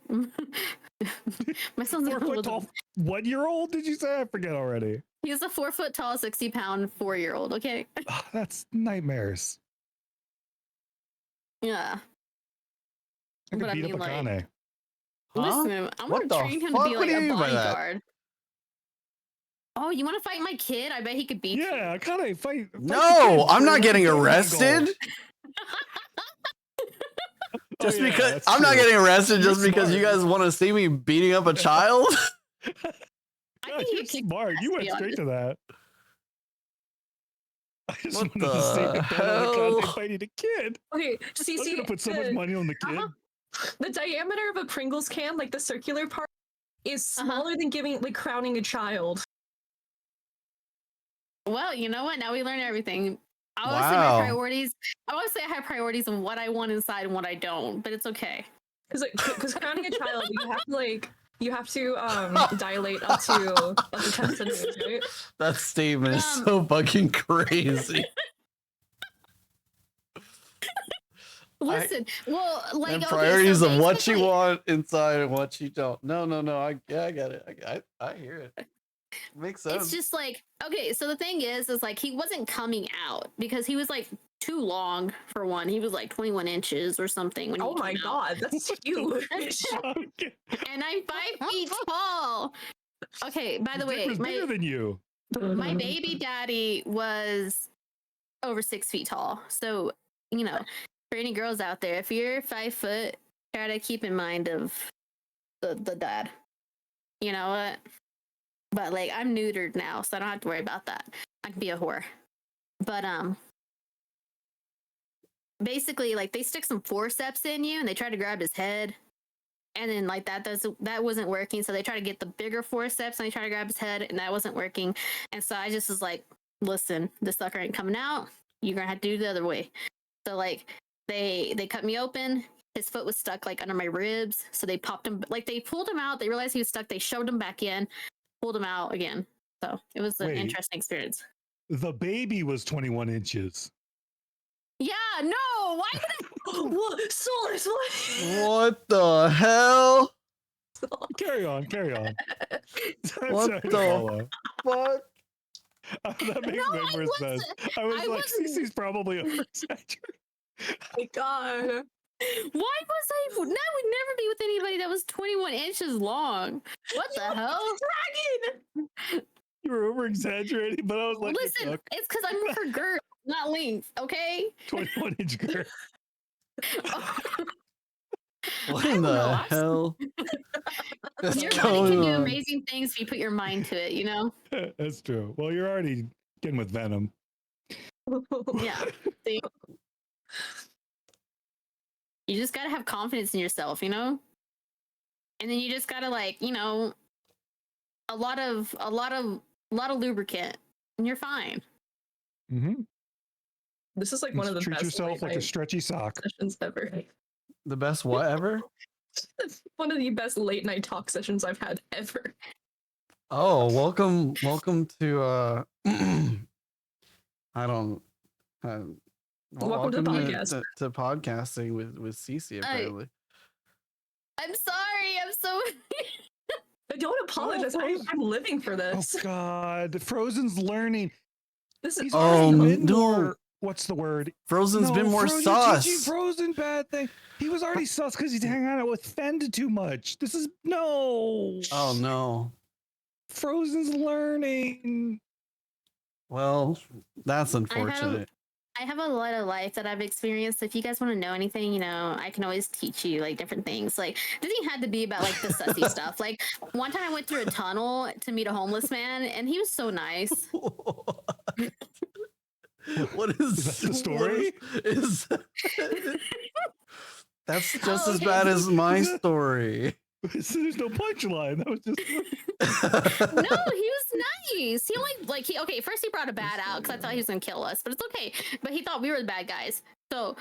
son's 4 foot tall. 1 year old? Did you say? I forget already. He's a 4 foot tall, 60-pound 4-year-old. Okay. That's nightmares. Yeah. I could But I beat mean, up a like, Kane. listen, I'm What gonna the train him to fuck? be What like do you a mean by that? bodyguard. Oh, you want to fight my kid? I bet he could beat you. Yeah, Kane, fight. No, I'm not getting arrested. Just because I'm not getting arrested just because you guys want to see me beating up a child. God, you're smart. You went straight to that. I just What wanted to see the the hell? Kane fighting a kid. Okay, see, I was gonna put so much money on the kid. The diameter of a Pringles can, like the circular part, is smaller than crowning a child. Well, you know what? Now we learn everything. I want to say Wow. my priorities. I want to say I have priorities of what I want inside and what I don't, but it's okay. Because crowning a child, you have to dilate up to 10 centimeters, right? That statement is so fucking crazy. Listen, well, like And okay, priorities so of what you basically- want inside and what you don't. No. I get it. I hear it. Makes sense. It's just like, okay, so the thing is like he wasn't coming out because he was like too long for one. He was like 21 inches or something. When Oh my god, that's huge. And I'm 5 feet tall. Okay, by the His dick way, was bigger than you. my baby daddy was over 6 feet tall. So, you know, for any girls out there, if you're 5 foot, try to keep in mind of the dad. You know what? But like I'm neutered now, so I don't have to worry about that. I can be a whore. But basically like they stick some forceps in you and they try to grab his head. And then like that wasn't working. So they try to get the bigger forceps and they try to grab his head and that wasn't working. And so I just was like, listen, this sucker ain't coming out. You're gonna have to do it the other way. So like they cut me open. His foot was stuck like under my ribs. So they popped him, like they pulled him out. They realized he was stuck. They shoved him back in, pulled him out again. So it was an Wait. interesting experience. The baby was 21 inches. Yeah, no, why would I? What? Soulless, what? What the hell? Carry on. I'm What sorry to the follow. fuck? That makes way more sense. I was like, Cece's probably over-exaggerating. My god. Why was I? That would never be with anybody that was 21 inches long. What the hell? Dragon! You were over-exaggerating, but I was like, Listen, it's because I'm for girth, not length. Okay. 21-inch girth. What in the hell? What's Your body going can do on? amazing things if you put your mind to it. You know. That's true. Well, you're already getting with Venom. Yeah. See? You just gotta have confidence in yourself, you know? And then you just gotta like, you know, a lot of lubricant and you're fine. Mm-hmm. This is like one of the Treat best yourself late like a night stretchy sock. sessions ever. The best what ever? It's one of the best late night talk sessions I've had ever. Oh, welcome to I don't Welcome to the podcast. to podcasting with Cece apparently. I'm sorry. I'm so Don't apologize. I'm living for this. Oh God, Frozen's learning. This is He's already been no. more. What's the word? Frozen's been more Frozen, you're teaching sus. Frozen bad thing. He was already sus because he's hanging out with Fend too much. This is no. Oh no. Frozen's learning. Well, that's unfortunate. I have a lot of life that I've experienced. If you guys want to know anything, you know, I can always teach you like different things. Like, it doesn't have to be about like the sussy stuff. Like, one time I went through a tunnel to meet a homeless man, and he was so nice. What is that the story? Is that's just Oh, as okay. bad as my story. There's no punchline. That was just. No, he was nice. He only okay. First, he brought a bat out because I thought he was gonna kill us, but it's okay. But he thought we were the bad guys. So,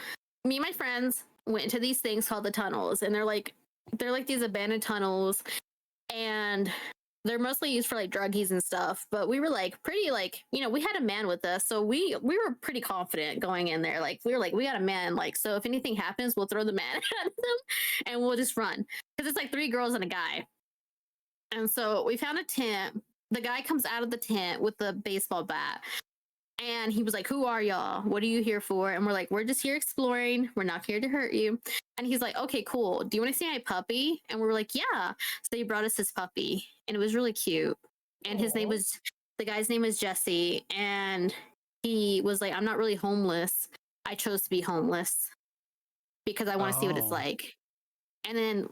me and my friends went into these things called the tunnels, and they're like these abandoned tunnels, and they're mostly used for like druggies and stuff. But we were like pretty we had a man with us, so we were pretty confident going in there. Like we were like, we got a man. Like, so if anything happens, we'll throw the man at them, and we'll just run because it's like 3 girls and a guy. And so we found a tent. The guy comes out of the tent with the baseball bat. And he was like, "Who are y'all? What are you here for?" And we're like, "We're just here exploring. We're not here to hurt you." And he's like, "Okay, cool. Do you want to see my puppy?" And we were like, "Yeah." So he brought us his puppy. And it was really cute. And the guy's name was Jesse. And he was like, "I'm not really homeless. I chose to be homeless because I want to see what it's like." And then,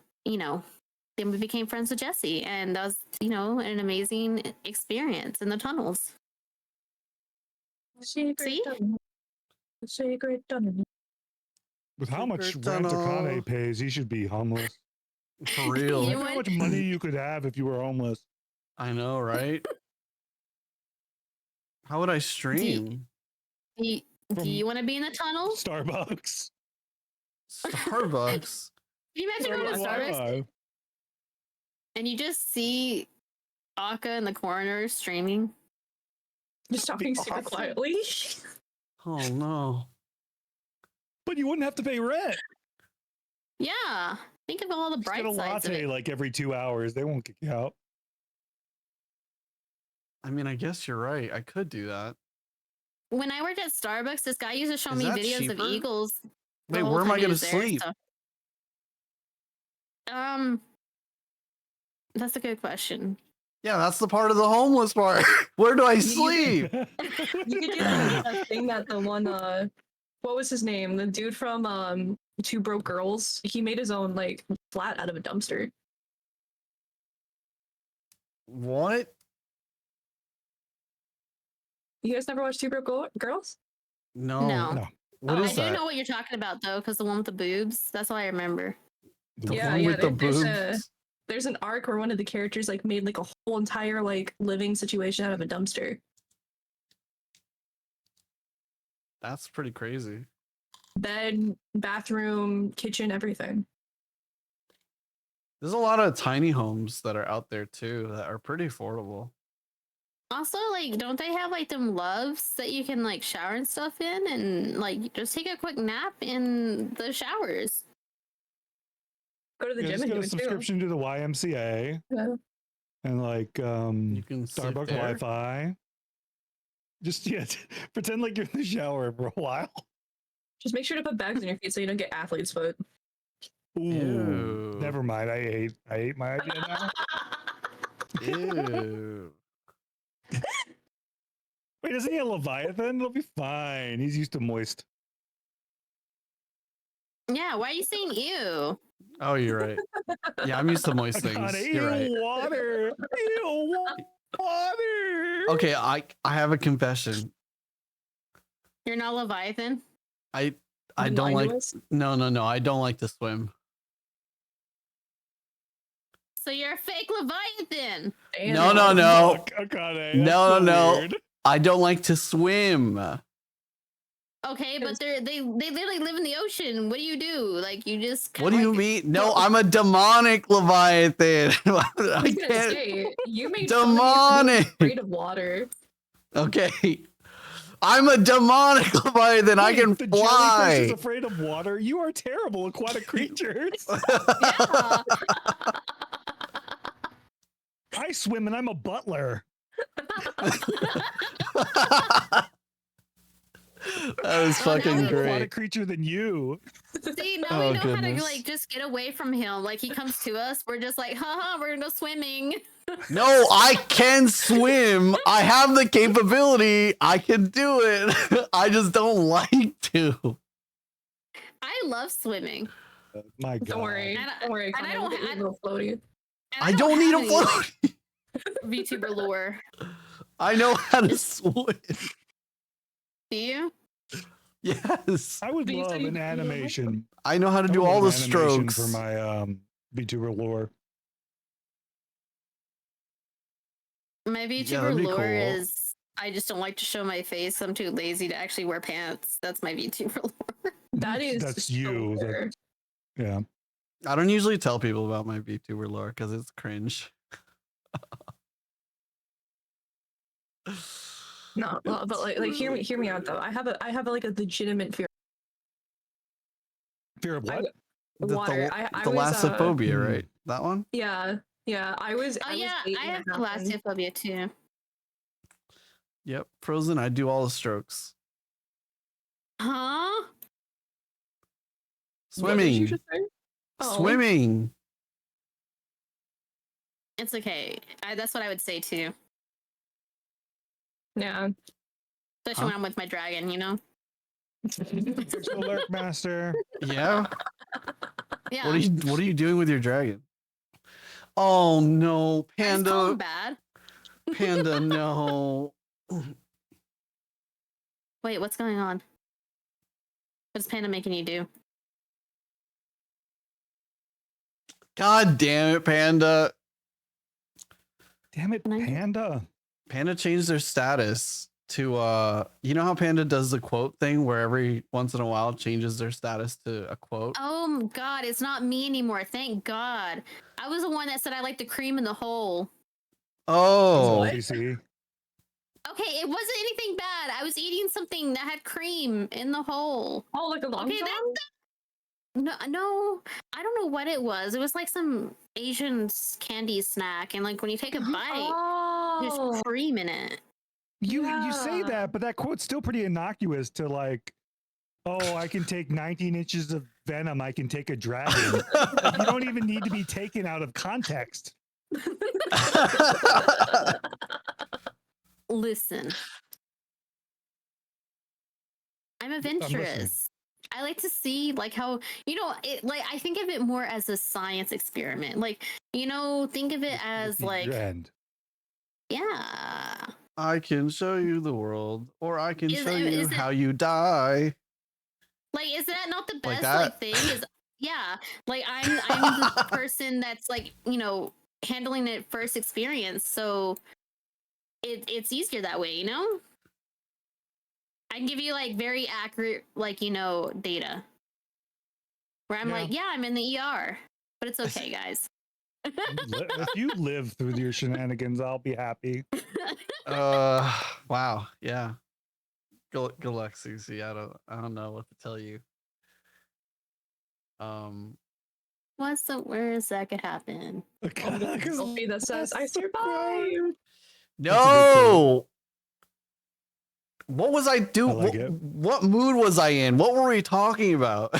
then we became friends with Jesse, and that was, an amazing experience in the tunnels. Secret tunnel. Secret tunnel. With how much Secret rent tunnel. Akane pays, he should be homeless. For real. Think how much money you could have if you were homeless. I know, right? How would I stream? Do you want to be in the tunnel? Starbucks. Starbucks. Can you imagine going to Starbucks and you just see Aka in the corner streaming? Just talking super quietly. Oh no. But you wouldn't have to pay rent. Yeah. Think of all the Just bright get a sides of latte it. like every 2 hours. They won't kick you out. I mean, I guess you're right. I could do that. When I worked at Starbucks, this guy used to show Is me that videos cheaper? of eagles. the Wait, whole where am time I he gonna was there, sleep? so- That's a good question. Yeah, that's the part of the homeless part. Where do I sleep? You could do that thing that the one what was his name? The dude from Two Broke Girls. He made his own like flat out of a dumpster. What? You guys never watched Two Broke Girls? No. No. What I is do that? know what you're talking about though, because the one with the boobs. That's all I remember. The Yeah, one yeah. with the There's an arc where one of the characters like made like a whole entire like living situation out of a dumpster. That's pretty crazy. Bed, bathroom, kitchen, everything. There's a lot of tiny homes that are out there too that are pretty affordable. Also, like, don't they have like them loves that you can like shower and stuff in, and like just take a quick nap in the showers? Go to the Yeah, gym just and get do a it too. subscription to the YMCA Yeah. and like You can sleep Starbucks there. Wi-Fi. Just pretend like you're in the shower for a while. Just make sure to put bags in your feet so you don't get athlete's foot. Ooh, Ew. never mind. I ate my idea now. Ew. Wait, isn't he a Leviathan? It'll be fine. He's used to moist. Yeah, why are you saying ew? Oh, you're right. Yeah, I'm used to moist things. God, You're right. water. Ew, water. Okay, I have a confession. You're not Leviathan? I You don't lying like to us? no, I don't like to swim. So you're a fake Leviathan. No. Fuck, Akane, No. that's so weird. I don't like to swim. Okay, but they literally live in the ocean. What do you do? Like you just What do you mean? No, I'm a demonic Leviathan. I I was gonna can't. say, you made Demonic. afraid of water. Okay. I'm a demonic Leviathan. I Wait, can the jellyfish fly. is afraid of water. You are terrible aquatic creatures. Yeah. I swim and I'm a butler. That was fucking I'm an great. aquatic creature than you. See, now Oh, we know how to goodness. like just get away from him. Like he comes to us, we're just like, haha, we're gonna go swimming. No, I can swim. I have the capability. I can do it. I just don't like to. I love swimming. My God. Don't worry. Don't worry. And I Connor, we'll don't get you a little floaty. And I don't need a have any float. VTuber lore. I know how to swim. Do you? Yes. I would love an animation. I know how to I do would all love the an animation strokes. for my VTuber lore. My that'd VTuber be lore cool. is I just don't like to show my face. I'm too lazy to actually wear pants. That's my VTuber lore. That is That's you. fair. Yeah. I don't usually tell people about my VTuber lore because it's cringe. No, well, but like hear me out though. I have like a legitimate fear. Fear of what? Water. I was Thalassophobia, right? That one? Yeah, I was. Oh I was yeah, eight I when have it happened. thalassophobia too. Yep. Frozen, I do all the strokes. Huh? What did you Swimming. just say? Oh. Swimming. It's okay. That's what I would say too. Yeah. Especially when I'm with my dragon, you know? There's the lurk master. Yeah. Yeah. What are you doing with your dragon? Oh no, I just call Panda. him bad. Panda, no. Wait, what's going on? What's Panda making you do? God damn it, Panda. Damn it, Panda. Panda changed their status to you know how Panda does the quote thing where every once in a while changes their status to a quote? Oh God, it's not me anymore. Thank God. I was the one that said I like the cream in the hole. Oh. Okay, it wasn't anything bad. I was eating something that had cream in the hole. Oh, like a long okay, no, I don't know what it was. It was like some Asian candy snack, and like when you take a bite, there's cream in it. You say that, but that quote's still pretty innocuous to like, oh, I can take 19 inches of venom. I can take a dragon. Like, you don't even need to be taken out of context. Listen, I'm adventurous. I like to see like how it like I think of it more as a science experiment. Like, think of it as like yeah. I can show you the world, or I can show you is how you die. Like, is that not the Like best that? thing? Is yeah, like I'm the person that's like handling it first experience, so it's easier that way, I can give you like very accurate data. Where I'm like, yeah, I'm in the ER, but it's okay, guys. If you live through your shenanigans, I'll be happy. Wow, yeah. Good luck, Susie. I don't know what to tell you. What's the worst that could happen? Selfie that says I survived. No. What was I doing? I like what mood was I in? What were we talking about?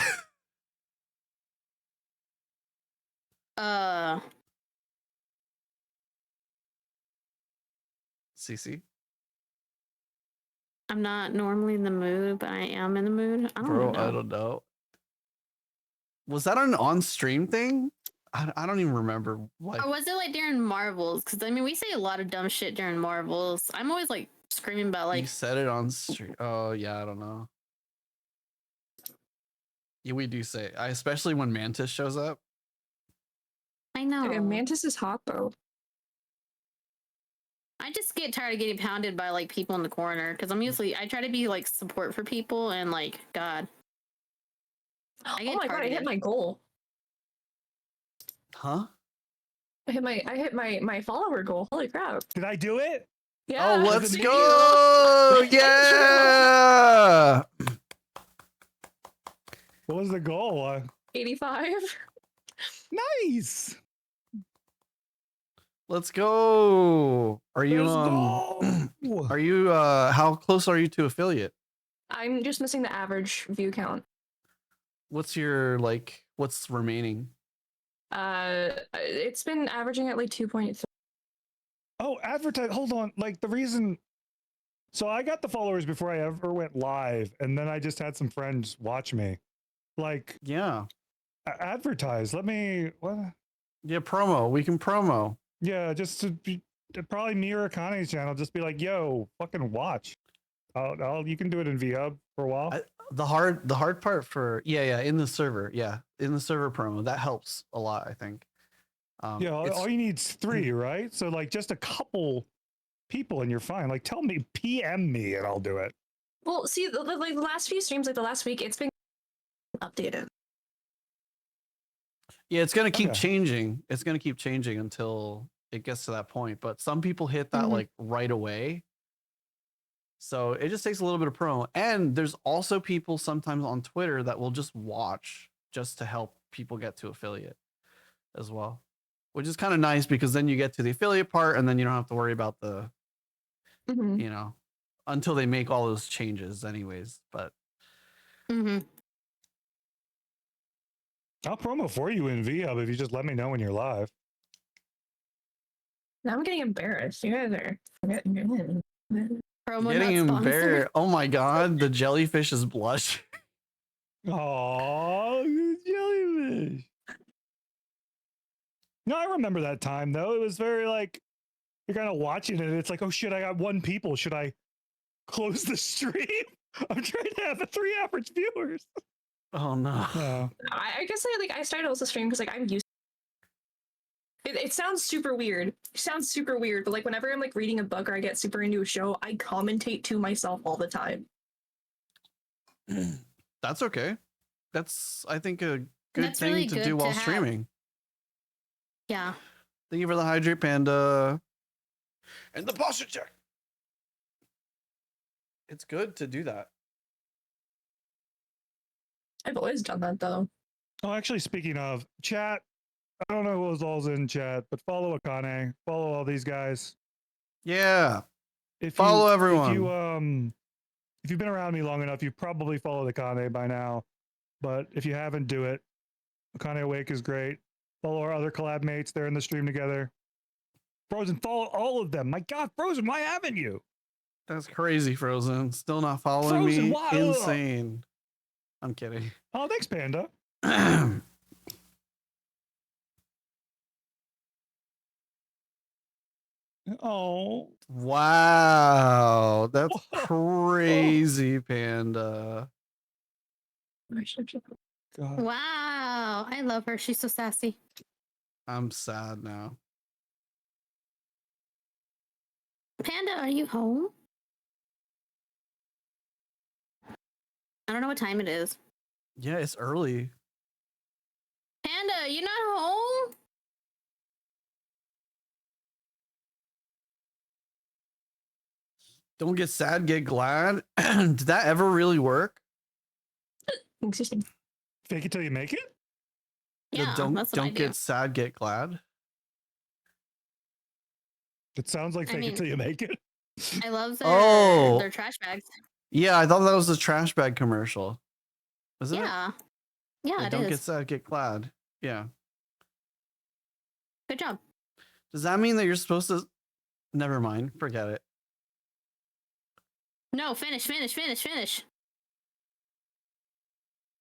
Cece? I'm not normally in the mood, but I am in the mood. I don't Bro, know. I don't know. Was that an on-stream thing? I don't even remember. Like, Or was it like during Marvels? Because I mean, we say a lot of dumb shit during Marvels. I'm always like screaming about like. you said it on stream. Oh yeah, I don't know. Yeah, we do say, especially when Mantis shows up. I know. Okay, Mantis is hot though. I just get tired of getting pounded by like people in the corner because I try to be like support for people and like God. I get Oh my God, I hit my goal. Huh? I hit my follower goal. Holy crap. Did I do it? Yeah. Oh, let's go! Yeah! What was the goal? 85. Nice. Let's go. Are you are you how close are you to affiliate? I'm just missing the average view count. What's your what's remaining? It's been averaging at like 2.3. Oh, advertise. Hold on. Like the reason. So I got the followers before I ever went live, and then I just had some friends watch me. Like, yeah, advertise. Let me. What? Yeah, promo. We can promo. Yeah, just to probably mirror Connie's channel. Just be like, yo, fucking watch. You can do it in VHub for a while. The hard part for in the server, in the server promo, that helps a lot, I think. Yeah, all you need is 3, right? So like just a couple people and you're fine. Like tell me, PM me and I'll do it. Well, see, like the last few streams, like the last week, it's been updated. Yeah, it's gonna keep changing. It's gonna keep changing until it gets to that point. But some people hit that like right away. So it just takes a little bit of promo. And there's also people sometimes on Twitter that will just watch just to help people get to affiliate as well. Which is kind of nice because then you get to the affiliate part and then you don't have to worry about the you know, until they make all those changes anyways. But I'll promo for you in VHub if you just let me know when you're live. Now I'm getting embarrassed. You guys are getting getting embarrassed. Oh my god, the jellyfish is blush. Oh, jellyfish. No, I remember that time though. It was very like you're kind of watching it. It's like, oh shit, I got 1 people. Should I close the stream? I'm trying to have 3 average viewers. Oh no. No. I guess I started also stream because like I'm used. It sounds super weird. It sounds super weird, but like whenever I'm like reading a book or I get super into a show, I commentate to myself all the time. That's okay. That's I think a good That's thing really to good do while to have. streaming. Yeah. Thank you for the hydrate panda. And the posture check. It's good to do that. I've always done that though. Oh, actually, speaking of chat, I don't know who was all's in chat, but follow Akane, follow all these guys. Yeah. Follow everyone. If you've been around me long enough, you probably followed Akane by now. But if you haven't, do it. Akane Awake is great. Follow our other collab mates. They're in the stream together. Frozen, follow all of them. My God, Frozen, why haven't you? That's crazy, Frozen. Still not following Frozen, me. why? Insane. I'm kidding. Oh, thanks, Panda. Oh. Wow. That's crazy, Panda. God. Wow. I love her. She's so sassy. I'm sad now. Panda, are you home? I don't know what time it is. Yeah, it's early. Panda, you not home? Don't get sad, get glad. Did that ever really work? Interesting. Fake it till you make it? Yeah, don't that's what I don't do. get sad, get glad. It sounds like I fake mean- it till you make it. I love their, Oh. their trash bags. Yeah, I thought that was the trash bag commercial. Was it? Yeah. Yeah, it don't is. get sad, get glad. Yeah. Good job. Does that mean that you're supposed to? Never mind. Forget it. No, finish. I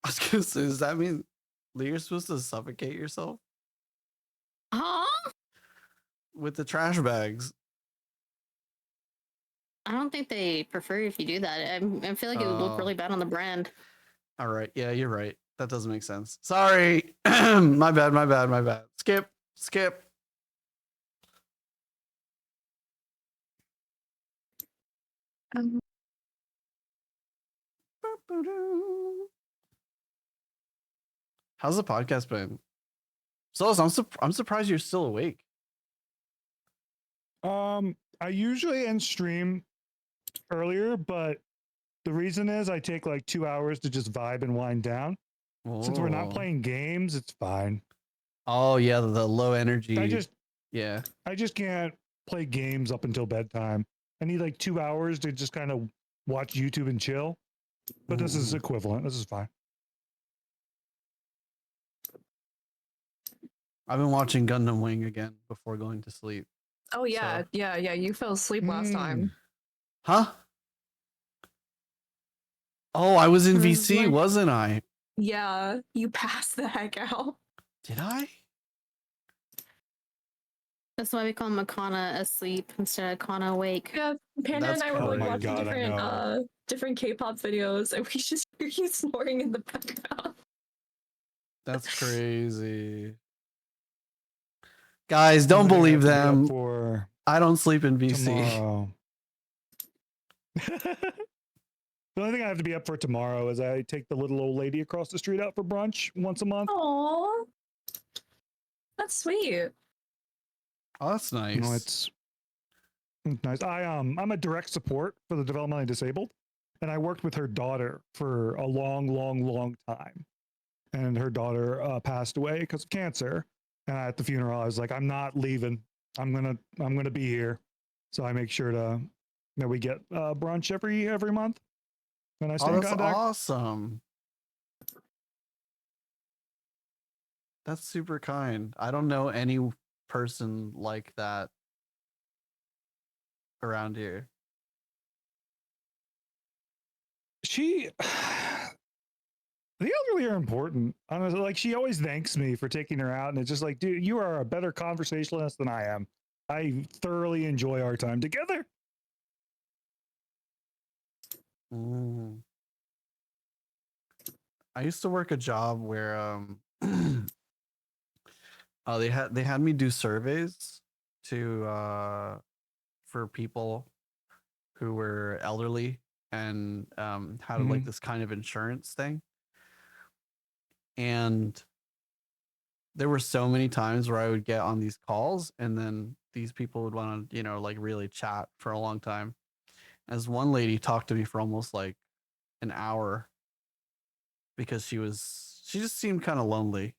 was gonna say, does that mean that you're supposed to suffocate yourself Huh? with the trash bags? I don't think they prefer if you do that. I feel like it would look Oh. really bad on the brand. All right. Yeah, you're right. That doesn't make sense. Sorry. My bad. Skip. How's the podcast been? So I'm surprised you're still awake. I usually end stream earlier, but the reason is I take like 2 hours to just vibe and wind down. Since we're not Oh. playing games, it's fine. Oh yeah, the low energy. I just can't play games up until bedtime. I need like 2 hours to just kind of watch YouTube and chill. But this is equivalent. This is fine. I've been watching Gundam Wing again before going to sleep. Oh yeah, yeah. You fell asleep last time. Huh? Oh, I was in It was VC, like- wasn't I? Yeah, you passed the heck out. Did I? That's why we call Makana asleep instead of Kana awake. Yeah, Panda That's and I were like Oh my watching God, I different know. different K-pop videos, and we just hear you snoring in the background. That's crazy. Guys, don't Only thing I believe have to be up them. for I don't sleep in VC. tomorrow. The only thing I have to be up for tomorrow is I take the little old lady across the street out for brunch once a month. Aww, that's sweet. Oh, that's nice. No, it's nice. I'm a direct support for the developmentally disabled, and I worked with her daughter for a long time. And her daughter passed away because of cancer. And at the funeral, I was like, I'm not leaving. I'm gonna be here. So I make sure that we get brunch every month. And I stay Oh, in that's contact. awesome. That's super kind. I don't know any person like that around here. The elderly are important. Honestly, like she always thanks me for taking her out, and it's just like, dude, you are a better conversationalist than I am. I thoroughly enjoy our time together. I used to work a job where they had me do surveys to for people who were elderly and had like Mhm. this kind of insurance thing. And there were so many times where I would get on these calls and then these people would want to, like really chat for a long time. As one lady talked to me for almost like an hour because she just seemed kind of lonely,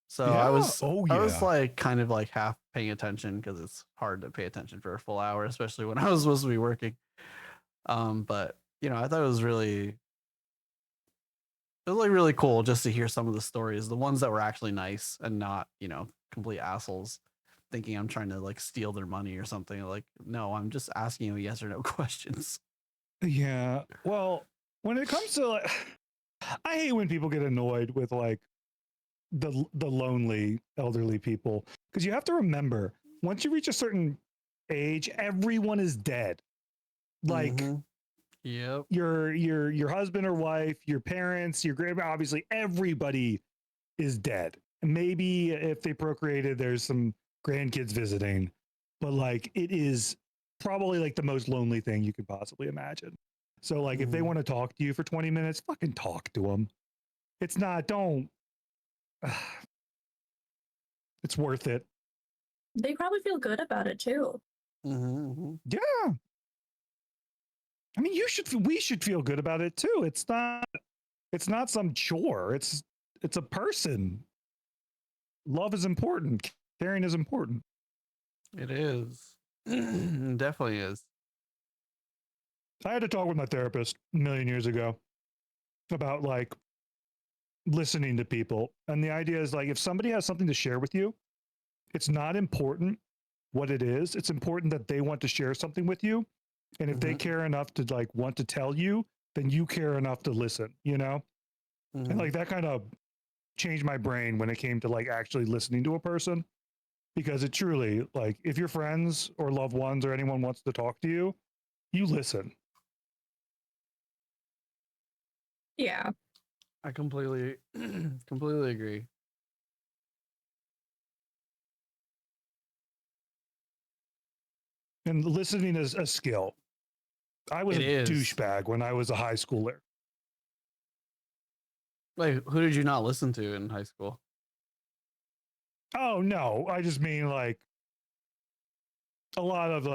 So I was like kind of like half paying attention because it's hard to pay attention for a full hour, especially when I was supposed to be working. But I thought it was like really cool just to hear some of the stories, the ones that were actually nice and not, complete assholes thinking I'm trying to like steal their money or something. Like, no, I'm just asking you yes or no questions. Yeah. Well, when it comes to like, I hate when people get annoyed with like the lonely elderly people because you have to remember once you reach a certain age, everyone is dead. Like Yep. your husband or wife, your parents, your grandma, obviously everybody is dead. And maybe if they procreated, there's some grandkids visiting, but like it is probably like the most lonely thing you could possibly imagine. So like if they want to talk to you for 20 minutes, fucking talk to them. It's not, don't, it's worth it. They probably feel good about it too. Yeah. I mean, we should feel good about it too. It's not some chore. It's a person. Love is important. Caring is important. It is. It definitely is. I had to talk with my therapist a million years ago about like listening to people. And the idea is like if somebody has something to share with you, it's not important what it is. It's important that they want to share something with you. And if they care enough to like want to tell you, then you care enough to listen, And like that kind of changed my brain when it came to like actually listening to a person. Because it truly, like, if your friends or loved ones or anyone wants to talk to you, you listen. Yeah. I completely agree. And listening is a skill. I was a douchebag when I was a high schooler. Wait, who did you not listen to in high school? Oh, no. I just mean like a lot of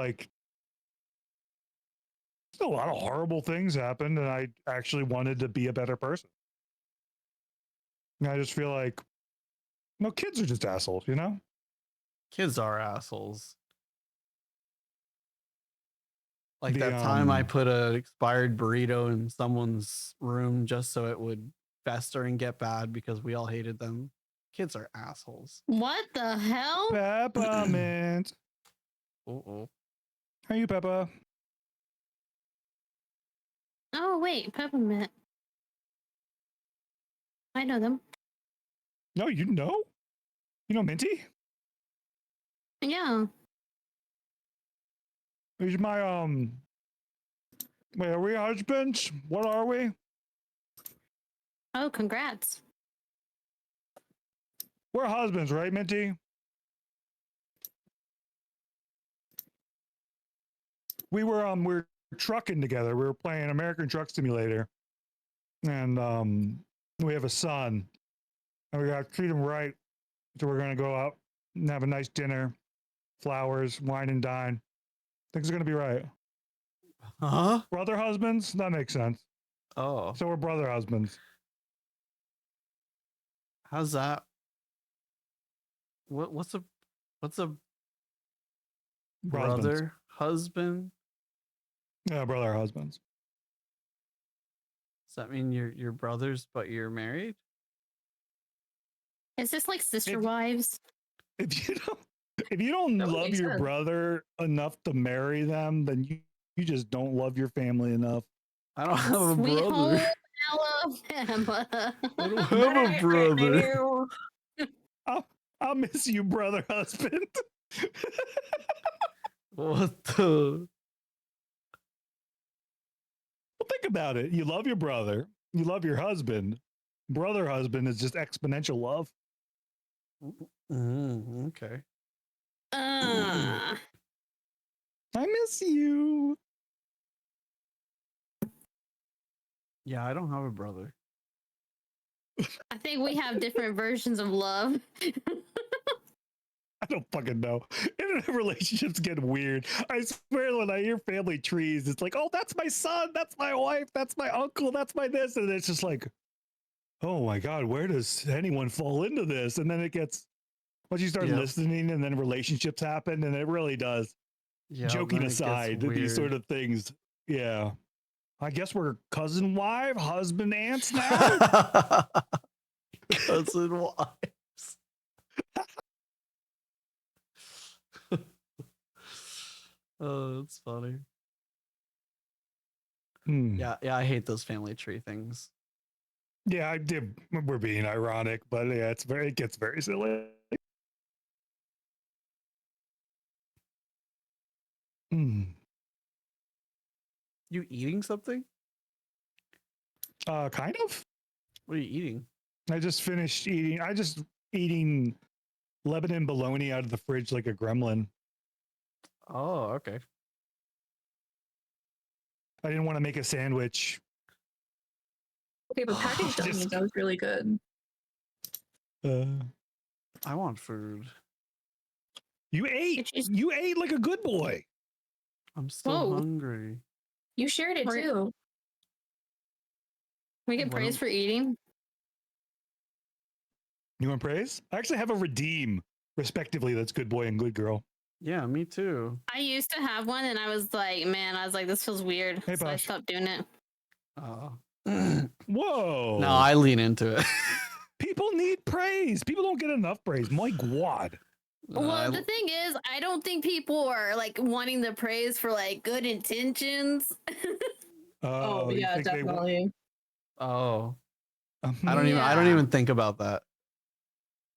horrible things happened, and I actually wanted to be a better person. And I just feel like, no, kids are just assholes, Kids are assholes. Like that time I put an expired burrito in someone's room just so it would fester and get bad because we all hated them. Kids are assholes. What the hell? Peppermint. Uh-oh. How are you, Peppa? Oh wait, peppermint. I know them. No, you know? You know Minty? Yeah. He's my Wait, are we husbands? What are we? Oh, congrats. We're husbands, right, Minty? We were trucking together. We were playing American Truck Simulator, and we have a son, and we gotta treat him right. So we're gonna go out and have a nice dinner, flowers, wine and dine. Things are gonna be right. Huh? Brother husbands? That makes sense. Oh. So we're brother husbands. How's that? What's a brother husband? Yeah, brother husbands. Does that mean you're brothers but you're married? Is this like sister wives? If you don't That would love make your sense. brother enough to marry them, then you just don't love your family enough. I don't have a Sweet brother. home Alabama. I don't have a brother. I'll miss you, brother husband. What the? Well, think about it. You love your brother. You love your husband. Brother husband is just exponential love. Okay. I miss you. Yeah, I don't have a brother. I think we have different versions of love. I don't fucking know. Internet relationships get weird. I swear, when I hear family trees, it's like, oh, that's my son, that's my wife, that's my uncle, that's my this, and it's just like, oh my god, where does anyone fall into this? And then it gets, once you start Yep. listening, and then relationships happen, and it really does. Yeah, Joking then it gets aside, these sort weird. of things, yeah. I guess we're cousin wife, husband aunts now. Cousin wives. Oh, that's funny. Yeah, I hate those family tree things. Yeah, I did. We're being ironic, but yeah, it gets very silly. You eating something? Kind of. What are you eating? I just finished eating. Eating Lebanon bologna out of the fridge like a gremlin. Oh, okay. I didn't want to make a sandwich. Okay, but packaged onions sounds really good. I want food. You ate. You ate like a good boy. I'm still hungry. You shared it too. We get What praise am- for eating. You want praise? I actually have a redeem, respectively. That's good boy and good girl. Yeah, me too. I used to have one and I was like, this feels weird. So I stopped doing it. Oh. Whoa. No, I lean into it. People need praise. People don't get enough praise. My God. Well, the thing is, I don't think people are like wanting the praise for like good intentions. Oh, you yeah, think they wa- definitely. Oh. I don't even think about that.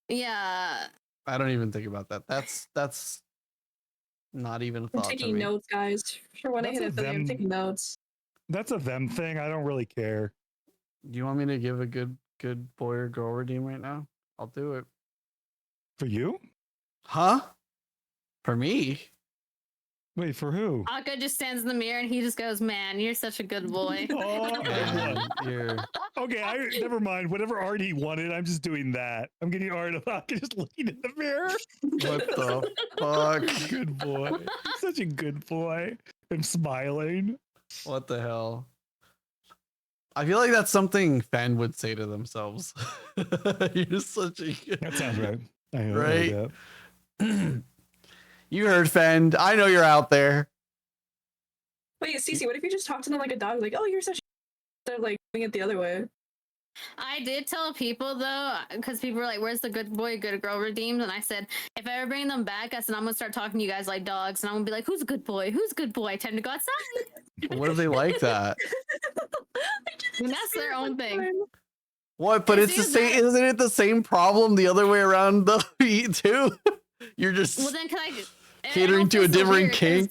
Yeah. I don't even think about that. That's not even a I'm thought to taking me. notes, guys. For when I That's hit a it, I'm them- taking notes. That's a them thing. I don't really care. Do you want me to give a good boy or girl redeem right now? I'll do it. For you? Huh? For me? Wait, for who? Akka just stands in the mirror and he just goes, "Man, you're such a good boy." Okay, never mind. Whatever art he wanted, I'm just doing that. I'm getting art of Akka just looking in the mirror. What the fuck? Good boy. Such a good boy. I'm smiling. What the hell? I feel like that's something Fen would say to themselves. You're such a good... That sounds right. I know Right? that. You heard Fend. I know you're out there. Wait, Cece, what if you just talk to them like a dog? Like, oh, you're such. They're like doing it the other way. I did tell people though, because people were like, "Where's the good boy, good girl redeemed?" And I said, if I ever bring them back, I said I'm gonna start talking to you guys like dogs, and I'm gonna be like, "Who's a good boy? Who's a good boy?" I tend to go outside. What if they like that? And that's their own thing. What? But it's the same. Isn't it the same problem the other way around though? Too. You're just Well, then can I I catering don't to feel a so different weird 'cause- king.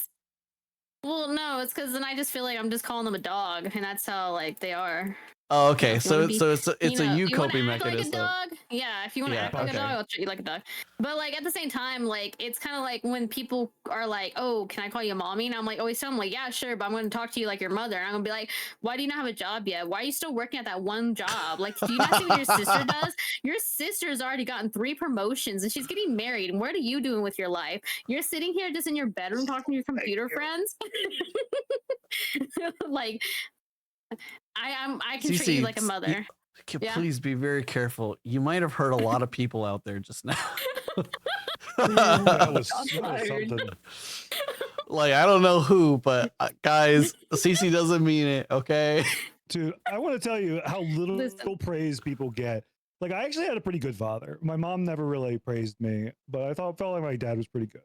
Well, no, it's because then I just feel like I'm just calling them a dog, and that's how like they are. Oh, okay. If you wanna So be- it's a you you wanna coping act like a mechanism. dog? Yeah, if you want to Yeah, act like okay. a dog, I'll treat you like a dog. But like at the same time, like it's kind of like when people are like, "Oh, can I call you mommy?" And I'm like, always tell them like, "Yeah, sure," but I'm going to talk to you like your mother. And I'm gonna be like, "Why do you not have a job yet? Why are you still working at that one job? Like, do you not see what your sister does? Your sister's already gotten 3 promotions and she's getting married. And what are you doing with your life? You're sitting here just in your bedroom talking to your computer friends." Like, I can treat you like a mother. Yeah. Please be very careful. You might have hurt a lot of people out there just now. That was something. Like, I don't know who, but guys, Cece doesn't mean it, okay? Dude, I want to tell you how little praise people get. Like, I actually had a pretty good father. My mom never really praised me, but I felt like my dad was pretty good.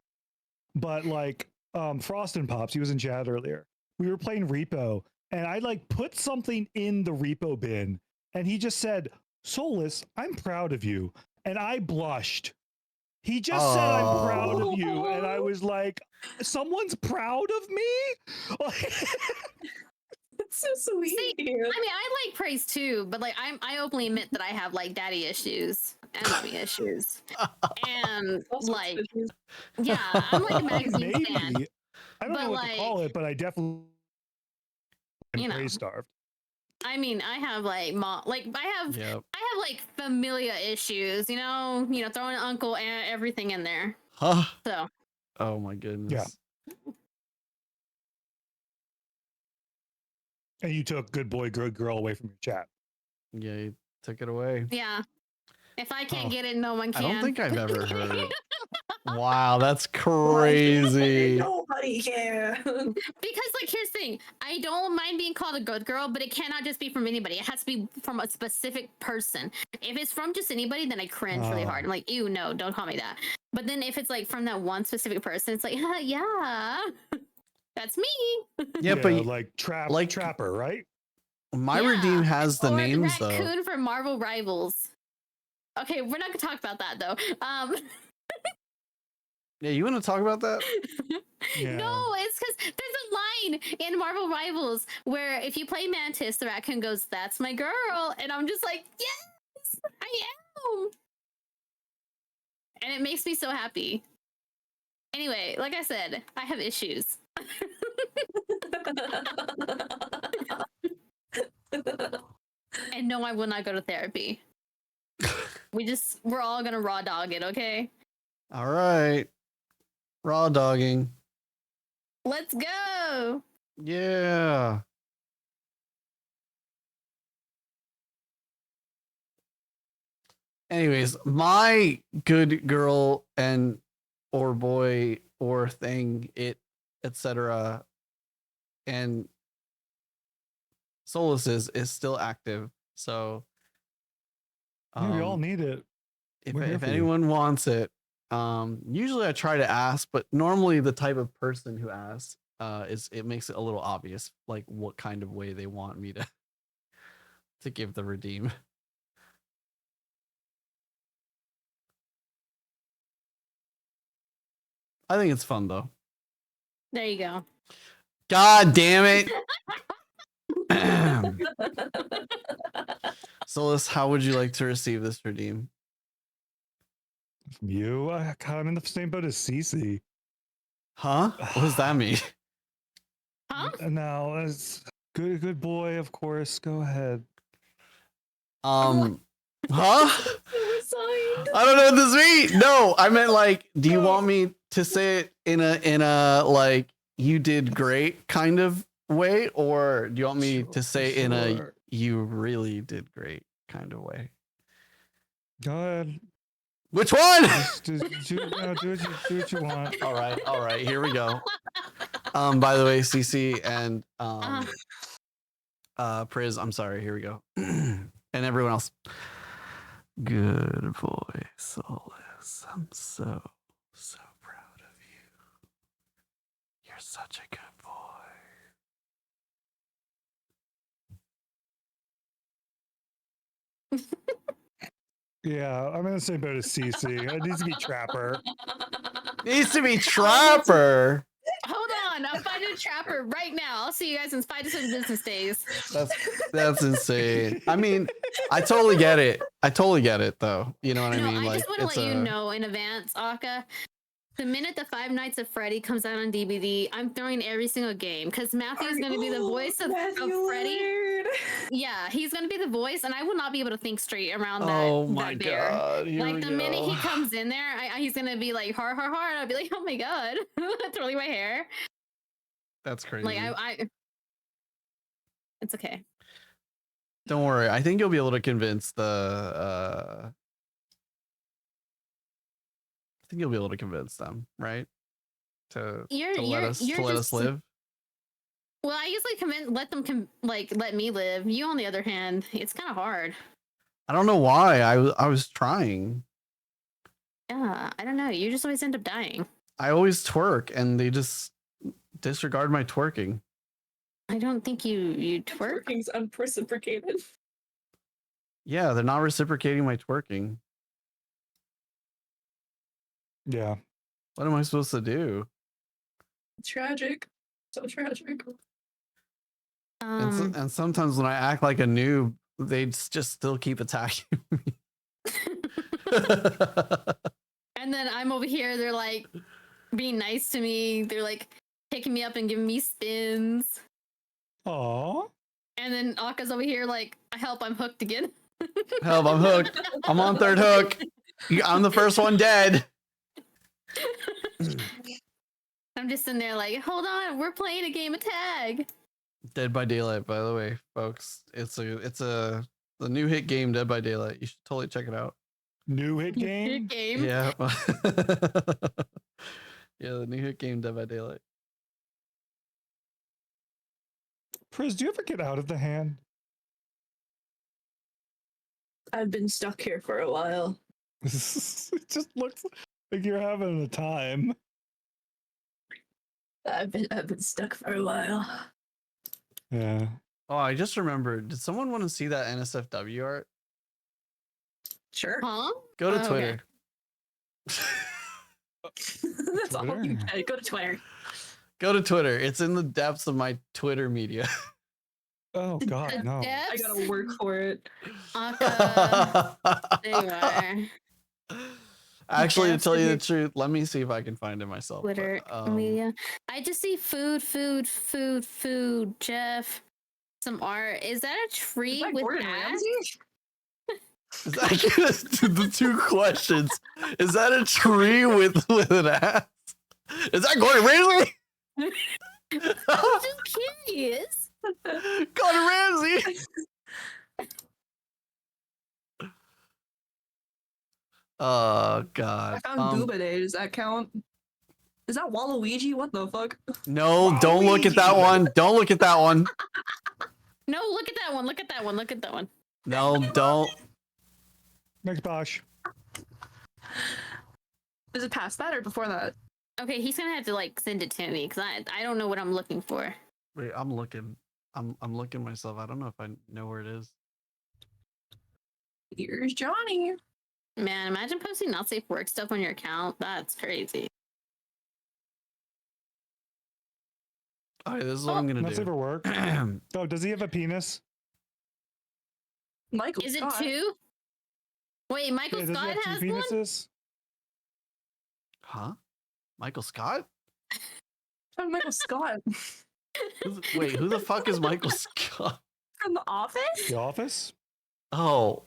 But like, Frost and Pops, he was in chat earlier. We were playing repo, and I like put something in the repo bin, and he just said, "Solus, I'm proud of you," and I blushed. He just said, "I'm proud of you," and I was like, "Someone's proud of me?" That's so sweet. See, I mean, I like praise too, but like I openly admit that I have like daddy issues and mommy issues, and like, yeah, I'm like a magazine fan. Maybe. I don't but know what like, to call it, but I definitely am you know, praise starved. I mean, I have like I have like familia issues, you know, throwing uncle and everything in there. Huh? So Oh my goodness. And you took good boy, good girl away from your chat. Yeah, you took it away. yeah, if I can't Oh. get it, no one can. I don't think I've ever heard. Wow, that's crazy. Nobody can. Because like here's the thing, I don't mind being called a good girl, but it cannot just be from anybody. It has to be from a specific person. If it's from just anybody, then I cringe really hard. I'm like, ew, no, don't call me that. But then if it's like from that one specific person, it's like, yeah, that's me. Yeah, but like Trapper, right? My Redeem has the or names the though. raccoon from Marvel Rivals. Okay, we're not gonna talk about that though. Yeah, you want to talk about that? No, it's because there's a line in Marvel Rivals where if you play Mantis, the raccoon goes, "That's my girl," and I'm just like, yes, I am, and it makes me so happy. Anyway, like I said, I have issues. And no, I will not go to therapy. We're all gonna raw dog it, okay? All right. Raw dogging. Let's go. Yeah. Anyways, my good girl and or boy or thing, etc. and Solus is still active. So Yeah, we all need it. We're here if for you. anyone wants it, usually I try to ask, but normally the type of person who asks it makes it a little obvious like what kind of way they want me to give the redeem. I think it's fun though. There you go. God damn it. Solus, how would you like to receive this redeem? From you? I'm in the same boat as Cece. Huh? What does that mean? Huh? No, it's good boy, of course. Go ahead. Huh? I don't know what this means. No, I meant like, do you want me to say it in a like you did great kind of way, or do you want me to say in a you really did great kind of way? Go ahead. Which one? Do what you want. All right, here we go. By the way, CC and Priz, I'm sorry, here we go. And everyone else. Good boy, Solus. I'm so proud of you. You're such a good boy. Yeah, I'm in the same boat as Cece. It needs to be Trapper. Needs to be Trapper. Hold on, I'll find a trapper right now. I'll see you guys in 5 to 6 business days. That's insane. I mean, I totally get it. I totally get it, though. You know what I mean? I Like, just want to let you know in advance, Aka. The minute the Five Nights at Freddy comes out on DVD, I'm throwing every single game because Matthew's going to be the voice of Freddy. Yeah, he's going to be the voice, and I will not be able to think straight around that. Oh my that bear. God, here Like we the minute he go. comes in there, he's going to be like har har har, and I'll be like, oh my God, twirling my hair. That's crazy. Like it's okay. Don't worry. I think you'll be able to convince the. I think you'll be able to convince them, right? To let us live. Well, I usually let them let me live. You, on the other hand, it's kind of hard. I don't know why. I was trying. Yeah, I don't know. You just always end up dying. I always twerk, and they just disregard my twerking. I don't think you twerk. Twerking's unreciprocated. Yeah, they're not reciprocating my twerking. Yeah. What am I supposed to do? Tragic. So tragic. And sometimes when I act like a noob, they just still keep attacking me. And then I'm over here, they're like being nice to me. They're like picking me up and giving me spins. Aww. And then Aka's over here like, help, I'm hooked again. Help, I'm hooked. I'm on third hook. I'm the first one dead. I'm just in there like, hold on, we're playing a game of tag. Dead by Daylight, by the way, folks. It's the new hit game, Dead by Daylight. You should totally check it out. New hit game? Hit game? Yeah. Yeah, the new hit game, Dead by Daylight. Priz, do you ever get out of the hand? I've been stuck here for a while. It just looks like you're having a time. I've been stuck for a while. Yeah. Oh, I just remembered. Did someone want to see that NSFW art? Sure. Huh? Go to Twitter. That's all you get. Go to Twitter. Go to Twitter. It's in the depths of my Twitter media. Oh God, no. I gotta work for it. Aka. There you are. Actually, to tell you the truth, let me see if I can find it myself. Twitter media. I just see food, Jeff. Some art. Is that a tree with ass? Is that the two questions? Is that a tree with an ass? Is that Gordon Ramsay? I was just curious. Gordon Ramsay. Oh God. I found Goobade. Does that count? Is that Waluigi? What the fuck? No, don't look at that one. Don't look at that one. No, look at that one. Look at that one. Look at that one. No, don't. Next Bosh. Is it past that or before that? Okay, he's gonna have to like send it to me because I don't know what I'm looking for. Wait, I'm looking. I'm looking myself. I don't know if I know where it is. Here's Johnny. Man, imagine posting not safe work stuff on your account. That's crazy. All right, this is what I'm gonna Not do. safe for work. Oh, does he have a penis? Michael Is Scott. it two? Wait, Michael Yeah, does he Scott have has two one? penises? Huh? Michael Scott? Michael Scott. Wait, who the fuck is Michael Scott? From The Office? The Office? Oh,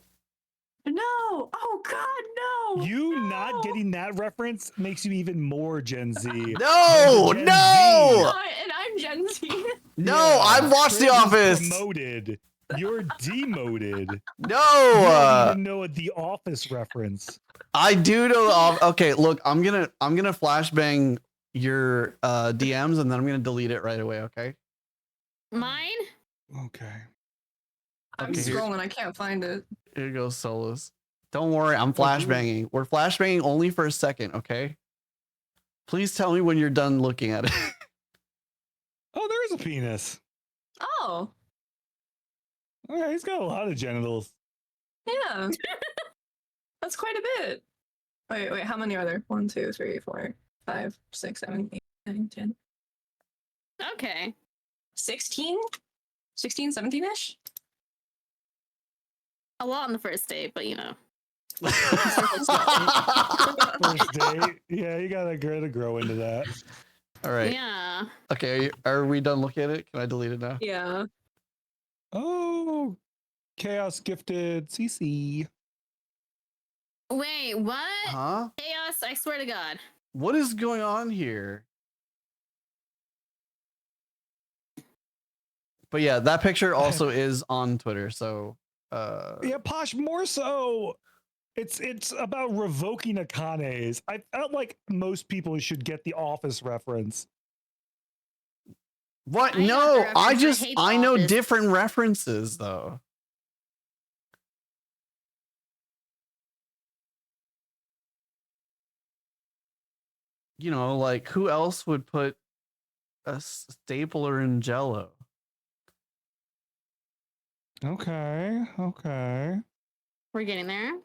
No. Oh God, no. You not getting that reference makes you even more Gen Z. No, Gen no! And I'm Gen Z. no! I've watched The Priz is Office. Promoted. You're demoted. No, You don't even know a The Office reference. I do know. Okay, look, I'm gonna flashbang your DMs and then I'm gonna delete it right away. Okay. Mine? Okay. I'm Okay, here- scrolling. I can't find it. Here goes Solus. Don't worry, I'm flashbanging. We're flashbanging only for a second, okay? Please tell me when you're done looking at it. Oh, there is a penis. Oh. Okay, he's got a lot of genitals. Yeah. That's quite a bit. Wait, how many are there? 1, 2, 3, 4, 5, 6, 7, 8, 9, 10. Okay. 16? 16, 17-ish? A lot on the first date, but you know. First date. Yeah, you gotta grow into that. All right. Yeah. Okay, are we done looking at it? Can I delete it now? Yeah. Oh, Chaos gifted CC. Wait, what? Huh? Chaos, I swear to God. What is going on here? But yeah, that picture also is on Twitter. So Yeah, Posh, more so. It's about revoking Akane's. I felt like most people should get the Office reference. what? I got the No, reference, I I just hate The I know Office. different references though. You know, like who else would put a stapler in Jello? Okay. We're getting there. You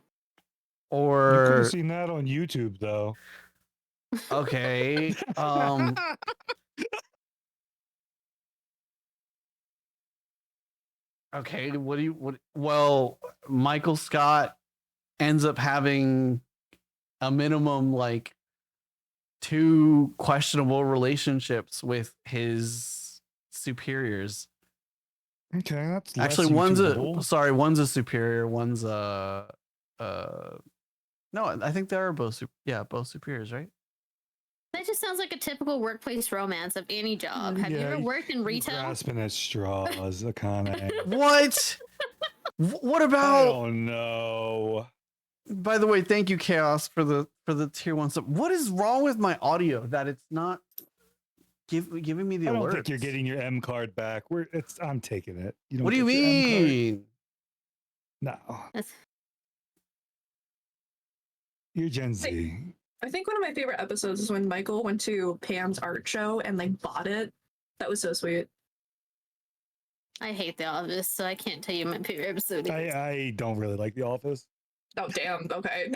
could Or have seen that on YouTube though. okay, okay, well, Michael Scott ends up having a minimum like 2 questionable relationships with his superiors. Okay, that's Actually, less one's a superior, one's a no, I think they are both both superiors, right? That just sounds like a typical workplace romance of any job. Have you ever worked in retail? Grasping at straws, Akane. What? What I about? don't know. By the way, thank you, Chaos, for the tier 1 sub. What is wrong with my audio that it's not giving me the I don't alert? think you're getting your M card back. I'm taking it. You don't What do you get your M card. mean? No. You're Gen Z. I think one of my favorite episodes is when Michael went to Pam's art show and like bought it. That was so sweet. I hate The Office, so I can't tell you my favorite episode is. I don't really like The Office. Oh damn. Okay.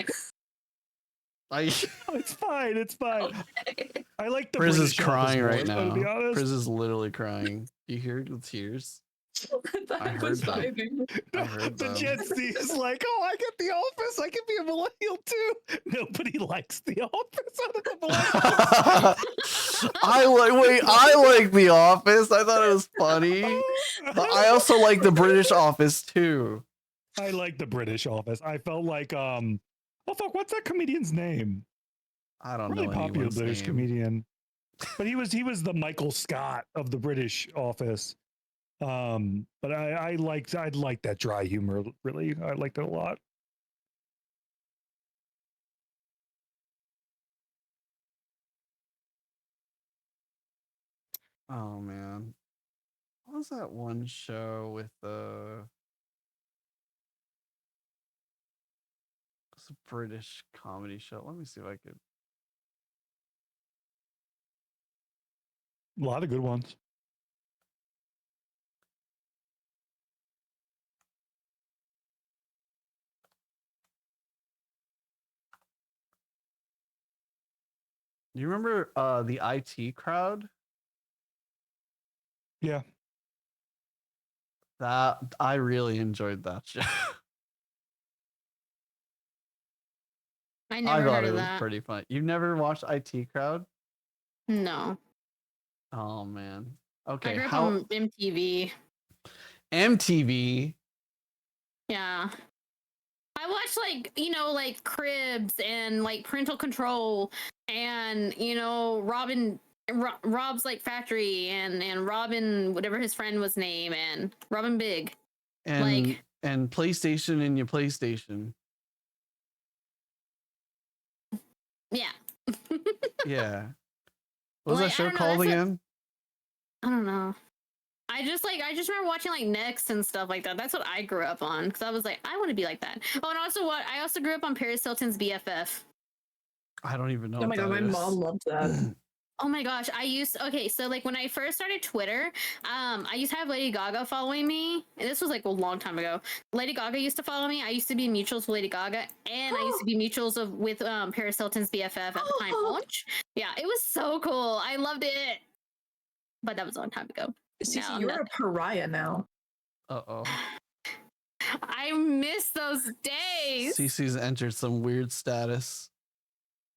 It's fine. It's fine. I like the Priz is British crying Office right more, now. to be honest. Priz is literally crying. You hear the tears? I heard was them. vibing. I heard The them. Gen Z is like, oh, I get The Office. I can be a millennial too. Nobody likes The Office out of the millennials. I like The Office. I thought it was funny. But I also like the British Office too. I like the British Office. I felt like oh fuck, what's that comedian's name? I don't really know popular anyone's British name. comedian. But he was the Michael Scott of the British Office. But I liked that dry humor, really. I liked it a lot. Oh man. What was that one show with it's a British comedy show. Let me see if I could. A lot of good ones. You remember the IT Crowd? Yeah. That I really enjoyed that show. I I never thought heard it of was that. pretty fun. You've never watched IT Crowd? No. Oh man. I Okay. grew up How on MTV. MTV? Yeah. I watched like Cribs and like Parental Control and Rob's like Factory and Robin whatever his friend was name and Robin Big. and PlayStation and your PlayStation. Yeah. Yeah. What was Like, that show I don't know, called that's again? I don't know. I just remember watching like Next and stuff like that. That's what I grew up on because I was like, I want to be like that. Oh, and also I also grew up on Paris Hilton's BFF. I don't even know. Oh my what god, that my is. mom loved that. Oh my gosh, okay, so like when I first started Twitter, I used to have Lady Gaga following me, and this was like a long time ago. Lady Gaga used to follow me. I used to be mutuals with Lady Gaga, and I used to be mutuals with Paris Hilton's BFF at the time, Launch. Yeah, it was so cool. I loved it, but that was a long time ago. Cece, you're a pariah now. Uh-oh. I miss those days. Cece's entered some weird status.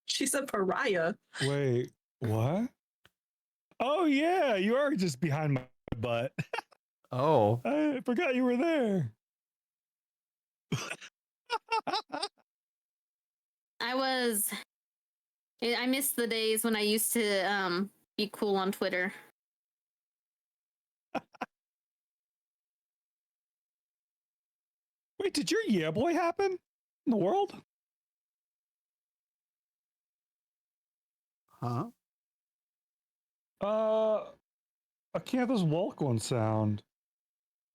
She's a pariah. Wait, what? Oh yeah, you are just behind my butt. Oh. I forgot you were there. I miss the days when I used to be cool on Twitter. Wait, did your yeah boy happen in the world? Huh? Acantha's walk on sound.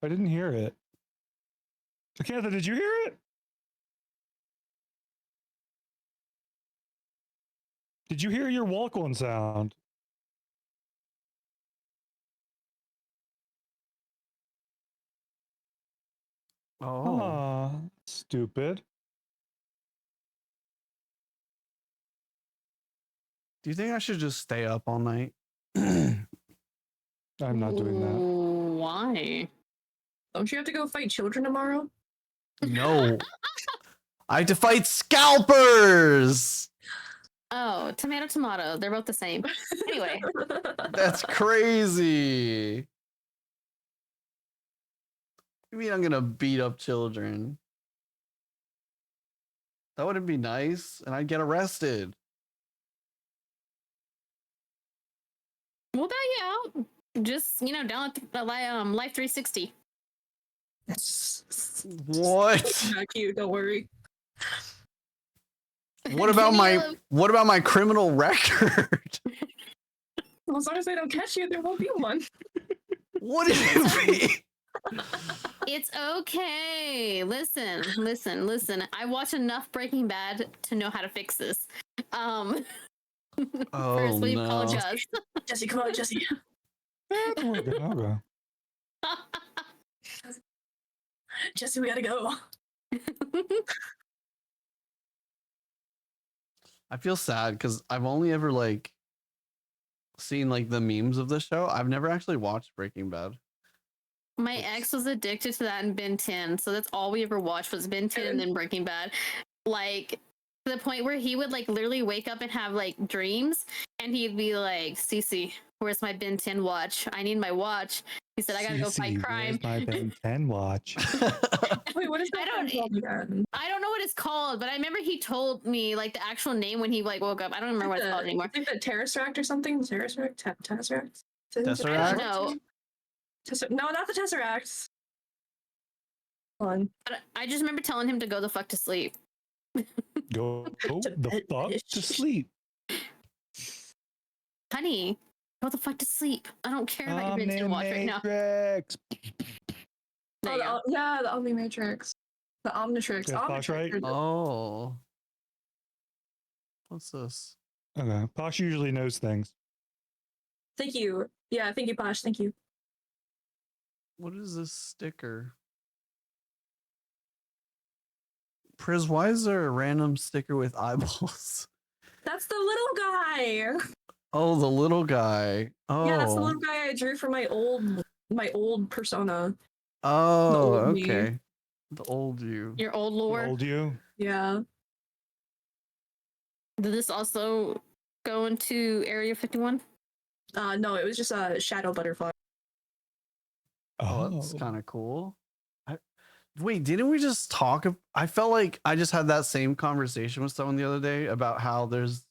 I didn't hear it. Acantha, did you hear it? Did you hear your walk on sound? Oh. Stupid. Do you think I should just stay up all night? I'm not doing that. Why? Don't you have to go fight children tomorrow? No. I have to fight scalpers. Oh, tomato. They're both the same. Anyway. That's crazy. You mean I'm gonna beat up children? That wouldn't be nice, and I'd get arrested. We'll bail you out. Just, down at Life 360. What? Not cute, don't worry. What about my criminal record? Well, as long as they don't catch you, there won't be one. What do you mean? It's okay. Listen. I watched enough Breaking Bad to know how to fix this. Oh, First, will you no. apologize? Jesse, come on, Jesse. Okay. Jesse, we gotta go. I feel sad because I've only ever seen the memes of the show. I've never actually watched Breaking Bad. My ex was addicted to that in Ben 10, so that's all we ever watched was Ben 10 and then Breaking Bad. To the point where he would literally wake up and have dreams, and he'd be like, "Cece, where's my Ben 10 watch? I need my watch." He said, "I gotta go fight crime." Where's my Ben 10 watch? Wait, what is that? I don't know what it's called, but I remember he told me the actual name when he woke up. I don't remember what it's called anymore. I think the Tesseract or something. Tesseract. Tesseract? I don't know. No, not the Tesseract. Hold on. But I just remember telling him to go the fuck to sleep. Go the fuck to sleep. Honey, go the fuck to sleep. I don't care about your binge watch right now. Omnimatrix. The Omnimatrix. The Omnitrix. Yeah, Posh, right? Oh. What's this? Okay. Posh usually knows things. Thank you. Yeah, thank you, Posh. Thank you. What is this sticker? Priz, why is there a random sticker with eyeballs? That's the little guy. Oh, the little guy. Oh. Yeah, that's the little guy I drew for my old persona. Oh, old me. okay. The old you. Your old lore. Old you. Yeah. Did this also go into Area 51? No, it was just a shadow butterfly. Oh, that's kind of cool. Wait, didn't we just talk? I felt like I just had that same conversation with someone the other day about how there's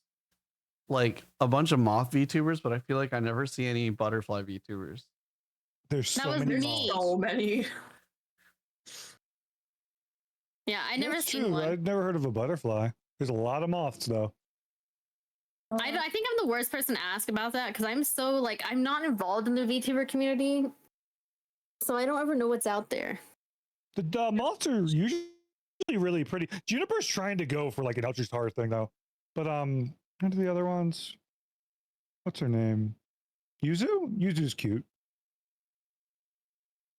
a bunch of moth VTubers, but I feel like I never see any butterfly VTubers. There's That so was many me. moths. So many. Yeah, I never That's seen true. one. I've never heard of a butterfly. There's a lot of moths though. I think I'm the worst person to ask about that because I'm so I'm not involved in the VTuber community, so I don't ever know what's out there. The moths are usually really pretty. Juniper's trying to go for an ultra star thing though, but what are the other ones? What's her name? Yuzu? Yuzu's cute.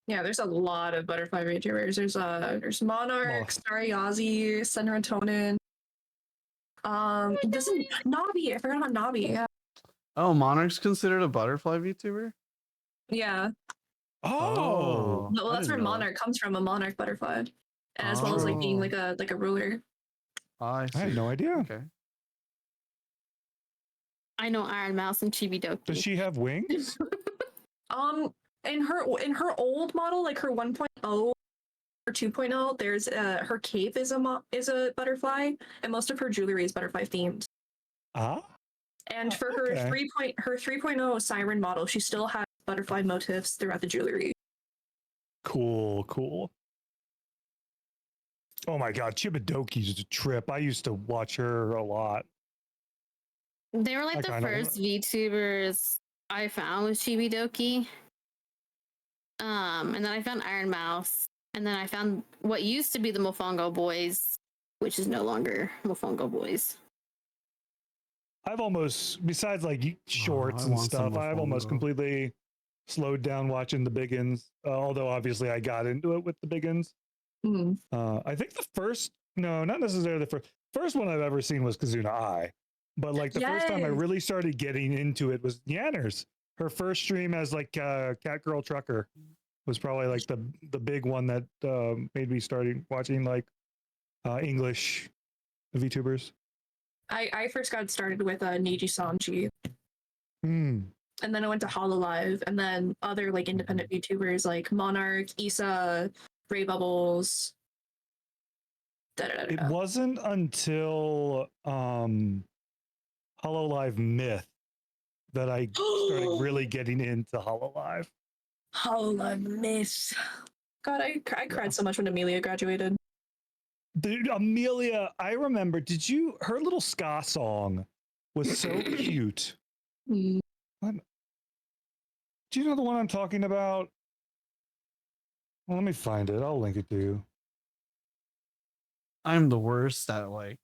Yeah, there's a lot of butterfly VTubers. There's Monarch, Stariazi, Senratonin. Doesn't Navi? I forgot about Navi. Yeah. Oh, Monarch's considered a butterfly VTuber? Yeah. Oh. Well, that's where Monarch comes from, a monarch butterfly, as well as like being like a ruler. I had no idea. Okay. I know Iron Mouse and Chibidoki. Does she have wings? In her old model, like her 1.0 or 2.0, there's her cape is a butterfly, and most of her jewelry is butterfly themed. Ah. And for her 3.0 Siren model, she still has butterfly motifs throughout the jewelry. Cool, cool. Oh my god, Chibidoki's a trip. I used to watch her a lot. They were like I the kinda first VTubers I found with Chibidoki. And then I found Iron Mouse, and then I found what used to be the Mofongo Boys, which is no longer Mofongo Boys. I've almost, besides like shorts I and want some stuff, I've almost Mofongo. completely slowed down watching the biggins. Although obviously I got into it with the biggins. I think the first, no, not necessarily the first one I've ever seen was Kazuna Eye, but like the first time I Yes. really started getting into it was Yanners. Her first stream as like Cat Girl Trucker was probably like the big one that made me start watching like English VTubers. I first got started with Niji Sanji, Hmm. and then I went to Hololive, and then other like independent VTubers like Monarch, Issa, Ray Bubbles. It wasn't until Hololive Myth that I started really getting into Hololive. Hololive Miss. God, I cried so much when Amelia graduated. Dude, Amelia, I remember, her little ska song was so cute. Do you know the one I'm talking about? Well, let me find it. I'll link it to you. I'm the worst at like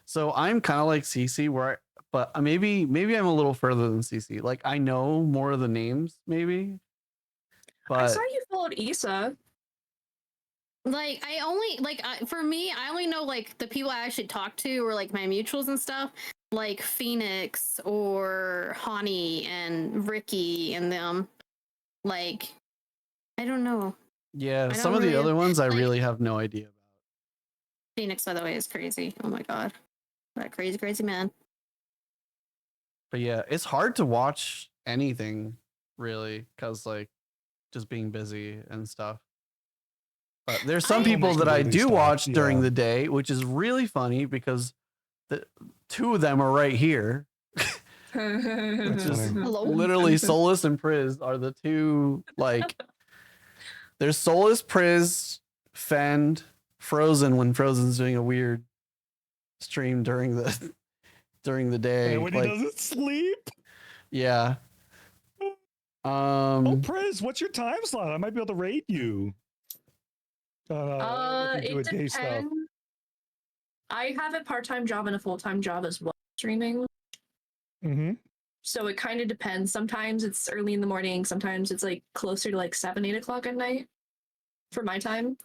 so I'm kind of like CC but maybe I'm a little further than CC. Like I know more of the names maybe. But I saw you followed Issa. Like I only for me, I only know like the people I actually talk to or like my mutuals and stuff, like Phoenix or Hani and Ricky and them. Like I don't know. yeah, I some don't of the really- other ones I like- really have no idea about. Phoenix, by the way, is crazy. Oh my god, that crazy man. But yeah, it's hard to watch anything really cuz like just being busy and stuff. But there's some people that I do watch during the day, which is really funny because the two of them are right here. Which is literally Solus and Priz are the two, like there's Solus, Priz, Fend, Frozen when Frozen's doing a weird stream during the day. And when he doesn't sleep? Yeah. Oh, Priz, what's your time slot? I might be able to rate you. If you do It a day stuff. depends. I have a part-time job and a full-time job as well, streaming. Mm-hmm. So it kind of depends. Sometimes it's early in the morning. Sometimes it's like closer to like 7, 8 o'clock at night for my time.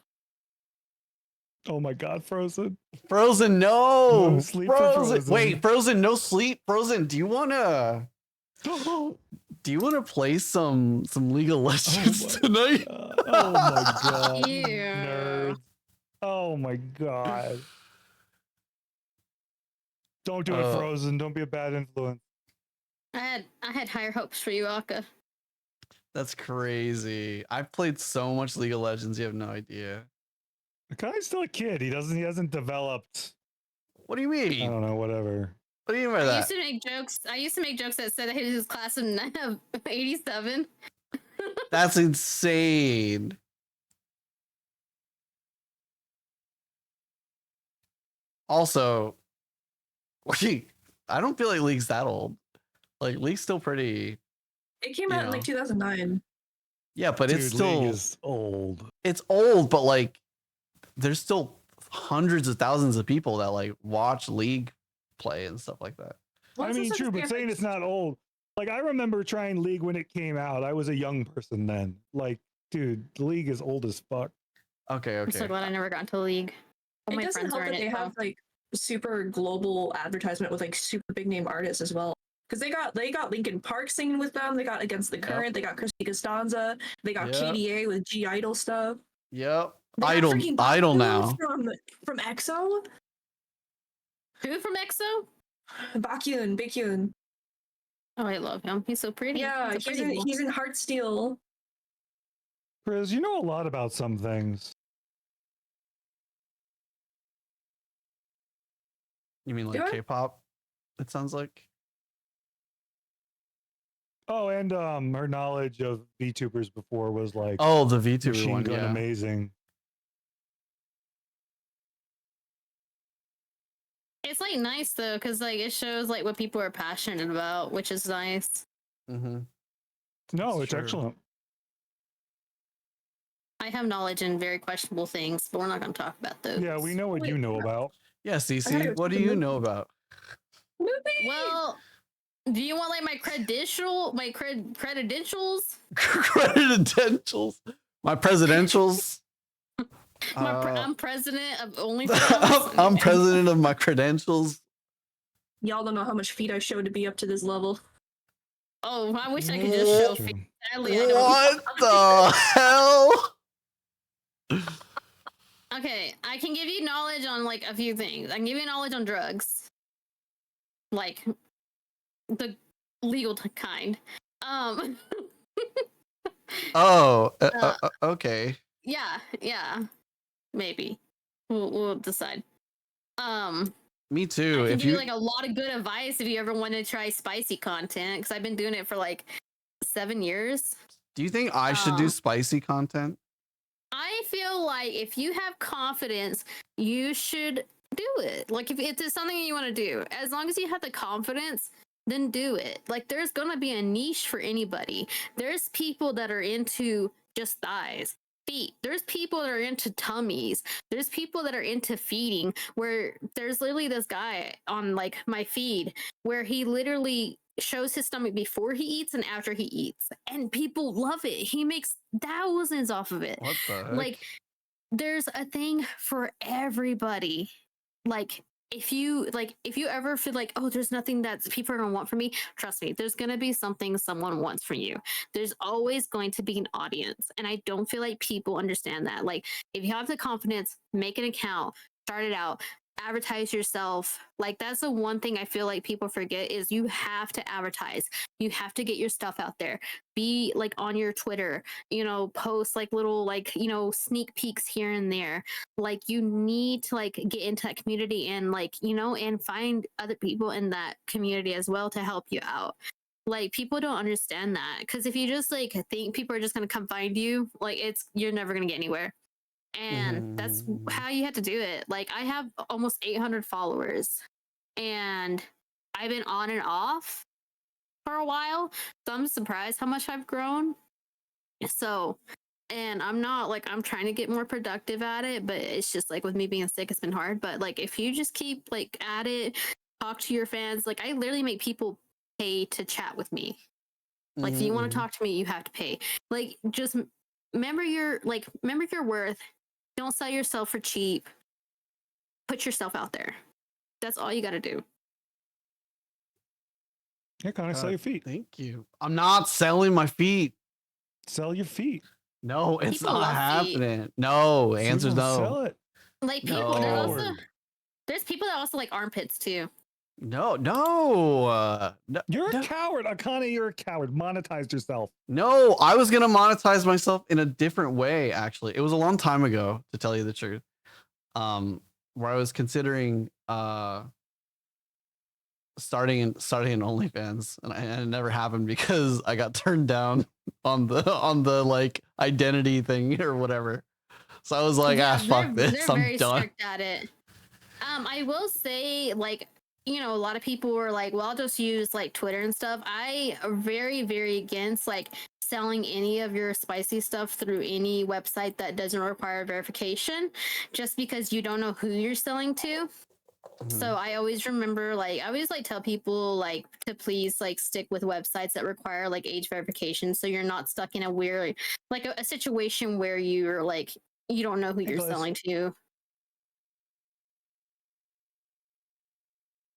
Oh my god, Frozen. Frozen, no. No sleep for Frozen. Wait, Frozen, no sleep. Frozen, do you wanna play some League of Legends tonight? Oh my god. Ew. Nerds. Oh my god. Don't do it, Frozen. Don't be a bad influence. I had higher hopes for you, Aka. That's crazy. I've played so much League of Legends, you have no idea. The guy's still a kid. He hasn't developed. What do you mean? I don't know, whatever. What do you mean by I that? used to make jokes that said that he was class of 87. That's insane. Also, I don't feel like League's that old. Like League's still pretty. It came out in like 2009. Yeah, but it's Dude, still League is old. It's old, but like there's still hundreds of thousands of people that like watch League play and stuff like that. I mean, true, but saying it's not old. Like, I remember trying League when it came out. I was a young person then. Like, dude, League is old as fuck. Okay, I'm so glad I never got into League. All It my doesn't friends help are that in they it. have like super global advertisement with like super big name artists as well. Because they got Linkin Park singing with them. They got Against the Current. They got Christy Costanza. They got Yep. KDA with G Idol stuff. Yep. They got Idol freaking Idol Baku now. from EXO. Who from EXO? Bakyun, Baekhyun. Oh, I love him. He's so pretty. Yeah, he's in Heartsteel. Chris, you know a lot about some things. You mean Do like I? K-pop? It sounds like. Oh, and her knowledge of VTubers before was like, Oh, the VTuber machine one, gun yeah. amazing. It's like nice though, because like it shows like what people are passionate about, which is nice. Mm-hmm. No, it's excellent. I have knowledge in very questionable things, but we're not going to talk about those. Yeah, we know what you know about. Yeah, Cece, what do you know about? Well, do you want like my credentials? Credentials? My presidentials? I'm president of OnlyFans. I'm president of my credentials. Y'all don't know how much feet I showed to be up to this level. Oh, I wish I could just show feet. Sadly, I don't. What the hell? Okay, I can give you knowledge on like a few things. I can give you knowledge on drugs, like the legal kind. Okay. Yeah, maybe. We'll decide. Me too. I can If give you you like a lot of good advice if you ever want to try spicy content, because I've been doing it for like 7 years. do you think I should do spicy content? I feel like if you have confidence, you should do it. Like if it's something you want to do, as long as you have the confidence, then do it. Like there's gonna be a niche for anybody. There's people that are into just thighs, feet. There's people that are into tummies. There's people that are into feeding. Where there's literally this guy on like my feed where he literally shows his stomach before he eats and after he eats, and people love it. He makes thousands off of it. What the heck? Like there's a thing for everybody. Like if you ever feel like, oh, there's nothing that people are gonna want from me, trust me, there's gonna be something someone wants from you. There's always going to be an audience, and I don't feel like people understand that. Like if you have the confidence, make an account, start it out, advertise yourself. Like that's the one thing I feel like people forget is you have to advertise. You have to get your stuff out there. Be like on your Twitter, post like little like, sneak peeks here and there. Like you need to like get into that community and like, and find other people in that community as well to help you out. Like people don't understand that, because if you just like think people are just going to come find you, like you're never going to get anywhere. And that's how you have to do it. Like I have almost 800 followers, and I've been on and off for a while, so I'm surprised how much I've grown. So, and I'm not like, I'm trying to get more productive at it, but it's just like with me being sick, it's been hard. But like if you just keep like at it, talk to your fans. Like I literally make people pay to chat with me. Like if you want to talk to me, you have to pay. Like just remember your worth. Don't sell yourself for cheap. Put yourself out there. That's all you got to do. Yeah, kind of sell your feet. Thank you. I'm not selling my feet. Sell your feet. No, it's People not love feet. happening. No, answer's no. Sell it. Like people, there's people that also like armpits too. No. You're a coward, Akane. You're a coward. Monetize yourself. No, I was gonna monetize myself in a different way. Actually, it was a long time ago, to tell you the truth. Where I was considering starting in OnlyFans, and it never happened because I got turned down on the like identity thing or whatever. So I was like, fuck this, They're I'm very done. strict at it. I will say, like, a lot of people were like, well, I'll just use like Twitter and stuff. I am very, very against like selling any of your spicy stuff through any website that doesn't require verification, just because you don't know who you're selling to. So I always remember, like, I always like tell people like to please like stick with websites that require like age verification, so you're not stuck in a weird like a situation where you're like you don't know who you're selling to.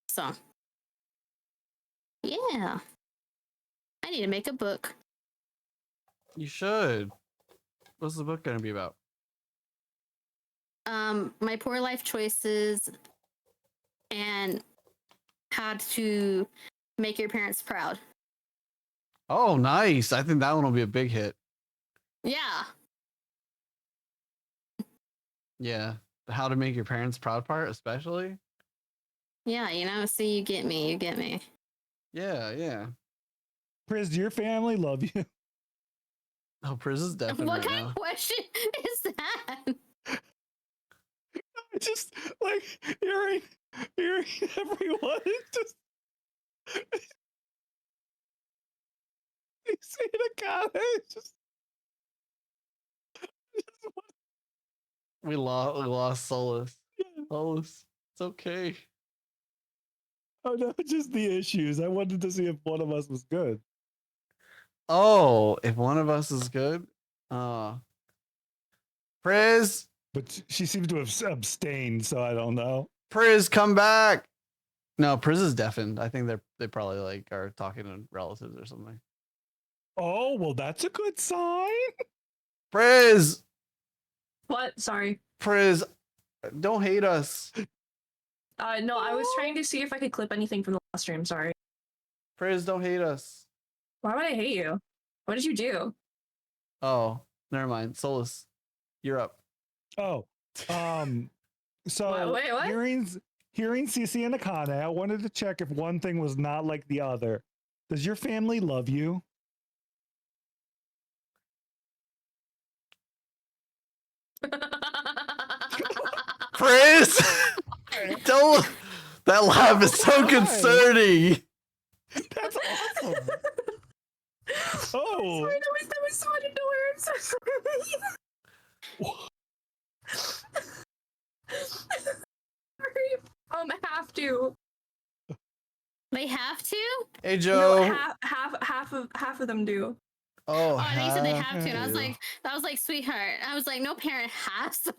So yeah, I need to make a book. You should. What's the book gonna be about? My poor life choices and how to make your parents proud. Oh, nice. I think that one will be a big hit. Yeah. Yeah. The how to make your parents proud part, especially. Yeah, you know, see, you get me, you get me. Yeah, yeah. Priz, do your family love you? Oh, Priz is definitely What right kind now. of question is that? Just like hearing everyone just you see the comments just We lost Solus. Solus. It's okay. oh no, just the issues. I wanted to see if one of us was good. Oh, if one of us is good. Priz. But she seems to have abstained, so I don't know. Priz, come back. No, Priz is deafened. I think they probably like are talking to relatives or something. Oh, well, that's a good sign. Priz. What? Sorry. Priz, don't hate us. No, I was trying to see if I could clip anything from the last stream. Sorry. Priz, don't hate us. Why would I hate you? What did you do? Oh, never mind. Solus, you're up. Oh, so Wait, what? hearing CC and Akane, I wanted to check if one thing was not like the other. Does your family love you? Priz, don't. That laugh is so concerning. That's awesome. Oh. Sorry, that was so out of nowhere. I'm so sorry. Have to. They have to? Hey, Joe. No, half of them do. Oh, Oh, they said they have to, and I was like, sweetheart. I was like, no parent has to.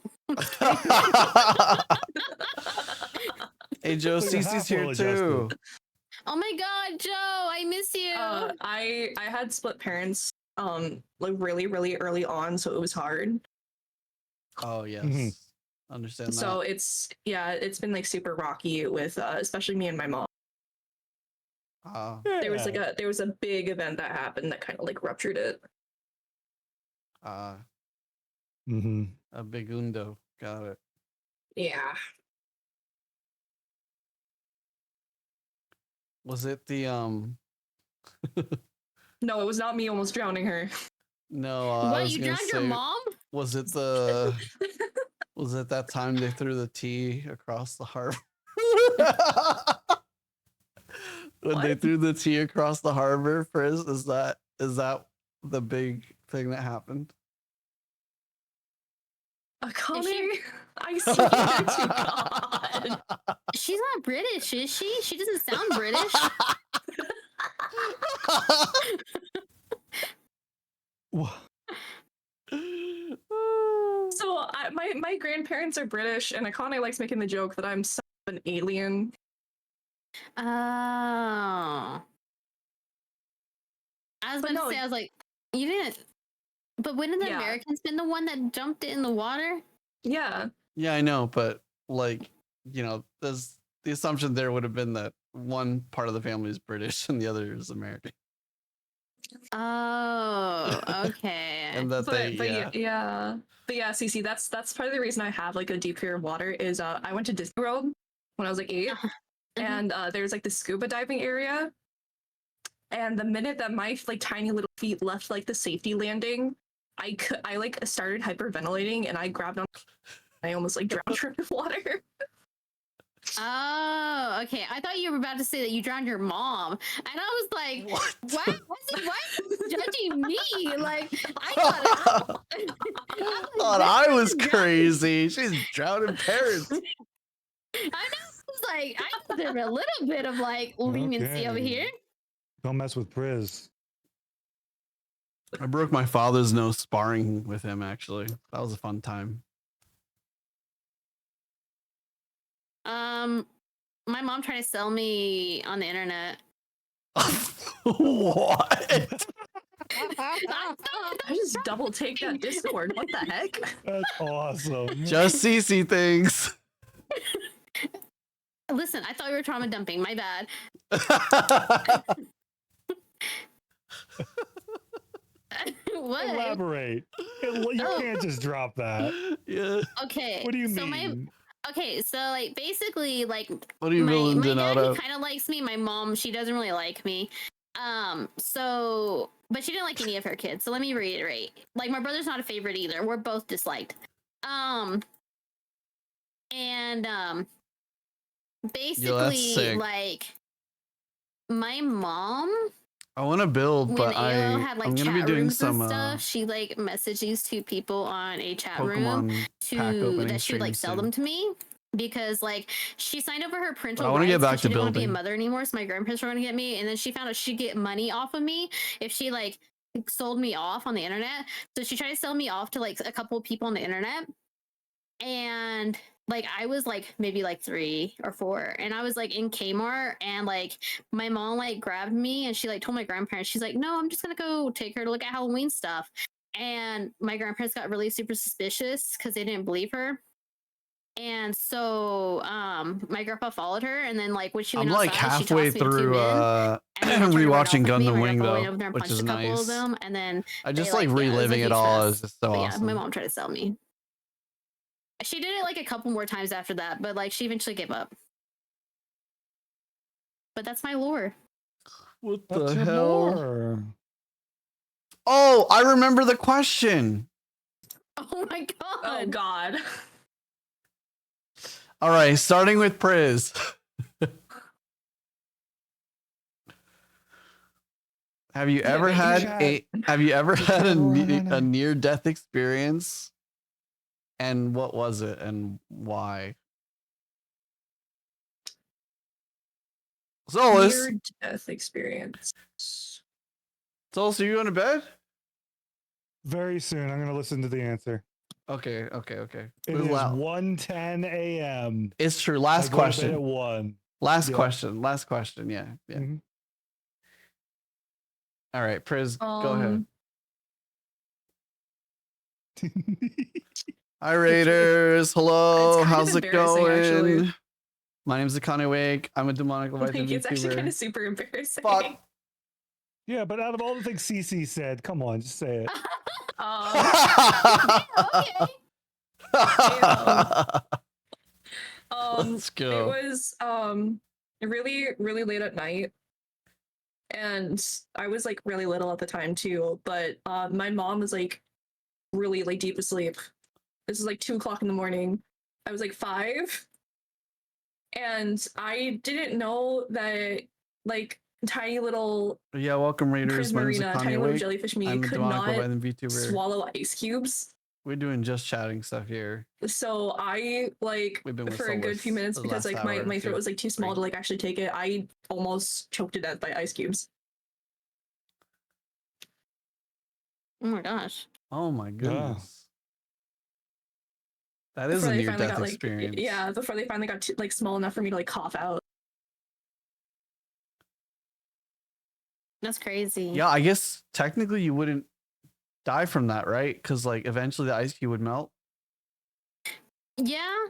Hey, Joe, Cece's here too. Oh my God, Joe, I miss you. I had split parents, like really early on, so it was hard. Oh yes, understand that. So it's been like super rocky with especially me and my mom. There was a big event that happened that kind of like ruptured it. A big undo. Got it. Yeah. Was it the No, it was not me almost drowning her. No, I What, was you gonna drowned your say, mom? Was it the was it that time they threw the tea across the harbor? When they threw the tea across the harbor, Frizz, is that the big thing that happened? Akane, I swear to God. She's not British, is she? She doesn't sound British. So my grandparents are British, and Akane likes making the joke that I'm an alien. Oh. I was about to say, I was like, you didn't. But wouldn't the Americans been the one that dumped it in the water? Yeah. Yeah, I know, but like, you know, there's the assumption there would have been that one part of the family is British and the other is American. Oh, okay. And that But yeah, Cece, that's part of the reason I have like a deep fear of water is I went to Disney World when I was like 8, and there's like the scuba diving area, and the minute that my like tiny little feet left like the safety landing, I like started hyperventilating and I grabbed on. I almost like drowned her in the water. Oh, okay. I thought you were about to say that you drowned your mom, and I was like, "What? Why is he judging me? Like, I got it out." Thought I was crazy. She's drowning parents. I know. I was like, I deserve a little bit of like leniency over Okay. here. Don't mess with Priz. I broke my father's nose sparring with him. Actually, that was a fun time. My mom tried to sell me on the internet. What? I just double take that Discord. What the heck? That's awesome. Just CC things. Listen, I thought we were trauma dumping. My bad. What? Elaborate. You can't just drop that. Yeah. Okay. What do you so mean? Okay, so like basically like What are you my villain dad out of? kind of likes me. My mom, she doesn't really like me. So but she didn't like any of her kids. So let me reiterate. Like my brother's not a favorite either. We're both disliked. Basically sick. like my mom I want to build, when but AOL had like I'm gonna chat be doing rooms some and stuff, she like messaged these two people on a chat room Pokemon pack opening that she would like streams sell soon. them to me because like she signed over her But parental I want to rights get back 'cause she to didn't want to be a building. mother anymore, so my grandparents were going to get me, and then she found out she'd get money off of me if she like sold me off on the internet. So she tried to sell me off to like a couple of people on the internet, and like I was like maybe like 3 or 4, and I was like in Kmart, and like my mom like grabbed me and she like told my grandparents, she's like, no, I'm just gonna go take her to look at Halloween stuff. And my grandparents got really super suspicious because they didn't believe her. And so my grandpa followed her, and then like when she I'm went like outside, she halfway tossed me to 2 through men, and then they tried to run off rewatching with me. Gundam My Wing grandpa went though, over there and which punched is a couple of nice. them, and then I just they, like yeah, was a reliving it huge all. mess. It's just so But yeah, awesome. my mom tried to sell me. She did it like a couple more times after that, but like she eventually gave up. But that's my lore. What That's the your hell? lore. Oh, I remember the question. Oh my god. Oh god. All right, starting with Priz. Have you ever had a near death experience? And what was it and why? Solus. Near death experience. Solus, are you going to bed? Very soon. I'm going to listen to the answer. Okay. It is 1:10 a.m. It's true. I Last go to bed question. at 1. Last Yeah. question. Yeah. Mhm. All right, Priz, go ahead. Hi, Raiders. Hello. It's kind How's of it embarrassing, going? actually. My name's Akane Wake. I'm a demonic I Leviathan think it's actually kind VTuber. of super embarrassing. Fuck. Yeah, but out of all the things CC said, come on, just say it. Let's go. It was really, really late at night. And I was like really little at the time too, but my mom was like really like deep asleep. This is like 2 o'clock in the morning. I was like 5. And I didn't know that like tiny little Yeah, welcome Raiders. My name's Prismarina, Akane tiny little Wake. jellyfish me I'm a could demonic not Leviathan VTuber. swallow ice cubes. We're doing just chatting stuff here. So I like We've been with for a good Solus few minutes the because last like my hour, throat two, was like too small to like actually take it. I almost choked to death by ice cubes. Oh my gosh. Oh my goodness. That is Before a they near finally death got, like, experience. yeah, before they finally got like small enough for me to like cough out. That's crazy. Yeah, I guess technically you wouldn't die from that, right? Because like eventually the ice cube would melt. Yeah.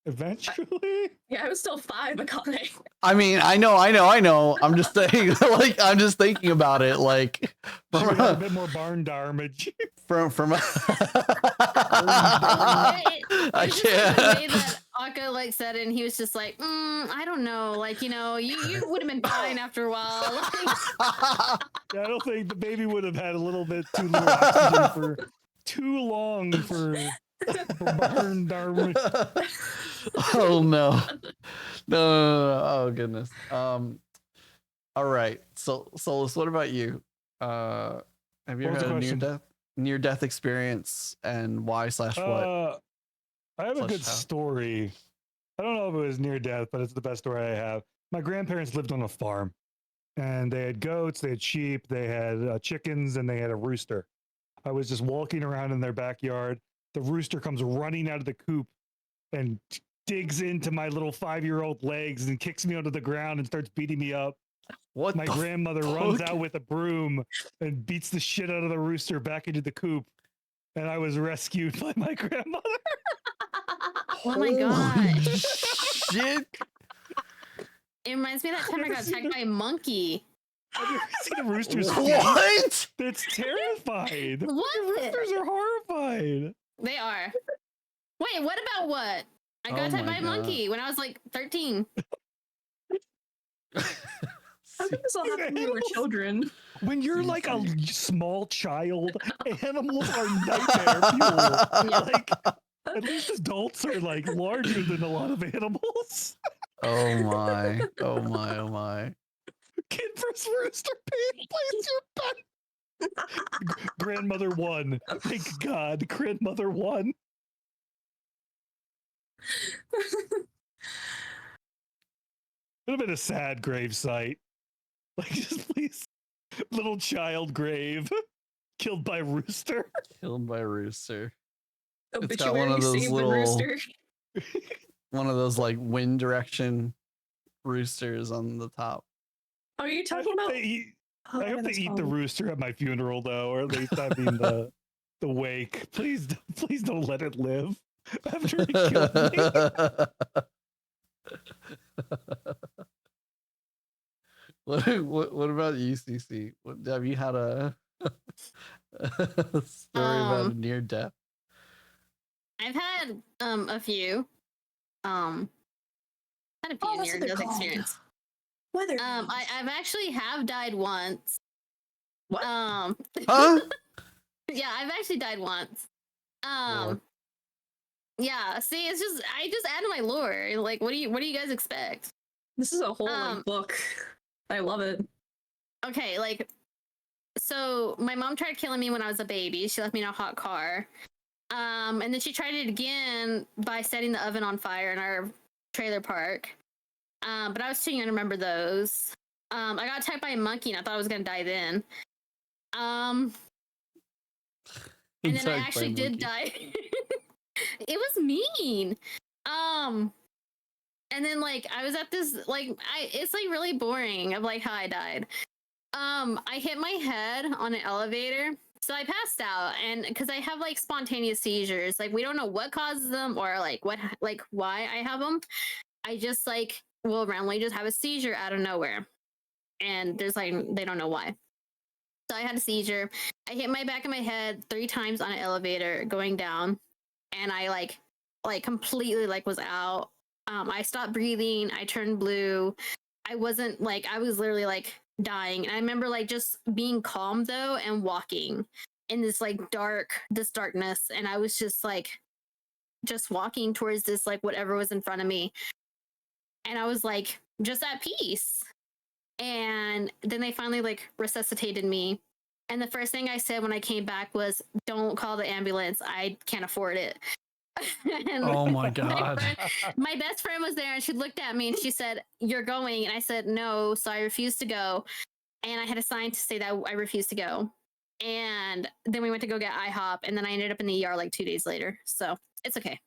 Eventually. Yeah, I was still 5, Akane. I mean, I know. I'm just saying, like, I'm just thinking about it, like, Should have a bit more barn damage. from I I can't. can't. The way that Akka like said it, and he was just like, I don't know, like you would have been fine after a while. Yeah, I don't think the baby would have had a little bit too little oxygen for too long for barn damage. Oh no. No. Oh goodness. All right. So Solus, what about you? Have you What was ever the had a question? near death experience, and why / what? I have a Slash good how? story. I don't know if it was near death, but it's the best story I have. My grandparents lived on a farm, and they had goats, they had sheep, they had chickens, and they had a rooster. I was just walking around in their backyard. The rooster comes running out of the coop and digs into my little 5-year-old legs and kicks me onto the ground and starts beating me up. What? My grandmother runs out with a broom and beats the shit out of the rooster back into the coop. And I was rescued by my grandmother. Oh my god. Shit. It reminds me of that time I got attacked by a monkey. Have you ever seen a rooster's What? feet? That's terrified. What? Roosters are horrified. They are. Wait, what about what? I got attacked by a monkey when I was like 13. How did this all happen when we were children? When you're like a small child, animals are nightmare fuel. Like, at least adults are like larger than a lot of animals. Oh my. Oh my. Oh my. Kid vs. Rooster, place your bet. Grandmother won. Thank God, grandmother won. Would have been a sad grave site. Like, just please, little child grave, killed by rooster. Killed by rooster. It's got Obituary, one of those save the little, rooster. one of those like wind direction roosters on the top. Are you talking about? I hope they that's eat the fine. rooster at my funeral, though, or at least I mean the wake. Please, please don't let it live after it killed me. What about you, CC? Have you had a story about a near death? I've had a few. Had a few near death experience. Whether I've actually have died once. What? Huh? Yeah, I've actually died once. Yeah, see, it's just I just added my lore. Like, what do you guys expect? This is a whole like, book. I love it. Okay, like, so my mom tried killing me when I was a baby. She left me in a hot car. And then she tried it again by setting the oven on fire in our trailer park. But I was too young to remember those. I got attacked by a monkey and I thought I was gonna die then. And then I actually did die. It was mean. And then like I was at this like it's like really boring of like how I died. I hit my head on an elevator. So I passed out, and because I have like spontaneous seizures, like we don't know what causes them or like why I have them. I just like will randomly just have a seizure out of nowhere, and there's like they don't know why. So I had a seizure. I hit my back of my head 3 times on an elevator going down, and I like completely like was out. I stopped breathing. I turned blue. I wasn't like I was literally like dying. And I remember like just being calm though and walking in this like darkness, and I was just like just walking towards this like whatever was in front of me, and I was like just at peace. And then they finally like resuscitated me, and the first thing I said when I came back was, "Don't call the ambulance, I can't afford it." Oh my God. My best friend was there, and she looked at me and she said, "You're going." And I said, "No." So I refused to go. And I had a sign to say that I refused to go. And then we went to go get IHOP, and then I ended up in the ER like 2 days later. So it's okay.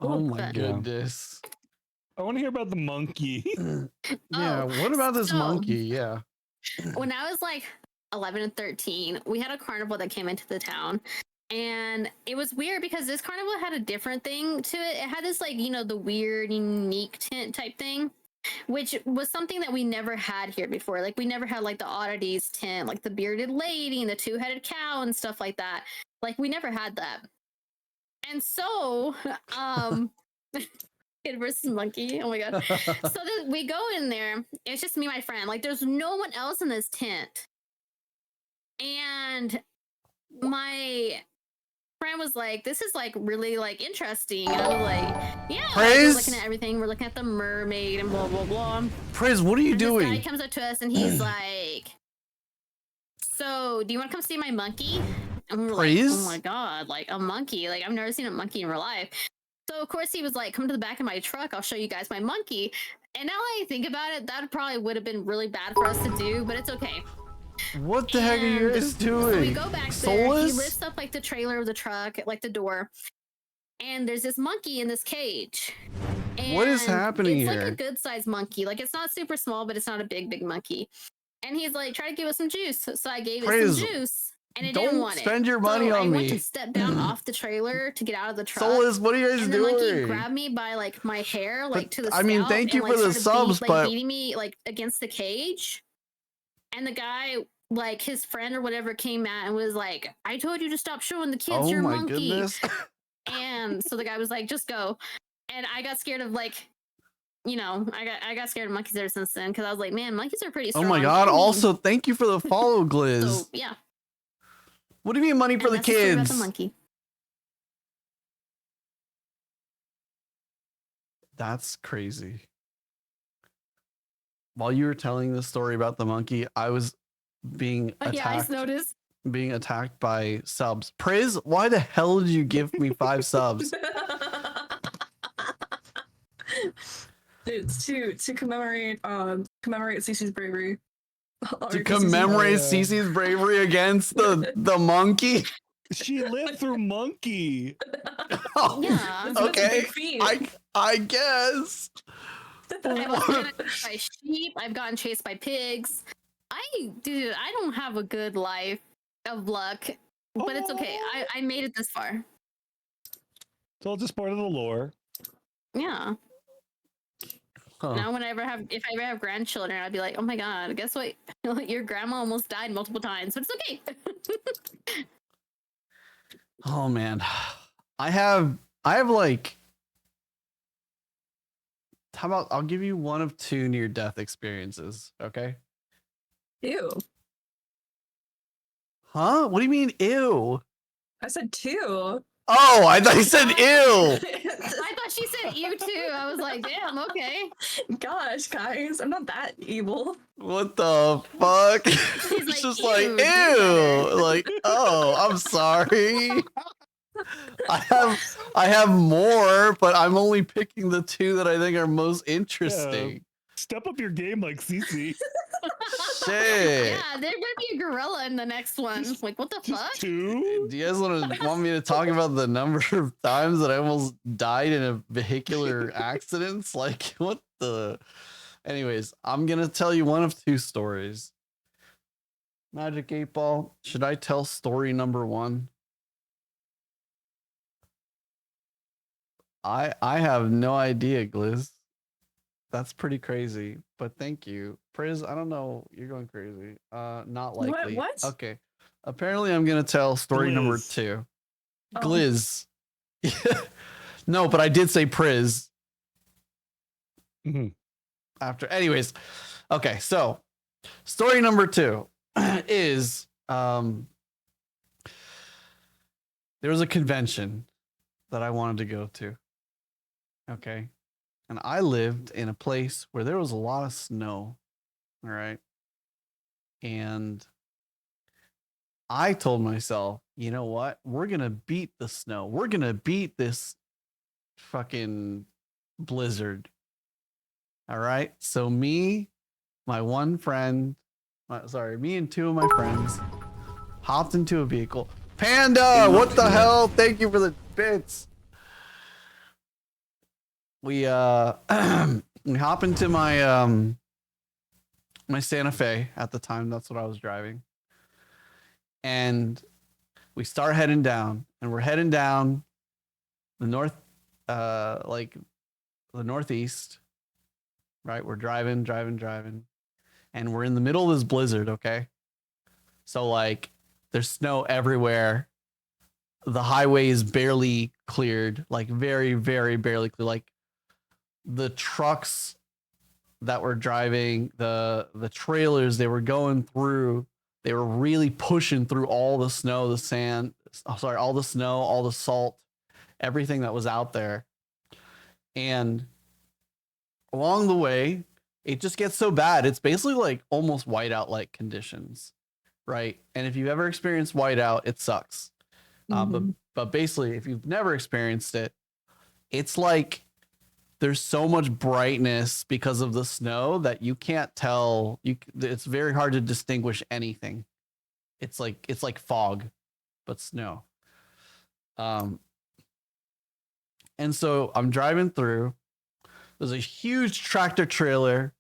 Oh my goodness. I want to hear about the monkey. Yeah, what about this monkey? Yeah. When I was like 11 and 13, we had a carnival that came into the town. And it was weird because this carnival had a different thing to it. It had this like, you know, the weird, unique tent type thing, which was something that we never had here before. Like we never had like the oddities tent, like the bearded lady and the 2-headed cow and stuff like that. Like we never had that. And so, kid versus monkey. Oh my God. So we go in there. It's just me and my friend. Like there's no one else in this tent. And my friend was like, "This is like really like interesting." And I was like, "Yeah." Praise? We're looking at everything. We're looking at the mermaid and blah blah blah. Praise, what are you doing? This guy comes up to us and he's like, "So, do you want to come see my monkey?" And we're Praise? like, "Oh my God, like a monkey! Like I've never seen a monkey in real life." So of course he was like, come to the back of my truck, I'll show you guys my monkey. And now that I think about it, that probably would have been really bad for us to do, but it's okay. What the heck are you guys doing? So we go back there, he Soulless? lifts up like the trailer of the truck, like the door, and there's this monkey in this cage. What is And happening it's here? like a good sized monkey. Like it's not super small, but it's not a big monkey. And he's like, try to give us some juice. So I gave it Praise- some juice. And it don't didn't want spend it. your money so on I went me. to step down off the trailer to get out of the truck. Soulless, what are you guys and the monkey doing? grabbed me by like my hair, like to the I mean, scalp, thank you and, for like, the started subs, but- beating me like against the cage. And the guy, like his friend or whatever, came out and was like, "I told you to stop showing the kids Oh your my monkey." goodness. And so the guy was like, "Just go." And I got scared of like, I got scared of monkeys ever since then because I was like, man, monkeys are pretty Oh strong. my god, I mean, also thank you for the follow, Gliz. so yeah. What do you mean money for And the that's story about kids? the monkey. That's crazy. While you were telling the story about the monkey, I was being Yeah, I attacked. noticed. Being attacked by subs. Priz, why the hell did you give me 5 subs? It's to commemorate Cece's bravery. To commemorate Cece's bravery against the monkey. She lived through monkey. Oh, Yeah. okay. I guess. I've also gotten chased by sheep. I've gotten chased by pigs. I don't have a good life of luck, but it's okay. I made it this far. It's all just part of the lore. Yeah. Huh. Now, if I ever have grandchildren, I'd be like, oh my god, guess what? Your grandma almost died multiple times, but it's okay. Oh man. I have like, how about I'll give you one of 2 near death experiences, okay? Ew. Huh? What do you mean ew? I said 2. Oh, I thought you said ew. I thought she said you too. I was like, damn, okay. Gosh, guys, I'm not that evil. What the fuck? It's just like, ew. Like, oh, I'm sorry. I have more, but I'm only picking the 2 that I think are most interesting. Step up your game like Cece. Shit. Yeah, there better be a gorilla in the next one. Like, what the fuck? 2? Do you guys want me to talk about the number of times that I almost died in a vehicular accidents? Like, what the? Anyways, I'm gonna tell you one of 2 stories. Magic 8 Ball. Should I tell story number 1? I have no idea, Gliz. That's pretty crazy, but thank you. Priz, I don't know. You're going crazy. Not likely. What? Okay. Apparently I'm gonna tell story number Gliz. 2. Oh. Gliz. No, but I did say Priz. After anyways. Okay, so story number 2 is there was a convention that I wanted to go to. Okay. And I lived in a place where there was a lot of snow. All right. And I told myself, you know what? We're going to beat the snow. We're going to beat this fucking blizzard. All right. So me, my one friend, me and 2 of my friends hopped into a vehicle. Panda, what the hell? Thank you for the bits. We hop into my my Santa Fe at the time. That's what I was driving. And we start heading down, and we're heading down the northeast. Right? We're driving, and we're in the middle of this blizzard, okay? So like there's snow everywhere. The highway is barely cleared, like very, very barely clear. Like the trucks that were driving, the trailers they were going through, they were really pushing through all the snow, the sand, all the snow, all the salt, everything that was out there. And along the way, it just gets so bad. It's basically like almost whiteout like conditions, right? And if you've ever experienced whiteout, it sucks. But basically, if you've never experienced it, it's like there's so much brightness because of the snow that you can't tell. It's very hard to distinguish anything. It's like fog, but snow. And so I'm driving through. There's a huge tractor trailer,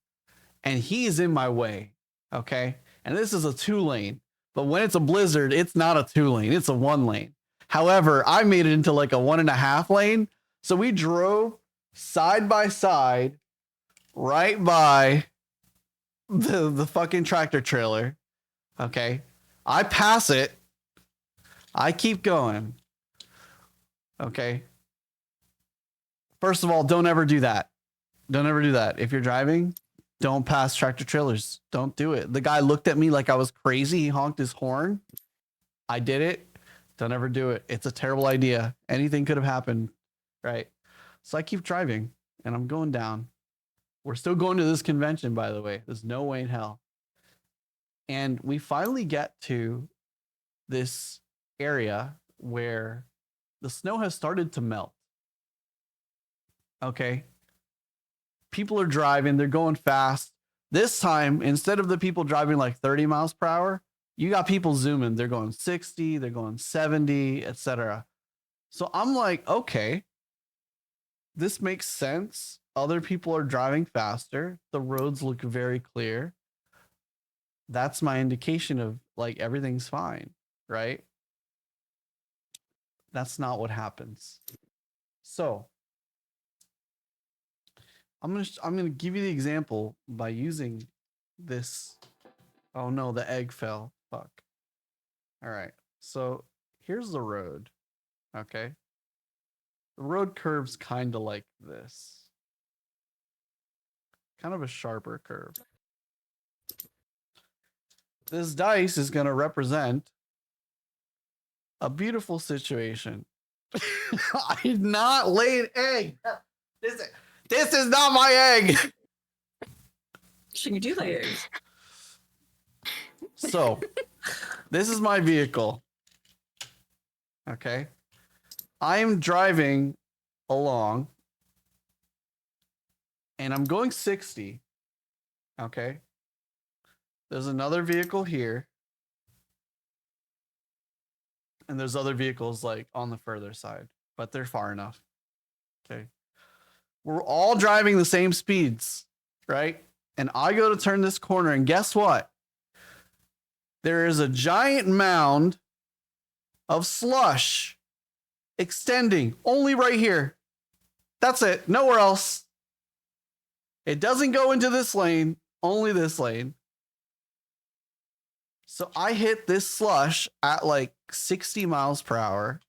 and he's in my way. Okay, and this is a 2-lane. But when it's a blizzard, it's not a 2-lane. It's a 1-lane. However, I made it into like a 1.5 lane. So we drove side by side right by the fucking tractor trailer. Okay. I pass it. I keep going. Okay. First of all, don't ever do that. Don't ever do that. If you're driving, don't pass tractor trailers. Don't do it. The guy looked at me like I was crazy. He honked his horn. I did it. Don't ever do it. It's a terrible idea. Anything could have happened. Right. So I keep driving and I'm going down. We're still going to this convention, by the way. There's no way in hell. And we finally get to this area where the snow has started to melt. Okay. People are driving, they're going fast. This time, instead of the people driving like 30 miles per hour, you got people zooming. They're going 60, they're going 70, etc. So I'm like, okay, this makes sense. Other people are driving faster. The roads look very clear. That's my indication of like everything's fine, right? That's not what happens. So I'm gonna give you the example by using this. Oh no, the egg fell. Fuck. All right. So here's the road. Okay. The road curves kind of like this. Kind of a sharper curve. This dice is gonna represent a beautiful situation. I did not lay an egg. This is not my egg. Should you do lay eggs? So, this is my vehicle. Okay. I am driving along and I'm going 60. Okay. There's another vehicle here. And there's other vehicles like on the further side, but they're far enough. Okay. We're all driving the same speeds, right? And I go to turn this corner, and guess what? There is a giant mound of slush extending only right here. That's it. Nowhere else. It doesn't go into this lane, only this lane. So I hit this slush at like 60 miles per hour,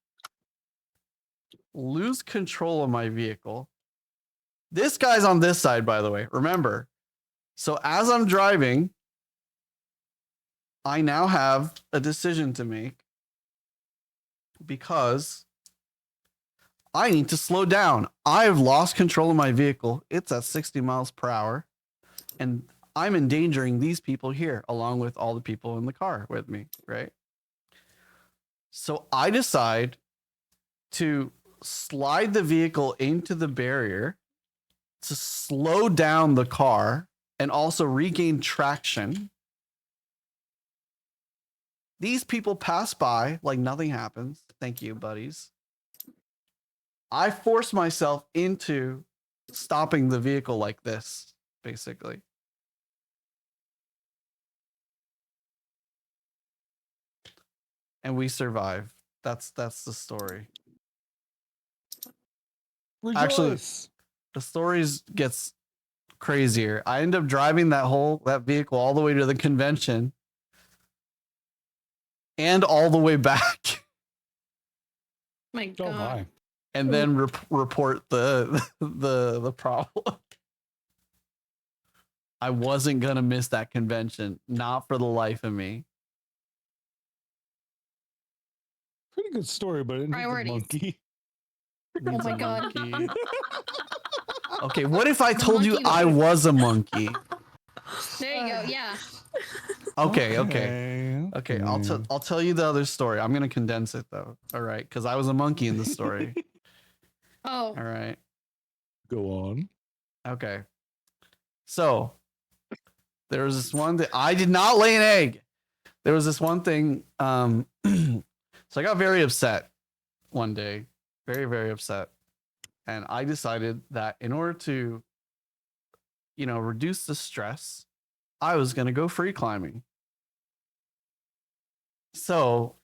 lose control of my vehicle. This guy's on this side, by the way, remember. So as I'm driving, I now have a decision to make because I need to slow down. I've lost control of my vehicle. It's at 60 miles per hour. And I'm endangering these people here along with all the people in the car with me, right? So I decide to slide the vehicle into the barrier to slow down the car and also regain traction. These people pass by like nothing happens. Thank you, buddies. I force myself into stopping the vehicle like this, basically. And we survive. That's the story. Rejoice. Actually, the stories gets crazier. I end up driving that vehicle all the way to the convention and all the way back. My God. And then report the problem. I wasn't gonna miss that convention, not for the life of me. Pretty good story, but it needs a monkey. Oh my God. Okay, what if I told you I was a monkey? There you go. Yeah. Okay. I'll tell you the other story. I'm gonna condense it though. All right, because I was a monkey in the story. Oh. All right. Go on. Okay. So there was this one that I did not lay an egg. There was this one thing. So I got very upset one day, very, very upset. And I decided that in order to, reduce the stress, I was going to go free climbing. So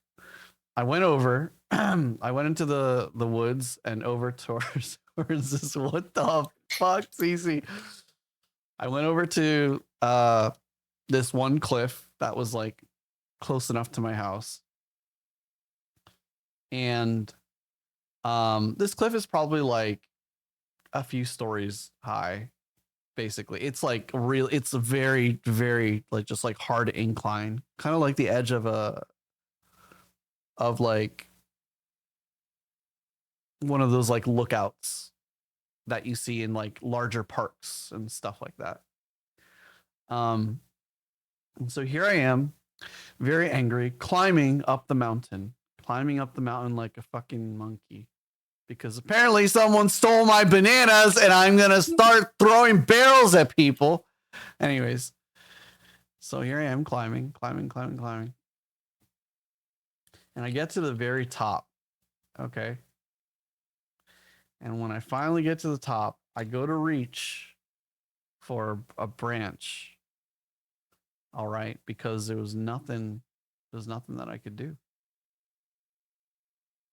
I went over, I went into the woods and over towards this. What the fuck, Cece? I went over to this one cliff that was like close enough to my house. And this cliff is probably like a few stories high. Basically, it's like it's a very, very like just like hard incline, kind of like the edge of like one of those like lookouts that you see in like larger parks and stuff like that. And so here I am, very angry, climbing up the mountain like a fucking monkey. Because apparently someone stole my bananas and I'm going to start throwing barrels at people. Anyways, so here I am climbing. And I get to the very top. Okay. And when I finally get to the top, I go to reach for a branch. All right. Because there was nothing that I could do.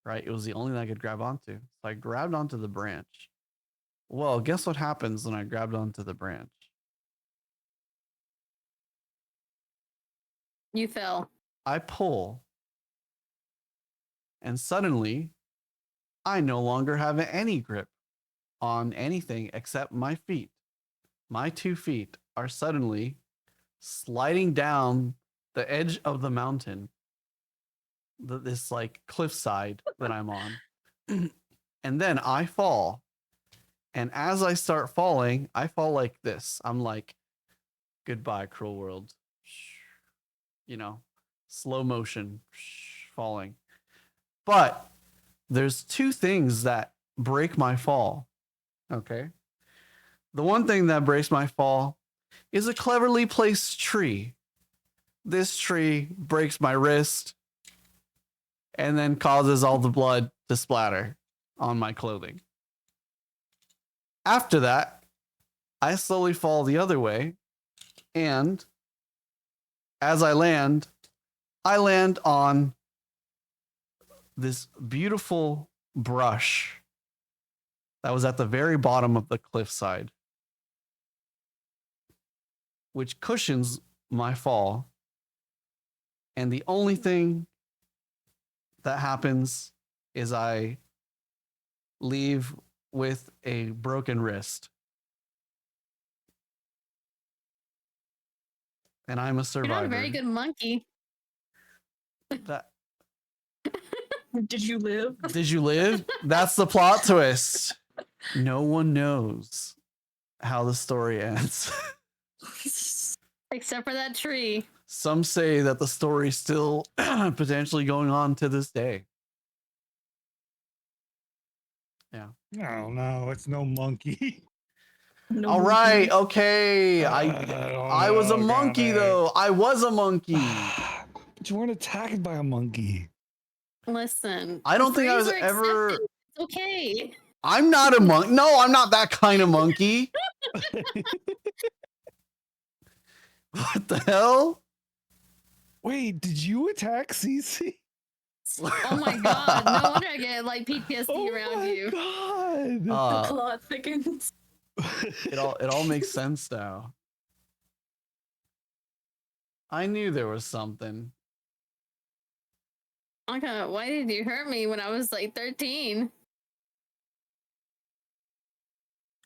Right? It was the only thing I could grab onto. So I grabbed onto the branch. Well, guess what happens when I grabbed onto the branch? You fell. I pull. And suddenly, I no longer have any grip on anything except my feet. My 2 feet are suddenly sliding down the edge of the mountain. This like cliffside that I'm on. And then I fall. And as I start falling, I fall like this. I'm like, goodbye, cruel world. Slow motion falling. But there's 2 things that break my fall. Okay. The one thing that breaks my fall is a cleverly placed tree. This tree breaks my wrist and then causes all the blood to splatter on my clothing. After that, I slowly fall the other way, and as I land on this beautiful brush that was at the very bottom of the cliffside, which cushions my fall. And the only thing that happens is I leave with a broken wrist. And I'm a survivor. You're not a very good monkey. That Did you live? Did you live? That's the plot twist. No one knows how the story ends. Except for that tree. Some say that the story's still potentially going on to this day. Yeah. Oh no, it's no monkey. No All right, okay. I was a monkey though. I was a monkey. But you weren't attacked by a monkey. Listen. I don't think I was freeze are ever. accepted. It's okay. I'm not a monkey. No, I'm not that kind of monkey. What the hell? Wait, did you attack Cece? Oh my god. No wonder I get like PTSD around you. God. The plot thickens. It all makes sense now. I knew there was something. Okay, why did you hurt me when I was like 13?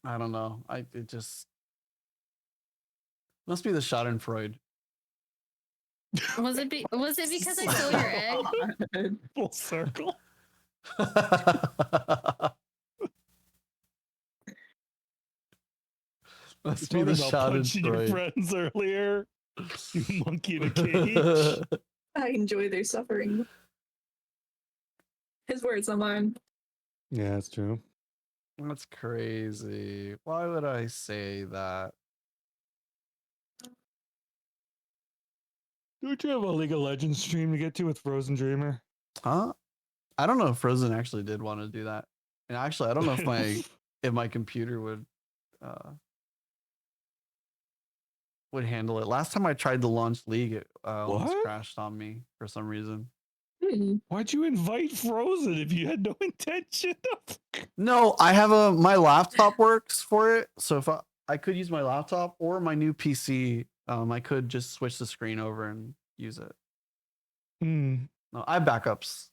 I don't know. It just must be the Schadenfreude. Was it because I stole your egg? Full circle. Must be the Talking about punching your Schadenfreude. friends earlier. You monkey in a cage. I enjoy their suffering. His words, not mine. Yeah, that's true. That's crazy. Why would I say that? Don't you have a League of Legends stream to get to with Frozen Dreamer? Huh? I don't know if Frozen actually did want to do that. And actually, I don't know if my computer would handle it. Last time I tried to launch League, it almost crashed on me for some reason. Why'd you invite Frozen if you had no intention of? No, I have my laptop works for it. So if I could use my laptop or my new PC, I could just switch the screen over and use it. No, I have backups.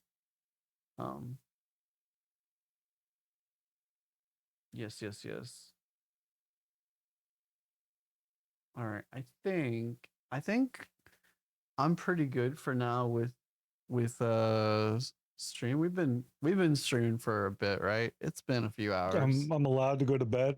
Yes. All right. I think I'm pretty good for now with stream. We've been streaming for a bit, right? It's been a few hours. I'm allowed to go to bed.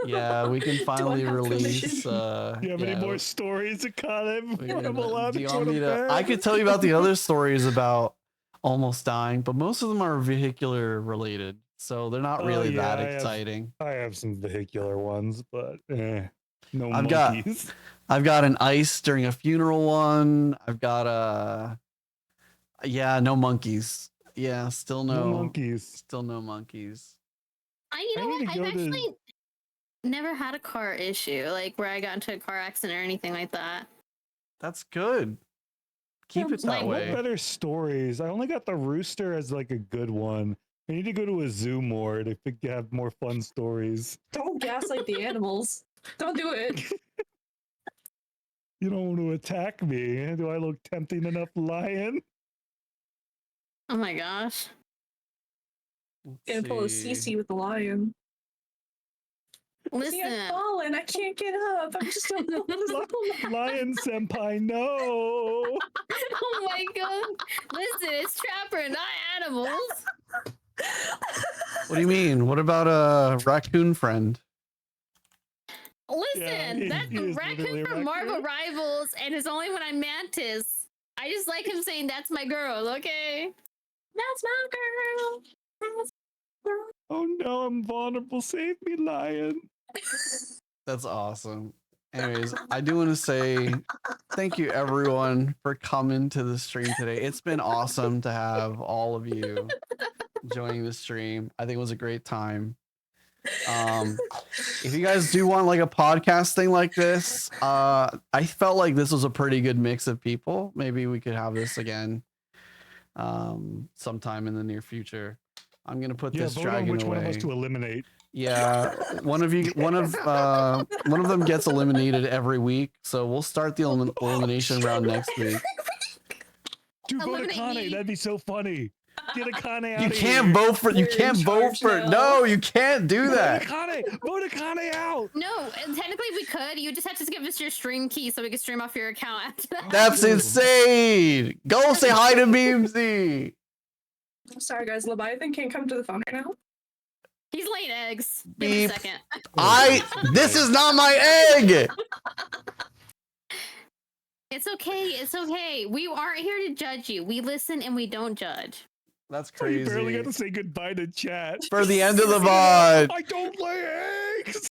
Yeah, we can finally release. Do you have any more stories to comment? I'm allowed to go to bed. I could tell you about the other stories about almost dying, but most of them are vehicular related, so they're not really that exciting. I have some vehicular ones, but no I've monkeys. I've got an ice during a funeral one. I've got no monkeys. Yeah, still no monkeys. Still no monkeys. You know what? I've actually never had a car issue, like where I got into a car accident or anything like that. That's good. Keep it that way. What better stories? I only got the rooster as like a good one. I need to go to a zoo more to have more fun stories. Don't gaslight the animals. Don't do it. You don't want to attack me. Do I look tempting enough, lion? Oh my gosh. Gonna pull a CC with the lion. Listen. See, I've fallen. I can't get up. I'm just Lion senpai, no. Oh my god. Listen, it's Trapper, not animals. What do you mean? What about a raccoon friend? Listen, that's a raccoon from Marvel Rivals, and his only when I'm Mantis. I just like him saying, "That's my girl." Okay, that's my girl. That's my girl. Oh no, I'm vulnerable. Save me, lion. That's awesome. Anyways, I do want to say thank you everyone for coming to the stream today. It's been awesome to have all of you joining the stream. I think it was a great time. If you guys do want like a podcast thing like this, I felt like this was a pretty good mix of people. Maybe we could have this again sometime in the near future. I'm gonna put this vote dragon on which away. one of us to eliminate. Yeah, one of them gets eliminated every week, so we'll start the elimination round next week. Dude, vote Akane. That'd be so funny. Get Akane out. You can't vote for. You can't vote for. No, you can't do that. Vote Akane out. No, and technically we could. You just have to give us your stream key so we can stream off your account after that. That's insane. Go say hi to Beamsy. Sorry, guys. Leviathan can't come to the phone right now. He's laying eggs. Give Beep. me a second. This is not my egg. It's okay. It's okay. We aren't here to judge you. We listen and we don't judge. That's You barely crazy. got to say goodbye to chat. For the end of the VOD. I don't lay eggs.